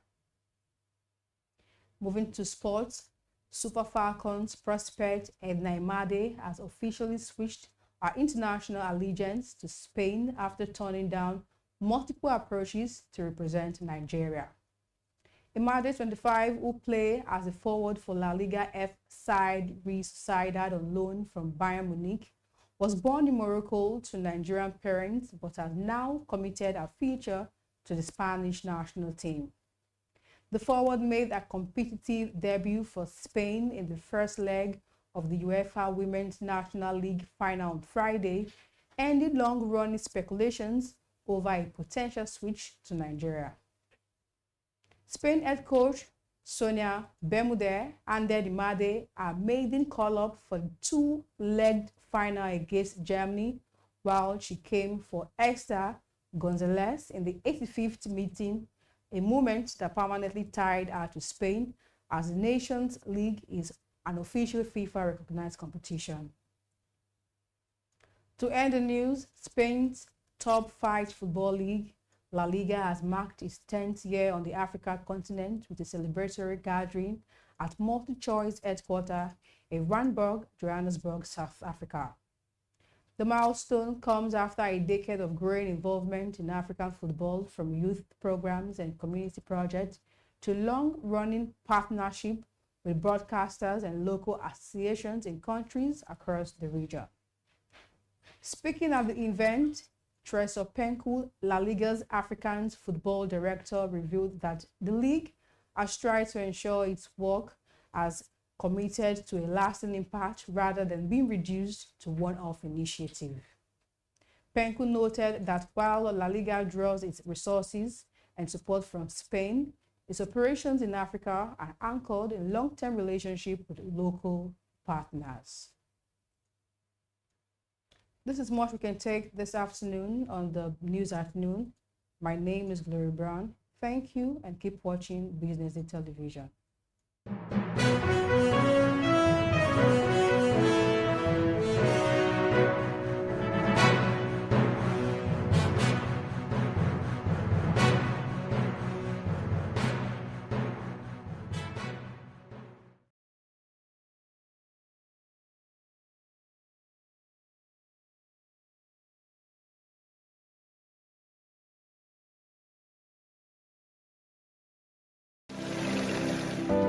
Moving to sports, Super Falcons prospect Edna Imade has officially switched her international allegiance to Spain after turning down multiple approaches to represent Nigeria. Imade, 25, who play as a forward for La Liga F side Reece Sociedad on loan from Bayern Munich, was born in Morocco to Nigerian parents but has now committed a future to the Spanish national team. The forward made a competitive debut for Spain in the first leg of the UEFA Women's National League final on Friday, ending long-running speculations over a potential switch to Nigeria. Spain head coach Sonia Bermudez handed Imade a maiden call-up for the two-legged final against Germany, while she came for Esther Gonzalez in the 85th meeting, a moment that permanently tied her to Spain, as the Nations League is an official FIFA-recognized competition. To end the news, Spain's top 5 football league, La Liga, has marked its 10th year on the African continent with a celebratory gathering at MultiChoice headquarters in Randburg, Johannesburg, South Africa. The milestone comes after a decade of growing involvement in African football, from youth programs and community projects to long-running partnership with broadcasters and local associations in countries across the region. Speaking at the event, Tresor Penku, La Liga's African football director, revealed that the league has tried to ensure its work as committed to a lasting impact rather than being reduced to one-off initiative. Penku noted that while La Liga draws its resources and support from Spain, its operations in Africa are anchored in long-term relationship with local partners. This is what we can take this afternoon on the News at Noon. My name is Glory Brown. Thank you and keep watching Business Day Television.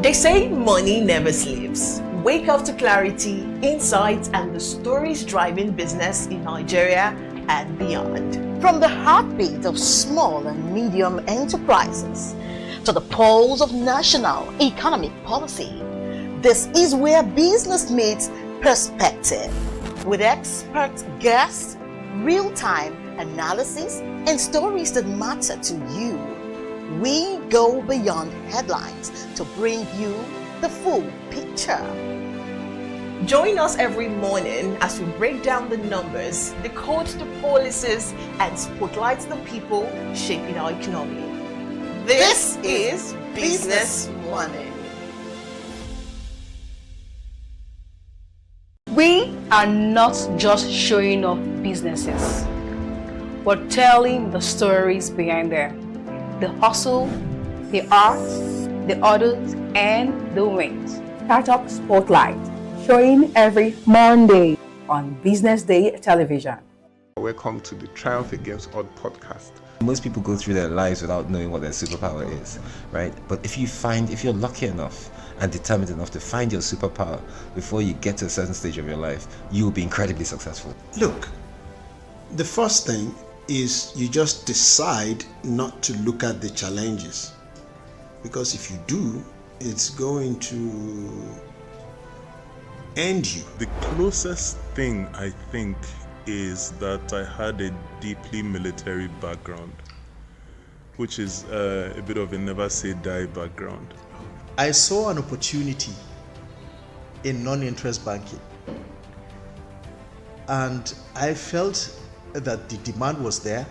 They say money never sleeps. Wake up to clarity, insights, and the stories driving business in Nigeria and beyond. From the heartbeat of small and medium enterprises to the pulse of national economic policy, this is where business meets perspective. With expert guests, real-time analysis, and stories that matter to you. We go beyond headlines to bring you the full picture. Join us every morning as we break down the numbers, decode the policies, and spotlight the people shaping our economy. This is Business Morning. We are not just showing off businesses, but telling the stories behind them. The hustle, the art, the orders, and the wins. Startup Spotlight, showing every Monday on Business Day Television. Welcome to the Triumph Against Odd podcast. Most people go through their lives without knowing what their superpower is, right? But if you're lucky enough and determined enough to find your superpower before you get to a certain stage of your life, you'll be incredibly successful. Look, the first thing is you just decide not to look at the challenges, because if you do, it's going to end you. The closest thing I think is that I had a deeply military background, which is a bit of a never say die background. I saw an opportunity in non-interest banking, and I felt that the demand was there.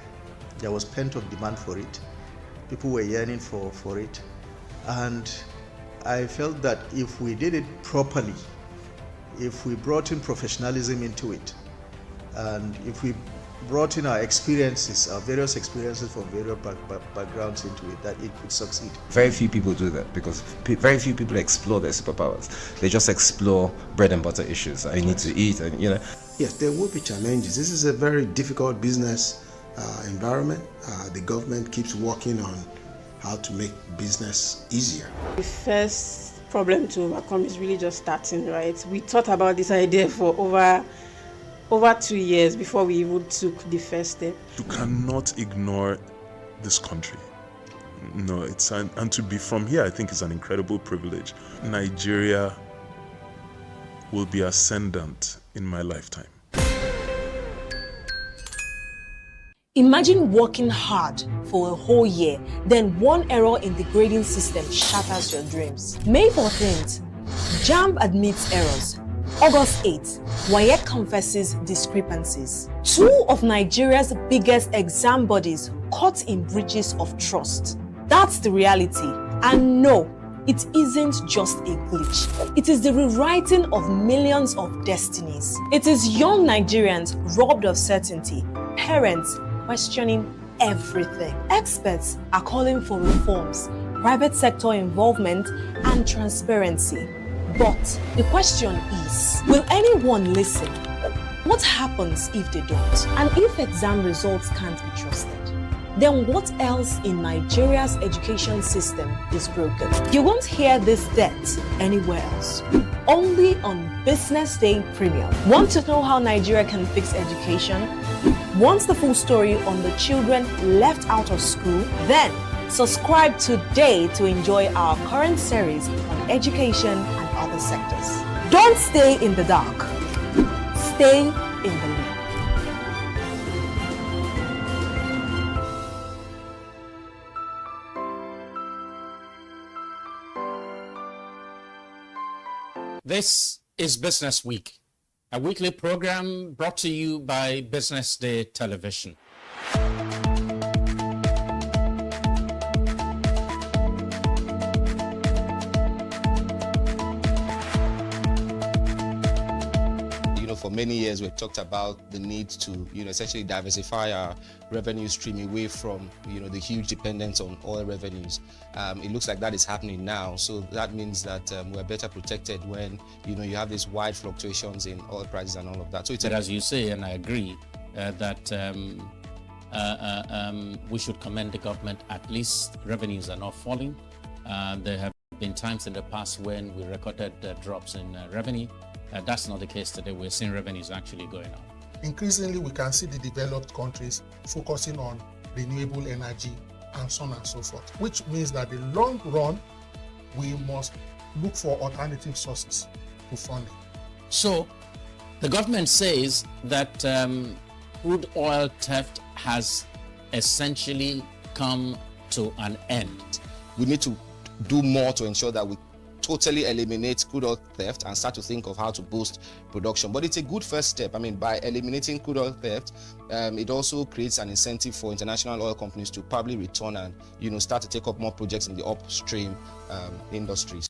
There was pent-up demand for it. People were yearning for it, and I felt that if we did it properly, if we brought in professionalism into it, and if we brought in our experiences, our various experiences from various backgrounds into it, that it could succeed. Very few people do that because very few people explore their superpowers. They just explore bread and butter issues. I need to eat, and Yes, there will be challenges. This is a very difficult business environment. The government keeps working on how to make business easier. The first problem to overcome is really just starting, right? We thought about this idea for over 2 years before we even took the first step. You cannot ignore this country. No, and to be from here, I think is an incredible privilege. Nigeria will be ascendant in my lifetime. Imagine working hard for a whole year, then one error in the grading system shatters your dreams. May 14th, JAMB admits errors. August 8th, WAEC confesses discrepancies. Two of Nigeria's biggest exam bodies caught in breaches of trust. That's the reality. And no, it isn't just a glitch. It is the rewriting of millions of destinies. It is young Nigerians robbed of certainty, parents questioning everything. Experts are calling for reforms, private sector involvement, and transparency. But the question is, will anyone listen? What happens if they don't? And if exam results can't be trusted? Then what else in Nigeria's education system is broken? You won't hear this depth anywhere else. Only on Business Day Premium. Want to know how Nigeria can fix education? Want the full story on the children left out of school? Then subscribe today to enjoy our current series on education and other sectors. Don't stay in the dark. Stay in the loop. This is Business Week, a weekly program brought to you by Business Day Television. For many years, we've talked about the need to, essentially diversify our revenue stream away from, the huge dependence on oil revenues. It looks like that is happening now. So that means that we're better protected when, you have these wide fluctuations in oil prices and all of that. So But as you say, and I agree, that we should commend the government. At least revenues are not falling. There have been times in the past when we recorded drops in revenue. That's not the case today. We're seeing revenues actually going up. Increasingly, we can see the developed countries focusing on renewable energy and so on and so forth, which means that in the long run, we must look for alternative sources to funding. So the government says that crude oil theft has essentially come to an end. We need to do more to ensure that we totally eliminate crude oil theft and start to think of how to boost production. But it's a good first step. By eliminating crude oil theft, it also creates an incentive for international oil companies to probably return and start to take up more projects in the upstream industries.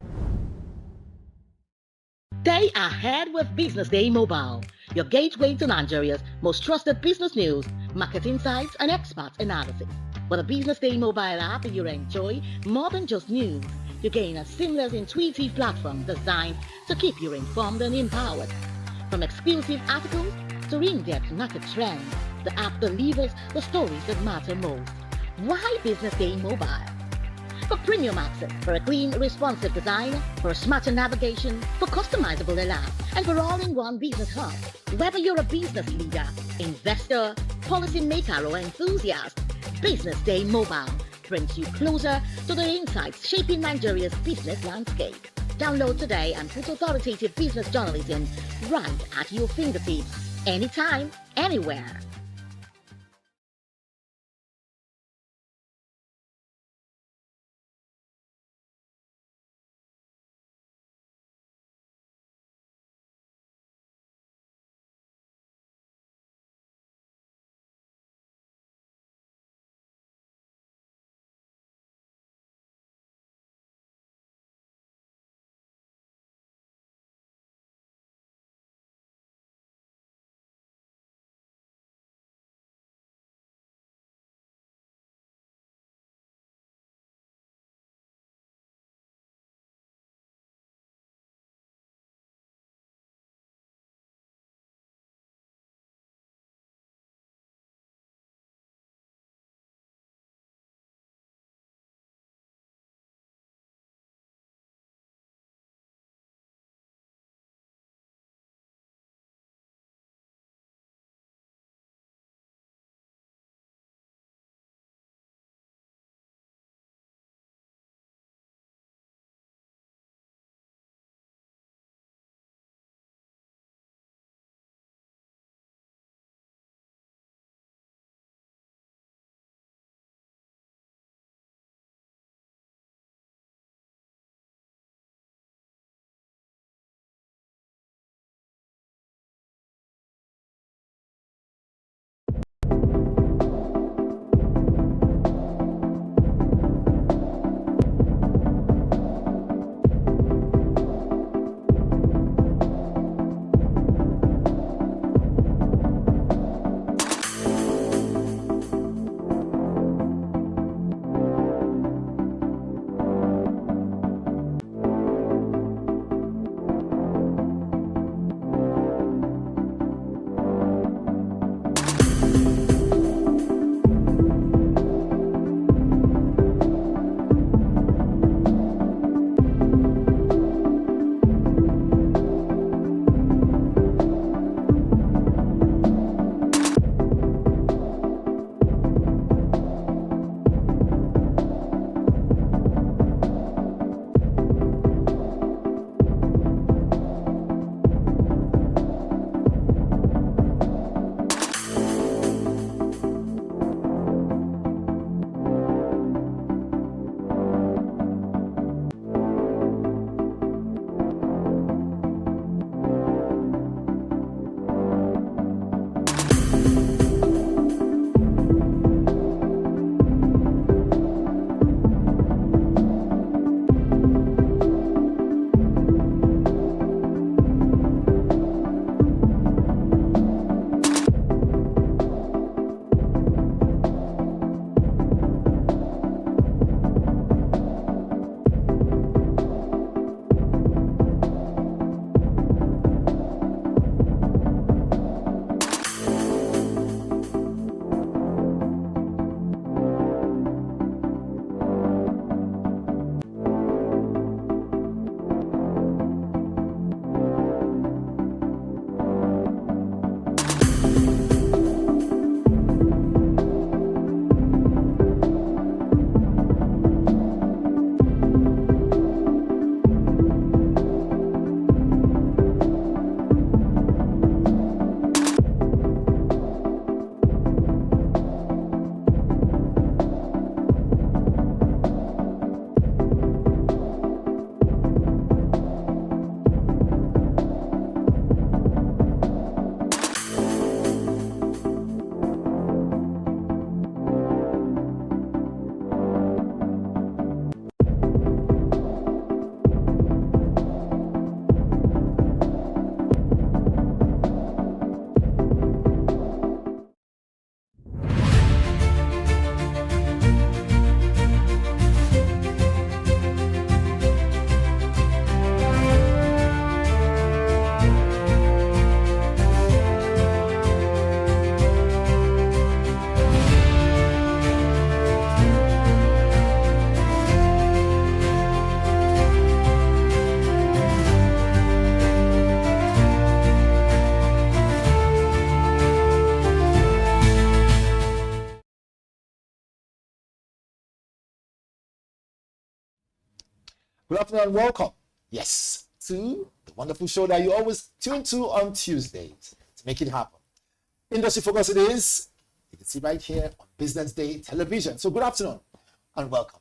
Stay ahead with Business Day Mobile, your gateway to Nigeria's most trusted business news, market insights, and expert analysis. With a Business Day Mobile app, you enjoy more than just news. You gain a seamless, intuitive platform designed to keep you informed and empowered. From exclusive articles to in-depth market trends, the app delivers the stories that matter most. Why Business Day Mobile? For premium access, for a clean, responsive design, for smarter navigation, for customizable alerts, and for all-in-one business hub. Whether you're a business leader, investor, policymaker, or enthusiast, Business Day Mobile brings you closer to the insights shaping Nigeria's business landscape. Download today and put authoritative business journalism right at your fingertips, anytime, anywhere. Good afternoon and welcome. Yes, to the wonderful show that you always tune to on Tuesdays to make it happen. Industry Focus it is. You can see right here on Business Day Television. So good afternoon and welcome.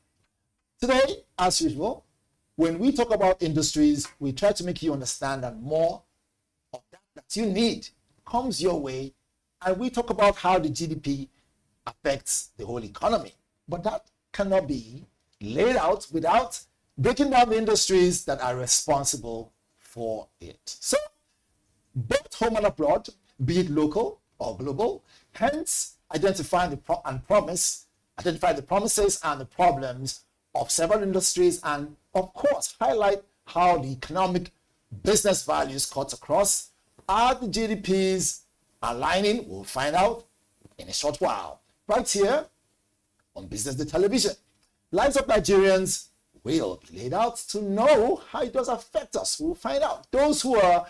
Today, as usual, when we talk about industries, we try to make you understand that more of that you need comes your way, and we talk about how the GDP affects the whole economy. But that cannot be laid out without breaking down the industries that are responsible for it. So, both home and abroad, be it local or global, hence identify the promises and the problems of several industries, and of course highlight how the economic business values cut across. Are the GDPs aligning? We'll find out in a short while. Right here on Business Day Television. Lives of Nigerians will be laid out to know how it does affect us. We'll find out. Those who are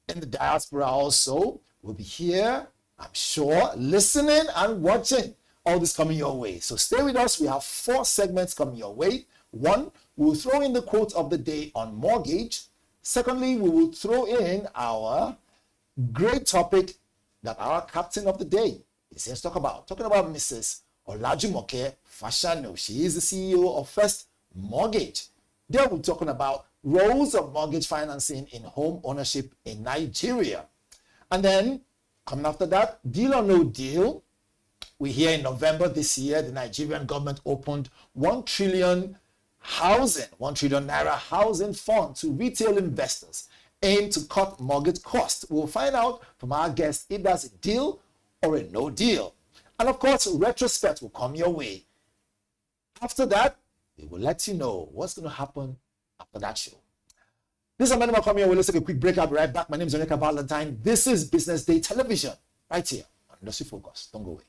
in the diaspora also will be here, I'm sure, listening and watching all this coming your way. So stay with us. We have 4 segments coming your way. 1, we'll throw in the quote of the day on mortgage. Secondly, we will throw in our great topic that our captain of the day is here to talk about. Talking about Mrs. Olajumoke Fashanu. She is the CEO of First Mortgage. There we're talking about roles of mortgage financing in home ownership in Nigeria. And then, coming after that, deal or no deal. We hear in November this year, the Nigerian government opened 1 trillion naira housing fund to retail investors aimed to cut mortgage costs. We'll find out from our guest if that's a deal or a no deal. And of course, retrospect will come your way. After that, we will let you know what's going to happen after that show. This is Amanda coming here. We'll take a quick break. I'll be right back. My name is Onyeka Valentine. This is Business Day Television, right here on Industry Focus. Don't go away.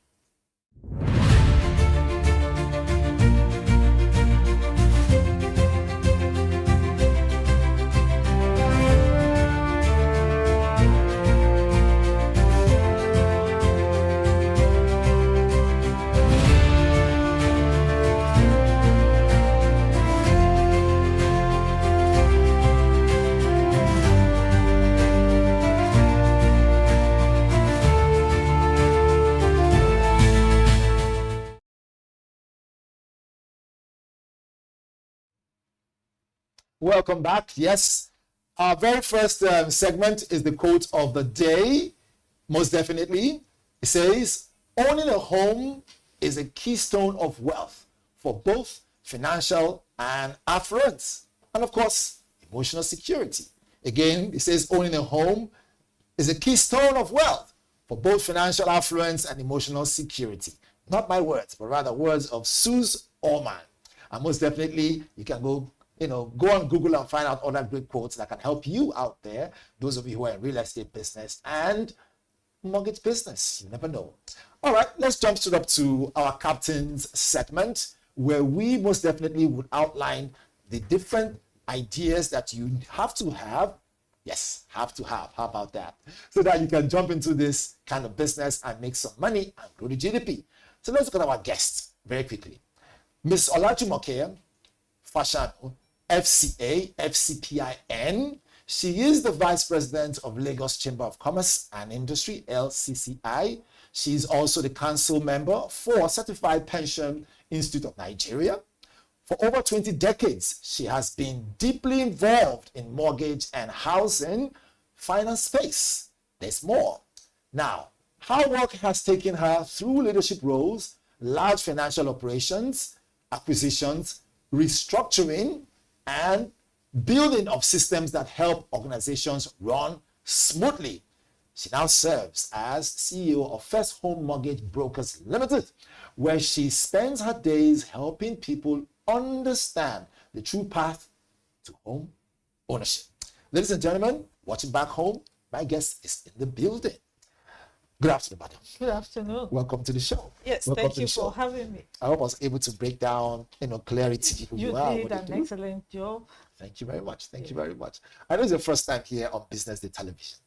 Welcome back. Yes, our very first segment is the quote of the day. Most definitely, it says, owning a home is a keystone of wealth for both financial and affluence, and of course, emotional security. Again, it says owning a home is a keystone of wealth for both financial affluence and emotional security. Not my words, but rather words of Suze Orman. And most definitely, you can go on Google and find out other great quotes that can help you out there, those of you who are in real estate business and mortgage business. You never know. All right, let's jump straight up to our captain's segment, where we most definitely would outline the different ideas that you have to have. Yes, have to have. How about that? So that you can jump into this kind of business and make some money and grow the GDP. So let's look at our guests very quickly. Ms. Olajumoke Fashanu, FCA, FCPIN. She is the Vice President of Lagos Chamber of Commerce and Industry, LCCI. She is also the council member for Certified Pension Institute of Nigeria. For over 20 decades, she has been deeply involved in mortgage and housing finance space. There's more. Now, her work has taken her through leadership roles, large financial operations, acquisitions, restructuring, and building of systems that help organizations run smoothly. She now serves as CEO of First Home Mortgage Brokers Limited, where she spends her days helping people understand the true path to home ownership. Ladies and gentlemen, watching back home, my guest is in the building. Good afternoon, madam. Good afternoon. Welcome to the show. Yes, Welcome thank to you the show. for having me. I hope I was able to break down, clarity who you are. You did what you an do. excellent job. Thank you very much. Thank you very much. I know it's your first time here on Business Day Television.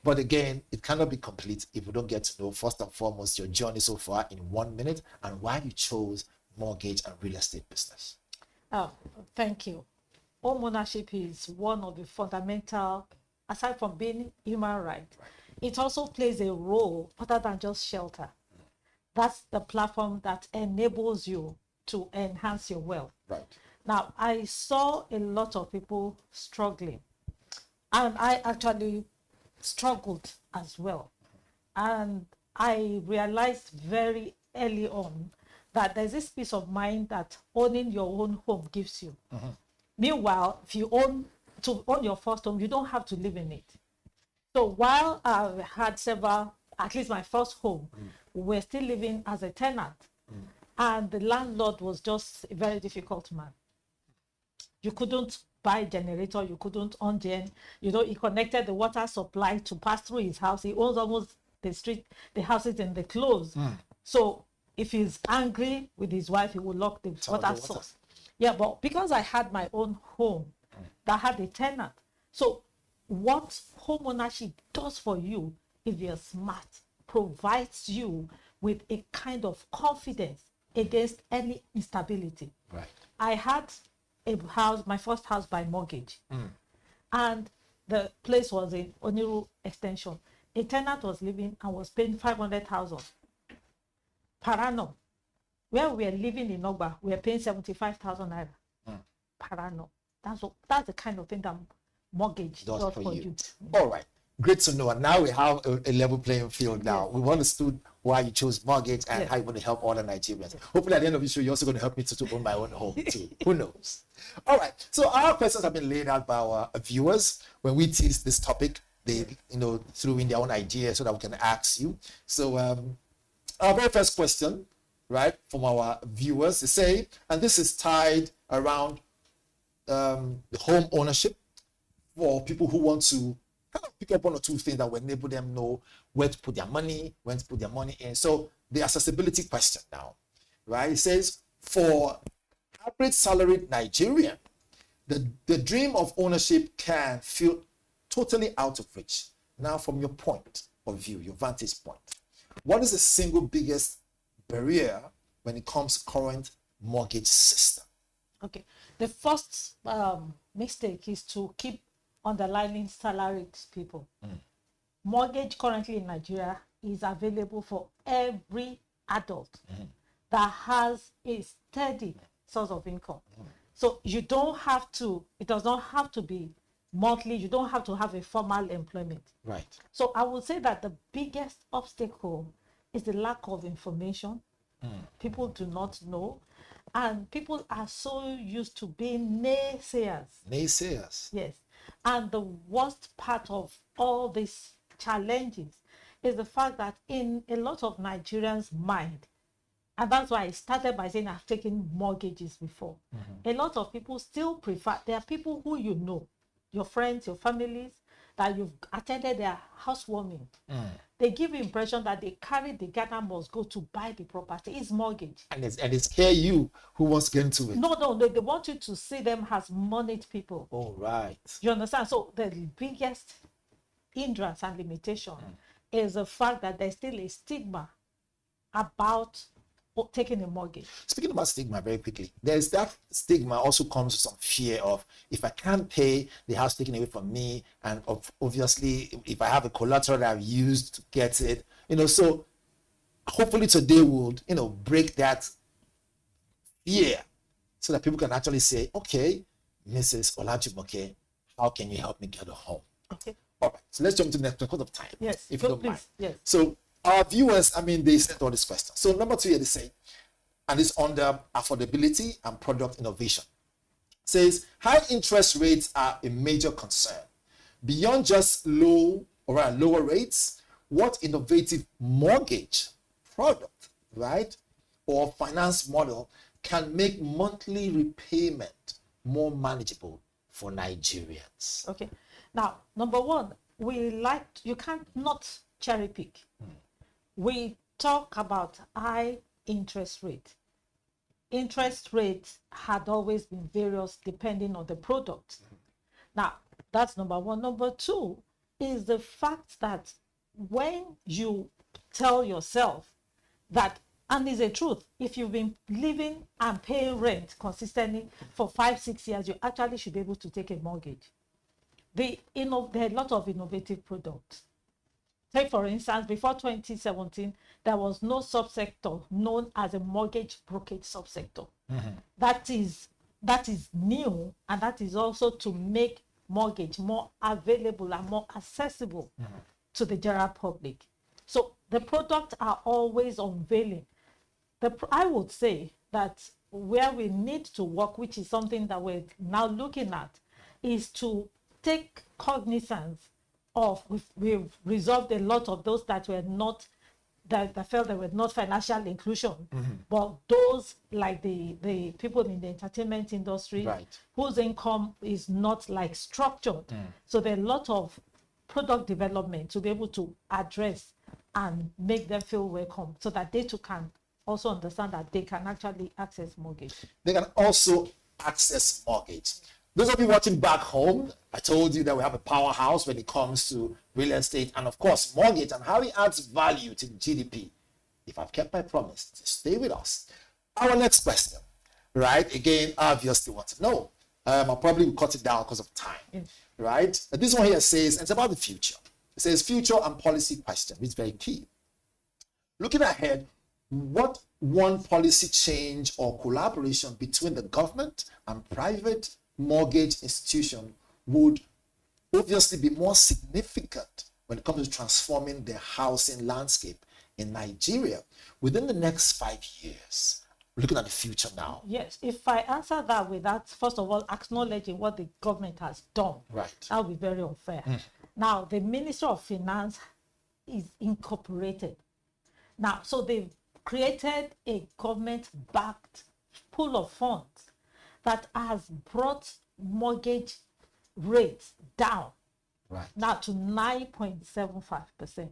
But again, it cannot be complete if we don't get to know, first and foremost, your journey so far in 1 minute and why you chose mortgage and real estate business. Oh, thank you. home ownership is one of the fundamental, aside from being human right, it also plays a role other than just shelter. That's the platform that enables you to enhance your wealth. Right. Now, I saw a lot of people struggling, and I actually struggled as well. And I realized very early on that there's this peace of mind that owning your own home gives you. Meanwhile, if you own your first home, you don't have to live in it. So while I had several, at least my first home, we were still living as a tenant. And the landlord was just a very difficult man. You couldn't buy a generator, you couldn't on gen. He connected the water supply to pass through his house. He owns almost the street, the houses in the close. So if he's angry with his wife, he will lock the water source. Yeah, but because I had my own home that had a tenant. So what home ownership does for you, if you're smart, provides you with a kind of confidence against any instability. Right. I had a house, my first house by mortgage. And the place was in Oniru Extension. A tenant was living and was paying 500,000 per annum. Where we were living in Ogba, we were paying 75,000 naira per annum. That's the kind of thing that mortgage does for you. All right. Great to know. And now we have a level playing field now. We've understood why you chose mortgage and how you want to help all the Nigerians. Hopefully at the end of the show, you're also going to help me to own my own home too. Who knows? All right. So our questions have been laid out by our viewers. When we tease this topic, they threw in their own ideas so that we can ask you. So our very first question, right, from our viewers, they say, and this is tied around the home ownership for people who want to kind of pick up one or two things that will enable them know where to put their money, when to put their money in. So the accessibility question now, right? It says, for average salaried Nigerian, the dream of ownership can feel totally out of reach. Now, from your point of view, your vantage point, what is the single biggest barrier when it comes to current mortgage system? Okay. The first mistake is to keep underlining salaried people. Mortgage currently in Nigeria is available for every adult that has a steady source of income. So you don't have to, it does not have to be monthly, you don't have to have a formal employment. Right. So I would say that the biggest obstacle is the lack of information. People do not know. And people are so used to being naysayers. Naysayers. Yes. And the worst part of all these challenges is the fact that in a lot of Nigerians' mind, and that's why I started by saying I've taken mortgages before. A lot of people still prefer, there are people who you know, your friends, your families, that you've attended their housewarming. They give you impression that they carry the Ghana must go to buy the property. It's mortgage. And it's scare you who wants to get into it. No, they want you to see them as moneyed people. Oh, right. You understand? So the biggest hindrance and limitation is the fact that there's still a stigma about taking a mortgage. Speaking about stigma very quickly, there's that stigma also comes with some fear of, if I can't pay, the house taken away from me, and obviously if I have a collateral that I've used to get it, so hopefully today would break that fear so that people can actually say, okay, Mrs. Olajumoke, how can you help me get a home? Okay. All right, so let's jump to the next because of time. Yes, if you don't mind. Yes. So our viewers, they sent all these questions. So number 2 here, they say, and it's under affordability and product innovation. Says, high interest rates are a major concern. Beyond just lower rates, what innovative mortgage product, right, or finance model can make monthly repayment more manageable for Nigerians? Okay. Now, number 1, you can't not cherry pick. We talk about high interest rate. Interest rates had always been various depending on the product. Now, that's number 1. Number 2 is the fact that when you tell yourself that And it's a truth. If you've been living and paying rent consistently for 5-6 years, you actually should be able to take a mortgage. There are a lot of innovative products. Take, for instance, before 2017, there was no subsector known as a mortgage brokerage subsector. That is new, and that is also to make mortgage more available and more accessible to the general public. So the products are always unveiling. I would say that where we need to work, which is something that we're now looking at, is to take cognizance of, we've resolved a lot of those that were not, that felt they were not financial inclusion, but those like the people in the entertainment industry, whose income is not like structured. So there are a lot of product development to be able to address and make them feel welcome, so that they too can also understand that they can actually access mortgage. They can also access mortgage. Those of you watching back home, I told you that we have a powerhouse when it comes to real estate and, of course, mortgage and how it adds value to GDP. If I've kept my promise, just stay with us. Our next question, right? Again, obviously want to know. I'll probably cut it down because of time, right? This one here says, it's about the future. It says future and policy question, which is very key. Looking ahead, what one policy change or collaboration between the government and private mortgage institution would obviously be more significant when it comes to transforming the housing landscape in Nigeria within the next 5 years? We're looking at the future now. Yes, if I answer that without, first of all, acknowledging what the government has done, that would be very unfair. Now, the Ministry of Finance is incorporated. Now, so they've created a government-backed pool of funds that has brought mortgage rates down now to 9.75%.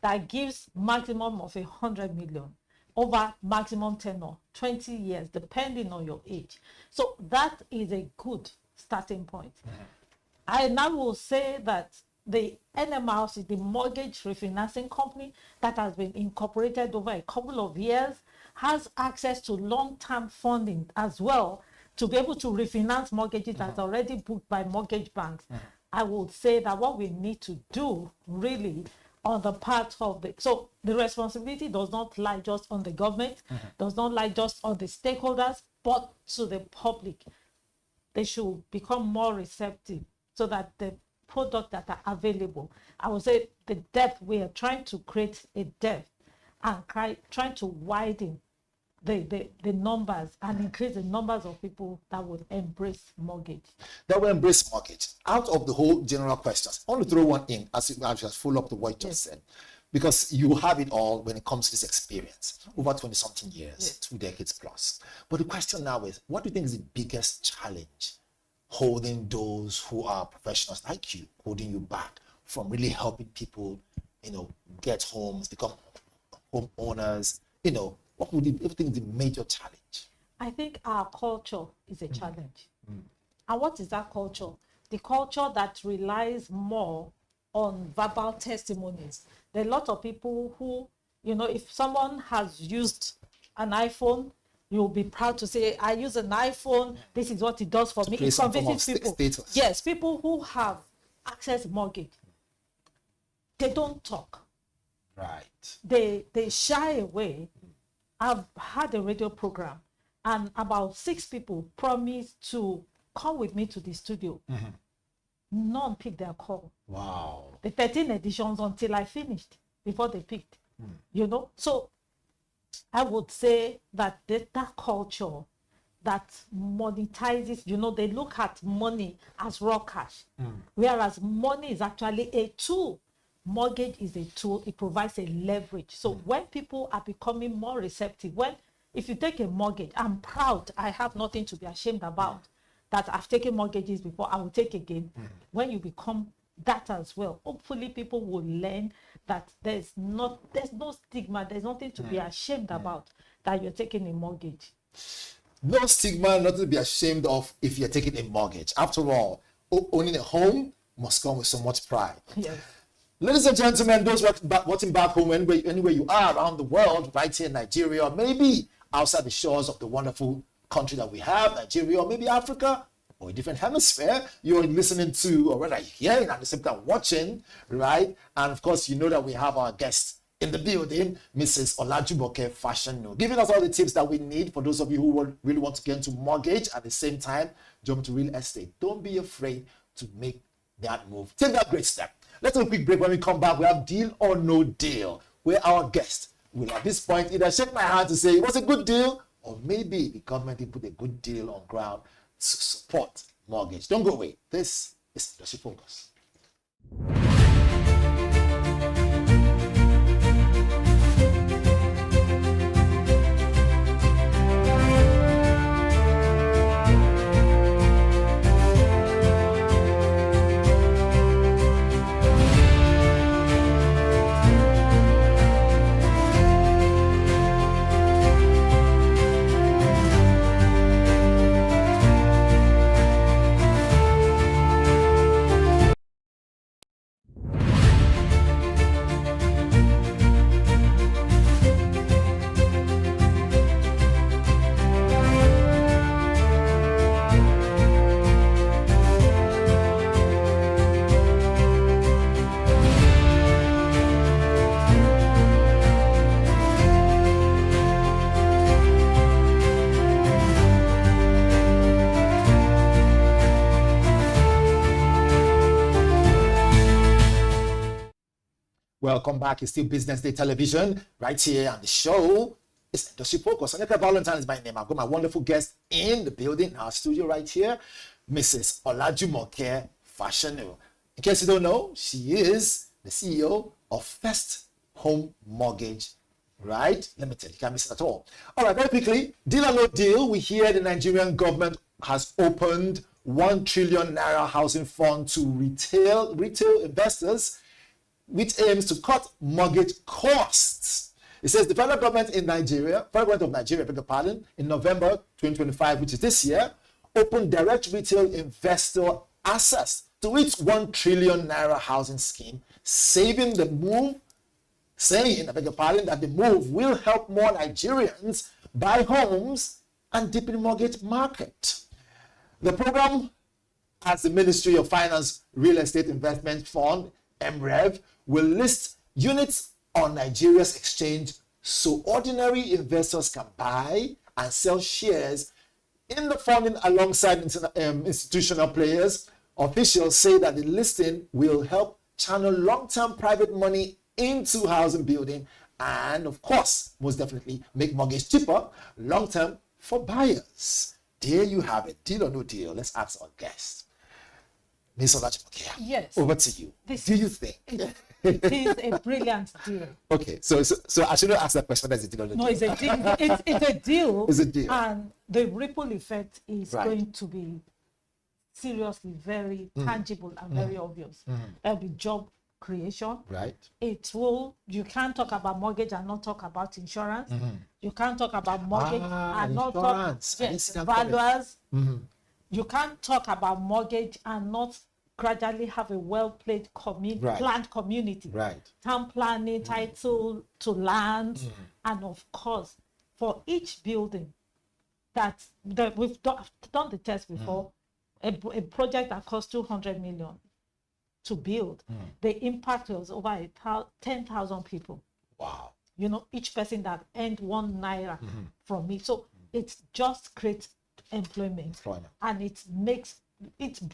That gives maximum of 100 million over maximum tenure, 20 years, depending on your age. So that is a good starting point. I now will say that the NMRC, the mortgage refinancing company that has been incorporated over a couple of years, has access to long-term funding as well to be able to refinance mortgages that's already booked by mortgage banks. I would say that what we need to do really on the part of so the responsibility does not lie just on the government, does not lie just on the stakeholders, but to the public. They should become more receptive so that the products that are available, I would say the depth, we are trying to create a depth and trying to widen the numbers and increase the numbers of people that would embrace mortgage. That will embrace mortgage. Out of the whole general questions, I want to throw one in as I just follow up to what you just said, because you have it all when it comes to this experience over 20-something years, 2 decades plus. But the question now is, what do you think is the biggest challenge holding those who are professionals like you, holding you back from really helping people, get homes, become homeowners? What would you think is the major challenge? I think our culture is a challenge. And what is that culture? The culture that relies more on verbal testimonies. There are a lot of people who, if someone has used an iPhone, you'll be proud to say, I use an iPhone, this is what it does for me. It convinces people. Status. Yes, people who have access mortgage, they don't talk. Right. They shy away. I've had a radio program and about 6 people promised to come with me to the studio. None picked their call. Wow. The 13 editions until I finished before they picked. So I would say that that culture that monetizes, they look at money as raw cash, whereas money is actually a tool. Mortgage is a tool. It provides a leverage. So when people are becoming more receptive, if you take a mortgage, I'm proud. I have nothing to be ashamed about. That I've taken mortgages before, I will take again. When you become that as well, hopefully people will learn that there's no stigma. There's nothing to be ashamed about that you're taking a mortgage. No stigma, nothing to be ashamed of if you're taking a mortgage. After all, owning a home must come with so much pride. Yes. Ladies and gentlemen, those watching back home, anywhere you are around the world, right here in Nigeria, or maybe outside the shores of the wonderful country that we have, Nigeria, or maybe Africa, or a different hemisphere, you're listening to, or rather hearing at the same time watching, right? And of course, you know that we have our guest in the building, Mrs. Olajumoke Fashanu, giving us all the tips that we need for those of you who really want to get into mortgage at the same time, jump to real estate. Don't be afraid to make that move. Take that great step. Let's take a quick break. When we come back, we have Deal or No Deal, where our guest will at this point either shake my hand to say it was a good deal, or maybe the government will put a good deal on ground to support mortgage. Don't go away. This is Industry Focus. Welcome back. It's still Business Day Television right here on the show. It's Industry Focus. Aneka Valentine is my name. I've got my wonderful guest in the building, in our studio right here, Mrs. Olajumoke Fashanu. In case you don't know, she is the CEO of First Home Mortgage, right? Limited. You can't miss it at all. All right, very quickly, deal or no deal. We hear the Nigerian government has opened 1 trillion naira housing fund to retail investors, which aims to cut mortgage costs. It says the federal government of Nigeria, in November 2025, which is this year, opened direct retail investor access to its 1 trillion naira housing scheme, saying that the move will help more Nigerians buy homes and deepen the mortgage market. The program, as the Ministry of Finance Real Estate Investment Fund, MREV, will list units on Nigeria's exchange so ordinary investors can buy and sell shares in the funding alongside institutional players. Officials say that the listing will help channel long-term private money into housing building and, of course, most definitely make mortgage cheaper long-term for buyers. There you have it. Deal or no deal? Let's ask our guest. Ms. Olajumoke, yes. Over to you. Do you think? It is a brilliant deal. Okay, so I shouldn't ask that question. That's a deal or no deal? No, it's a deal. It's a deal. It's a deal. And the ripple effect is Right. going to be seriously very tangible and very obvious. There'll be job creation. Right. You can't talk about mortgage and not talk about insurance. You can't talk about mortgage and not talk valuers. You can't talk about mortgage and not gradually have a well-planned community. Right. Town planning, title to land, and of course, for each building that we've done the test before, a project that cost 200 million to build, the impact was over 10,000 people. Wow. You know, each person that earned 1 naira from it. So it just creates employment. And it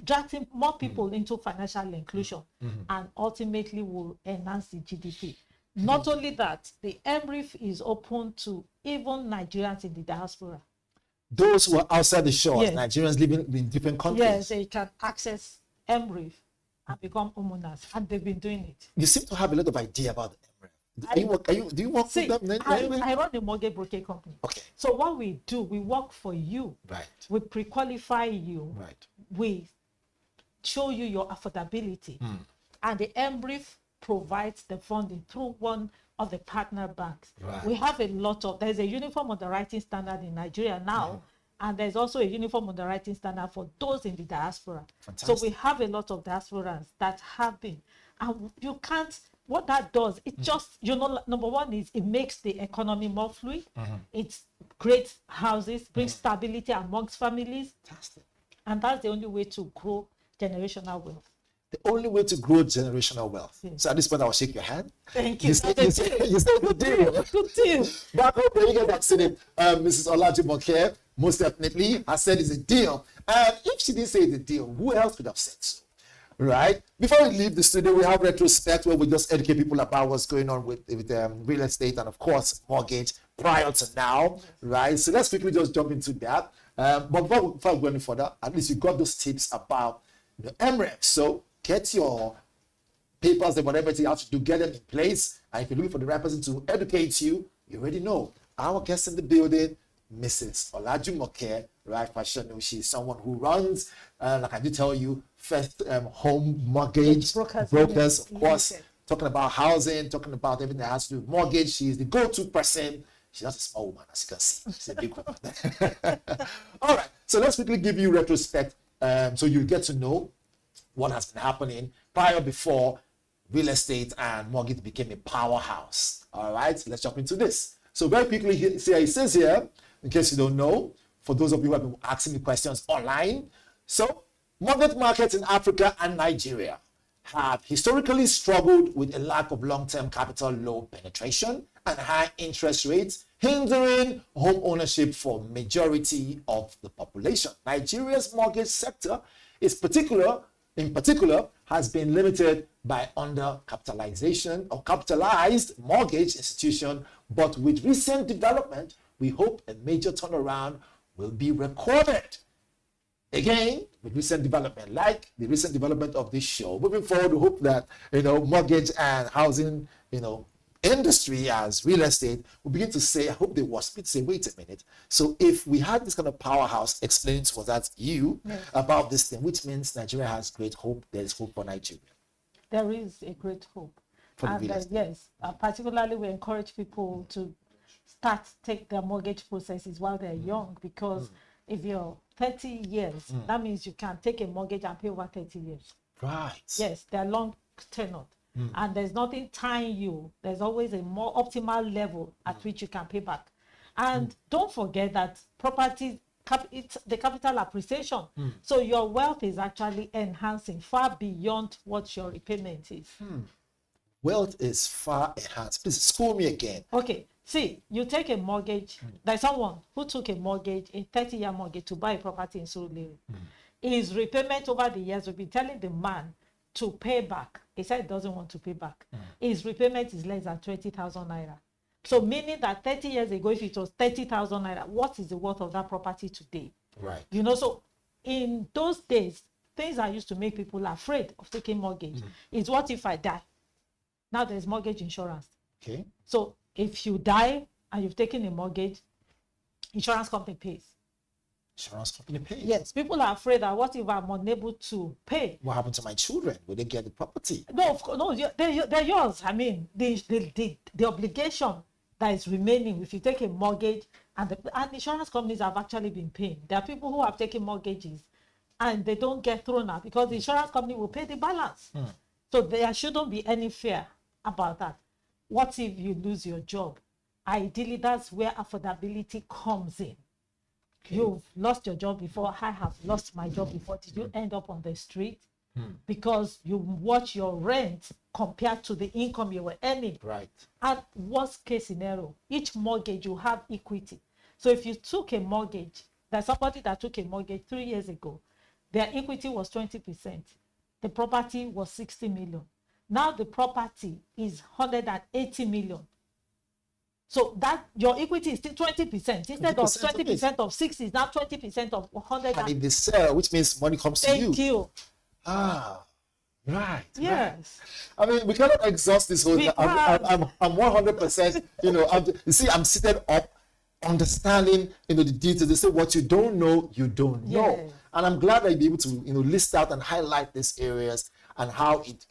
drags more people into financial inclusion and ultimately will enhance the GDP. Not only that, the MREF is open to even Nigerians in the diaspora. Those who are outside the shores, Yes. Nigerians living in different countries. Yes, they can access MREF and become homeowners, and they've been doing it. You seem to have a lot of idea about the MREF. Do you work with them? I run a mortgage broking company. Okay. So what we do, we work for you. Right. We pre-qualify you. Right. We show you your affordability. And the MREF provides the funding through one of the partner banks. Right. We have there's a uniform underwriting standard in Nigeria now, and there's also a uniform underwriting standard for those in the diaspora. Fantastic. So we have a lot of diasporans that have been And you can't, what that does, it just, number one is it makes the economy more fluid. It creates houses, brings stability amongst families. Fantastic. And that's the only way to grow generational wealth. The only way to grow generational wealth. So at this point, I'll shake your hand. Thank you. You said good deal. Good deal. Back home, you guys have seen it. Mrs. Olajumoke most definitely has said it's a deal. And if she didn't say it's a deal, who else would have said so? Right? Before we leave the studio, we have retrospect where we just educate people about what's going on with real estate and, of course, mortgage prior to now. Right? So let's quickly just jump into that. But before we go any further, at least you got those tips about MREF. So get your papers and whatever you have to do, get them in place. And if you're looking for the right person to educate you, you already know. Our guest in the building, Mrs. Olajumoke, right? She's someone who runs, like I did tell you, first home mortgage brokers, of course, talking about housing, talking about everything that has to do with mortgage. She's the go-to person. She's not a small woman, as you can see. She's a big woman. All right, so let's quickly give you retrospect so you get to know what has been happening before real estate and mortgage became a powerhouse. All right, so let's jump into this. So very quickly, it says here, in case you don't know, for those of you who have been asking me questions online, so mortgage markets in Africa and Nigeria have historically struggled with a lack of long-term capital loan penetration and high interest rates, hindering home ownership for majority of the population. Nigeria's mortgage sector in particular, has been limited by undercapitalization or capitalized mortgage institution, but with recent development, we hope a major turnaround will be recorded. Again, with recent development, like the recent development of this show, moving forward, we hope that, mortgage and housing, industry as real estate will begin to say, I hope they watch me to say, wait a minute. So if we had this kind of powerhouse explaining to us, that's you, about this thing, which means Nigeria has great hope, there is hope for Nigeria. There is a great hope. And yes, particularly we encourage people to take their mortgage processes while they're young, because if you're 30 years, that means you can take a mortgage and pay over 30 years. Right. Yes, they're long tenor. And there's nothing tying you. There's always a more optimal level at which you can pay back. And don't forget that property, it's the capital appreciation. So your wealth is actually enhancing far beyond what your repayment is. Wealth is far enhanced. Please school me again. Okay. See, you take a mortgage. There's someone who took a mortgage, a 30-year mortgage, to buy a property in Surulere. His repayment over the years will be telling the man to pay back. He said he doesn't want to pay back. His repayment is less than 20,000 naira. So meaning that 30 years ago, if it was 30,000 naira, what is the worth of that property today? Right. So in those days, things that used to make people afraid of taking mortgage is, what if I die? Now there's mortgage insurance. Okay. So if you die and you've taken a mortgage, insurance company pays. Insurance company pays? Yes. People are afraid that what if I'm unable to pay? What happened to my children? Will they get the property? No, of course, no, they're yours. I mean, the obligation that is remaining if you take a mortgage, and insurance companies have actually been paying. There are people who have taken mortgages and they don't get thrown out because the insurance company will pay the balance. So there shouldn't be any fear about that. What if you lose your job? Ideally, that's where affordability comes in. Okay. You've lost your job before. I have lost my job before. Did you end up on the street? Because you watch your rent compared to the income you were earning. Right. And worst case scenario, each mortgage you have equity. So if you took a mortgage, there's somebody that took a mortgage 3 years ago, their equity was 20%. The property was 60 million. Now the property is 180 million. So that your equity is still 20%. Instead of 20% of 60, is now 20% of 100. And if they sell, which means money comes to you. Thank you. Ah, right. Yes. Right. I mean, we cannot exhaust this whole thing. I'm 100%, you see, I'm seated up, understanding, the details. They say what you don't know, you don't know. Yes. And I'm glad that you'll be able to, list out and highlight these areas and how it,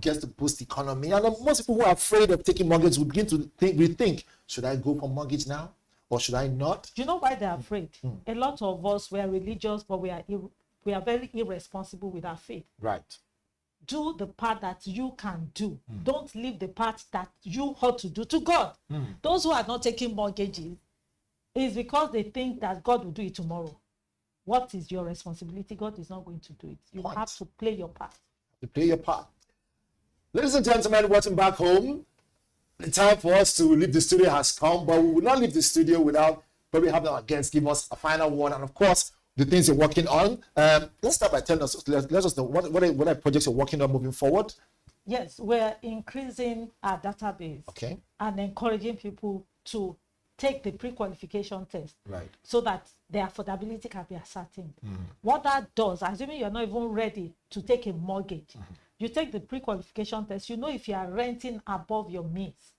gets to boost the economy. And most people who are afraid of taking mortgage will begin to rethink, should I go for mortgage now or should I not? Do you know why they're afraid? A lot of us, we are religious, but we are very irresponsible with our faith. Right. do the part that you can do. Don't leave the part that you ought to do to God. Those who are not taking mortgages is because they think that God will do it tomorrow. What is your responsibility? God is not going to do it. You have to play your part. To play your part. Ladies and gentlemen, watching back home, the time for us to leave the studio has come, but we will not leave the studio without probably having our guests give us a final word, and of course, the things you're working on. Let's start by telling us, let us know what are projects you're working on moving forward. Yes, we're increasing our database and encouraging people to take the pre-qualification test, so that their affordability can be ascertained. What that does, assuming you're not even ready to take a mortgage, you take the pre-qualification test, you know if you are renting above your means.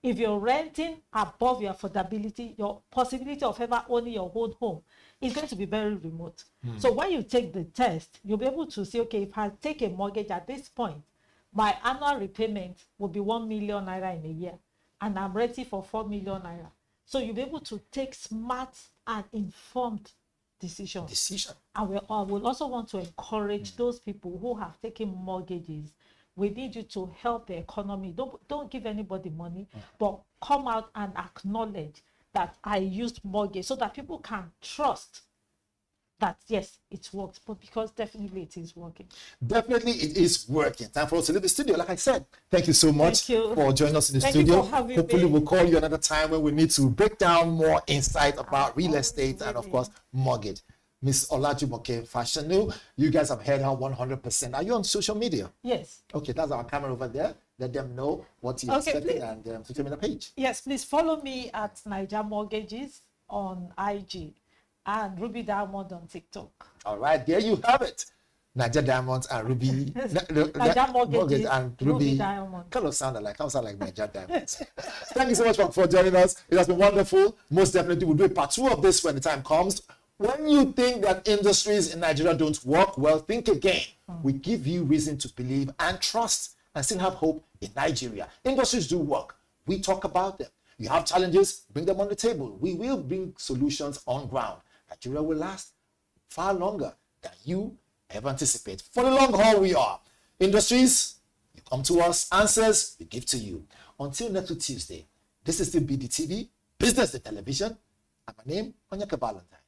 If you're renting above your affordability, your possibility of ever owning your own home is going to be very remote. So when you take the test, you'll be able to say, okay, if I take a mortgage at this point, my annual repayment will be 1 million naira in a year, and I'm ready for 4 million naira. So you'll be able to take smart and informed decisions. And we will also want to encourage those people who have taken mortgages. We need you to help the economy. Don't give anybody money, but come out and acknowledge that I used mortgage, so that people can trust that yes, it works, but because definitely it is working. Definitely it is working. Time for us to leave the studio. Like I said, thank you so much for joining us in the Thank studio. you for having Hopefully me. we'll call you another time when we need to break down more insight about real estate and of course mortgage. Miss Olajumoke Fashanu, you guys have heard her 100%. Are you on social media? Yes. Okay, that's our camera over there. Let them know what you're expecting and social media page. Yes, please follow me at Niger Mortgages on IG and Ruby Diamond on TikTok. All right, there you have it. Niger Diamonds and Ruby. Niger Mortgages and Ruby Diamond. Kind of sound like Niger Diamonds. Thank you so much for joining us. It has been wonderful. Most definitely we'll do a part 2 of this when the time comes. When you think that industries in Nigeria don't work, well, think again. We give you reason to believe and trust and still have hope in Nigeria. Industries do work. We talk about them. You have challenges, bring them on the table. We will bring solutions on ground. Nigeria will last far longer than you ever anticipate. For the long haul, we are. Industries, you come to us. Answers, we give to you. Until next week, Tuesday, this is the BDTV, Business Day Television. And my name, Onyeka Valentine.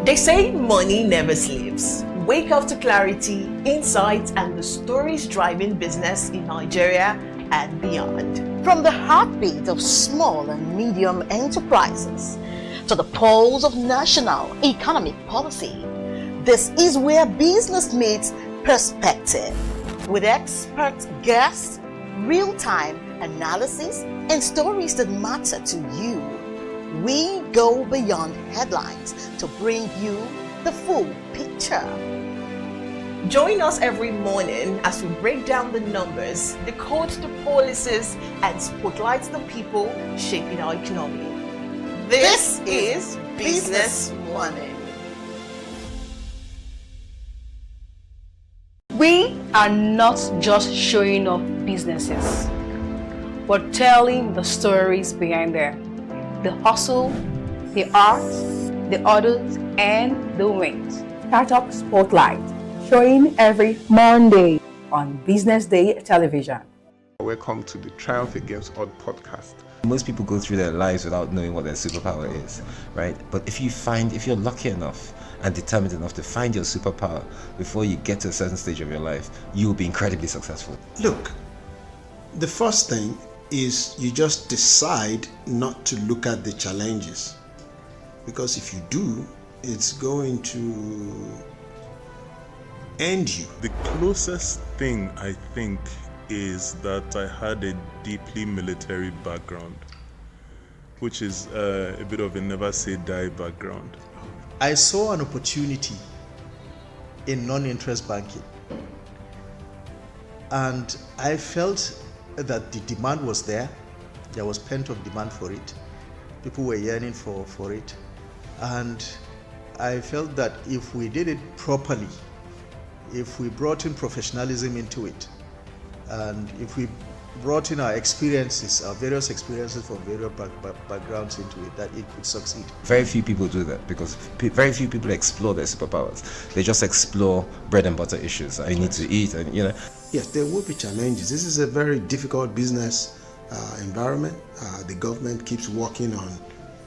They say money never sleeps. Wake up to clarity, insights, and the stories driving business in Nigeria and beyond. From the heartbeat of small and medium enterprises to the pulse of national economic policy, this is where business meets perspective. With expert guests, real-time analysis, and stories that matter to you. We go beyond headlines to bring you the full picture. Join us every morning as we break down the numbers, decode the policies, and spotlight the people shaping our economy. This is Business Money. We are not just showing off businesses, but telling the stories behind them. The hustle, the art, the orders, and the wins. Startup Spotlight, showing every Monday on Business Day Television. Welcome to the Triumph Against Odd podcast. Most people go through their lives without knowing what their superpower is, right? But if you're lucky enough and determined enough to find your superpower before you get to a certain stage of your life, you'll be incredibly successful. Look, the first thing is you just decide not to look at the challenges, because if you do, it's going to end you. The closest thing I think is that I had a deeply military background, which is a bit of a never say die background. I saw an opportunity in non-interest banking, and I felt that the demand was there. There was pent-up demand for it. People were yearning for it, and I felt that if we did it properly, if we brought in professionalism into it, and if we brought in our experiences, our various experiences from various backgrounds into it, that it could succeed. Very few people do that because very few people explore their superpowers. They just explore bread and butter issues. I need to eat, and Yes, there will be challenges. This is a very difficult business environment. The government keeps working on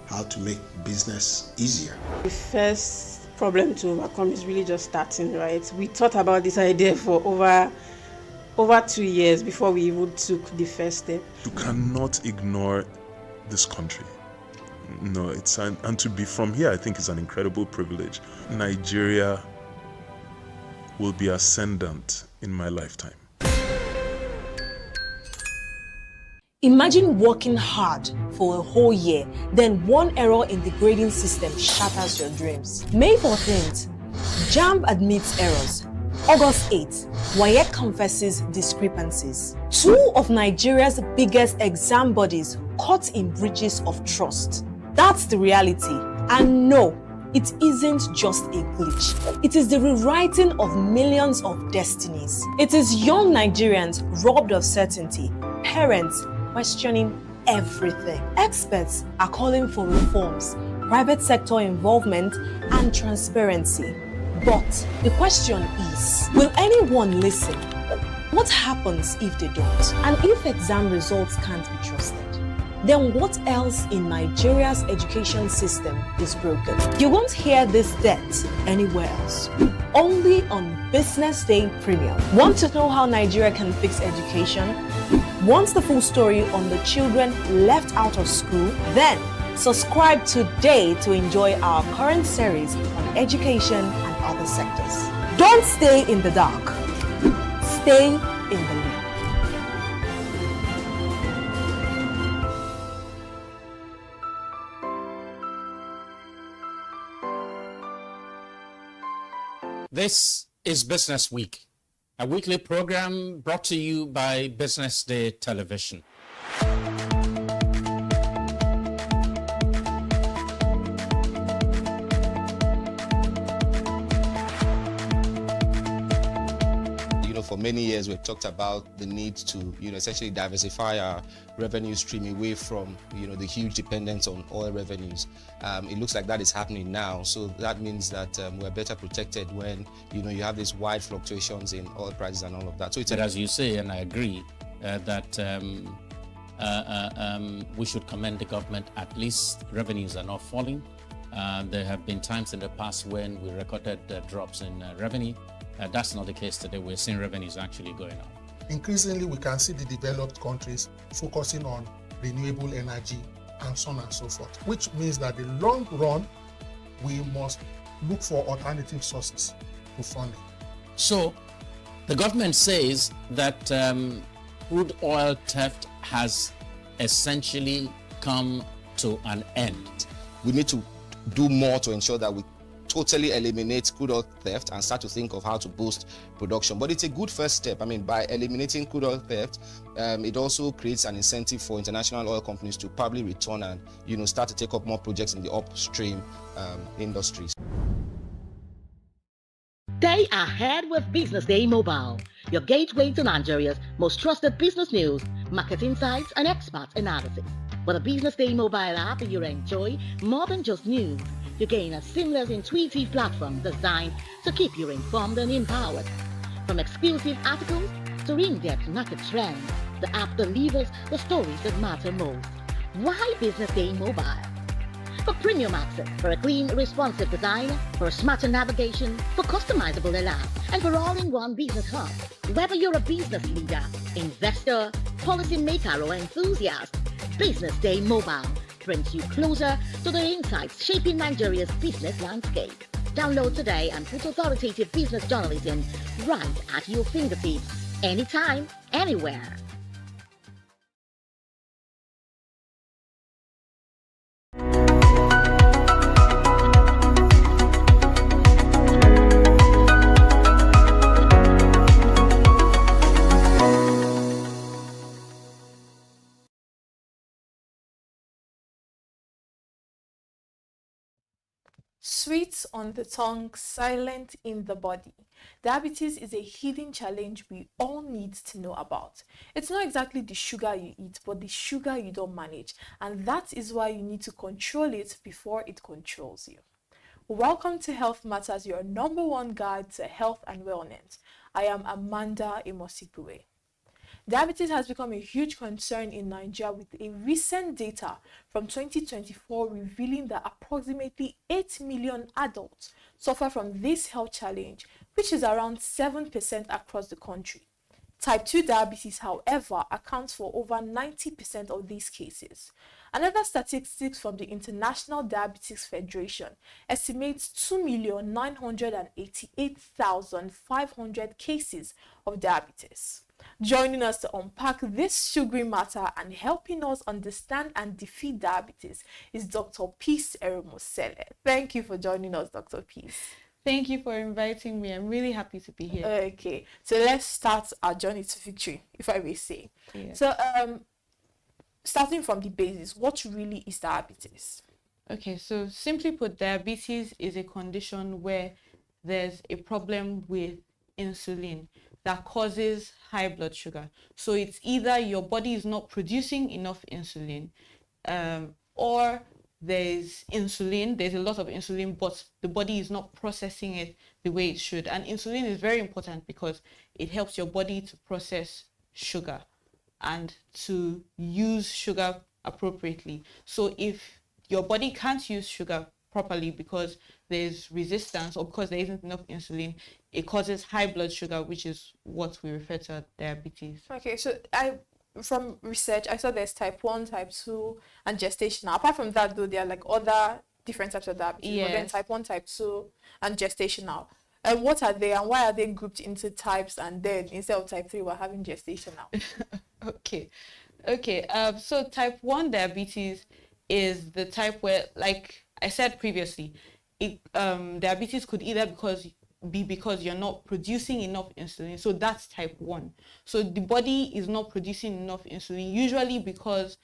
how to make business easier. The first problem to overcome is really just starting, right? We thought about this idea for over 2 years before we even took the first step. You cannot ignore this country. No, and to be from here, I think is an incredible privilege. Nigeria will be ascendant in my lifetime. Imagine working hard for a whole year, then one error in the grading system shatters your dreams. May 14th, JAMB admits errors. August 8th, WAEC confesses discrepancies. Two of Nigeria's biggest exam bodies caught in breaches of trust. That's the reality. And no, it isn't just a glitch. It is the rewriting of millions of destinies. It is young Nigerians robbed of certainty, parents questioning everything. Experts are calling for reforms, private sector involvement, and transparency. But the question is, will anyone listen? What happens if they don't? And if exam results can't be trusted? Then what else in Nigeria's education system is broken? You won't hear this depth anywhere else. Only on Business Day Premium. Want to know how Nigeria can fix education? Want the full story on the children left out of school? Then subscribe today to enjoy our current series on education and other sectors. Don't stay in the dark. Stay in the loop. This is Business Week, a weekly program brought to you by Business Day Television. For many years, we've talked about the need to, essentially diversify our revenue stream away from, the huge dependence on oil revenues. It looks like that is happening now. So that means that we're better protected when, you have these wide fluctuations in oil prices and all of that. So it's as you say, and I agree, that we should commend the government. At least revenues are not falling. There have been times in the past when we recorded drops in revenue. That's not the case today. We're seeing revenues actually going up. Increasingly, we can see the developed countries focusing on renewable energy and so on and so forth, which means that in the long run, we must look for alternative sources to funding. So the government says that crude oil theft has essentially come to an end. We need to do more to ensure that we totally eliminate crude oil theft and start to think of how to boost production. But it's a good first step. By eliminating crude oil theft, it also creates an incentive for international oil companies to probably return and start to take up more projects in the upstream industries. Stay ahead with Business Day Mobile, your gateway to Nigeria's most trusted business news, market insights, and expert analysis. With a Business Day mobile app, you enjoy more than just news. You gain a seamless, intuitive platform designed to keep you informed and empowered. From exclusive articles to in-depth market trends, the app delivers the stories that matter most. Why Business Day Mobile? For premium access, for a clean, responsive design, for a smarter navigation, for customizable alerts, and for all-in-one business hub. Whether you're a business leader, investor, policymaker, or enthusiast, Business Day Mobile brings you closer to the insights shaping Nigeria's business landscape. Download today and put authoritative business journalism right at your fingertips, anytime, anywhere. Sweet on the tongue, silent in the body. Diabetes is a hidden challenge we all need to know about. It's not exactly the sugar you eat, but the sugar you don't manage. And that is why you need to control it before it controls you. Welcome to Health Matters, your number one guide to health and wellness. I am Amanda Imosipue. Diabetes has become a huge concern in Nigeria, with a recent data from 2024 revealing that approximately 8 million adults suffer from this health challenge, which is around 7% across the country. Type 2 diabetes, however, accounts for over 90% of these cases. Another statistics from the International Diabetes Federation estimates 2,988,500 cases of diabetes. Joining us to unpack this sugary matter and helping us understand and defeat diabetes is Dr. Peace Eromosele. Thank you for joining us, Dr. Peace. Thank you for inviting me. I'm really happy to be here. Okay, so let's start our journey to victory, if I may say. Yeah. So, starting from the basis, what really is diabetes? Okay, so simply put, diabetes is a condition where there's a problem with insulin that causes high blood sugar. So it's either your body is not producing enough insulin, or there's a lot of insulin, but the body is not processing it the way it should. And insulin is very important because it helps your body to process sugar and to use sugar appropriately. So if your body can't use sugar properly because there's resistance or because there isn't enough insulin, it causes high blood sugar, which is what we refer to as diabetes. Okay, so from research, I saw there's type 1, type 2, and gestational. Apart from that, though, there are like other different types of diabetes. Yes. But then type 1, type 2, and gestational. And what are they, and why are they grouped into types, and then instead of type 3, we're having gestational? Okay. So type 1 diabetes is the type where, like I said previously, diabetes could either be because you're not producing enough insulin. So that's type 1. So the body is not producing enough insulin, usually because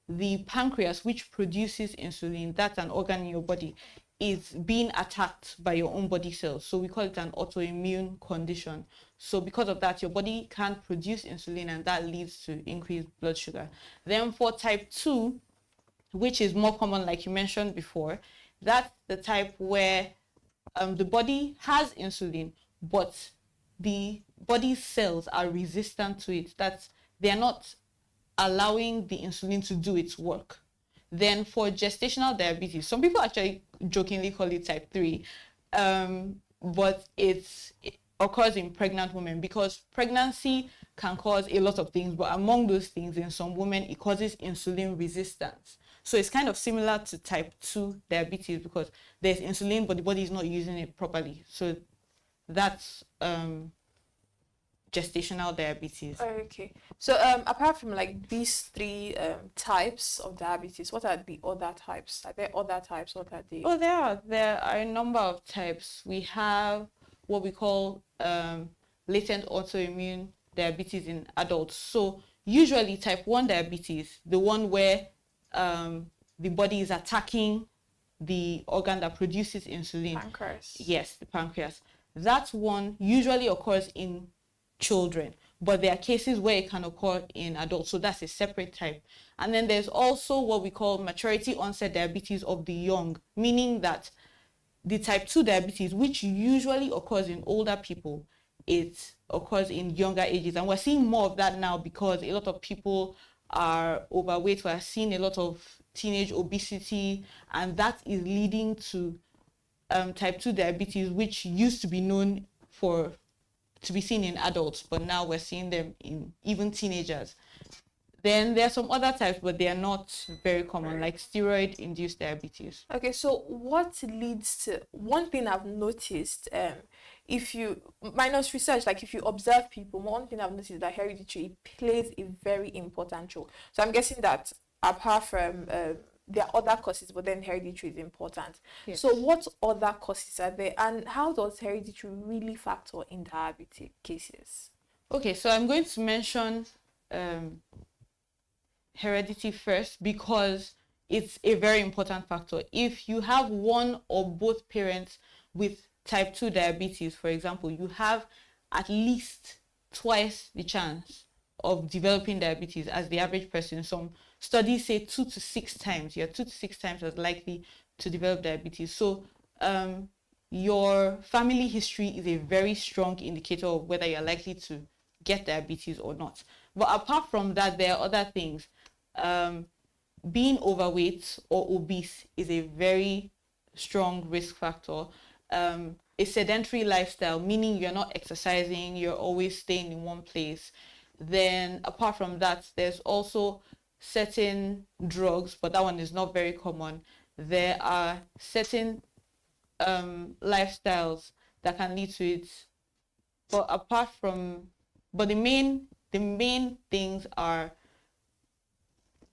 the pancreas, which produces insulin, that's an organ in your body, is being attacked by your own body cells. So we call it an autoimmune condition. So because of that, your body can't produce insulin, and that leads to increased blood sugar. Then for type 2, which is more common, like you mentioned before, that's the type where the body has insulin, but the body's cells are resistant to it. They're not allowing the insulin to do its work. Then for gestational diabetes, some people actually jokingly call it type 3, but it occurs in pregnant women because pregnancy can cause a lot of things, but among those things, in some women, it causes insulin resistance. So it's kind of similar to type 2 diabetes because there's insulin, but the body is not using it properly. So that's gestational diabetes. Okay. So apart from like these three types of diabetes, what are the other types? Are there other types? What are they? Oh, there are a number of types. We have what we call latent autoimmune diabetes in adults. So usually type 1 diabetes, the one where the body is attacking the organ that produces insulin. Pancreas. Yes, the pancreas. That one usually occurs in children, but there are cases where it can occur in adults. So that's a separate type. And then there's also what we call maturity onset diabetes of the young, meaning that the type 2 diabetes, which usually occurs in older people, it occurs in younger ages. And we're seeing more of that now because a lot of people are overweight. We're seeing a lot of teenage obesity, and that is leading to type 2 diabetes, which used to be known to be seen in adults, but now we're seeing them in even teenagers. Then there are some other types, but they are not very common, like steroid-induced diabetes. Okay, so what leads to, one thing I've noticed, if you, minus research, like if you observe people, one thing I've noticed is that hereditary plays a very important role. So I'm guessing that apart from, there are other causes, but then hereditary is important. Yes. So what other causes are there, and how does hereditary really factor in diabetic cases? Okay, so I'm going to mention heredity first because it's a very important factor. If you have one or both parents with type 2 diabetes, for example, you have at least twice the chance of developing diabetes as the average person. Some studies say 2 to 6 times. You're 2 to 6 times as likely to develop diabetes. So your family history is a very strong indicator of whether you're likely to get diabetes or not. But apart from that, there are other things. Being overweight or obese is a very strong risk factor. A sedentary lifestyle, meaning you're not exercising, you're always staying in one place. Then apart from that, there's also certain drugs, but that one is not very common. There are certain lifestyles that can lead to it. But the main things are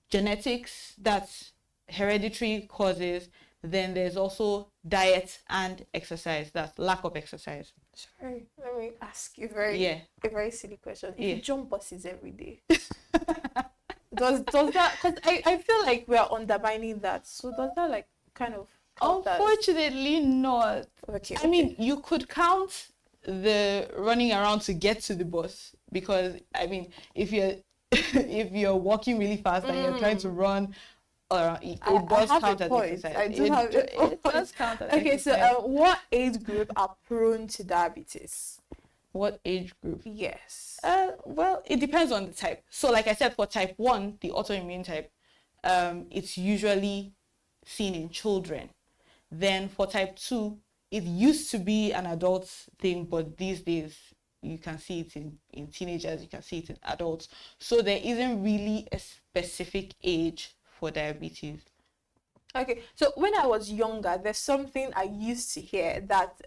genetics, that's hereditary causes. Then there's also diet and exercise, that's lack of exercise. Sorry, let me ask you a very silly question. If you jump buses every day, does that, because I feel like we are undermining that, so does that like kind of Unfortunately not. Okay. I mean, you could count the running around to get to the bus, because I mean, if you're walking really fast and you're trying to run, it does count as exercise. It does count as okay, exercise. so what age group are prone to diabetes? What age group? Yes. Well, it depends on the type. So like I said, for type 1, the autoimmune type, it's usually seen in children. Then for type 2, it used to be an adult thing, but these days you can see it in teenagers, you can see it in adults. So there isn't really a specific age for diabetes. Okay, so when I was younger, there's something I used to hear that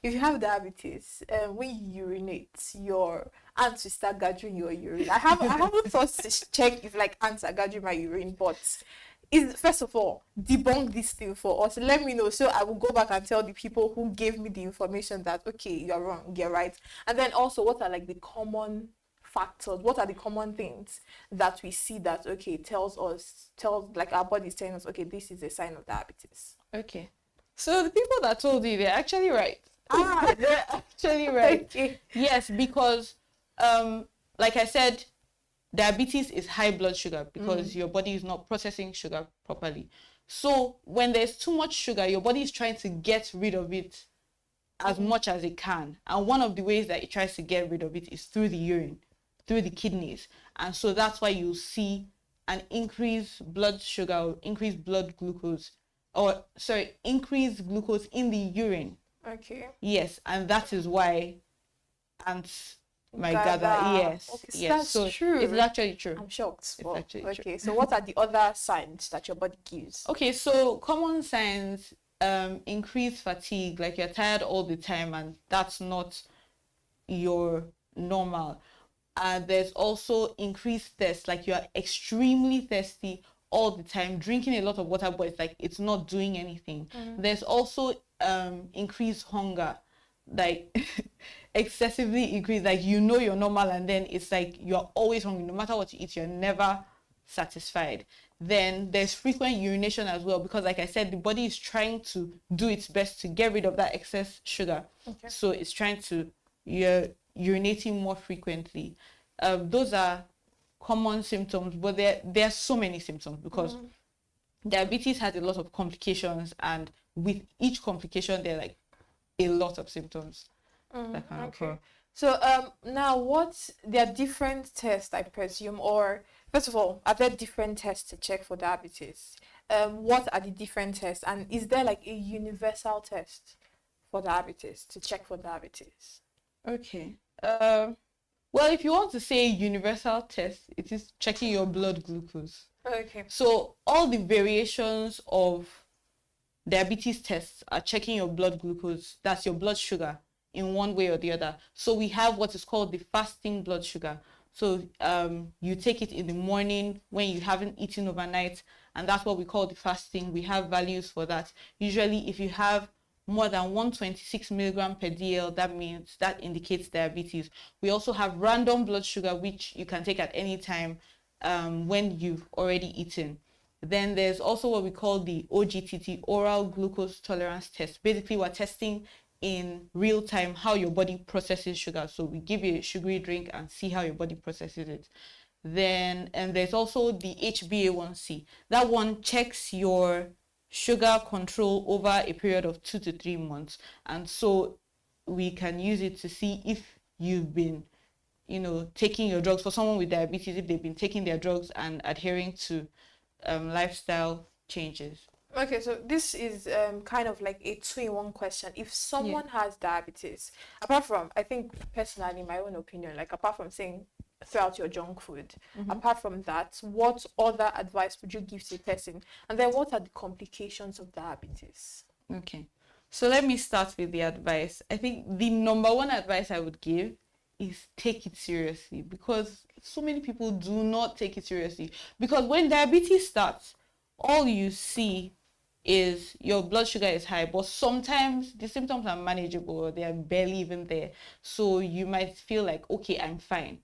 if you have diabetes, when you urinate, your ants will start gathering your urine. I haven't thought to check if like ants are gathering my urine, but first of all, debunk this thing for us. Let me know, so I will go back and tell the people who gave me the information that okay, you're wrong, you're right. And then also, what are like the common factors? What are the common things that we see that okay tells like our body is telling us okay, this is a sign of diabetes? Okay, so the people that told you, they're actually right. They're actually right. Okay. Yes, because like I said, diabetes is high blood sugar because your body is not processing sugar properly. So when there's too much sugar, your body is trying to get rid of it as much as it can. And one of the ways that it tries to get rid of it is through the urine, through the kidneys. And so that's why you see an increased blood sugar, or increased blood glucose, increased glucose in the urine. Okay. Yes, and that is why ants might gather. Yes, okay, so yes. that's So true. it's actually true. I'm shocked. It's actually true. Okay, so what are the other signs that your body gives? Okay, so common signs, increased fatigue, like you're tired all the time, and that's not your normal. There's also increased thirst, like you're extremely thirsty all the time, drinking a lot of water, but it's like it's not doing anything. There's also increased hunger, like excessively increased, like you know you're normal, and then it's like you're always hungry. No matter what you eat, you're never satisfied. Then there's frequent urination as well, because like I said, the body is trying to do its best to get rid of that excess sugar. Okay. So it's trying to, you're urinating more frequently. Those are common symptoms, but there are so many symptoms because diabetes has a lot of complications, and with each complication there are like a lot of symptoms that can occur. So now there are different tests, I presume, or first of all, are there different tests to check for diabetes? What are the different tests, and is there like a universal test for diabetes, to check for diabetes? Okay. Well, if you want to say universal test, it is checking your blood glucose. Okay. So all the variations of diabetes tests are checking your blood glucose, that's your blood sugar, in one way or the other. So we have what is called the fasting blood sugar. So you take it in the morning when you haven't eaten overnight, and that's what we call the fasting. We have values for that. Usually if you have more than 126 milligram per DL, that indicates diabetes. We also have random blood sugar, which you can take at any time when you've already eaten. Then there's also what we call the OGTT, oral glucose tolerance test. Basically, we're testing in real time how your body processes sugar. So we give you a sugary drink and see how your body processes it. Then, and there's also the HbA1c. That one checks your sugar control over a period of 2 to 3 months. And so we can use it to see if you've been, taking your drugs. For someone with diabetes, if they've been taking their drugs and adhering to lifestyle changes. Okay, so this is kind of like a two-in-one question. If someone has diabetes, apart from, I think personally, in my own opinion, like apart from saying throw out your junk food, apart from that, what other advice would you give to a person? And then what are the complications of diabetes? Okay, so let me start with the advice. I think the number one advice I would give is take it seriously, because so many people do not take it seriously. Because when diabetes starts, all you see is your blood sugar is high, but sometimes the symptoms are manageable or they are barely even there. So you might feel like, okay, I'm fine.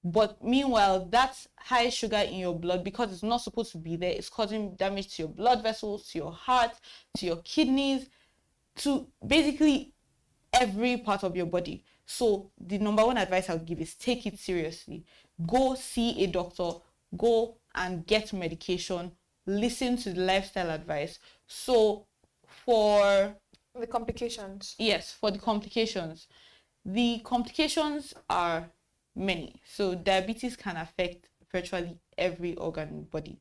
But meanwhile, that high sugar in your blood, because it's not supposed to be there, it's causing damage to your blood vessels, to your heart, to your kidneys, to basically every part of your body. So the number one advice I would give is take it seriously. Go see a doctor, go and get medication, listen to the lifestyle advice. So for the complications. Yes, for the complications are many. So diabetes can affect virtually every organ in the body.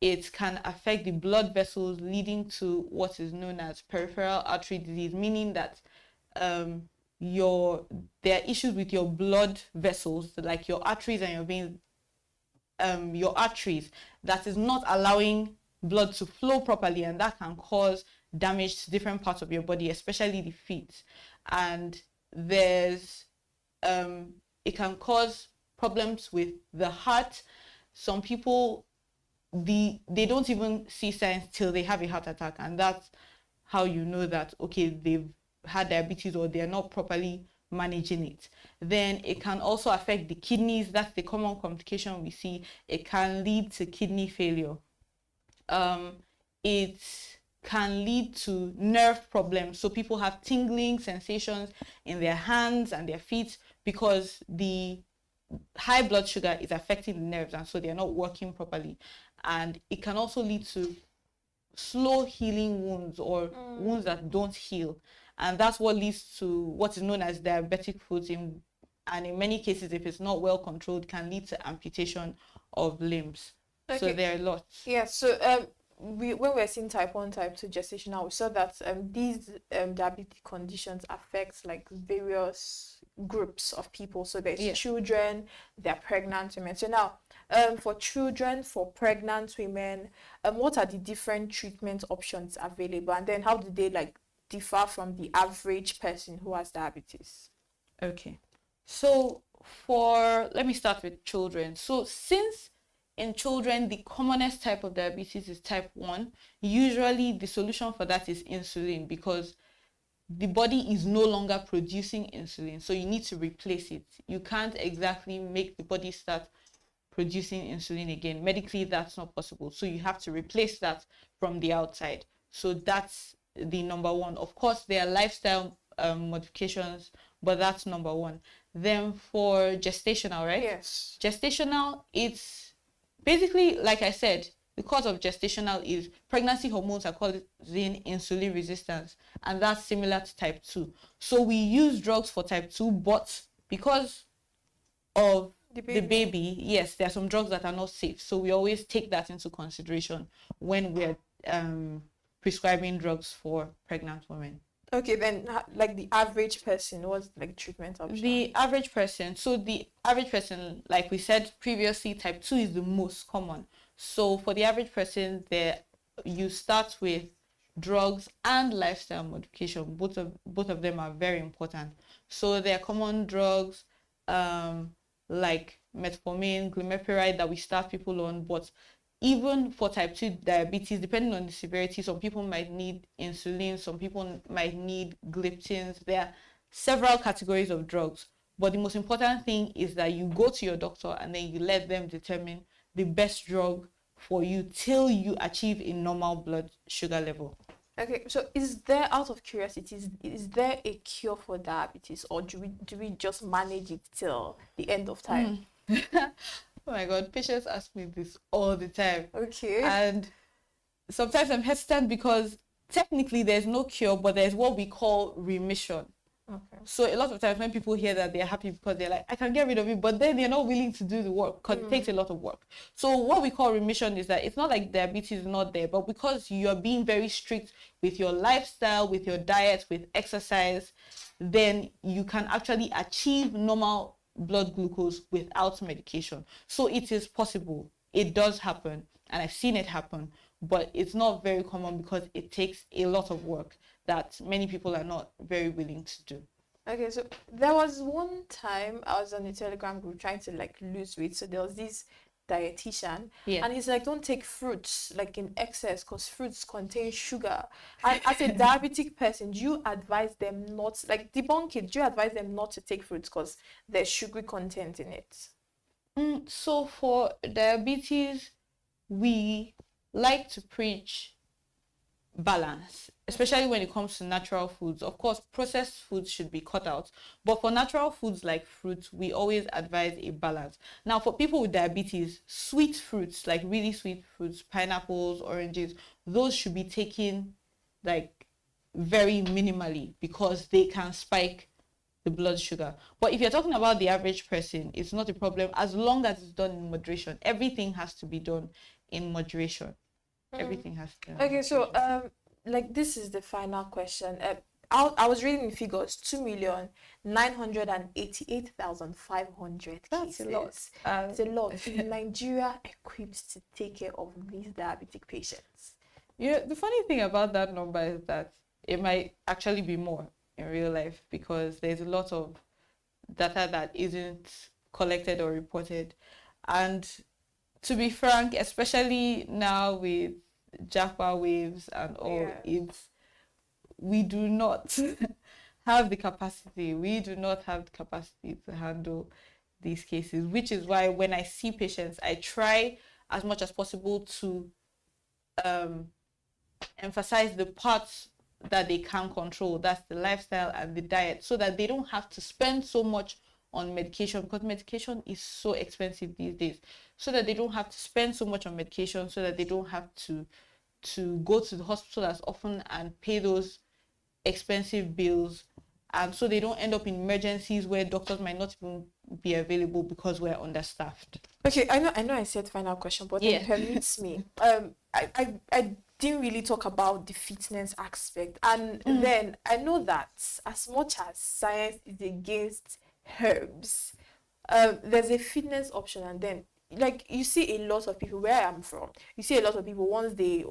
It can affect the blood vessels, leading to what is known as peripheral artery disease, meaning that there are issues with your blood vessels, like your arteries and your veins, your arteries, that is not allowing blood to flow properly, and that can cause damage to different parts of your body, especially the feet. And there's it can cause problems with the heart. Some people, they don't even see signs till they have a heart attack, and that's how you know that, okay, they've had diabetes or they're not properly managing it. Then it can also affect the kidneys. That's the common complication we see. It can lead to kidney failure. It can lead to nerve problems. So people have tingling sensations in their hands and their feet because the high blood sugar is affecting the nerves, and so they're not working properly. And it can also lead to slow healing wounds or wounds that don't heal. And that's what leads to what is known as diabetic foot. And in many cases, if it's not well controlled, can lead to amputation of limbs. Okay. So there are lots. Yeah, so when we're seeing type 1, type 2 gestational, we saw that these diabetic conditions affect like various groups of people. So there's children, there are pregnant women. So now, for children, for pregnant women, what are the different treatment options available? And then how do they like differ from the average person who has diabetes? Okay. So let me start with children. So since in children, the commonest type of diabetes is type 1. Usually the solution for that is insulin, because the body is no longer producing insulin. So you need to replace it. You can't exactly make the body start producing insulin again. Medically, that's not possible. So you have to replace that from the outside. So that's the number one. Of course, there are lifestyle modifications, but that's number one. Then for gestational, right? Yes. Gestational, it's basically, like I said, the cause of gestational is pregnancy hormones are causing insulin resistance, and that's similar to type 2. So we use drugs for type 2, but because of the baby, yes, there are some drugs that are not safe. So we always take that into consideration when we're prescribing drugs for pregnant women. Okay, then like the average person, what's like treatment option? The average person, like we said previously, type 2 is the most common. So for the average person, you start with drugs and lifestyle modification. Both of them are very important. So there are common drugs like metformin, glimepiride that we start people on, but even for type 2 diabetes, depending on the severity, some people might need insulin, some people might need gliptins. There are several categories of drugs, but the most important thing is that you go to your doctor and then you let them determine the best drug for you till you achieve a normal blood sugar level. Okay, so is there, out of curiosity, is there a cure for diabetes, or do we just manage it till the end of time? Oh my God, patients ask me this all the time. Okay. And sometimes I'm hesitant because technically there's no cure, but there's what we call remission. Okay. So a lot of times when people hear that, they're happy because they're like, I can get rid of it, but then they're not willing to do the work because it takes a lot of work. So what we call remission is that it's not like diabetes is not there, but because you're being very strict with your lifestyle, with your diet, with exercise, then you can actually achieve normal blood glucose without medication. So it is possible. It does happen, and I've seen it happen, but it's not very common because it takes a lot of work that many people are not very willing to do. Okay, so there was one time I was on a Telegram group trying to like lose weight. So there was this dietitian, and he's like, don't take fruits like in excess because fruits contain sugar. And as a diabetic person, do you advise them not, like, debunk it? Do you advise them not to take fruits because there's sugary content in it? So for diabetes, we like to preach balance, especially when it comes to natural foods. Of course, processed foods should be cut out, but for natural foods like fruits, we always advise a balance. Now, for people with diabetes, sweet fruits, like really sweet fruits, pineapples, oranges, those should be taken like very minimally because they can spike the blood sugar. But if you're talking about the average person, it's not a problem as long as it's done in moderation. Everything has to be done in moderation. Everything has to. Okay, so like, this is the final question. I was reading the figures: 2,988,500 That's cases. a lot. It's a lot. Is Nigeria equipped to take care of these diabetic patients? Yeah, the funny thing about that number is that it might actually be more in real life because there's a lot of data that isn't collected or reported. And to be frank, especially now with Japa waves and all, we do not have the capacity. We do not have the capacity to handle these cases, which is why when I see patients, I try as much as possible to emphasize the parts that they can control. That's the lifestyle and the diet, so that they don't have to spend so much on medication, because medication is so expensive these days, so that they don't have to spend so much on medication, so that they don't have to go to the hospital as often and pay those expensive bills, and so they don't end up in emergencies where doctors might not even be available because we're understaffed. Okay, I know I said final question, but it permits me. I didn't really talk about the fitness aspect, and then I know that as much as science is against herbs, there's a fitness option. And then, like, you see a lot of people where I'm from, you see a lot of people, once they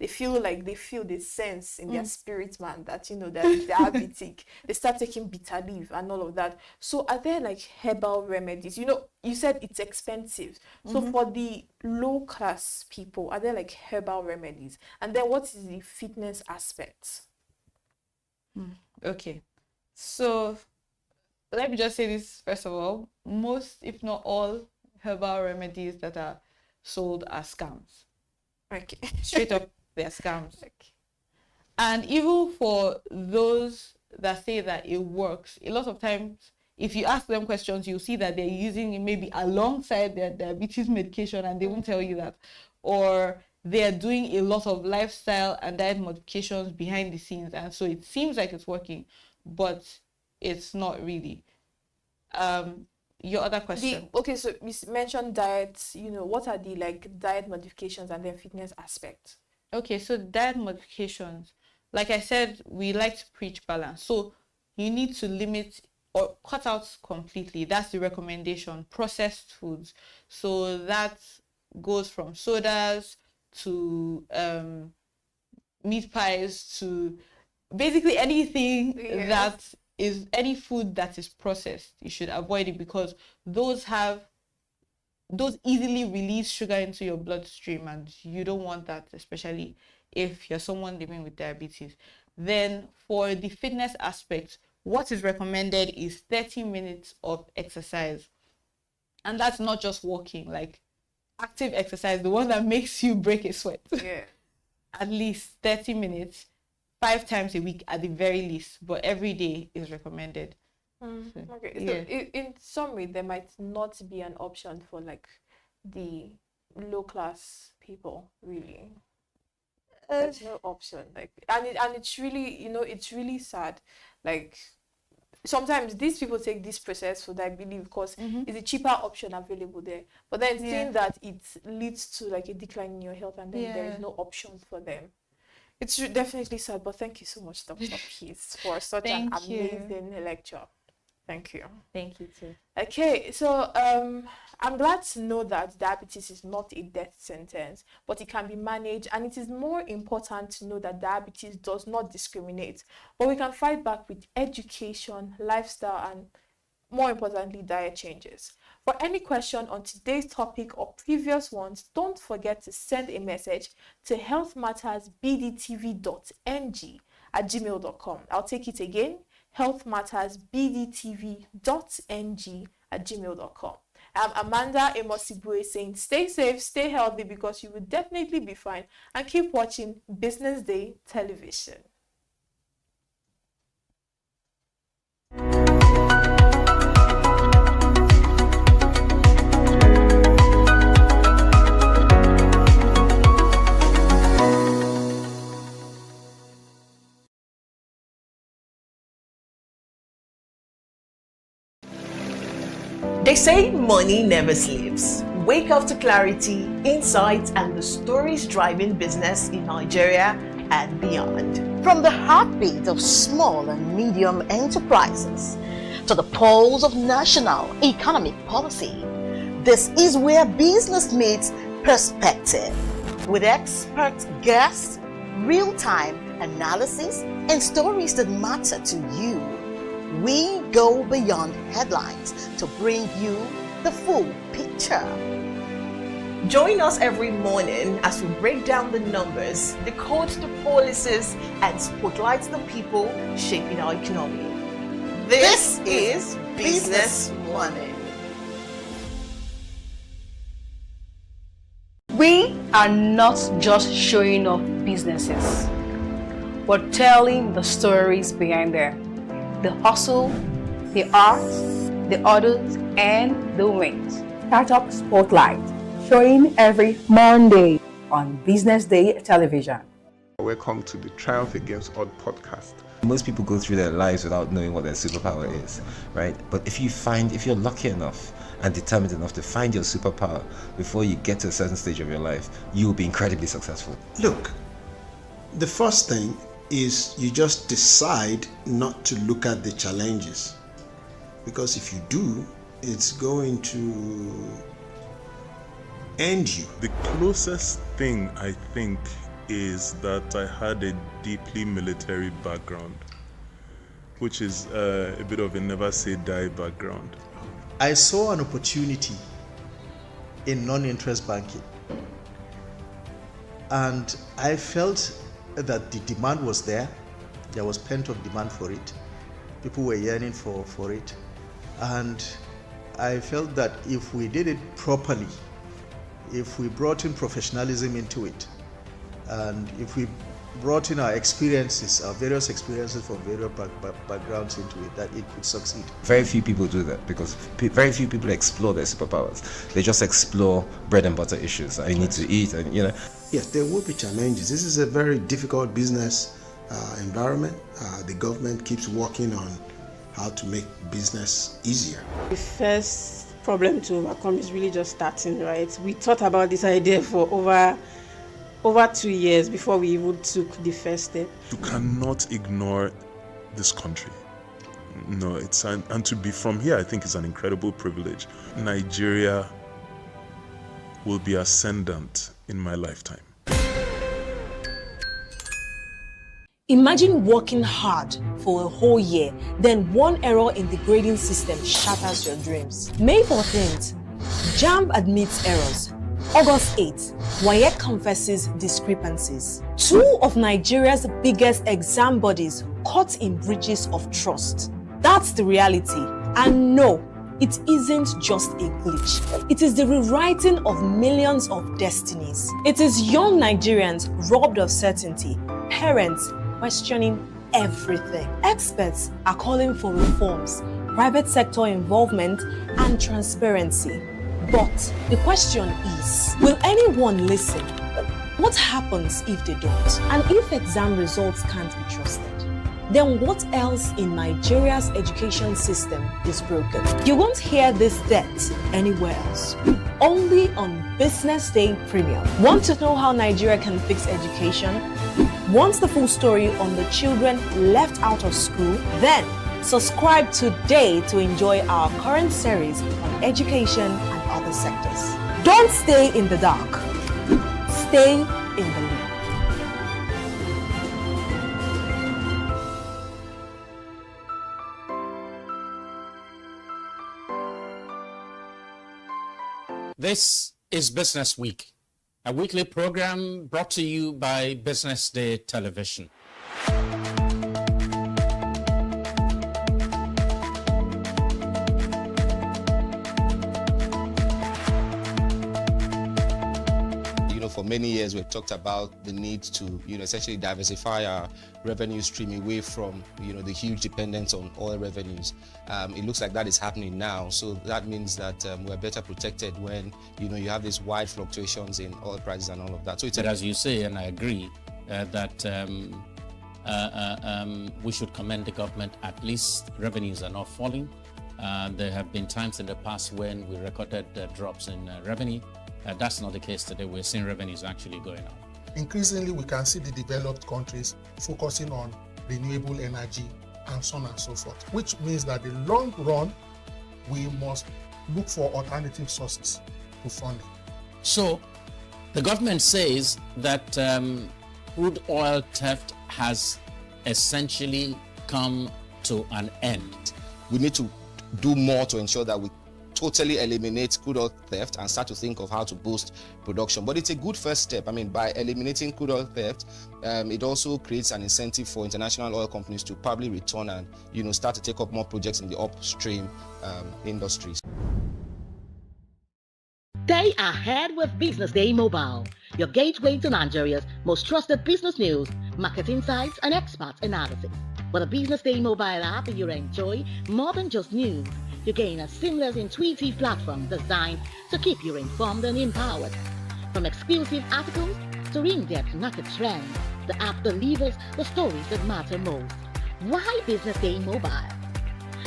feel the sense in their spirit, man, that, you know, they're diabetic, they start taking bitter leaf and all of that. So are there like herbal remedies? You know, you said it's expensive, so for the low class people, are there like herbal remedies? And then what is the fitness aspect? Okay, so let me just say this first of all: most, if not all, herbal remedies that are sold are scams. Okay. Straight up, they're scams. Okay. And even for those that say that it works, a lot of times, if you ask them questions, you'll see that they're using it maybe alongside their diabetes medication, and they won't tell you that. Or they're doing a lot of lifestyle and diet modifications behind the scenes, and so it seems like it's working, but it's not really. Your other question. So you mentioned diets. You know, what are the like diet modifications and then fitness aspects? Okay, so diet modifications, like I said, we like to preach balance. So you need to limit or cut out completely. That's the recommendation. Processed foods. So that goes from sodas to meat pies to basically anything that is any food that is processed. You should avoid it because those easily release sugar into your bloodstream, and you don't want that, especially if you're someone living with diabetes. Then for the fitness aspect, what is recommended is 30 minutes of exercise, and that's not just walking. Like, active exercise, the one that makes you break a sweat. Yeah. At least 30 minutes, 5 times a week at the very least, but every day is recommended. Okay, so Yeah. in summary, there might not be an option for like the low class people, really. There's no option, like, and it's really, it's really sad. Like, sometimes these people take this processed food, I believe, because it's a cheaper option available there. But then seeing that it leads to like a decline in your health, and then there is no option for them. It's definitely sad. But thank you so much, Dr. Peace, for such an Thank you. amazing lecture. Thank you. Thank you too. Okay, so I'm glad to know that diabetes is not a death sentence, but it can be managed, and it is more important to know that diabetes does not discriminate, but we can fight back with education, lifestyle, and more importantly, diet changes. For any question on today's topic or previous ones, don't forget to send a message to healthmattersbdtv.ng@gmail.com. I'll take it again, healthmattersbdtv.ng@gmail.com. I'm Amanda Emosibue saying stay safe, stay healthy, because you will definitely be fine, and keep watching Business Day television. They say money never sleeps. Wake up to clarity, insights, and the stories driving business in Nigeria and beyond. From the heartbeat of small and medium enterprises to the pulse of national economic policy, this is where business meets perspective. With expert guests, real-time analysis, and stories that matter to you. We go beyond headlines to bring you the full picture. Join us every morning as we break down the numbers, decode the policies, and spotlight the people shaping our economy. This is Business Money. We are not just showing off businesses, but telling the stories behind them. The hustle, the art, the orders, and the wins. Startup Spotlight, showing every Monday on Business Day television. Welcome to the Triumph Against Odd podcast. Most people go through their lives without knowing what their superpower is, right? But if you're lucky enough and determined enough to find your superpower before you get to a certain stage of your life, you will be incredibly successful. Look, the first thing is you just decide not to look at the challenges, because if you do, it's going to end you. The closest thing I think is that I had a deeply military background, which is a bit of a never say die background. I saw an opportunity in non-interest banking, and I felt that the demand was there. There was pent-up demand for it. People were yearning for it, and I felt that if we did it properly, if we brought in professionalism into it, and if we brought in our experiences, our various experiences from various backgrounds into it, that it could succeed. Very few people do that because very few people explore their superpowers. They just explore bread and butter issues. I need to eat, and Yes, there will be challenges. This is a very difficult business environment. The government keeps working on how to make business easier. The first problem to overcome is really just starting, right? We thought about this idea for over 2 years before we even took the first step. You cannot ignore this country. No, and to be from here, I think is an incredible privilege. Nigeria will be ascendant in my lifetime. Imagine working hard for a whole year, then one error in the grading system shatters your dreams. May 14th, JAMB admits errors. August 8th, WAEC confesses discrepancies. 2 of Nigeria's biggest exam bodies caught in breaches of trust. That's the reality. And no, it isn't just a glitch. It is the rewriting of millions of destinies. It is young Nigerians robbed of certainty, parents questioning everything. Experts are calling for reforms, private sector involvement, and transparency. But the question is, will anyone listen? What happens if they don't? And if exam results can't be trusted? Then what else in Nigeria's education system is broken? You won't hear this depth anywhere else. Only on Business Day Premium. Want to know how Nigeria can fix education? Want the full story on the children left out of school? Then subscribe today to enjoy our current series on education and other sectors. Don't stay in the dark. Stay in the loop. This is Business Week, a weekly program brought to you by Business Day Television. For many years, we've talked about the need to, essentially diversify our revenue stream away from, the huge dependence on oil revenues. It looks like that is happening now. So that means that we're better protected when, you have these wide fluctuations in oil prices and all of that. So it's as you say, and I agree, that we should commend the government. At least revenues are not falling. There have been times in the past when we recorded drops in revenue. That's not the case today. We're seeing revenues actually going up. Increasingly, we can see the developed countries focusing on renewable energy and so on and so forth, which means that in the long run, we must look for alternative sources to funding. So the government says that crude oil theft has essentially come to an end. We need to do more to ensure that we totally eliminate crude oil theft and start to think of how to boost production. But it's a good first step. By eliminating crude oil theft, it also creates an incentive for international oil companies to probably return and start to take up more projects in the upstream industries. Stay ahead with Business Day Mobile, your gateway to Nigeria's most trusted business news, market insights, and expert analysis. With a Business Day Mobile app, you enjoy more than just news. You gain a seamless, intuitive platform designed to keep you informed and empowered. From exclusive articles to in-depth market trends, the app delivers the stories that matter most. Why Business Day Mobile?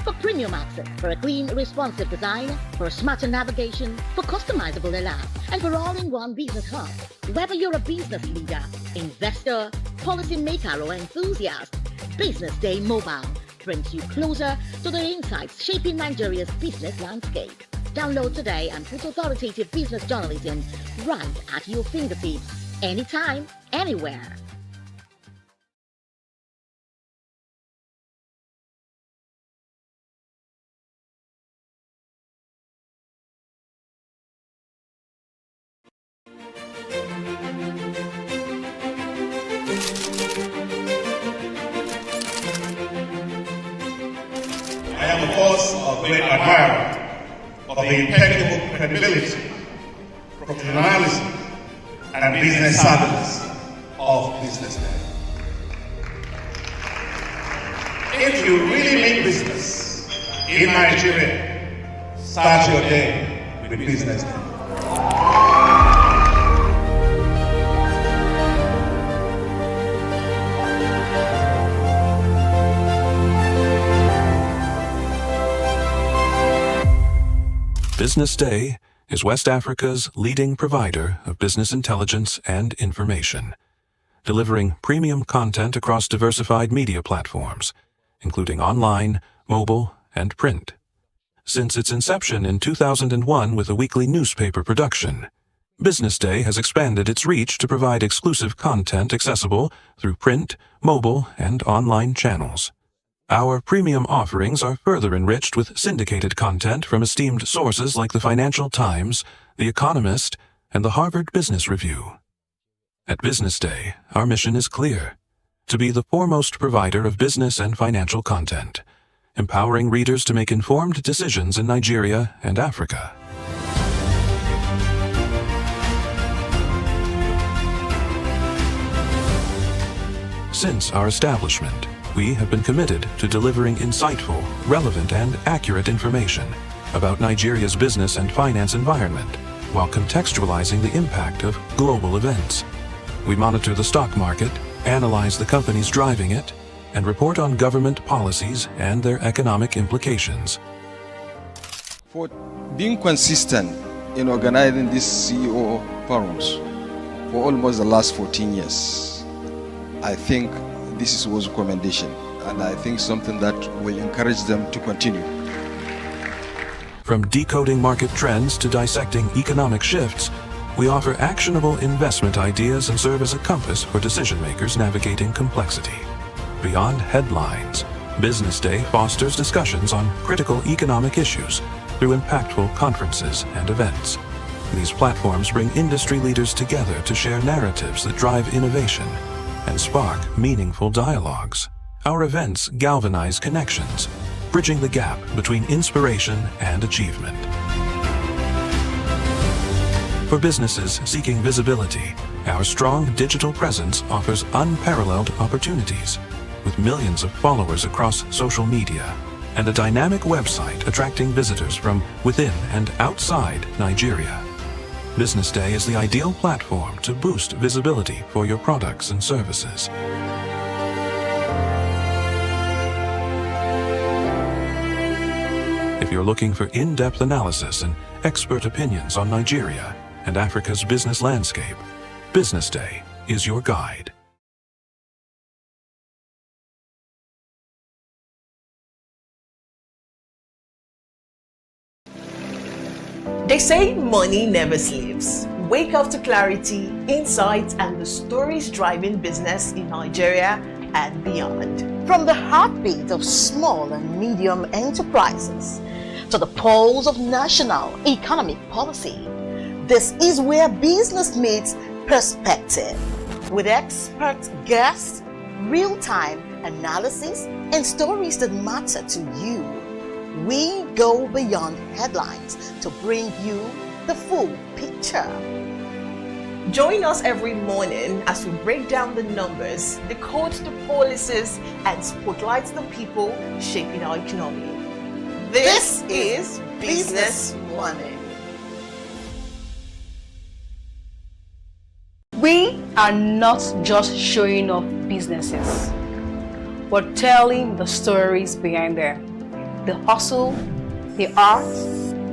For premium access, for a clean, responsive design, for a smarter navigation, for customizable alerts, and for all-in-one business hub. Whether you're a business leader, investor, policymaker, or enthusiast, Business Day Mobile brings you closer to the insights shaping Nigeria's business landscape. Download today and put authoritative business journalism right at your fingertips, anytime, anywhere. I am, of course, a great admirer of the impeccable credibility, professionalism, and business savviness of BusinessDay. If you really mean business in Nigeria, start your day with BusinessDay. Business Day is West Africa's leading provider of business intelligence and information, delivering premium content across diversified media platforms, including online, mobile, and print. Since its inception in 2001 with a weekly newspaper production, Business Day has expanded its reach to provide exclusive content accessible through print, mobile, and online channels. Our premium offerings are further enriched with syndicated content from esteemed sources like the Financial Times, The Economist, and the Harvard Business Review. At Business Day, our mission is clear: to be the foremost provider of business and financial content, empowering readers to make informed decisions in Nigeria and Africa. Since our establishment, we have been committed to delivering insightful, relevant, and accurate information about Nigeria's business and finance environment, while contextualizing the impact of global events. We monitor the stock market, analyze the companies driving it, and report on government policies and their economic implications. For being consistent in organizing these CEO forums for almost the last 14 years, I think this is worth commendation, and I think something that will encourage them to continue. From decoding market trends to dissecting economic shifts, we offer actionable investment ideas and serve as a compass for decision makers navigating complexity. Beyond headlines, Business Day fosters discussions on critical economic issues through impactful conferences and events. These platforms bring industry leaders together to share narratives that drive innovation and spark meaningful dialogues. Our events galvanize connections, bridging the gap between inspiration and achievement. For businesses seeking visibility, our strong digital presence offers unparalleled opportunities, with millions of followers across social media and a dynamic website attracting visitors from within and outside Nigeria. Business Day is the ideal platform to boost visibility for your products and services. If you're looking for in-depth analysis and expert opinions on Nigeria and Africa's business landscape, Business Day is your guide. They say money never sleeps. Wake up to clarity, insights, and the stories driving business in Nigeria and beyond. From the heartbeat of small and medium enterprises to the pulse of national economic policy, this is where business meets perspective. With expert guests, real-time analysis, and stories that matter to you, we go beyond headlines to bring you the full picture. Join us every morning as we break down the numbers, decode the policies, and spotlight the people shaping our economy. This is Business Money. We are not just showing off businesses, but telling the stories behind them. The hustle, the art,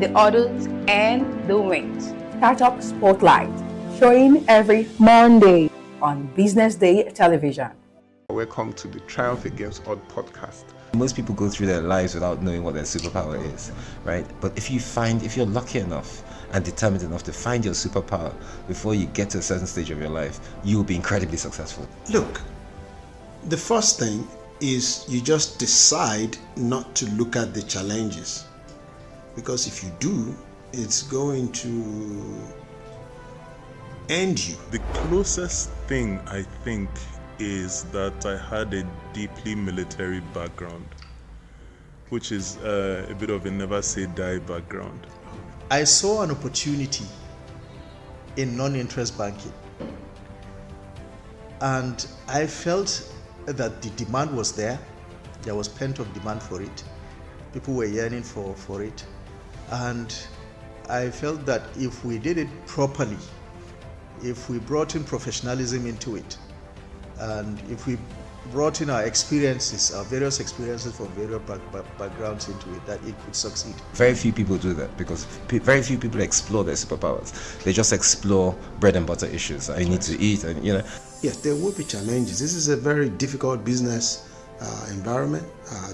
the orders, and the wins. Startup Spotlight, showing every Monday on Business Day television. Welcome to the Triumph Against Odd podcast. Most people go through their lives without knowing what their superpower is, right? But if you're lucky enough and determined enough to find your superpower before you get to a certain stage of your life, you will be incredibly successful. Look, the first thing is you just decide not to look at the challenges, because if you do, it's going to end you. The closest thing I think is that I had a deeply military background, which is a bit of a never say die background. I saw an opportunity in non-interest banking, and I felt that the demand was there. There was pent-up demand for it. People were yearning for it, and I felt that if we did it properly, if we brought in professionalism into it, and if we brought in our experiences, our various experiences from various backgrounds into it, that it could succeed. Very few people do that because very few people explore their superpowers. They just explore bread and butter issues. I need to eat, and Yes, there will be challenges. This is a very difficult business environment.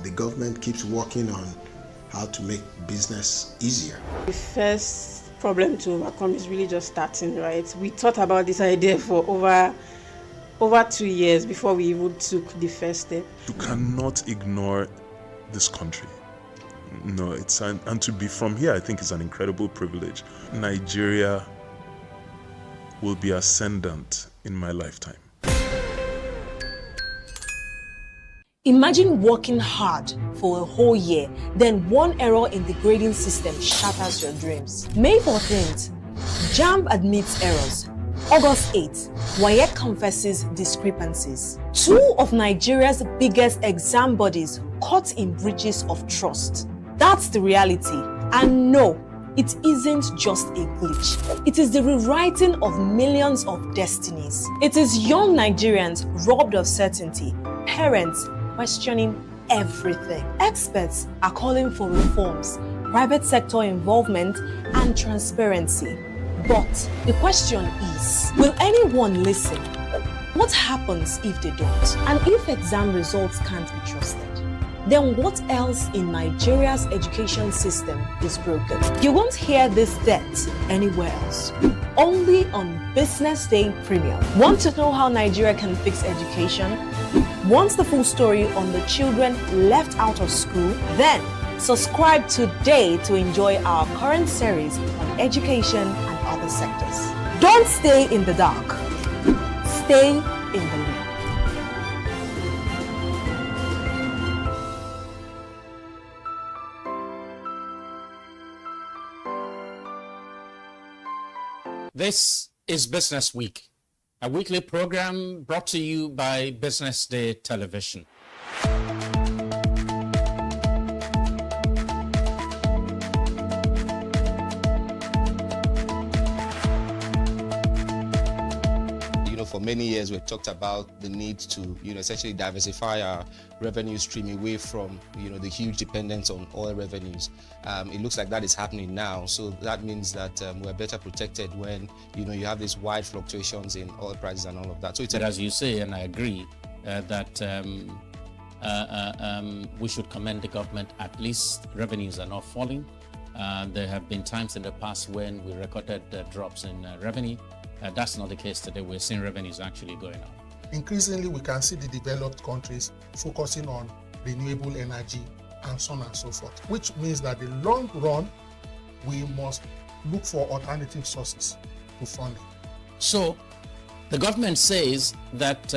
The government keeps working on how to make business easier. The first problem to overcome is really just starting, right? We thought about this idea for over 2 years before we even took the first step. You cannot ignore this country. No, and to be from here, I think is an incredible privilege. Nigeria will be ascendant in my lifetime. Imagine working hard for a whole year, then one error in the grading system shatters your dreams. May 14th, JAMB admits errors. August 8th, WAEC confesses discrepancies. Two of Nigeria's biggest exam bodies caught in breaches of trust. That's the reality. And no, it isn't just a glitch. It is the rewriting of millions of destinies. It is young Nigerians robbed of certainty, parents questioning everything. Experts are calling for reforms, private sector involvement, and transparency. But the question is, will anyone listen? What happens if they don't? And if exam results can't be trusted? Then what else in Nigeria's education system is broken? You won't hear this debt anywhere else. Only on Business Day Premium. Want to know how Nigeria can fix education? Want the full story on the children left out of school? Then subscribe today to enjoy our current series on education and other sectors. Don't stay in the dark. Stay in the loop. This is Business Week, a weekly program brought to you by Business Day Television. For many years, we've talked about the need to, essentially diversify our revenue stream away from, the huge dependence on oil revenues. It looks like that is happening now. So that means that we're better protected when, you have these wide fluctuations in oil prices and all of that. So it's as you say, and I agree, that we should commend the government. At least revenues are not falling. There have been times in the past when we recorded drops in revenue. That's not the case today. We're seeing revenues actually going up. Increasingly, we can see the developed countries focusing on renewable energy and so on and so forth, which means that in the long run, we must look for alternative sources to funding. So the government says that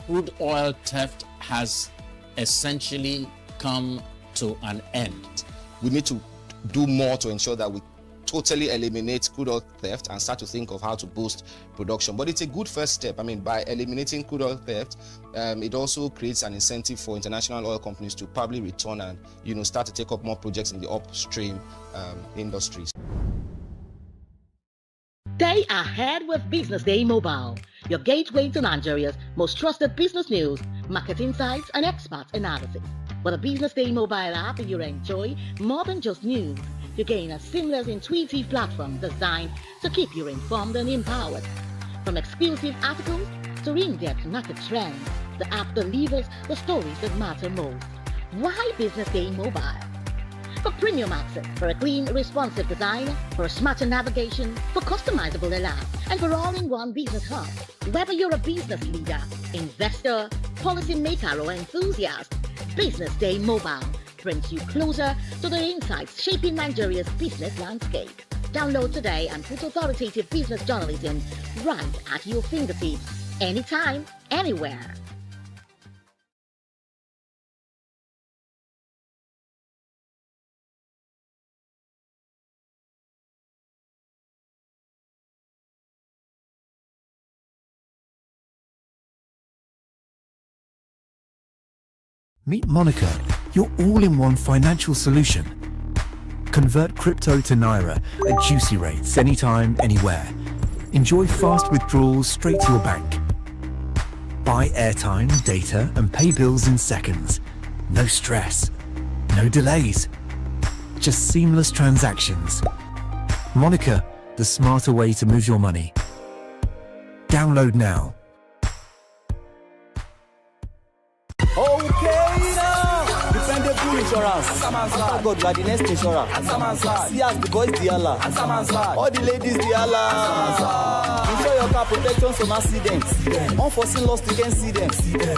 crude oil theft has essentially come to an end. We need to do more to ensure that we totally eliminate crude oil theft and start to think of how to boost production. But it's a good first step. By eliminating crude oil theft, it also creates an incentive for international oil companies to probably return and start to take up more projects in the upstream industries. Stay ahead with Business Day Mobile, your gateway to Nigeria's most trusted business news, market insights, and expert analysis. With a Business Day Mobile app, you enjoy more than just news. You gain a seamless, intuitive platform designed to keep you informed and empowered. From exclusive articles to in-depth market trends, the app delivers the stories that matter most. Why Business Day Mobile? For premium access, for a clean, responsive design, for a smarter navigation, for customizable alerts, and for all-in-one business hub. Whether you're a business leader, investor, policymaker, or enthusiast, Business Day Mobile brings you closer to the insights shaping Nigeria's business landscape. Download today and put authoritative business journalism right at your fingertips, anytime, anywhere. Meet Monica, your all-in-one financial solution. Convert crypto to Naira at juicy rates anytime, anywhere. Enjoy fast withdrawals straight to your bank. Buy airtime, data, and pay bills in seconds. No stress, no delays. Just seamless transactions. Monica, the smarter way to move your money. Download now. Okay now, defend the bullish insurance. After God, you are the next insurance. See as the boys the Allah. All the ladies the Allah. Ensure your car protection from accidents. Unforeseen loss, you can see them.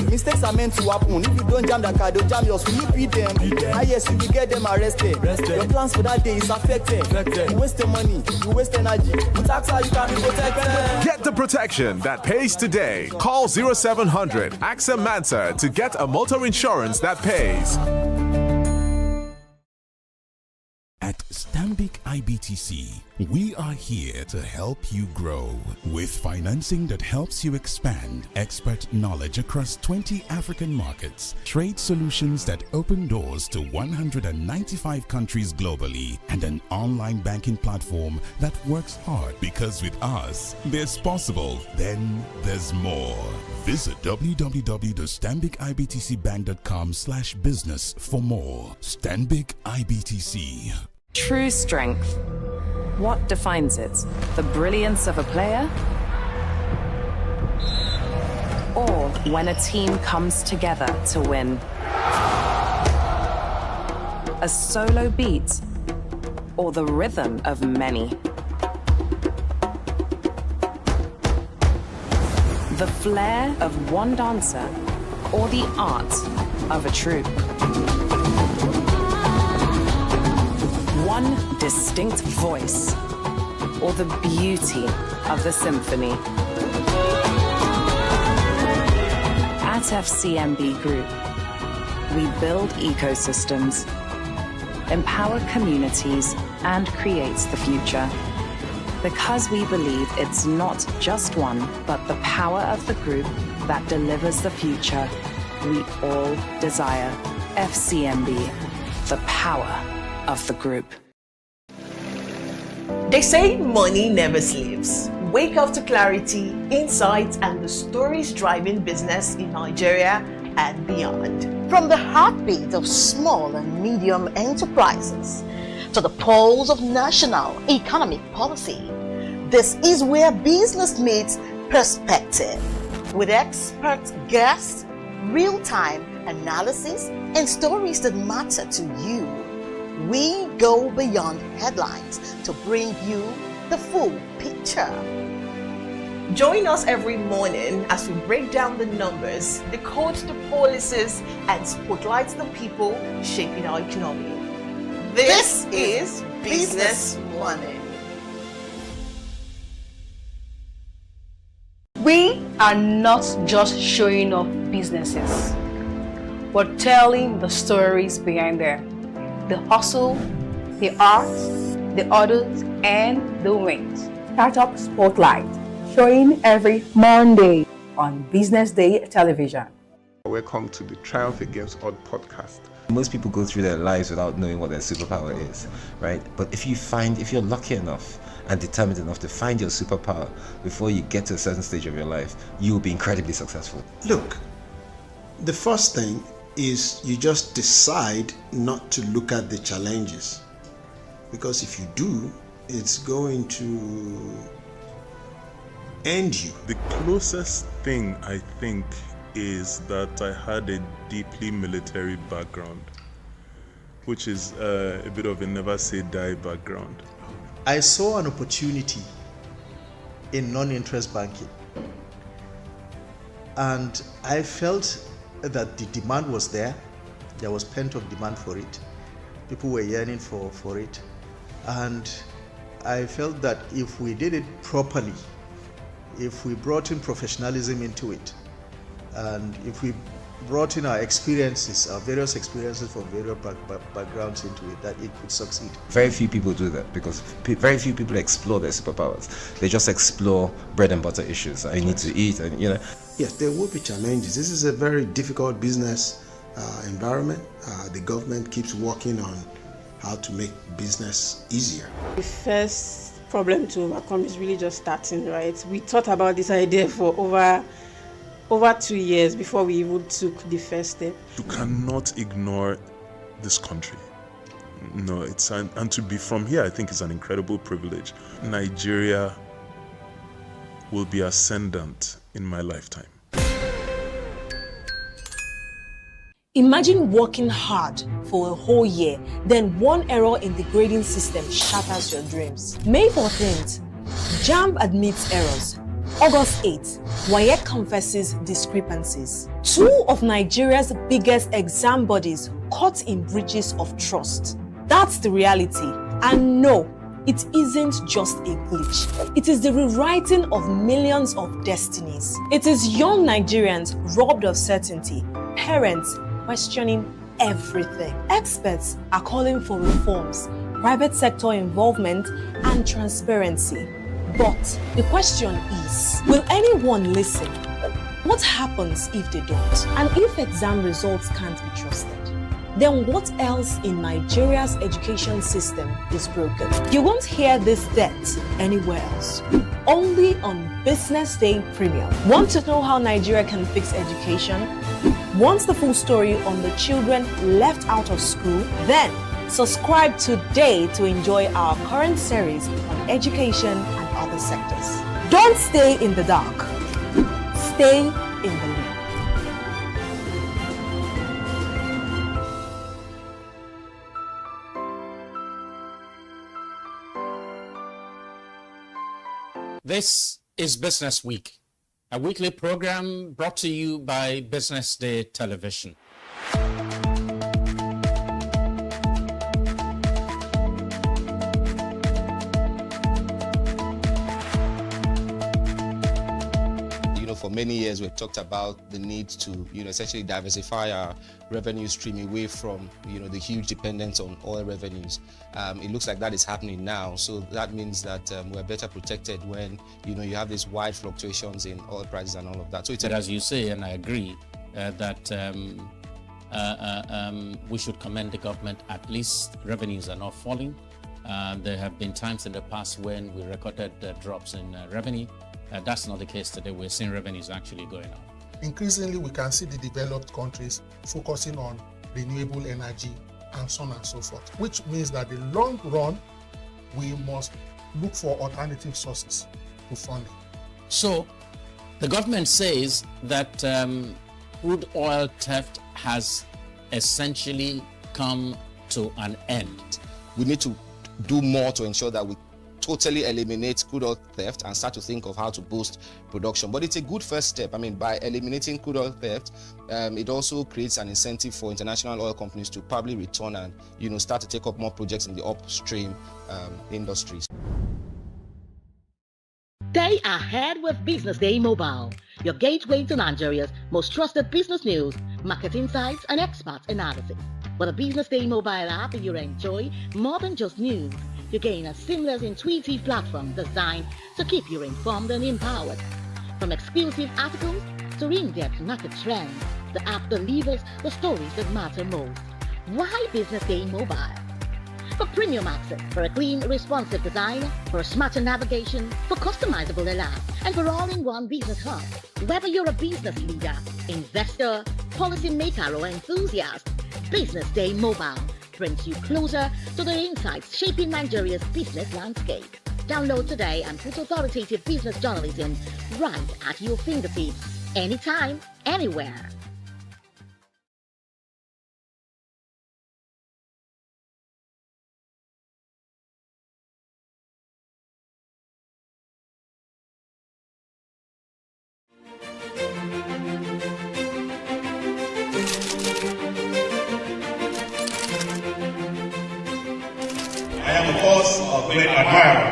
Mistakes are meant to happen. If you don't jam the car, they'll jam yours. Will you beat them? Ah yes, you will get them arrested. Your plans for that day is affected. You waste your money, you waste energy. With AXA, you can be protected. Get the protection that pays today. Call 0700 AXA Mansa to get a motor insurance that pays. At Stanbic IBTC, we are here to help you grow with financing that helps you expand, expert knowledge across 20 African markets, trade solutions that open doors to 195 countries globally, and an online banking platform that works hard because with us, there's possible, then there's more. Visit www.stanbicibtcbank.com/business for more. Stanbic IBTC. True strength. What defines it? The brilliance of a player? Or when a team comes together to win? A solo beat? Or the rhythm of many? The flair of one dancer? Or the art of a troupe? One distinct voice, or the beauty of the symphony. At FCMB Group, we build ecosystems, empower communities, and create the future. Because we believe it's not just one, but the power of the group that delivers the future we all desire. FCMB, the power of the group. They say money never sleeps. Wake up to clarity, insights, and the stories driving business in Nigeria and beyond. From the heartbeat of small and medium enterprises to the pulse of national economic policy, this is where business meets perspective. With expert guests, real-time analysis, and stories that matter to you. We go beyond headlines to bring you the full picture. Join us every morning as we break down the numbers, decode the policies, and spotlight the people shaping our economy. This is Business Money. We are not just showing off businesses, but telling the stories behind them. The hustle, the art, the orders, and the wins. Startup Spotlight, showing every Monday on Business Day television. Welcome to the Triumph Against Odd podcast. Most people go through their lives without knowing what their superpower is, right? But if you're lucky enough and determined enough to find your superpower before you get to a certain stage of your life, you will be incredibly successful. Look, the first thing is you just decide not to look at the challenges, because if you do, it's going to end you. The closest thing I think is that I had a deeply military background, which is a bit of a never say die background. I saw an opportunity in non-interest banking, and I felt that the demand was there. There was pent-up demand for it. People were yearning for it. And I felt that if we did it properly, if we brought in professionalism into it, and if we brought in our experiences, our various experiences from various backgrounds into it, that it could succeed. Very few people do that because very few people explore their superpowers. They just explore bread and butter issues. I need to eat, and Yes, there will be challenges. This is a very difficult business environment. The government keeps working on how to make business easier. The first problem to overcome is really just starting, right? We thought about this idea for over 2 years before we even took the first step. You cannot ignore this country. No, and to be from here, I think is an incredible privilege. Nigeria will be ascendant in my lifetime. Imagine working hard for a whole year, then one error in the grading system shatters your dreams. May 14th, JAMB admits errors. August 8th, WAEC confesses discrepancies. Two of Nigeria's biggest exam bodies caught in breaches of trust. That's the reality. And no, it isn't just a glitch. It is the rewriting of millions of destinies. It is young Nigerians robbed of certainty, parents questioning everything. Experts are calling for reforms, private sector involvement, and transparency. But the question is, will anyone listen? What happens if they don't? And if exam results can't be trusted? Then what else in Nigeria's education system is broken? You won't hear this depth anywhere else. Only on BusinessDay Premium. Want to know how Nigeria can fix education? Want the full story on the children left out of school? Then subscribe today to enjoy our current series on education and other sectors. Don't stay in the dark. Stay in the loop. This is Business Week, a weekly program brought to you by Business Day Television. For many years, we've talked about the need to, essentially diversify our revenue stream away from, the huge dependence on oil revenues. It looks like that is happening now. So that means that we're better protected when, you have these wide fluctuations in oil prices and all of that. So it's as you say, and I agree, that we should commend the government. At least revenues are not falling. There have been times in the past when we recorded drops in revenue. That's not the case today. We're seeing revenues actually going up. Increasingly, we can see the developed countries focusing on renewable energy and so on and so forth, which means that in the long run, we must look for alternative sources to funding. So, the government says that crude oil theft has essentially come to an end. We need to do more to ensure that we totally eliminate crude oil theft and start to think of how to boost production. But it's a good first step. By eliminating crude oil theft, it also creates an incentive for international oil companies to probably return and start to take up more projects in the upstream industries. Stay ahead with Business Day Mobile, your gateway to Nigeria's most trusted business news, market insights, and expert analysis. With a Business Day Mobile app, you enjoy more than just news. You gain a seamless, intuitive platform designed to keep you informed and empowered. From exclusive articles to in-depth market trends, the app delivers the stories that matter most. Why Business Day Mobile? For premium access, for a clean, responsive design, for a smarter navigation, for customizable alerts, and for all-in-one business hub. Whether you're a business leader, investor, policymaker, or enthusiast, Business Day Mobile brings you closer to the insights shaping Nigeria's business landscape. Download today and put authoritative business journalism right at your fingertips, anytime, anywhere. I am, of course, a great admirer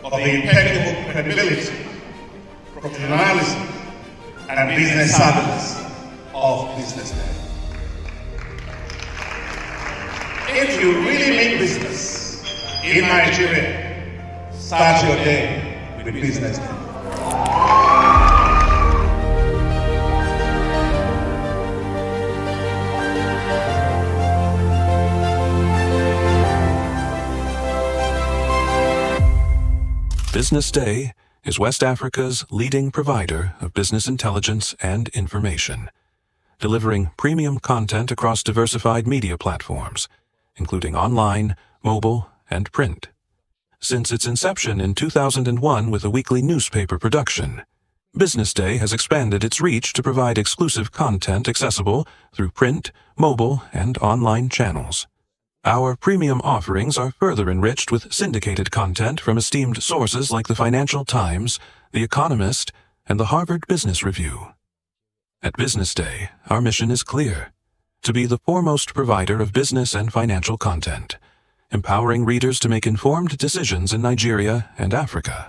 of the impeccable credibility, professionalism, and business savviness of BusinessDay. If you really mean business in Nigeria, start your day with BusinessDay. Business Day is West Africa's leading provider of business intelligence and information, delivering premium content across diversified media platforms, including online, mobile, and print. Since its inception in 2001 with a weekly newspaper production, BusinessDay has expanded its reach to provide exclusive content accessible through print, mobile, and online channels. Our premium offerings are further enriched with syndicated content from esteemed sources like the Financial Times, The Economist, and the Harvard Business Review. At BusinessDay, our mission is clear: to be the foremost provider of business and financial content, empowering readers to make informed decisions in Nigeria and Africa.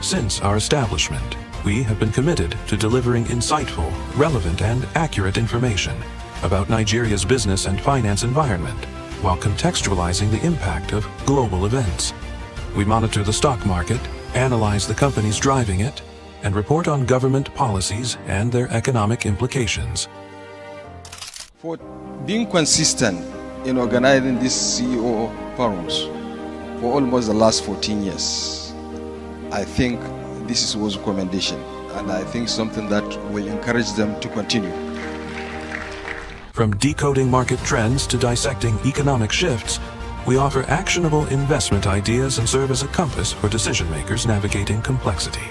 Since our establishment, we have been committed to delivering insightful, relevant, and accurate information about Nigeria's business and finance environment, while contextualizing the impact of global events. We monitor the stock market, analyze the companies driving it, and report on government policies and their economic implications. For being consistent in organizing these CEO forums for almost the last 14 years, I think this is worth commendation, and I think something that will encourage them to continue. From decoding market trends to dissecting economic shifts, we offer actionable investment ideas and serve as a compass for decision makers navigating complexity.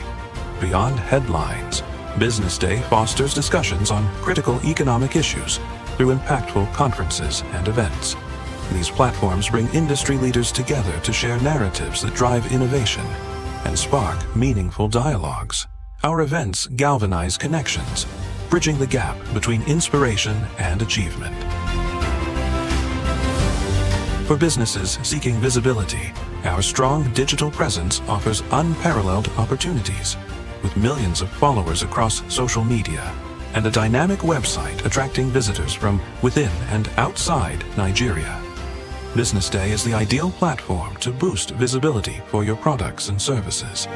Beyond headlines, BusinessDay fosters discussions on critical economic issues through impactful conferences and events. These platforms bring industry leaders together to share narratives that drive innovation and spark meaningful dialogues. Our events galvanize connections, bridging the gap between inspiration and achievement. For businesses seeking visibility, our strong digital presence offers unparalleled opportunities, with millions of followers across social media and a dynamic website attracting visitors from within and outside Nigeria. BusinessDay is the ideal platform to boost visibility for your products and services.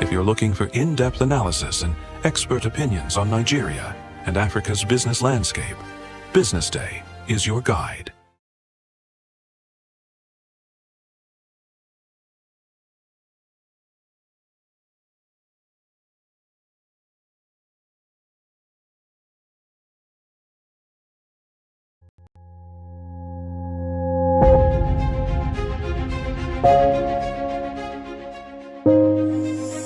If you're looking for in-depth analysis and expert opinions on Nigeria and Africa's business landscape, BusinessDay is your guide.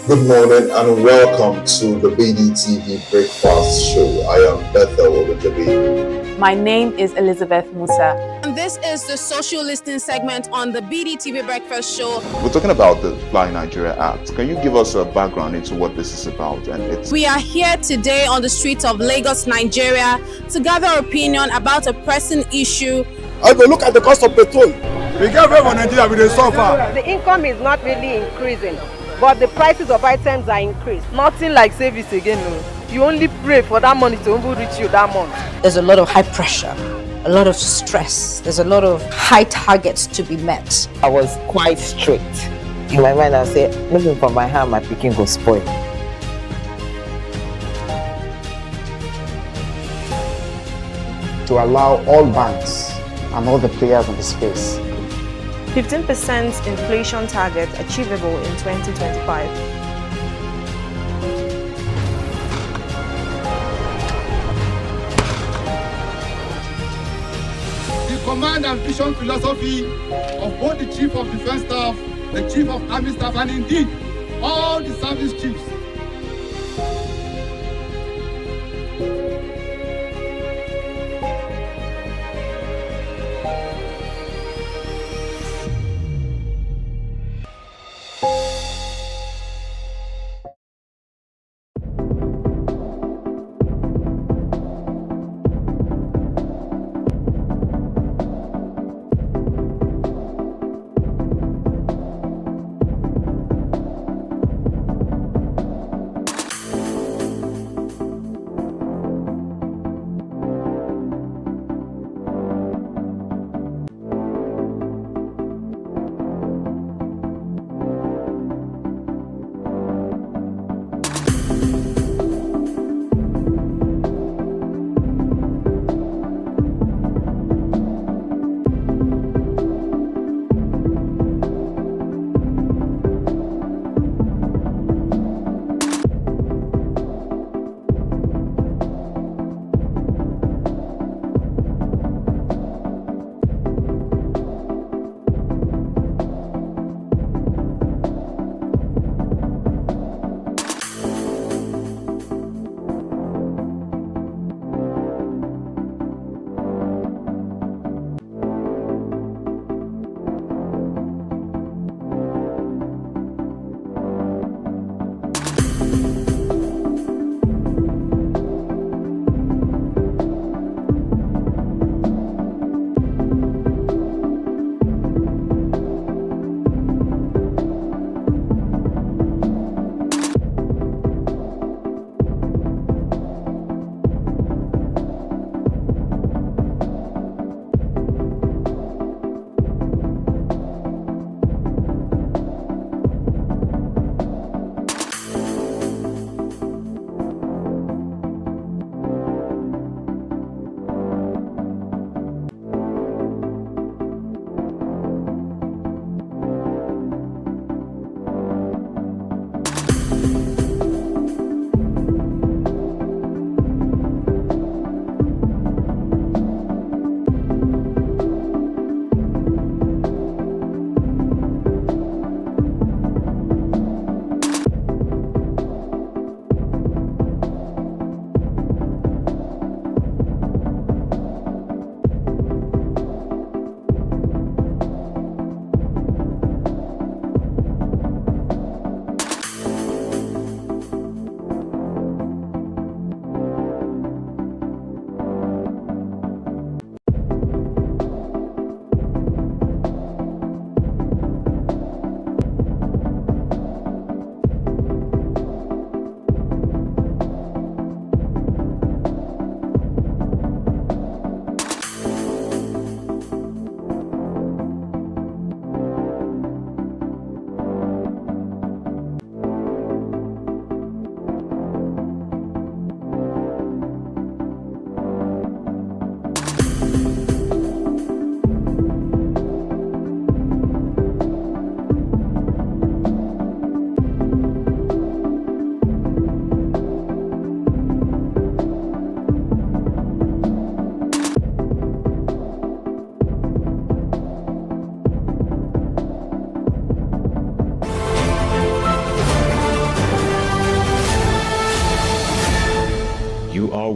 Good morning and welcome to the BDTV Breakfast Show. I am Bethel Ogunjobi. My name is Elizabeth Musa. And this is the social listening segment on the BDTV Breakfast Show. We're talking about the Fly Nigeria Act. Can you give us a background into what this is about? We are here today on the streets of Lagos, Nigeria, to gather opinion about a pressing issue. I will look at the cost of petrol. We get away from Nigeria with the suffer. The income is not really increasing, but the prices of items are increased. Nothing like service again. No. You only pray for that money to reach you that month. There's a lot of high pressure, a lot of stress. There's a lot of high targets to be met. I was quite strict. In my mind, I said, looking for my hand, my picking will spoil. To allow all banks and all the players in the space 15% inflation target achievable in 2025. The command and vision philosophy of both the Chief of Defense Staff, the Chief of Army Staff, and indeed all the service chiefs.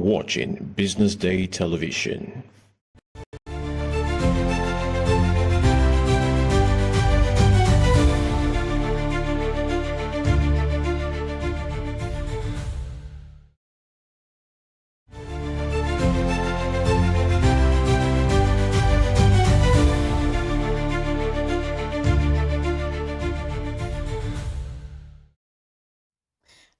watching Business Day Television.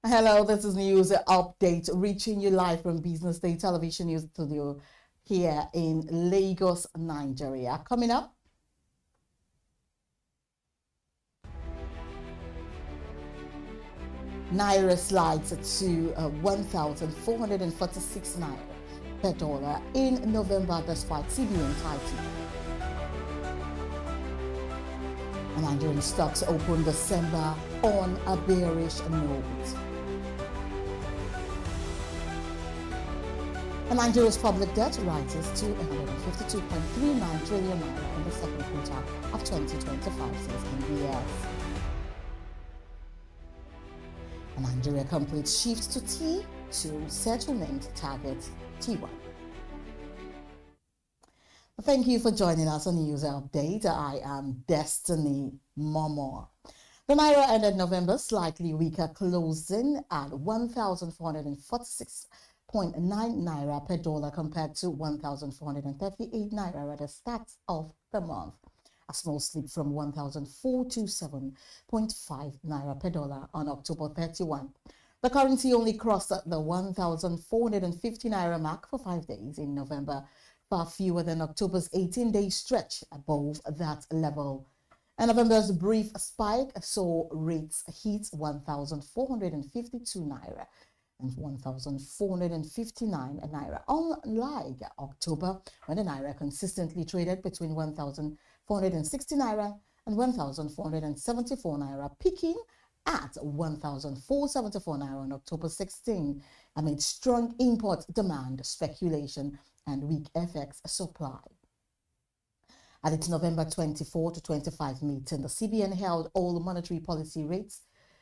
Hello, this is News Update, reaching you live from Business Day Television News Studio here in Lagos, Nigeria. Coming up, Naira slides to 1,446 Naira per dollar in November despite CBN tightening. Nigerian stocks opened December on a bearish note. Nigeria's public debt rises to 152.39 trillion naira in the second quarter of 2025, says NBS. Nigeria completes shift to T2 settlement target T1. Thank you for joining us on News Update. I am Destiny Momo. The Naira ended November slightly weaker, closing at 1,446.9 Naira per dollar compared to 1,438 Naira at the start of the month. A small slip from 1,427.5 Naira per dollar on October 31. The currency only crossed the 1,450 Naira mark for 5 days in November, far fewer than October's 18-day stretch above that level. And November's brief spike saw rates hit 1,452 Naira and 1,459 Naira, unlike October, when the Naira consistently traded between 1,460 Naira and 1,474 Naira, peaking at 1,474 Naira on October 16 amid strong import demand, speculation, and weak FX supply. At its November 24 to 25 meeting, the CBN held all monetary policy rates,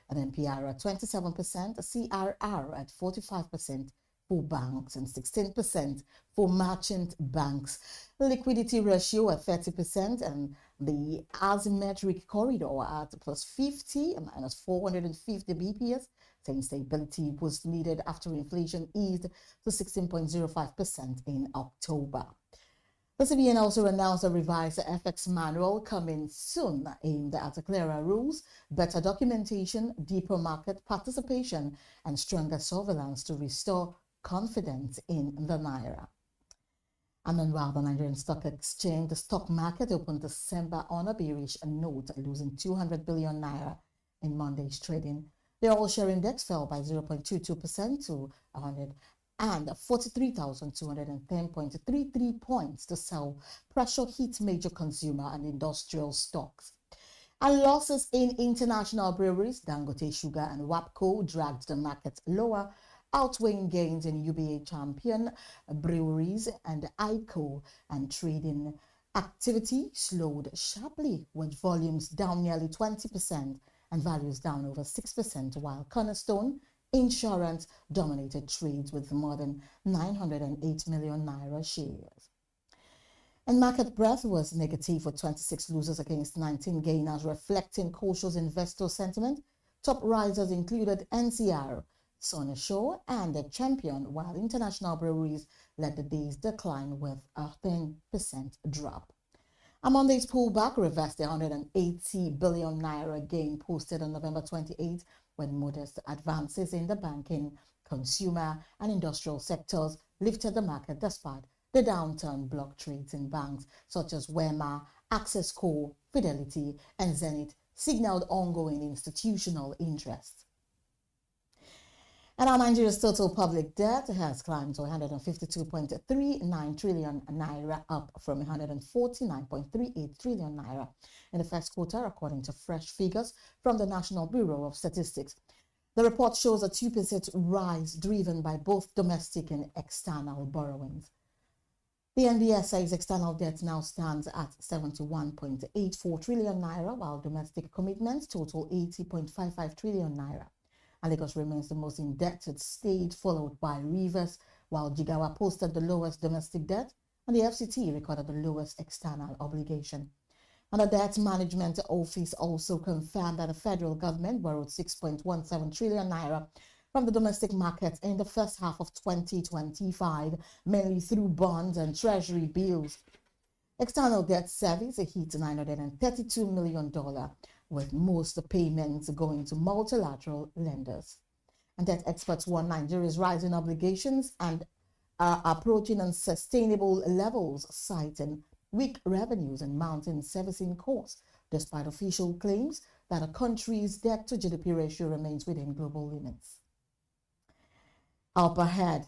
an MPR at 27%, a CRR at 45% for banks and 16% for merchant banks, liquidity ratio at 30%, and the asymmetric corridor at plus 50 and minus 450 BPS, saying stability was needed after inflation eased to 16.05% in October. The CBN also announced a revised FX manual coming soon, aimed at clearer rules, better documentation, deeper market participation, and stronger surveillance to restore confidence in the Naira. And meanwhile, the Nigerian Stock Exchange, the stock market opened December on a bearish note, losing 200 billion Naira in Monday's trading. The all-share index fell by 0.22% to 143,210.33 points to sell. Pressure hit major consumer and industrial stocks. And losses in international breweries, Dangote Sugar and WAPCO, dragged the market lower, outweighing gains in UBA Champion Breweries and ICO, and trading activity slowed sharply, with volumes down nearly 20% and values down over 6%, while Cornerstone Insurance dominated trades with more than 908 million Naira shares. And market breadth was negative, with 26 losers against 19 gainers, reflecting cautious investor sentiment. Top risers included NCR, Sonny Show, and the Champion, while international breweries led the day's decline with a 10% drop. Among these pullback reversed the 180 billion Naira gain posted on November 28, when modest advances in the banking, consumer, and industrial sectors lifted the market despite the downturn. Block trades in banks such as Wema, Access Co, Fidelity, and Zenith signaled ongoing institutional interest. And our Nigeria's total public debt has climbed to 152.39 trillion Naira, up from 149.38 trillion Naira in the first quarter, according to fresh figures from the National Bureau of Statistics. The report shows a 2% rise driven by both domestic and external borrowings. The NBS says external debt now stands at 71.84 trillion Naira, while domestic commitments total 80.55 trillion Naira. And Lagos remains the most indebted state, followed by Rivers while Jigawa posted the lowest domestic debt and the FCT recorded the lowest external obligation. And the Debt Management Office also confirmed that the federal government borrowed 6.17 trillion naira from the domestic market in the first half of 2025, mainly through bonds and treasury bills. External debt service hit $932 million, with most payments going to multilateral lenders. And debt experts warn Nigeria's rising obligations and are approaching unsustainable levels, citing weak revenues and mounting servicing costs, despite official claims that a country's debt-to-GDP ratio remains within global limits. Up ahead,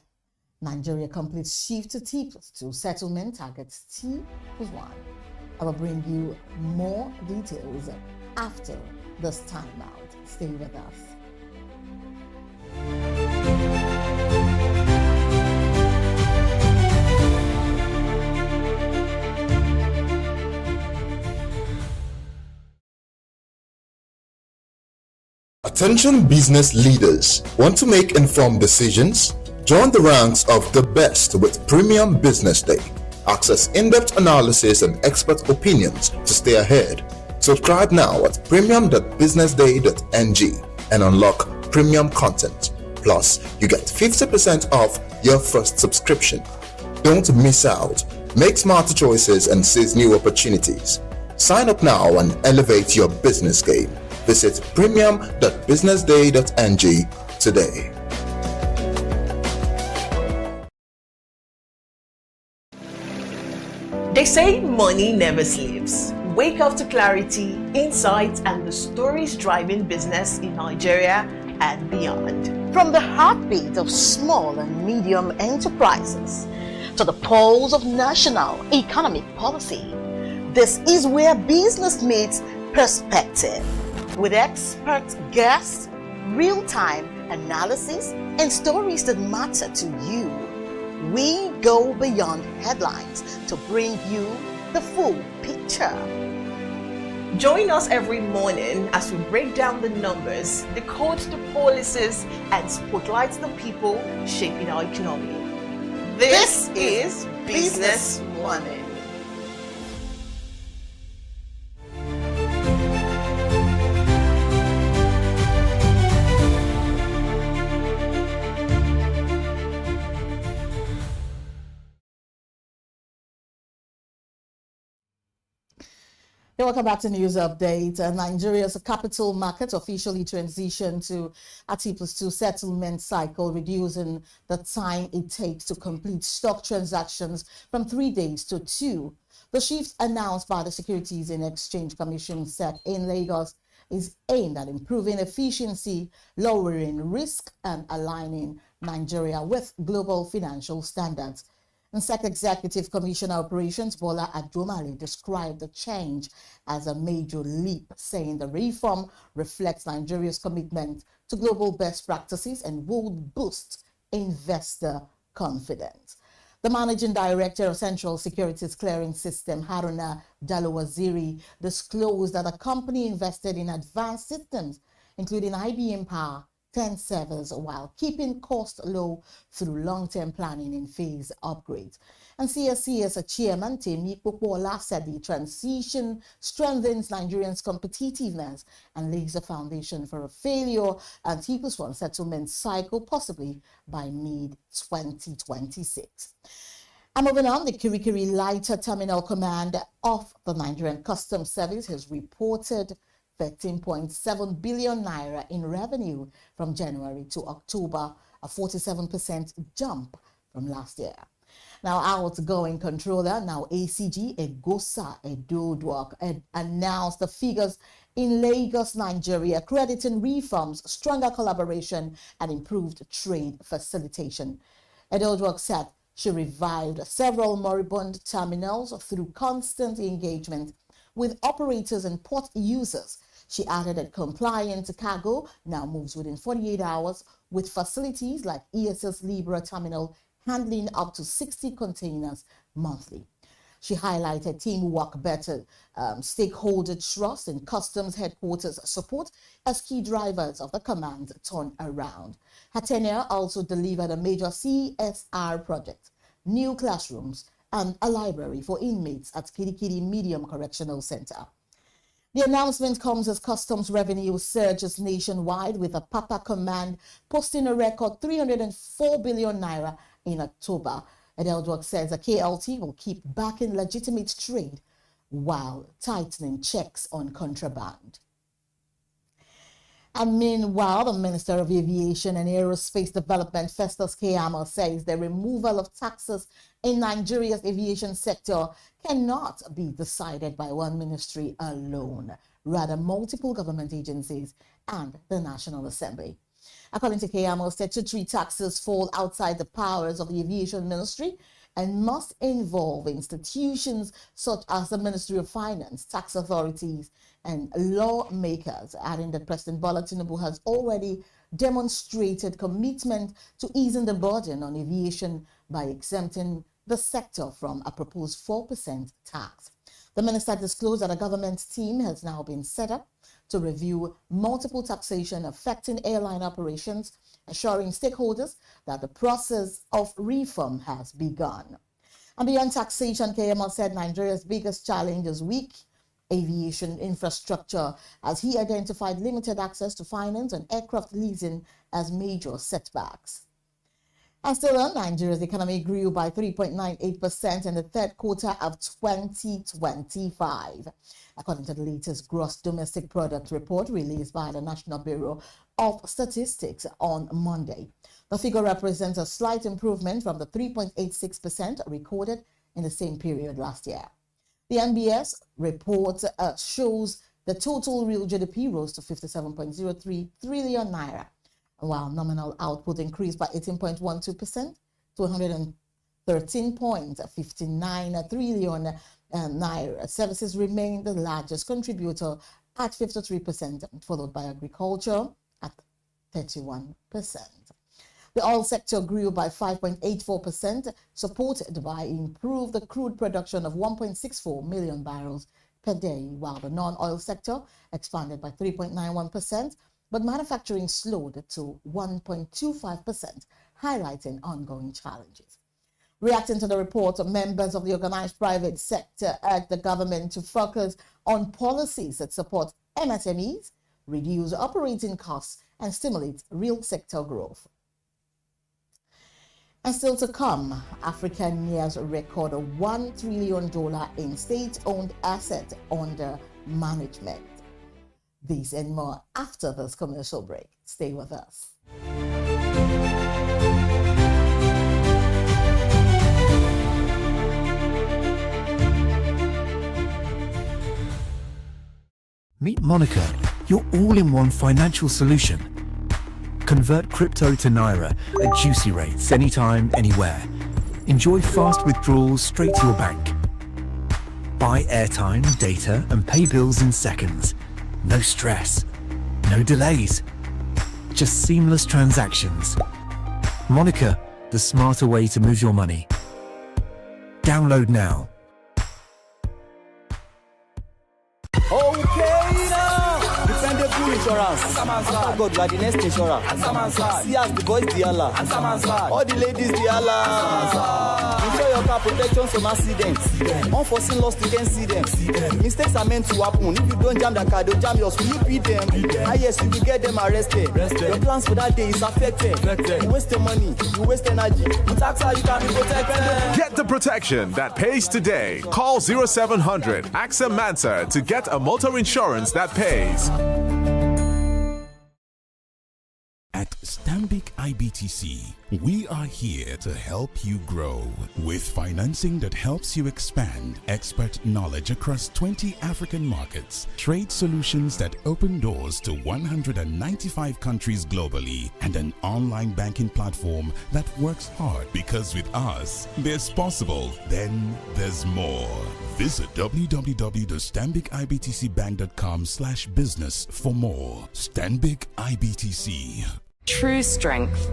Nigeria completes shift to T+2 settlement targets T+1. I will bring you more details after this timeout. Stay with us. Attention business leaders. Want to make informed decisions? Join the ranks of the best with Premium Business Day. Access in-depth analysis and expert opinions to stay ahead. Subscribe now at premium.businessday.ng and unlock premium content. Plus, you get 50% off your first subscription. Don't miss out. Make smarter choices and seize new opportunities. Sign up now and elevate your business game. Visit premium.businessday.ng today. They say money never sleeps. Wake up to clarity, insights, and the stories driving business in Nigeria and beyond. From the heartbeat of small and medium enterprises to the pulse of national economic policy, this is where business meets perspective. With expert guests, real-time analysis, and stories that matter to you, we go beyond headlines to bring you the full picture. Join us every morning as we break down the numbers, decode the policies, and spotlight the people shaping our economy. This is Business Money. Welcome back to News Update. Nigeria's capital market officially transitioned to a T+2 settlement cycle, reducing the time it takes to complete stock transactions from 3 days to 2. The shift announced by the Securities and Exchange Commission SEC in Lagos is aimed at improving efficiency, lowering risk, and aligning Nigeria with global financial standards. And SEC Executive Commissioner Operations Bola Adomale described the change as a major leap, saying the reform reflects Nigeria's commitment to global best practices and will boost investor confidence. The Managing Director of Central Securities Clearing System, Haruna Dalowaziri, disclosed that the company invested in advanced systems, including IBM Power, 10 servers, while keeping costs low through long-term planning and phase upgrades. And CSC's chairman, Temi Popola, said the transition strengthens Nigerians' competitiveness and lays the foundation for a failure and T+1 settlement cycle, possibly by mid-2026. And moving on, the Kirikiri Lighter Terminal Command of the Nigerian Customs Service has reported 13.7 billion naira in revenue from January to October, a 47% jump from last year. Now, outgoing controller, now ACG Egosa Edodwak, announced the figures in Lagos, Nigeria, crediting reforms, stronger collaboration, and improved trade facilitation. Edodwak said she revived several moribund terminals through constant engagement with operators and port users. She added that compliant cargo now moves within 48 hours, with facilities like ESS Libra Terminal handling up to 60 containers monthly. She highlighted teamwork better, stakeholder trust, and customs headquarters support as key drivers of the command's turnaround. Her tenure also delivered a major CSR project, new classrooms, and a library for inmates at Kirikiri Medium Correctional Center. The announcement comes as customs revenue surges nationwide, with the Papa Command posting a record 304 billion naira in October. Edeldwork says the KLT will keep backing legitimate trade while tightening checks on contraband. And meanwhile, the Minister of Aviation and Aerospace Development, Festus Keyamo, says the removal of taxes in Nigeria's aviation sector cannot be decided by one ministry alone, rather multiple government agencies and the National Assembly. According to Keyamo, statutory taxes fall outside the powers of the Aviation Ministry and must involve institutions such as the Ministry of Finance, tax authorities, and lawmakers, adding that President Bola Tinubu has already demonstrated commitment to easing the burden on aviation by exempting the sector from a proposed 4% tax. The minister disclosed that a government team has now been set up to review multiple taxation affecting airline operations, assuring stakeholders that the process of reform has begun. And beyond taxation, KML said Nigeria's biggest challenge is weak aviation infrastructure, as he identified limited access to finance and aircraft leasing as major setbacks. And still on, Nigeria's economy grew by 3.98% in the third quarter of 2025, according to the latest gross domestic product report released by the National Bureau of Statistics on Monday. The figure represents a slight improvement from the 3.86% recorded in the same period last year. The NBS report shows the total real GDP rose to 57.03 trillion naira, while nominal output increased by 18.12% to 113.59 trillion naira. Services remain the largest contributor at 53%, followed by agriculture at 31%. The oil sector grew by 5.84%, supported by improved crude production of 1.64 million barrels per day, while the non-oil sector expanded by 3.91%, but manufacturing slowed to 1.25%, highlighting ongoing challenges. Reacting to the report, members of the organized private sector urged the government to focus on policies that support MSMEs, reduce operating costs, and stimulate real sector growth. And still to come, Africa nears a record of $1 trillion in state-owned assets under management. These and more after this commercial break. Stay with us. Meet Monica, your all-in-one financial solution. Convert crypto to Naira at juicy rates anytime, anywhere. Enjoy fast withdrawals straight to your bank. Buy airtime, data, and pay bills in seconds. No stress, no delays, just seamless transactions. Monica, the smarter way to move your money. Download now. Okay now, dependable insurance. After God, like the next insurance. See as the boys the Allah. All the ladies the Allah. Ensure your car protection from accidents. Unforeseen loss, you can see them. Mistakes are meant to happen. If you don't jam the car, they'll jam yours. Will you beat them? Ah yes, you will get them arrested. Your plans for that day is affected. You waste your money, you waste energy. With AXA, you can be protected. Get the protection that pays today. Call 0700 AXA Mansa to get a motor insurance that pays. At Stanbic IBTC, we are here to help you grow with financing that helps you expand, expert knowledge across 20 African markets, trade solutions that open doors to 195 countries globally, and an online banking platform that works hard, because with us, there's possible, then there's more. Visit www.stanbicibtcbank.com/business for more. Stanbic IBTC. True strength.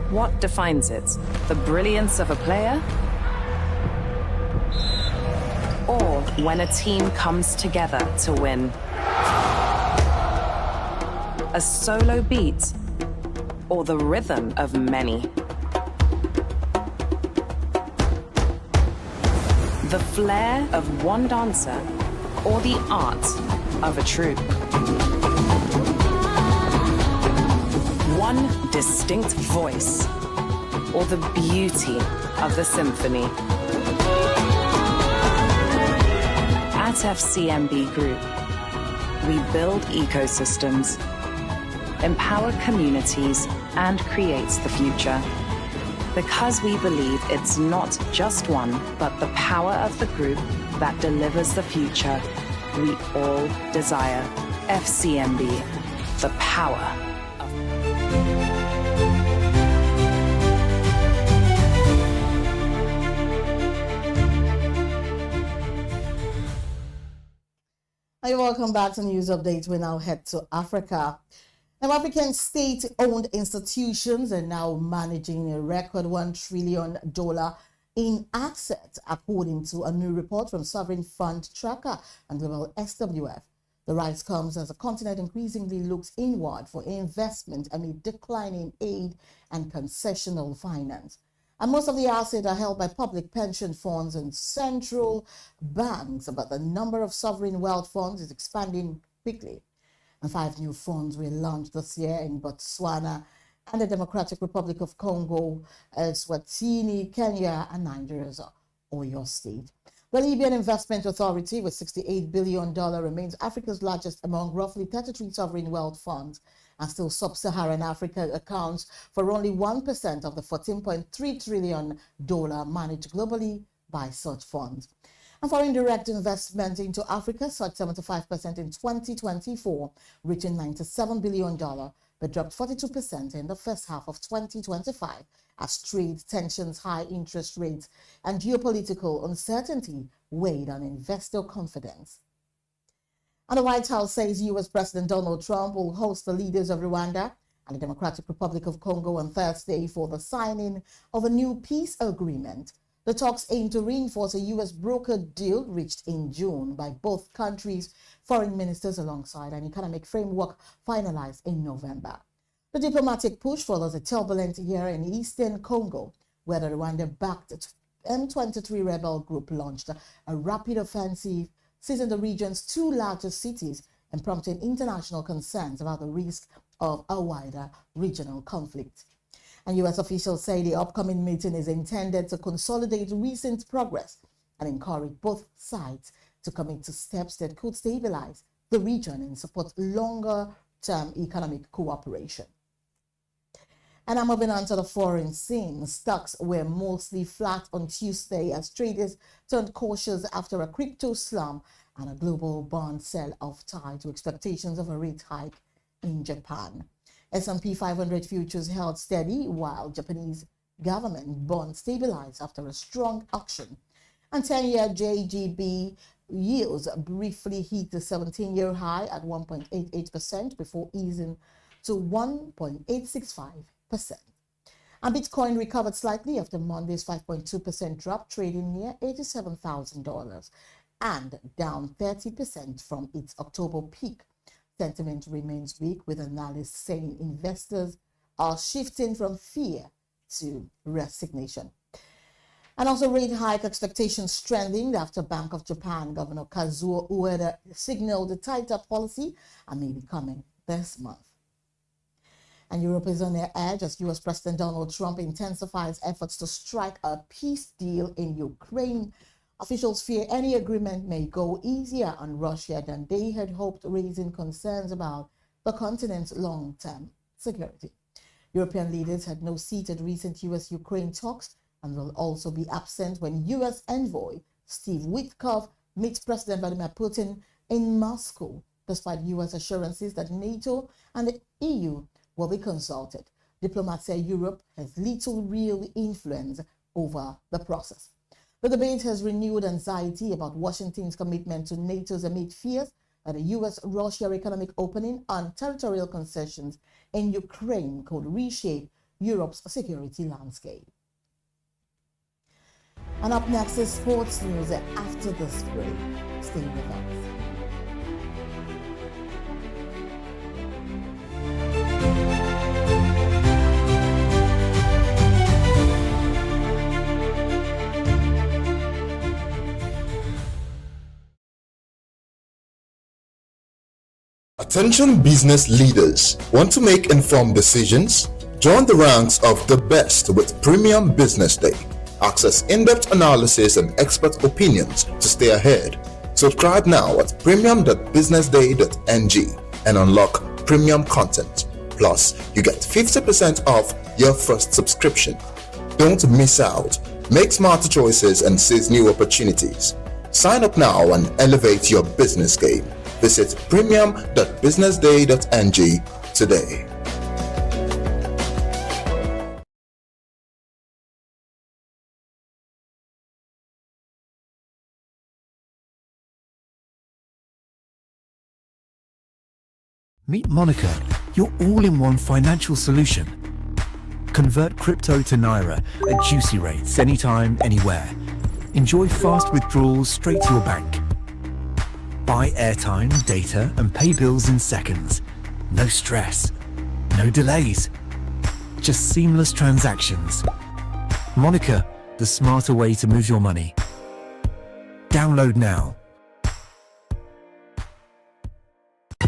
What defines it? The brilliance of a player? or when a team comes together to win. A solo beat or the rhythm of many. The flair of one dancer or the art of a troupe. One distinct voice or the beauty of the symphony. At FCMB Group, we build ecosystems, empower communities, and create the future. Because we believe it's not just one, but the power of the group that delivers the future we all desire. FCMB, the power of... Hi, welcome back to News Update. We now head to Africa. Now, African state-owned institutions are now managing a record $1 trillion in assets, according to a new report from Sovereign Fund Tracker and Global SWF. The rise comes as the continent increasingly looks inward for investment amid declining aid and concessional finance. And most of the assets are held by public pension funds and central banks, but the number of sovereign wealth funds is expanding quickly. And 5 new funds were launched this year in Botswana and the Democratic Republic of Congo, Eswatini, Kenya, and Nigeria's Oyo State. The Libyan Investment Authority, with $68 billion, remains Africa's largest among roughly 33 sovereign wealth funds, and still sub-Saharan Africa accounts for only 1% of the $14.3 trillion managed globally by such funds. And foreign direct investment into Africa surged 75% in 2024, reaching $97 billion, but dropped 42% in the first half of 2025 as trade tensions, high interest rates, and geopolitical uncertainty weighed on investor confidence. And the White House says U.S. President Donald Trump will host the leaders of Rwanda and the Democratic Republic of Congo on Thursday for the signing of a new peace agreement. The talks aim to reinforce a U.S. brokered deal reached in June by both countries' foreign ministers alongside an economic framework finalized in November. The diplomatic push follows a turbulent year in eastern Congo, where the Rwanda-backed M23 rebel group launched a rapid offensive, seizing the region's 2 largest cities and prompting international concerns about the risk of a wider regional conflict. And U.S. officials say the upcoming meeting is intended to consolidate recent progress and encourage both sides to commit to steps that could stabilize the region and support longer-term economic cooperation. And I'm moving on to the foreign scene. Stocks were mostly flat on Tuesday as traders turned cautious after a crypto slump and a global bond sell-off tied to expectations of a rate hike in Japan. S&P 500 futures held steady while Japanese government bonds stabilized after a strong auction. And 10-year JGB yields briefly hit the 17-year high at 1.88% before easing to 1.865%. And Bitcoin recovered slightly after Monday's 5.2% drop, trading near $87,000 and down 30% from its October peak. Sentiment remains weak, with analysts saying investors are shifting from fear to resignation. And also rate hike expectations strengthening after Bank of Japan Governor Kazuo Ueda signaled a tighter policy and may be coming this month. And Europe is on their edge as U.S. President Donald Trump intensifies efforts to strike a peace deal in Ukraine. Officials fear any agreement may go easier on Russia than they had hoped, raising concerns about the continent's long-term security. European leaders had no seat at recent U.S.-Ukraine talks and will also be absent when U.S. envoy Steve Witkoff meets President Vladimir Putin in Moscow, despite U.S. assurances that NATO and the EU will be consulted. Diplomats say Europe has little real influence over the process. The debate has renewed anxiety about Washington's commitment to NATO's amid fears that a U.S.-Russia economic opening on territorial concessions in Ukraine could reshape Europe's security landscape. And up next is sports news after this break. Stay with us. Attention business leaders. Want to make informed decisions? Join the ranks of the best with Premium Business Day. Access in-depth analysis and expert opinions to stay ahead. Subscribe now at premium.businessday.ng and unlock premium content. Plus, you get 50% off your first subscription. Don't miss out. Make smarter choices and seize new opportunities. Sign up now and elevate your business game. Visit premium.businessday.ng today. Meet Monica, your all-in-one financial solution. Convert crypto to Naira at juicy rates anytime, anywhere. Enjoy fast withdrawals straight to your bank. Buy airtime, data, and pay bills in seconds. No stress, no delays, just seamless transactions. Monica, the smarter way to move your money. Download now.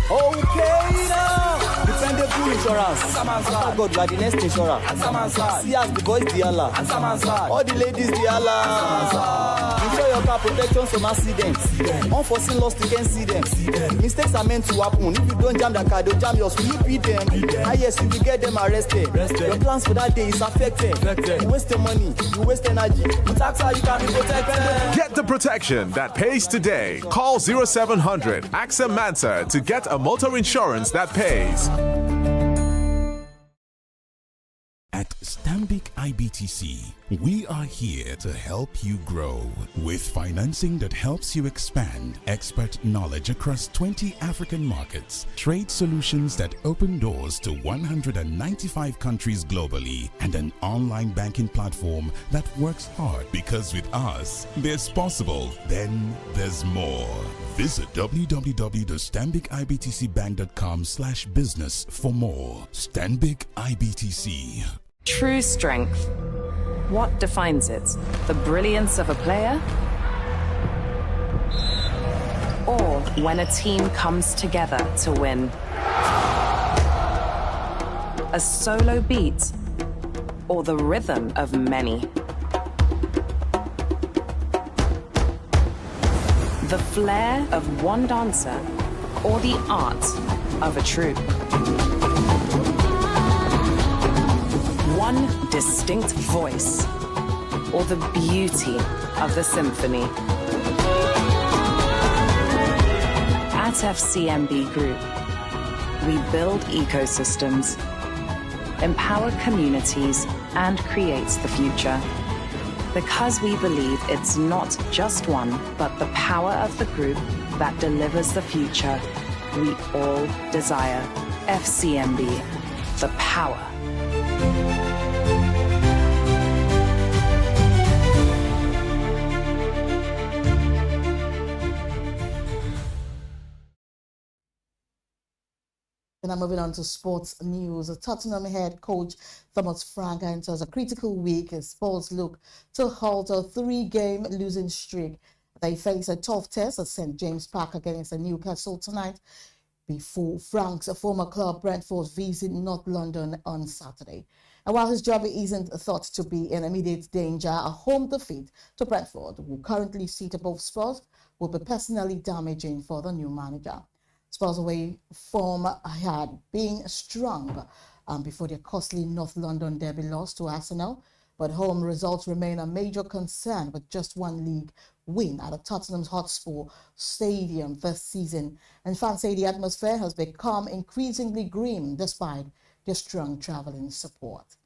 Okay now, dependable insurance. After God, like the next insurer. See as the boys the Allah. All the ladies the Allah. Ensure your car protection from accidents. Unforeseen loss, you can see them. Mistakes are meant to happen. If you don't jam the car, they'll jam yours. Will you beat them? Yes, you will get them arrested. Your plans for that day is affected. You waste your money, you waste energy. With AXA, you can be protected. Get the protection that pays today. Call 0700 AXA Mansa to get a motor insurance that pays. At Stanbic IBTC, we are here to help you grow with financing that helps you expand, expert knowledge across 20 African markets, trade solutions that open doors to 195 countries globally, and an online banking platform that works hard, because with us, there's possible, then there's more. Visit www.stanbicibtcbank.com/business for more. Stanbic IBTC. True strength. What defines it? The brilliance of a player? Or when a team comes together to win? A solo beat? Or the rhythm of many? The flair of one dancer? Or the art of a troupe? One distinct voice, or the beauty of the symphony. At FCMB Group, we build ecosystems, empower communities, and create the future. Because we believe it's not just one, but the power of the group that delivers the future we all desire. FCMB, the power. Now moving on to sports news. Tottenham head coach Thomas Frank enters a critical week as Spurs look to halt a 3-game losing streak. They face a tough test at St. James Park against Newcastle tonight before Frank's former club Brentford visit North London on Saturday. And while his job isn't thought to be in immediate danger, a home defeat to Brentford, who currently sit above Spurs, will be personally damaging for the new manager. Spurs away form had been strong before their costly North London derby loss to Arsenal, but home results remain a major concern with just one league win at Tottenham's Hotspur Stadium this season. And fans say the atmosphere has become increasingly grim despite their strong travelling support.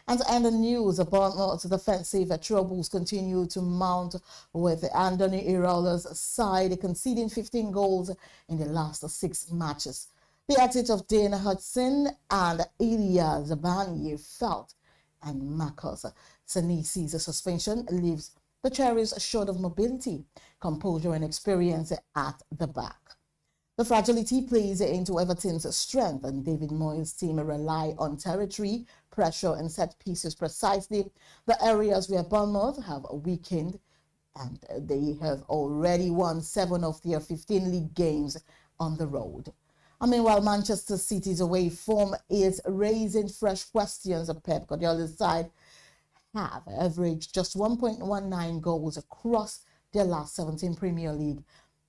And to end the news, the Bournemouth defensive troubles continue to mount with Anthony Iraola's side conceding 15 goals in the last 6 matches. The exit of Dane Hudson and Ilya Zabani felt, and Marcus Senesi's suspension leaves The cherries showed of mobility, composure, and experience at the back. The fragility plays into Everton's strength, and David Moyes' team rely on territory, pressure, and set pieces, precisely the areas where Bournemouth have weakened, and they have already won 7 of their 15 league games on the road. Meanwhile, Manchester City's away form is raising fresh questions. Pep Guardiola's side have averaged just 1.19 goals across their last 17 Premier League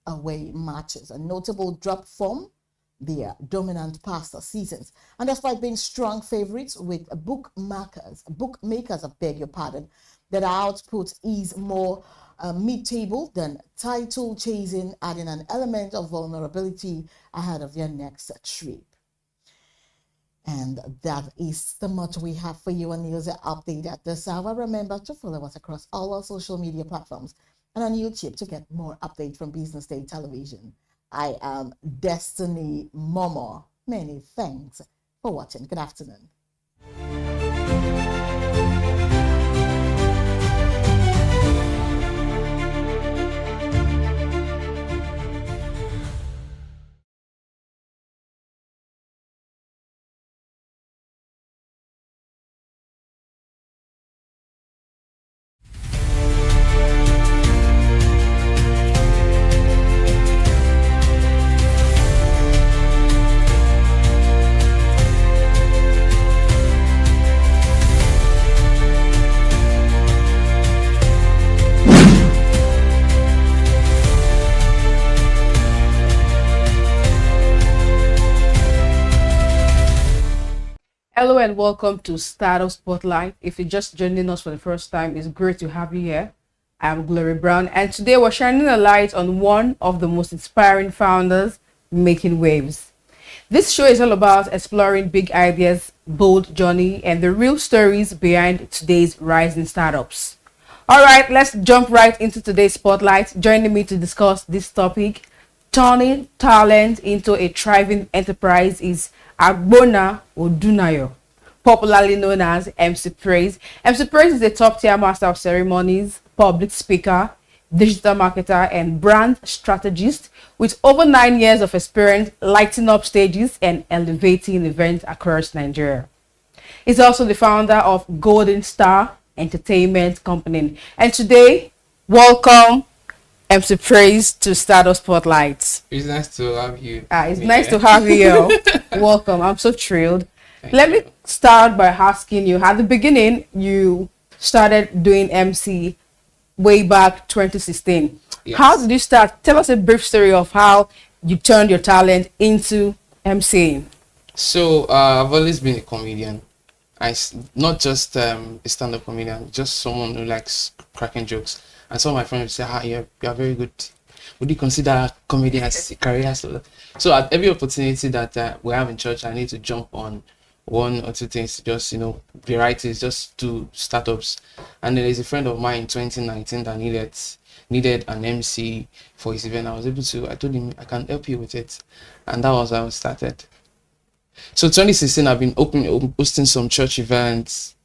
away matches. A notable drop from their dominant past seasons. And despite being strong favorites with bookmakers, I beg your pardon, their output is more mid-table than title chasing, adding an element of vulnerability ahead of their next trip. And that is the much we have for you on News Update at this hour. Remember to follow us across all our social media platforms and on YouTube to get more updates from Business Day Television. I am Destiny Momo. Many thanks for watching. Good afternoon. Hello and welcome to Startup Spotlight. If you're just joining us for the first time, it's great to have you here. I'm Glory Brown, and today we're shining a light on one of the most inspiring founders making waves. This show is all about exploring big ideas, bold journey, and the real stories behind today's rising startups. All right, let's jump right into today's spotlight. Joining me to discuss this topic, turning talent into a thriving enterprise, is Agbona Odunayo, popularly known as MC Praise. MC Praise is a top-tier master of ceremonies, public speaker, digital marketer, and brand strategist with over 9 years of experience lighting up stages and elevating events across Nigeria. He's also the founder of Golden Star Entertainment Company. And today, welcome MC Praise to Startup Spotlight. It's nice to have you. It's nice to have you. Welcome. I'm so thrilled. Let me start by asking you, at the beginning, you started doing MC way back 2016. Yes. How did you start? Tell us a brief story of how you turned your talent into MCing. So I've always been a comedian. Not just a stand-up comedian, just someone who likes cracking jokes. And some of my friends would say, you're very good. Would you consider comedy as a career? So at every opportunity that we have in church, I need to jump on one or two things, just, varieties, just do startups. And then there's a friend of mine in 2019 that needed an MC for his event. I told him, I can help you with it. And that was how I started. So 2016, I've been hosting some church events,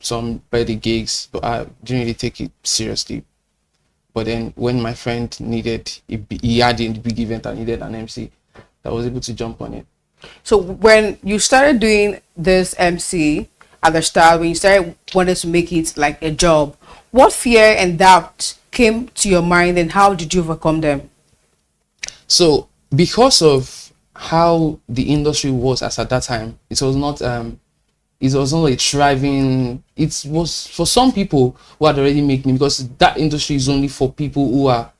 some birthday gigs, but I didn't really take it seriously. But then when my friend he had a big event and needed an MC, I was able to jump on it. So when you started doing this MC at the start, when you started wanting to make it like a job, what fear and doubt came to your mind and how did you overcome them? So because of how the industry was as at that time, it was not a thriving. It was for some people who had already made names, because that industry is only for people who are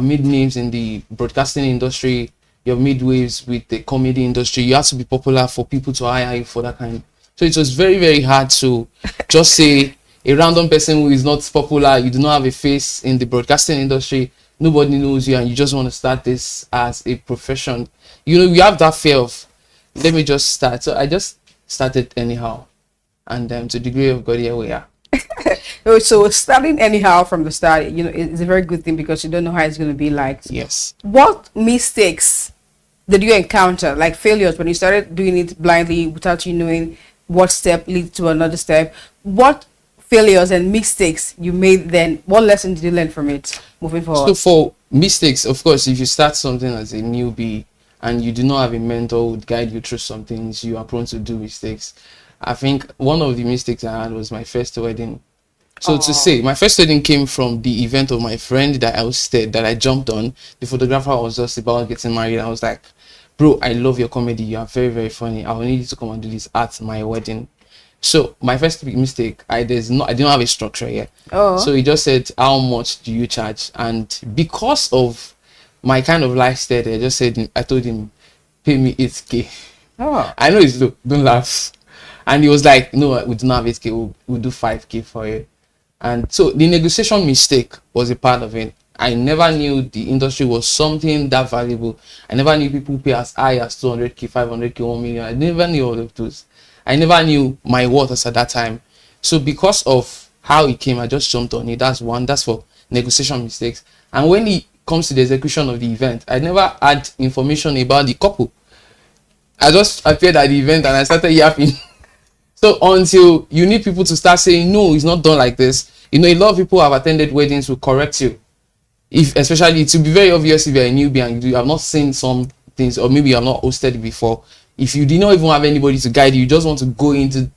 made names in the broadcasting industry. You have made waves with the comedy industry. You have to be popular for people to hire you for that kind. So it was very, very hard to just say a random person who is not popular, you do not have a face in the broadcasting industry, nobody knows you, and you just want to start this as a profession. You have that fear of, let me just start. So I just started anyhow, and to the degree of God, here we are. So starting anyhow from the start, it's a very good thing, because you don't know how it's going to be like. Yes. What mistakes did you encounter, like failures, when you started doing it blindly without you knowing what step leads to another step? What failures and mistakes you made then? What lesson did you learn from it moving forward? So for mistakes, of course, if you start something as a newbie and you do not have a mentor who would guide you through some things, you are prone to do mistakes. I think one of the mistakes I had was my first wedding. So to say, my first wedding came from the event of my friend that I hosted, that I jumped on. The photographer was just about getting married. I was like, bro, I love your comedy. You are very, very funny. I will need you to come and do this at my wedding. So my first big mistake, I didn't have a structure yet. So he just said, how much do you charge? And because of my kind of lifestyle, I told him, pay me 8K. I know it's low, don't laugh. And he was like, no, we don't have 8K, we'll do 5K for you. And so the negotiation mistake was a part of it. I never knew the industry was something that valuable. I never knew people pay as high as 200K, 500K, 1 million. I never knew all of those. I never knew my worth at that time. So because of how it came, I just jumped on it. That's one. That's for negotiation mistakes. And when it comes to the execution of the event, I never had information about the couple. I just appeared at the event and I started yapping. So until you need people to start saying, no, it's not done like this. You know, a lot of people have attended weddings will correct you. Especially, it will be very obvious if you're a newbie and you have not seen some things, or maybe you have not hosted it before. If you did not even have anybody to guide you, you just want to go into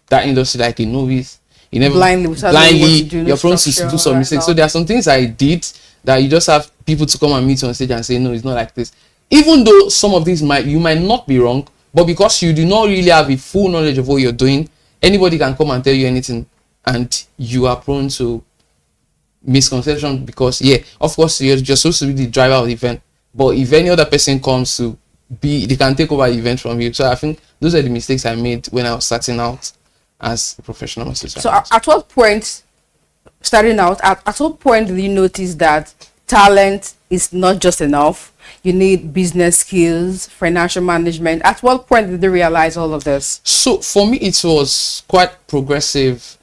that industry like a novice. You never blindly you're prone to do some mistakes. So there are some things I did that you just have people to come and meet on stage and say, no, it's not like this. Even though some of these you might not be wrong, but because you do not really have a full knowledge of what you're doing, anybody can come and tell you anything, and you are prone to misconception because, yeah, of course, you're just supposed to be the driver of the event, but if any other person comes to they can take over the event from you. So I think those are the mistakes I made when I was starting out as a professional musician. So at what point, starting out, at what point did you notice that talent is not just enough? You need business skills, financial management. At what point did you realize all of this? So for me, it was quite progressive.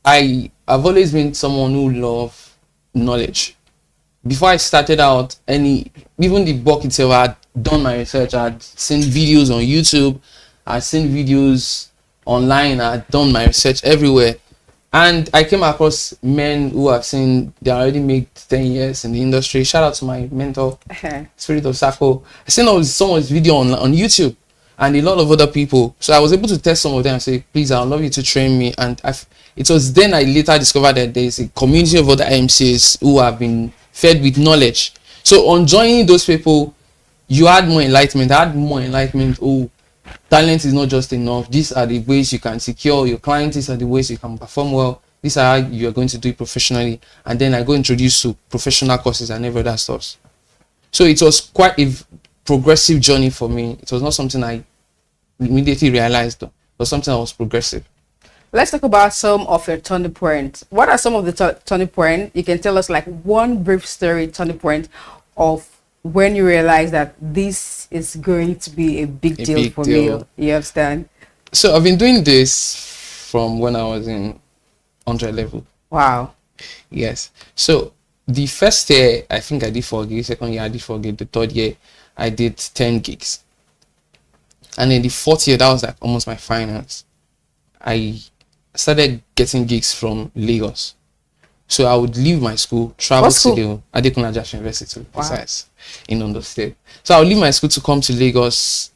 I've always been someone who loves knowledge. Before I started out, even the book itself, I had done my research. I had seen videos on YouTube. I had seen videos online. I had done my research everywhere. And I came across men who have seen they already made 10 years in the industry. Shout out to my mentor, Spirit of Sako. I seen someone's video on YouTube and a lot of other people. So I was able to test some of them and say, please, I'd love you to train me. And it was then I later discovered that there's a community of other MCs who have been fed with knowledge. So on joining those people, you had more enlightenment. I had more enlightenment. Oh, talent is not just enough. These are the ways you can secure your clients. These are the ways you can perform well. These are how you are going to do it professionally. And then I go introduce to professional courses and every other stuff. So it was quite a progressive journey for me. It was not something I immediately realized, though. It was something that was progressive. Let's talk about some of your turning points. What are some of the turning points? You can tell us like one brief story turning point of when you realize that this is going to be a big deal for me. You understand? So I've been doing this from when I was in 100 level. Wow. Yes. So the first year, I think I did 4 gigs. Second year, I did 4 gigs. The third year, I did 10 gigs. And in the fourth year, that was like almost my finals. I started getting gigs from Lagos. So I would leave my school, travel to the Adekunle Ajasin University, precise, in Ondo State. So I would leave my school to come to Lagos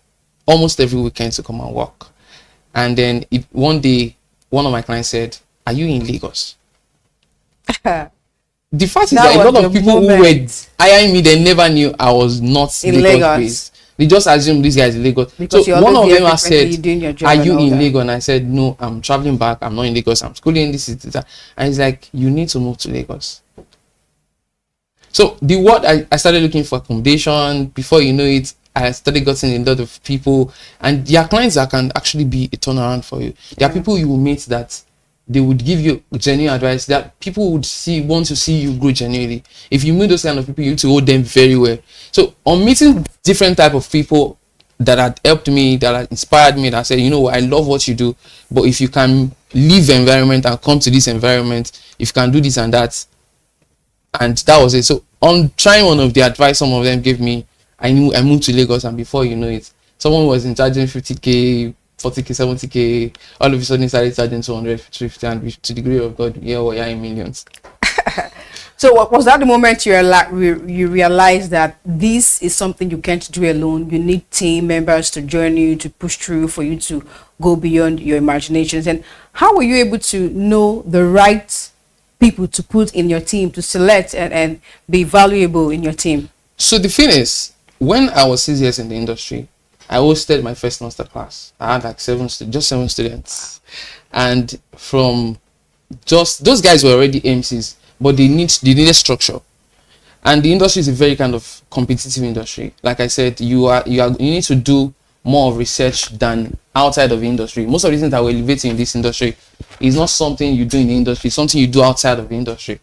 almost every weekend to come and work. And then one day, one of my clients said, are you in Lagos? The fact is that a lot of people who were hiring me, they never knew I was not in Lagos based. They just assumed this guy is in Lagos. Because so one of them has said, are you in Lagos? And I said, no, I'm traveling back. I'm not in Lagos. I'm schooling. This is that. And he's like, you need to move to Lagos. So I started looking for accommodation. Before you know it, I started getting a lot of people. And there are clients that can actually be a turnaround for you. There are people you will meet that they would give you genuine advice, that people would want to see you grow genuinely. If you meet those kind of people, you need to hold them very well. So on meeting different type of people that had helped me, that had inspired me, that said, you know what, I love what you do, but if you can leave the environment and come to this environment, if you can do this and that. And that was it. So on trying one of the advice some of them gave me, I moved to Lagos, and before you know it, someone was in charging 50K, 40k, 70k, all of a sudden started charging 200, 250, and to the degree of God, yeah, we are in millions. So was that the moment you realized that this is something you can't do alone? You need team members to join you, to push through, for you to go beyond your imaginations. And how were you able to know the right people to put in your team, to select and be valuable in your team? So the thing is, when I was 6 years in the industry, I hosted my first master class. I had like seven students, and from just those guys were already MCs, but they needed structure. And the industry is a very kind of competitive industry. Like I said, you need to do more research than outside of the industry. Most of the things that we're elevating in this industry is not something you do in the industry, it's something you do outside of the industry.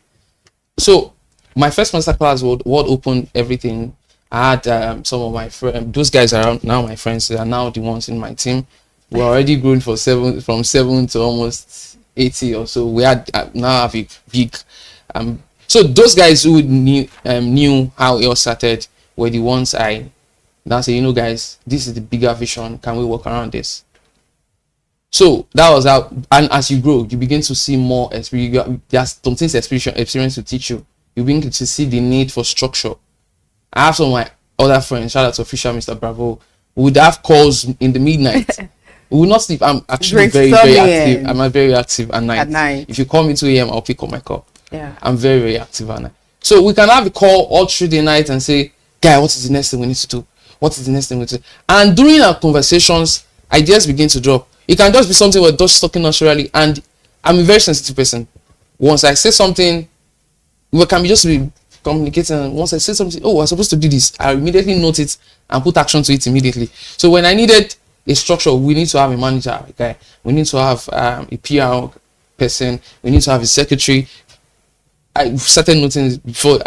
So my first masterclass would open everything. I had some of my friends, those guys are now my friends, they are now the ones in my team. We're already grown from 7 to almost 80 or so. We had now have a big so those guys who knew how it all started were the ones I now say, you know, guys, this is the bigger vision. Can we work around this? So that was how. And as you grow, you begin to see more experience. There's some things experience to teach you. You begin to see the need for structure. I have some of my other friends, shout out to official Mr. Bravo, who would have calls in the midnight. We will not sleep. I'm actually very active. I'm very active at night. If you call me 2 a.m., I'll pick up my call. Yeah, I'm very, very active at night. So we can have a call all through the night and say, guy, what is the next thing we need to do? What is the next thing we need to do? And during our conversations, ideas begin to drop. It can just be something we're just talking naturally. And I'm a very sensitive person. Once I say something, we can just be communicating. Once I say something, oh, I'm supposed to do this, I immediately note it and put action to it immediately. So when I needed a structure, we need to have a manager, a guy. We need to have a PR person. We need to have a secretary. I started noting before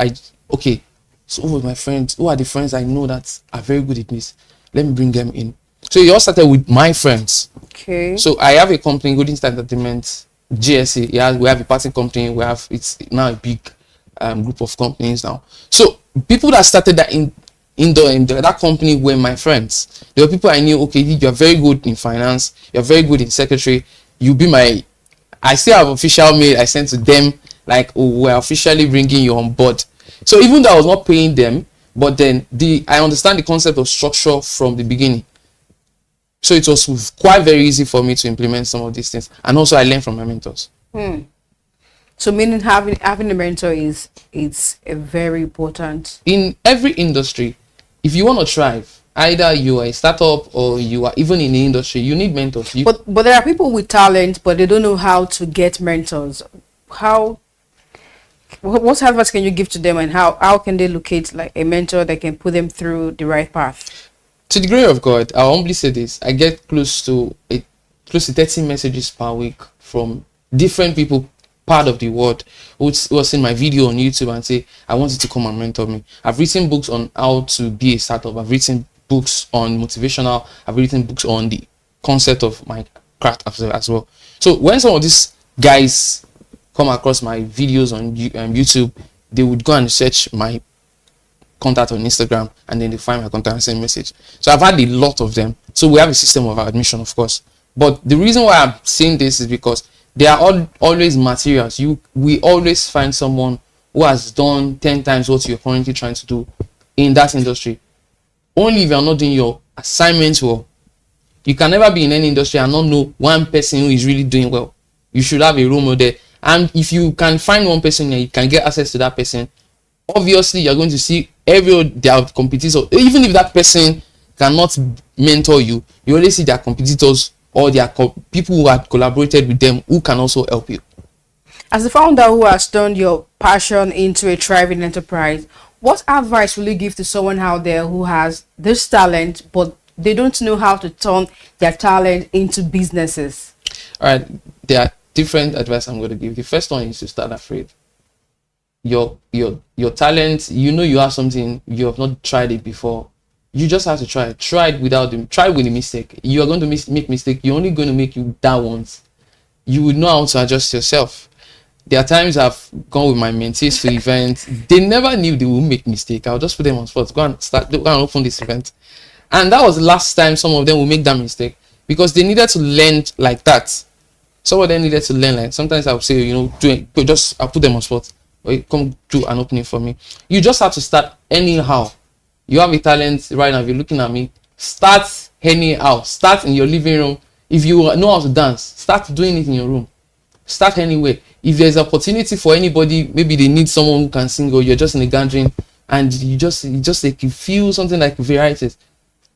okay, so who are my friends? Who are the friends I know that are very good at this? Let me bring them in. So it all started with my friends. Okay. So I have a company, Golden Star Entertainment, GSA. Yeah, we have a party company. It's now a big group of companies now. So people that started that in that company were my friends. There were people I knew. Okay, you're very good in finance. You're very good in secretary. You be my. I still have official mail I sent to them. Like, oh, we're officially bringing you on board. So even though I was not paying them, but then I understand the concept of structure from the beginning. So it was quite very easy for me to implement some of these things. And also I learned from my mentors. So meaning having a mentor it's a very important. In every industry, if you want to thrive, either you are a startup or you are even in the industry, you need mentors. But there are people with talent, but they don't know how to get mentors. What advice can you give to them, and how can they locate like a mentor that can put them through the right path? To the glory of God, I humbly say this: I get close to 30 messages per week from different people, part of the world, who have seen my video on YouTube and say, I want you to come and mentor me. I've written books on how to be a startup. I've written books on motivational. I've written books on the concept of my craft as well. So when some of these guys come across my videos on YouTube, they would go and search my contact on Instagram, and then they find my contact and send message. So I've had a lot of them. So we have a system of admission, of course. But the reason why I'm saying this is because there are always materials. We always find someone who has done 10 times what you're currently trying to do in that industry. Only if you're not doing your assignments well. You can never be in any industry and not know one person who is really doing well. You should have a role model. And if you can find one person and you can get access to that person, obviously you're going to see their competitors. Even if that person cannot mentor you, you only see their competitors or their people who have collaborated with them who can also help you. As the founder who has turned your passion into a thriving enterprise, what advice will you give to someone out there who has this talent but they don't know how to turn their talent into businesses? All right, there are different advice I'm going to give. The first one is to start afraid. Your talent, you know you have something, you have not tried it before. You just have to try it. Try it with a mistake. You are going to make mistake. You're only going to make you that once. You would know how to adjust yourself. There are times I've gone with my mentees to events. They never knew they would make mistake. I'll just put them on spot. Go and open this event. And that was the last time some of them will make that mistake. because they needed to learn like that. Some of them needed to learn like, sometimes I would say, you know, I'll put them on spot. Or come do an opening for me. You just have to start anyhow. You have a talent right now. If you're looking at me, start anyhow. Start in your living room. If you know how to dance, start doing it in your room. Start anywhere. If there's opportunity for anybody, maybe they need someone who can sing, or you're just in a gathering and you just like you feel something like varieties.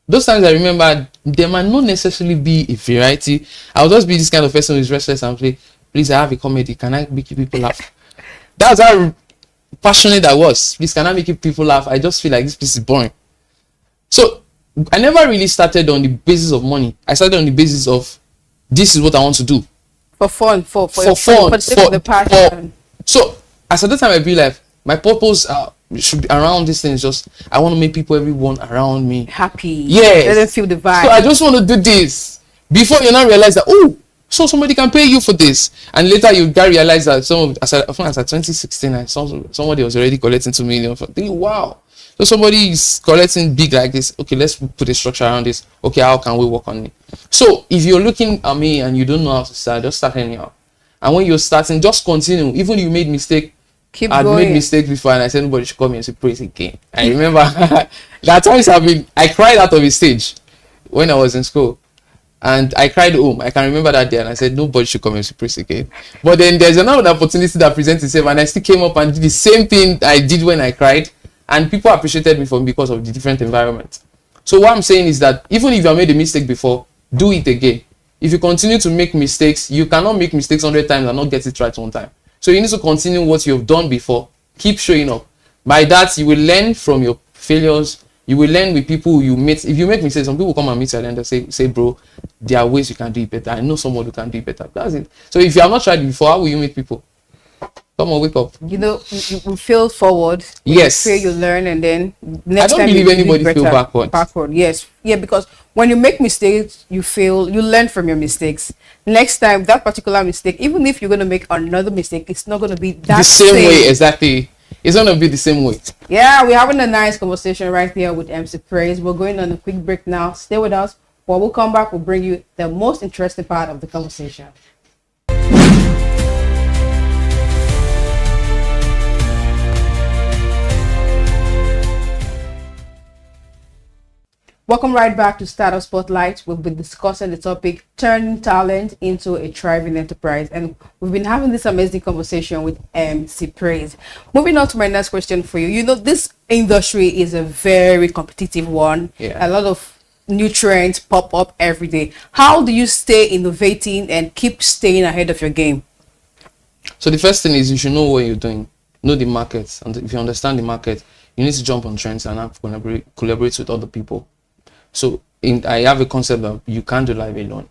Those times I remember there might not necessarily be a variety. I'll just be this kind of person who's restless and say, please, I have a comedy. Can I make people laugh? That's how passionate I was. Please, can I make people laugh? I just feel like this piece is boring. So I never really started on the basis of money. I started on the basis of this is what I want to do. For fun, for fun, for the passion. So as at that time I be like, my purpose should be around this thing. Is just I want to make everyone around me happy. Yes. Let them feel the vibe. So I just want to do this. Before you now realize that, oh, so somebody can pay you for this, and later you can realize that as at 2016, somebody was already collecting 2 million. Wow. So somebody is collecting big like this. Okay, let's put a structure around this. Okay, how can we work on it? So if you're looking at me and you don't know how to start, just start anyhow. And when you're starting, just continue. Even you made mistake. I'd made mistakes before, and I said nobody should come here and say praise again. I remember that times I cried out of the stage when I was in school. And I cried home. I can remember that day, and I said nobody should come and say praise again. But then there's another opportunity that presents itself, and I still came up and did the same thing I did when I cried, and people appreciated me because of the different environment. So what I'm saying is that even if you have made a mistake before, do it again. If you continue to make mistakes, you cannot make mistakes 100 times and not get it right one time. So you need to continue what you've done before. Keep showing up. By that, you will learn from your failures. You will learn with people you meet. If you make mistakes, some people come and meet you and they say, bro, there are ways you can do it better. I know someone who can do it better. That's it. So if you have not tried it before, how will you meet people? Come on, wake up. You know, you fail forward. Yes. You fail, you learn, and then next I don't time believe you anybody do feel better. backward. Yes. Yeah, because when you make mistakes, you fail, you learn from your mistakes. Next time, that particular mistake, even if you're going to make another mistake, it's not going to be that the same way. Exactly. It's going to be the same way. Yeah, we're having a nice conversation right here with MC Praise. We're going on a quick break now. Stay with us. When we'll come back, we'll bring you the most interesting part of the conversation. Welcome right back to Startup Spotlight. We'll be discussing the topic, turning talent into a thriving enterprise. And we've been having this amazing conversation with MC Praise. Moving on to my next question for you. You know, this industry is a very competitive one. Yeah. A lot of new trends pop up every day. How do you stay innovating and keep staying ahead of your game? So the first thing is you should know what you're doing. Know the market. And if you understand the market, you need to jump on trends and collaborate with other people. So I have a concept that you can't do life alone.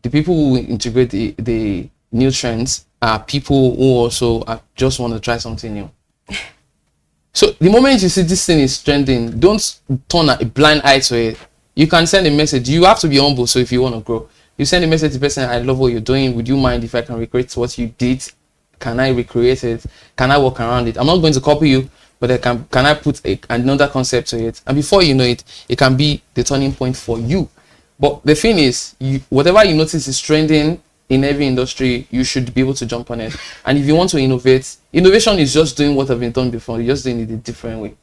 The people who integrate the new trends are people who also just want to try something new. So the moment you see this thing is trending, don't turn a blind eye to it. You can send a message. You have to be humble. So if you want to grow, you send a message to the person, I love what you're doing. Would you mind if I can recreate what you did? Can I recreate it? Can I work around it? I'm not going to copy you, but I can I put another concept to it? And before you know it, it can be the turning point for you. But the thing is, whatever you notice is trending in every industry, you should be able to jump on it. And if you want to innovate, innovation is just doing what has been done before. You're just doing it a different way.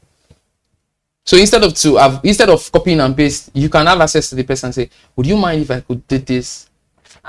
So instead of copying and paste, you can have access to the person and say, would you mind if I could do this?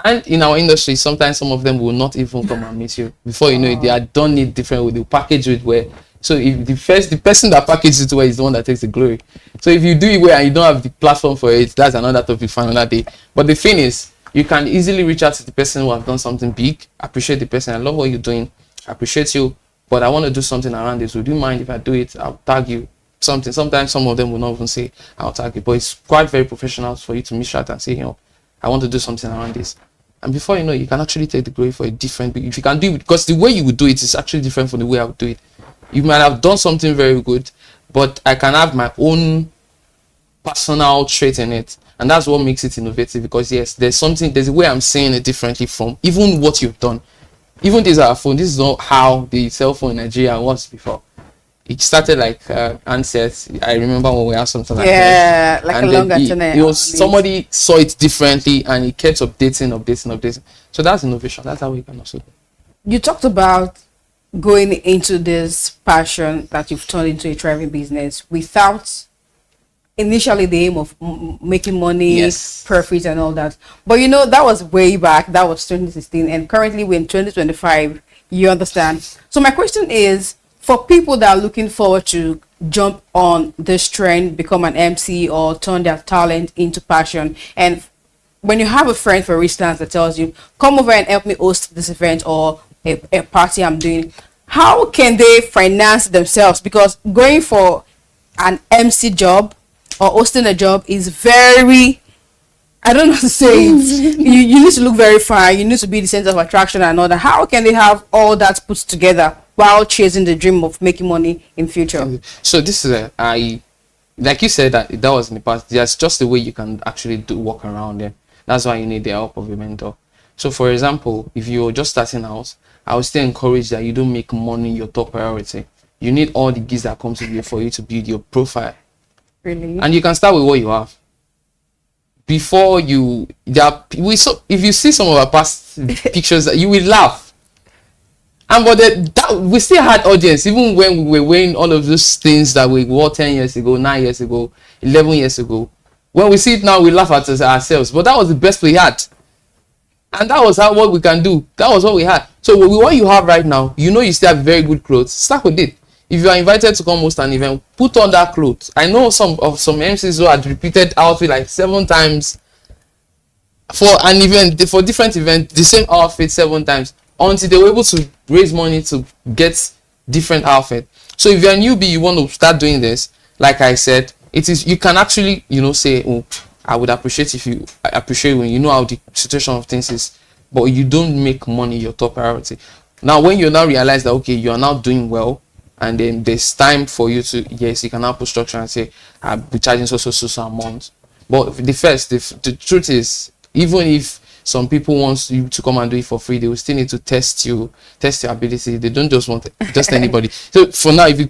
And in our industry, sometimes some of them will not even come and meet you. Before you know it, they are done it different way. They package it where. So if the person that packages it well is the one that takes the glory. So if you do it well and you don't have the platform for it, that's another topic for another day. But the thing is, you can easily reach out to the person who has done something big. Appreciate the person. I love what you're doing. I appreciate you, but I want to do something around this. Would you mind if I do it? I'll tag you. Something. Sometimes some of them will not even say I'll tag you, but it's quite very professional for you to meet out and say, you know, I want to do something around this. And before you know, you can actually take the glory for a different. If you can do it, because the way you would do it is actually different from the way I would do it. You might have done something very good, but I can have my own personal trait in it, and that's what makes it innovative. Because yes, there's a way I'm saying it differently from even what you've done. Even this is our phone. This is not how the cell phone in Nigeria was before. It started like answers. I remember when we had something like that. Yeah, like and a long antenna. It was somebody saw it differently and he kept updating. So that's innovation. That's how we can also do. You talked about going into this passion that you've turned into a thriving business without initially the aim of making money, yes, profit and all that. But you know, that was way back. That was 2016, and currently we're in 2025. You understand? So my question is, for people that are looking forward to jump on this trend, become an MC or turn their talent into passion, and when you have a friend, for instance, that tells you, come over and help me host this event or a party I'm doing, how can they finance themselves? Because going for an MC job or hosting a job is very, I don't know how to say it. You need to look very fine. You need to be the center of attraction and all that. How can they have all that put together while chasing the dream of making money in future? So this is like you said, that was in the past. There's just the way you can actually work around it. That's why you need the help of a mentor. So for example, if you're just starting out, I would still encourage that you don't make money your top priority. You need all the gifts that comes with you for you to build your profile. Really? And you can start with what you have. Before you, if you see some of our past pictures, you will laugh. And but we still had audience, even when we were wearing all of those things that we wore 10 years ago, 9 years ago, 11 years ago. When we see it now, we laugh at ourselves. But that was the best we had. And that was what we can do. That was what we had. So with what you have right now, you know you still have very good clothes. Start with it. If you are invited to come host an event, put on that clothes. I know some MCs who had repeated outfit like 7 times for an event, for different events, the same outfit 7 times until they were able to raise money to get different outfit. So if you're a newbie, you want to start doing this, like I said, it is, you can actually, say, oh, I would appreciate when you know how the situation of things is, but you don't make money your top priority. Now when you now realize that, okay, you are now doing well, and then there's time for you to, yes, you can now put structure and say, I'll be charging so amount. But the truth is, even if some people want you to come and do it for free, they will still need to test your ability. They don't just want just anybody. So for now, if you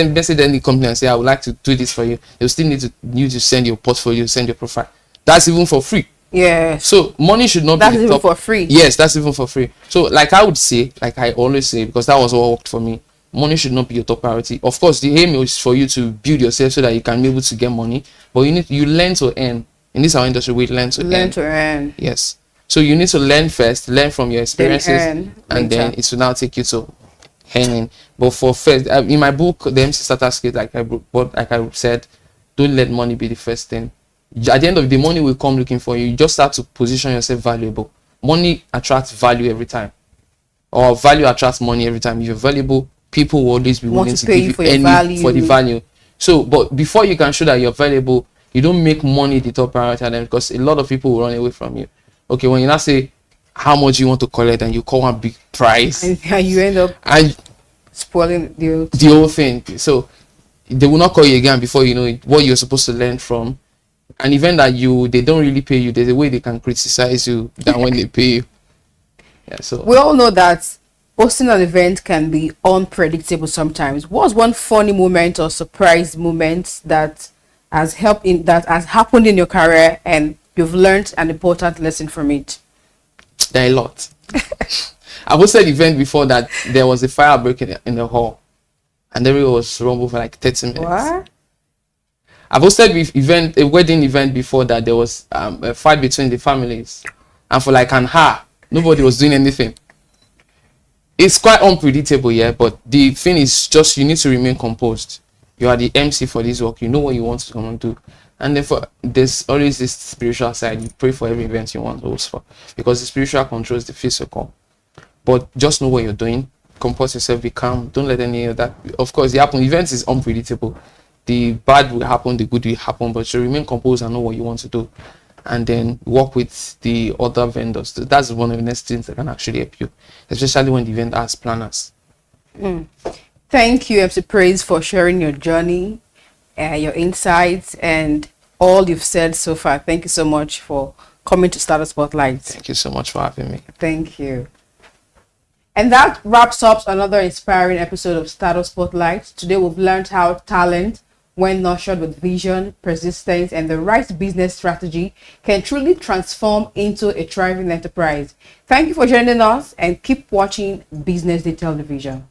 message any company and say, I would like to do this for you, they'll still need to send your portfolio, send your profile. That's even for free. Yeah. So money should not be the even top. For free. Yes, that's even for free. So like I would say, like I always say, because that was what worked for me, money should not be your top priority. Of course, the aim is for you to build yourself so that you can be able to get money, but you learn to earn. In this our industry, we learn to earn. Yes. So you need to learn first, learn from your experiences, and then it will now take you to earning. But for first, in my book, the MC Starter Skit, like I said, don't let money be the first thing. At the end of the day, money will come looking for you. You just start to position yourself valuable. Money attracts value every time, or value attracts money every time. If you're valuable, people will always be willing to give you any for the value. So, but before you can show that you're valuable, you don't make money the top priority, then because a lot of people will run away from you. Okay, when you now say how much you want to collect and you call one big price, and you end up spoiling the whole thing. So they will not call you again before you know what you're supposed to learn from an event that they don't really pay you. There's a way they can criticize you than when they pay you. Yeah, so we all know that hosting an event can be unpredictable sometimes. What's one funny moment or surprise moment that has happened in your career and you've learned an important lesson from it? There are a lot. I've hosted an event before that there was a fire break in the hall, and everyone was rumble for like 30 minutes. What? I've hosted a wedding event before that there was a fight between the families, and for like an hour, nobody was doing anything. It's quite unpredictable, yeah, but the thing is just you need to remain composed. You are the MC for this work. You know what you want to come and do. And therefore, there's always this spiritual side. You pray for every event you want to host for, because the spiritual controls the physical. But just know what you're doing. Compose yourself. Be calm. Don't let any of that. Of course, the events is unpredictable. The bad will happen. The good will happen. But you remain composed and know what you want to do, and then work with the other vendors. That's one of the next things that can actually help you, especially when the event has planners. Thank you, MC Praise, for sharing your journey, your insights, and all you've said so far. Thank you so much for coming to Startup Spotlight. Thank you so much for having me. Thank you. And that wraps up another inspiring episode of Startup Spotlight. Today we've learned how talent, when nurtured with vision, persistence, and the right business strategy, can truly transform into a thriving enterprise. Thank you for joining us and keep watching Business Day Television.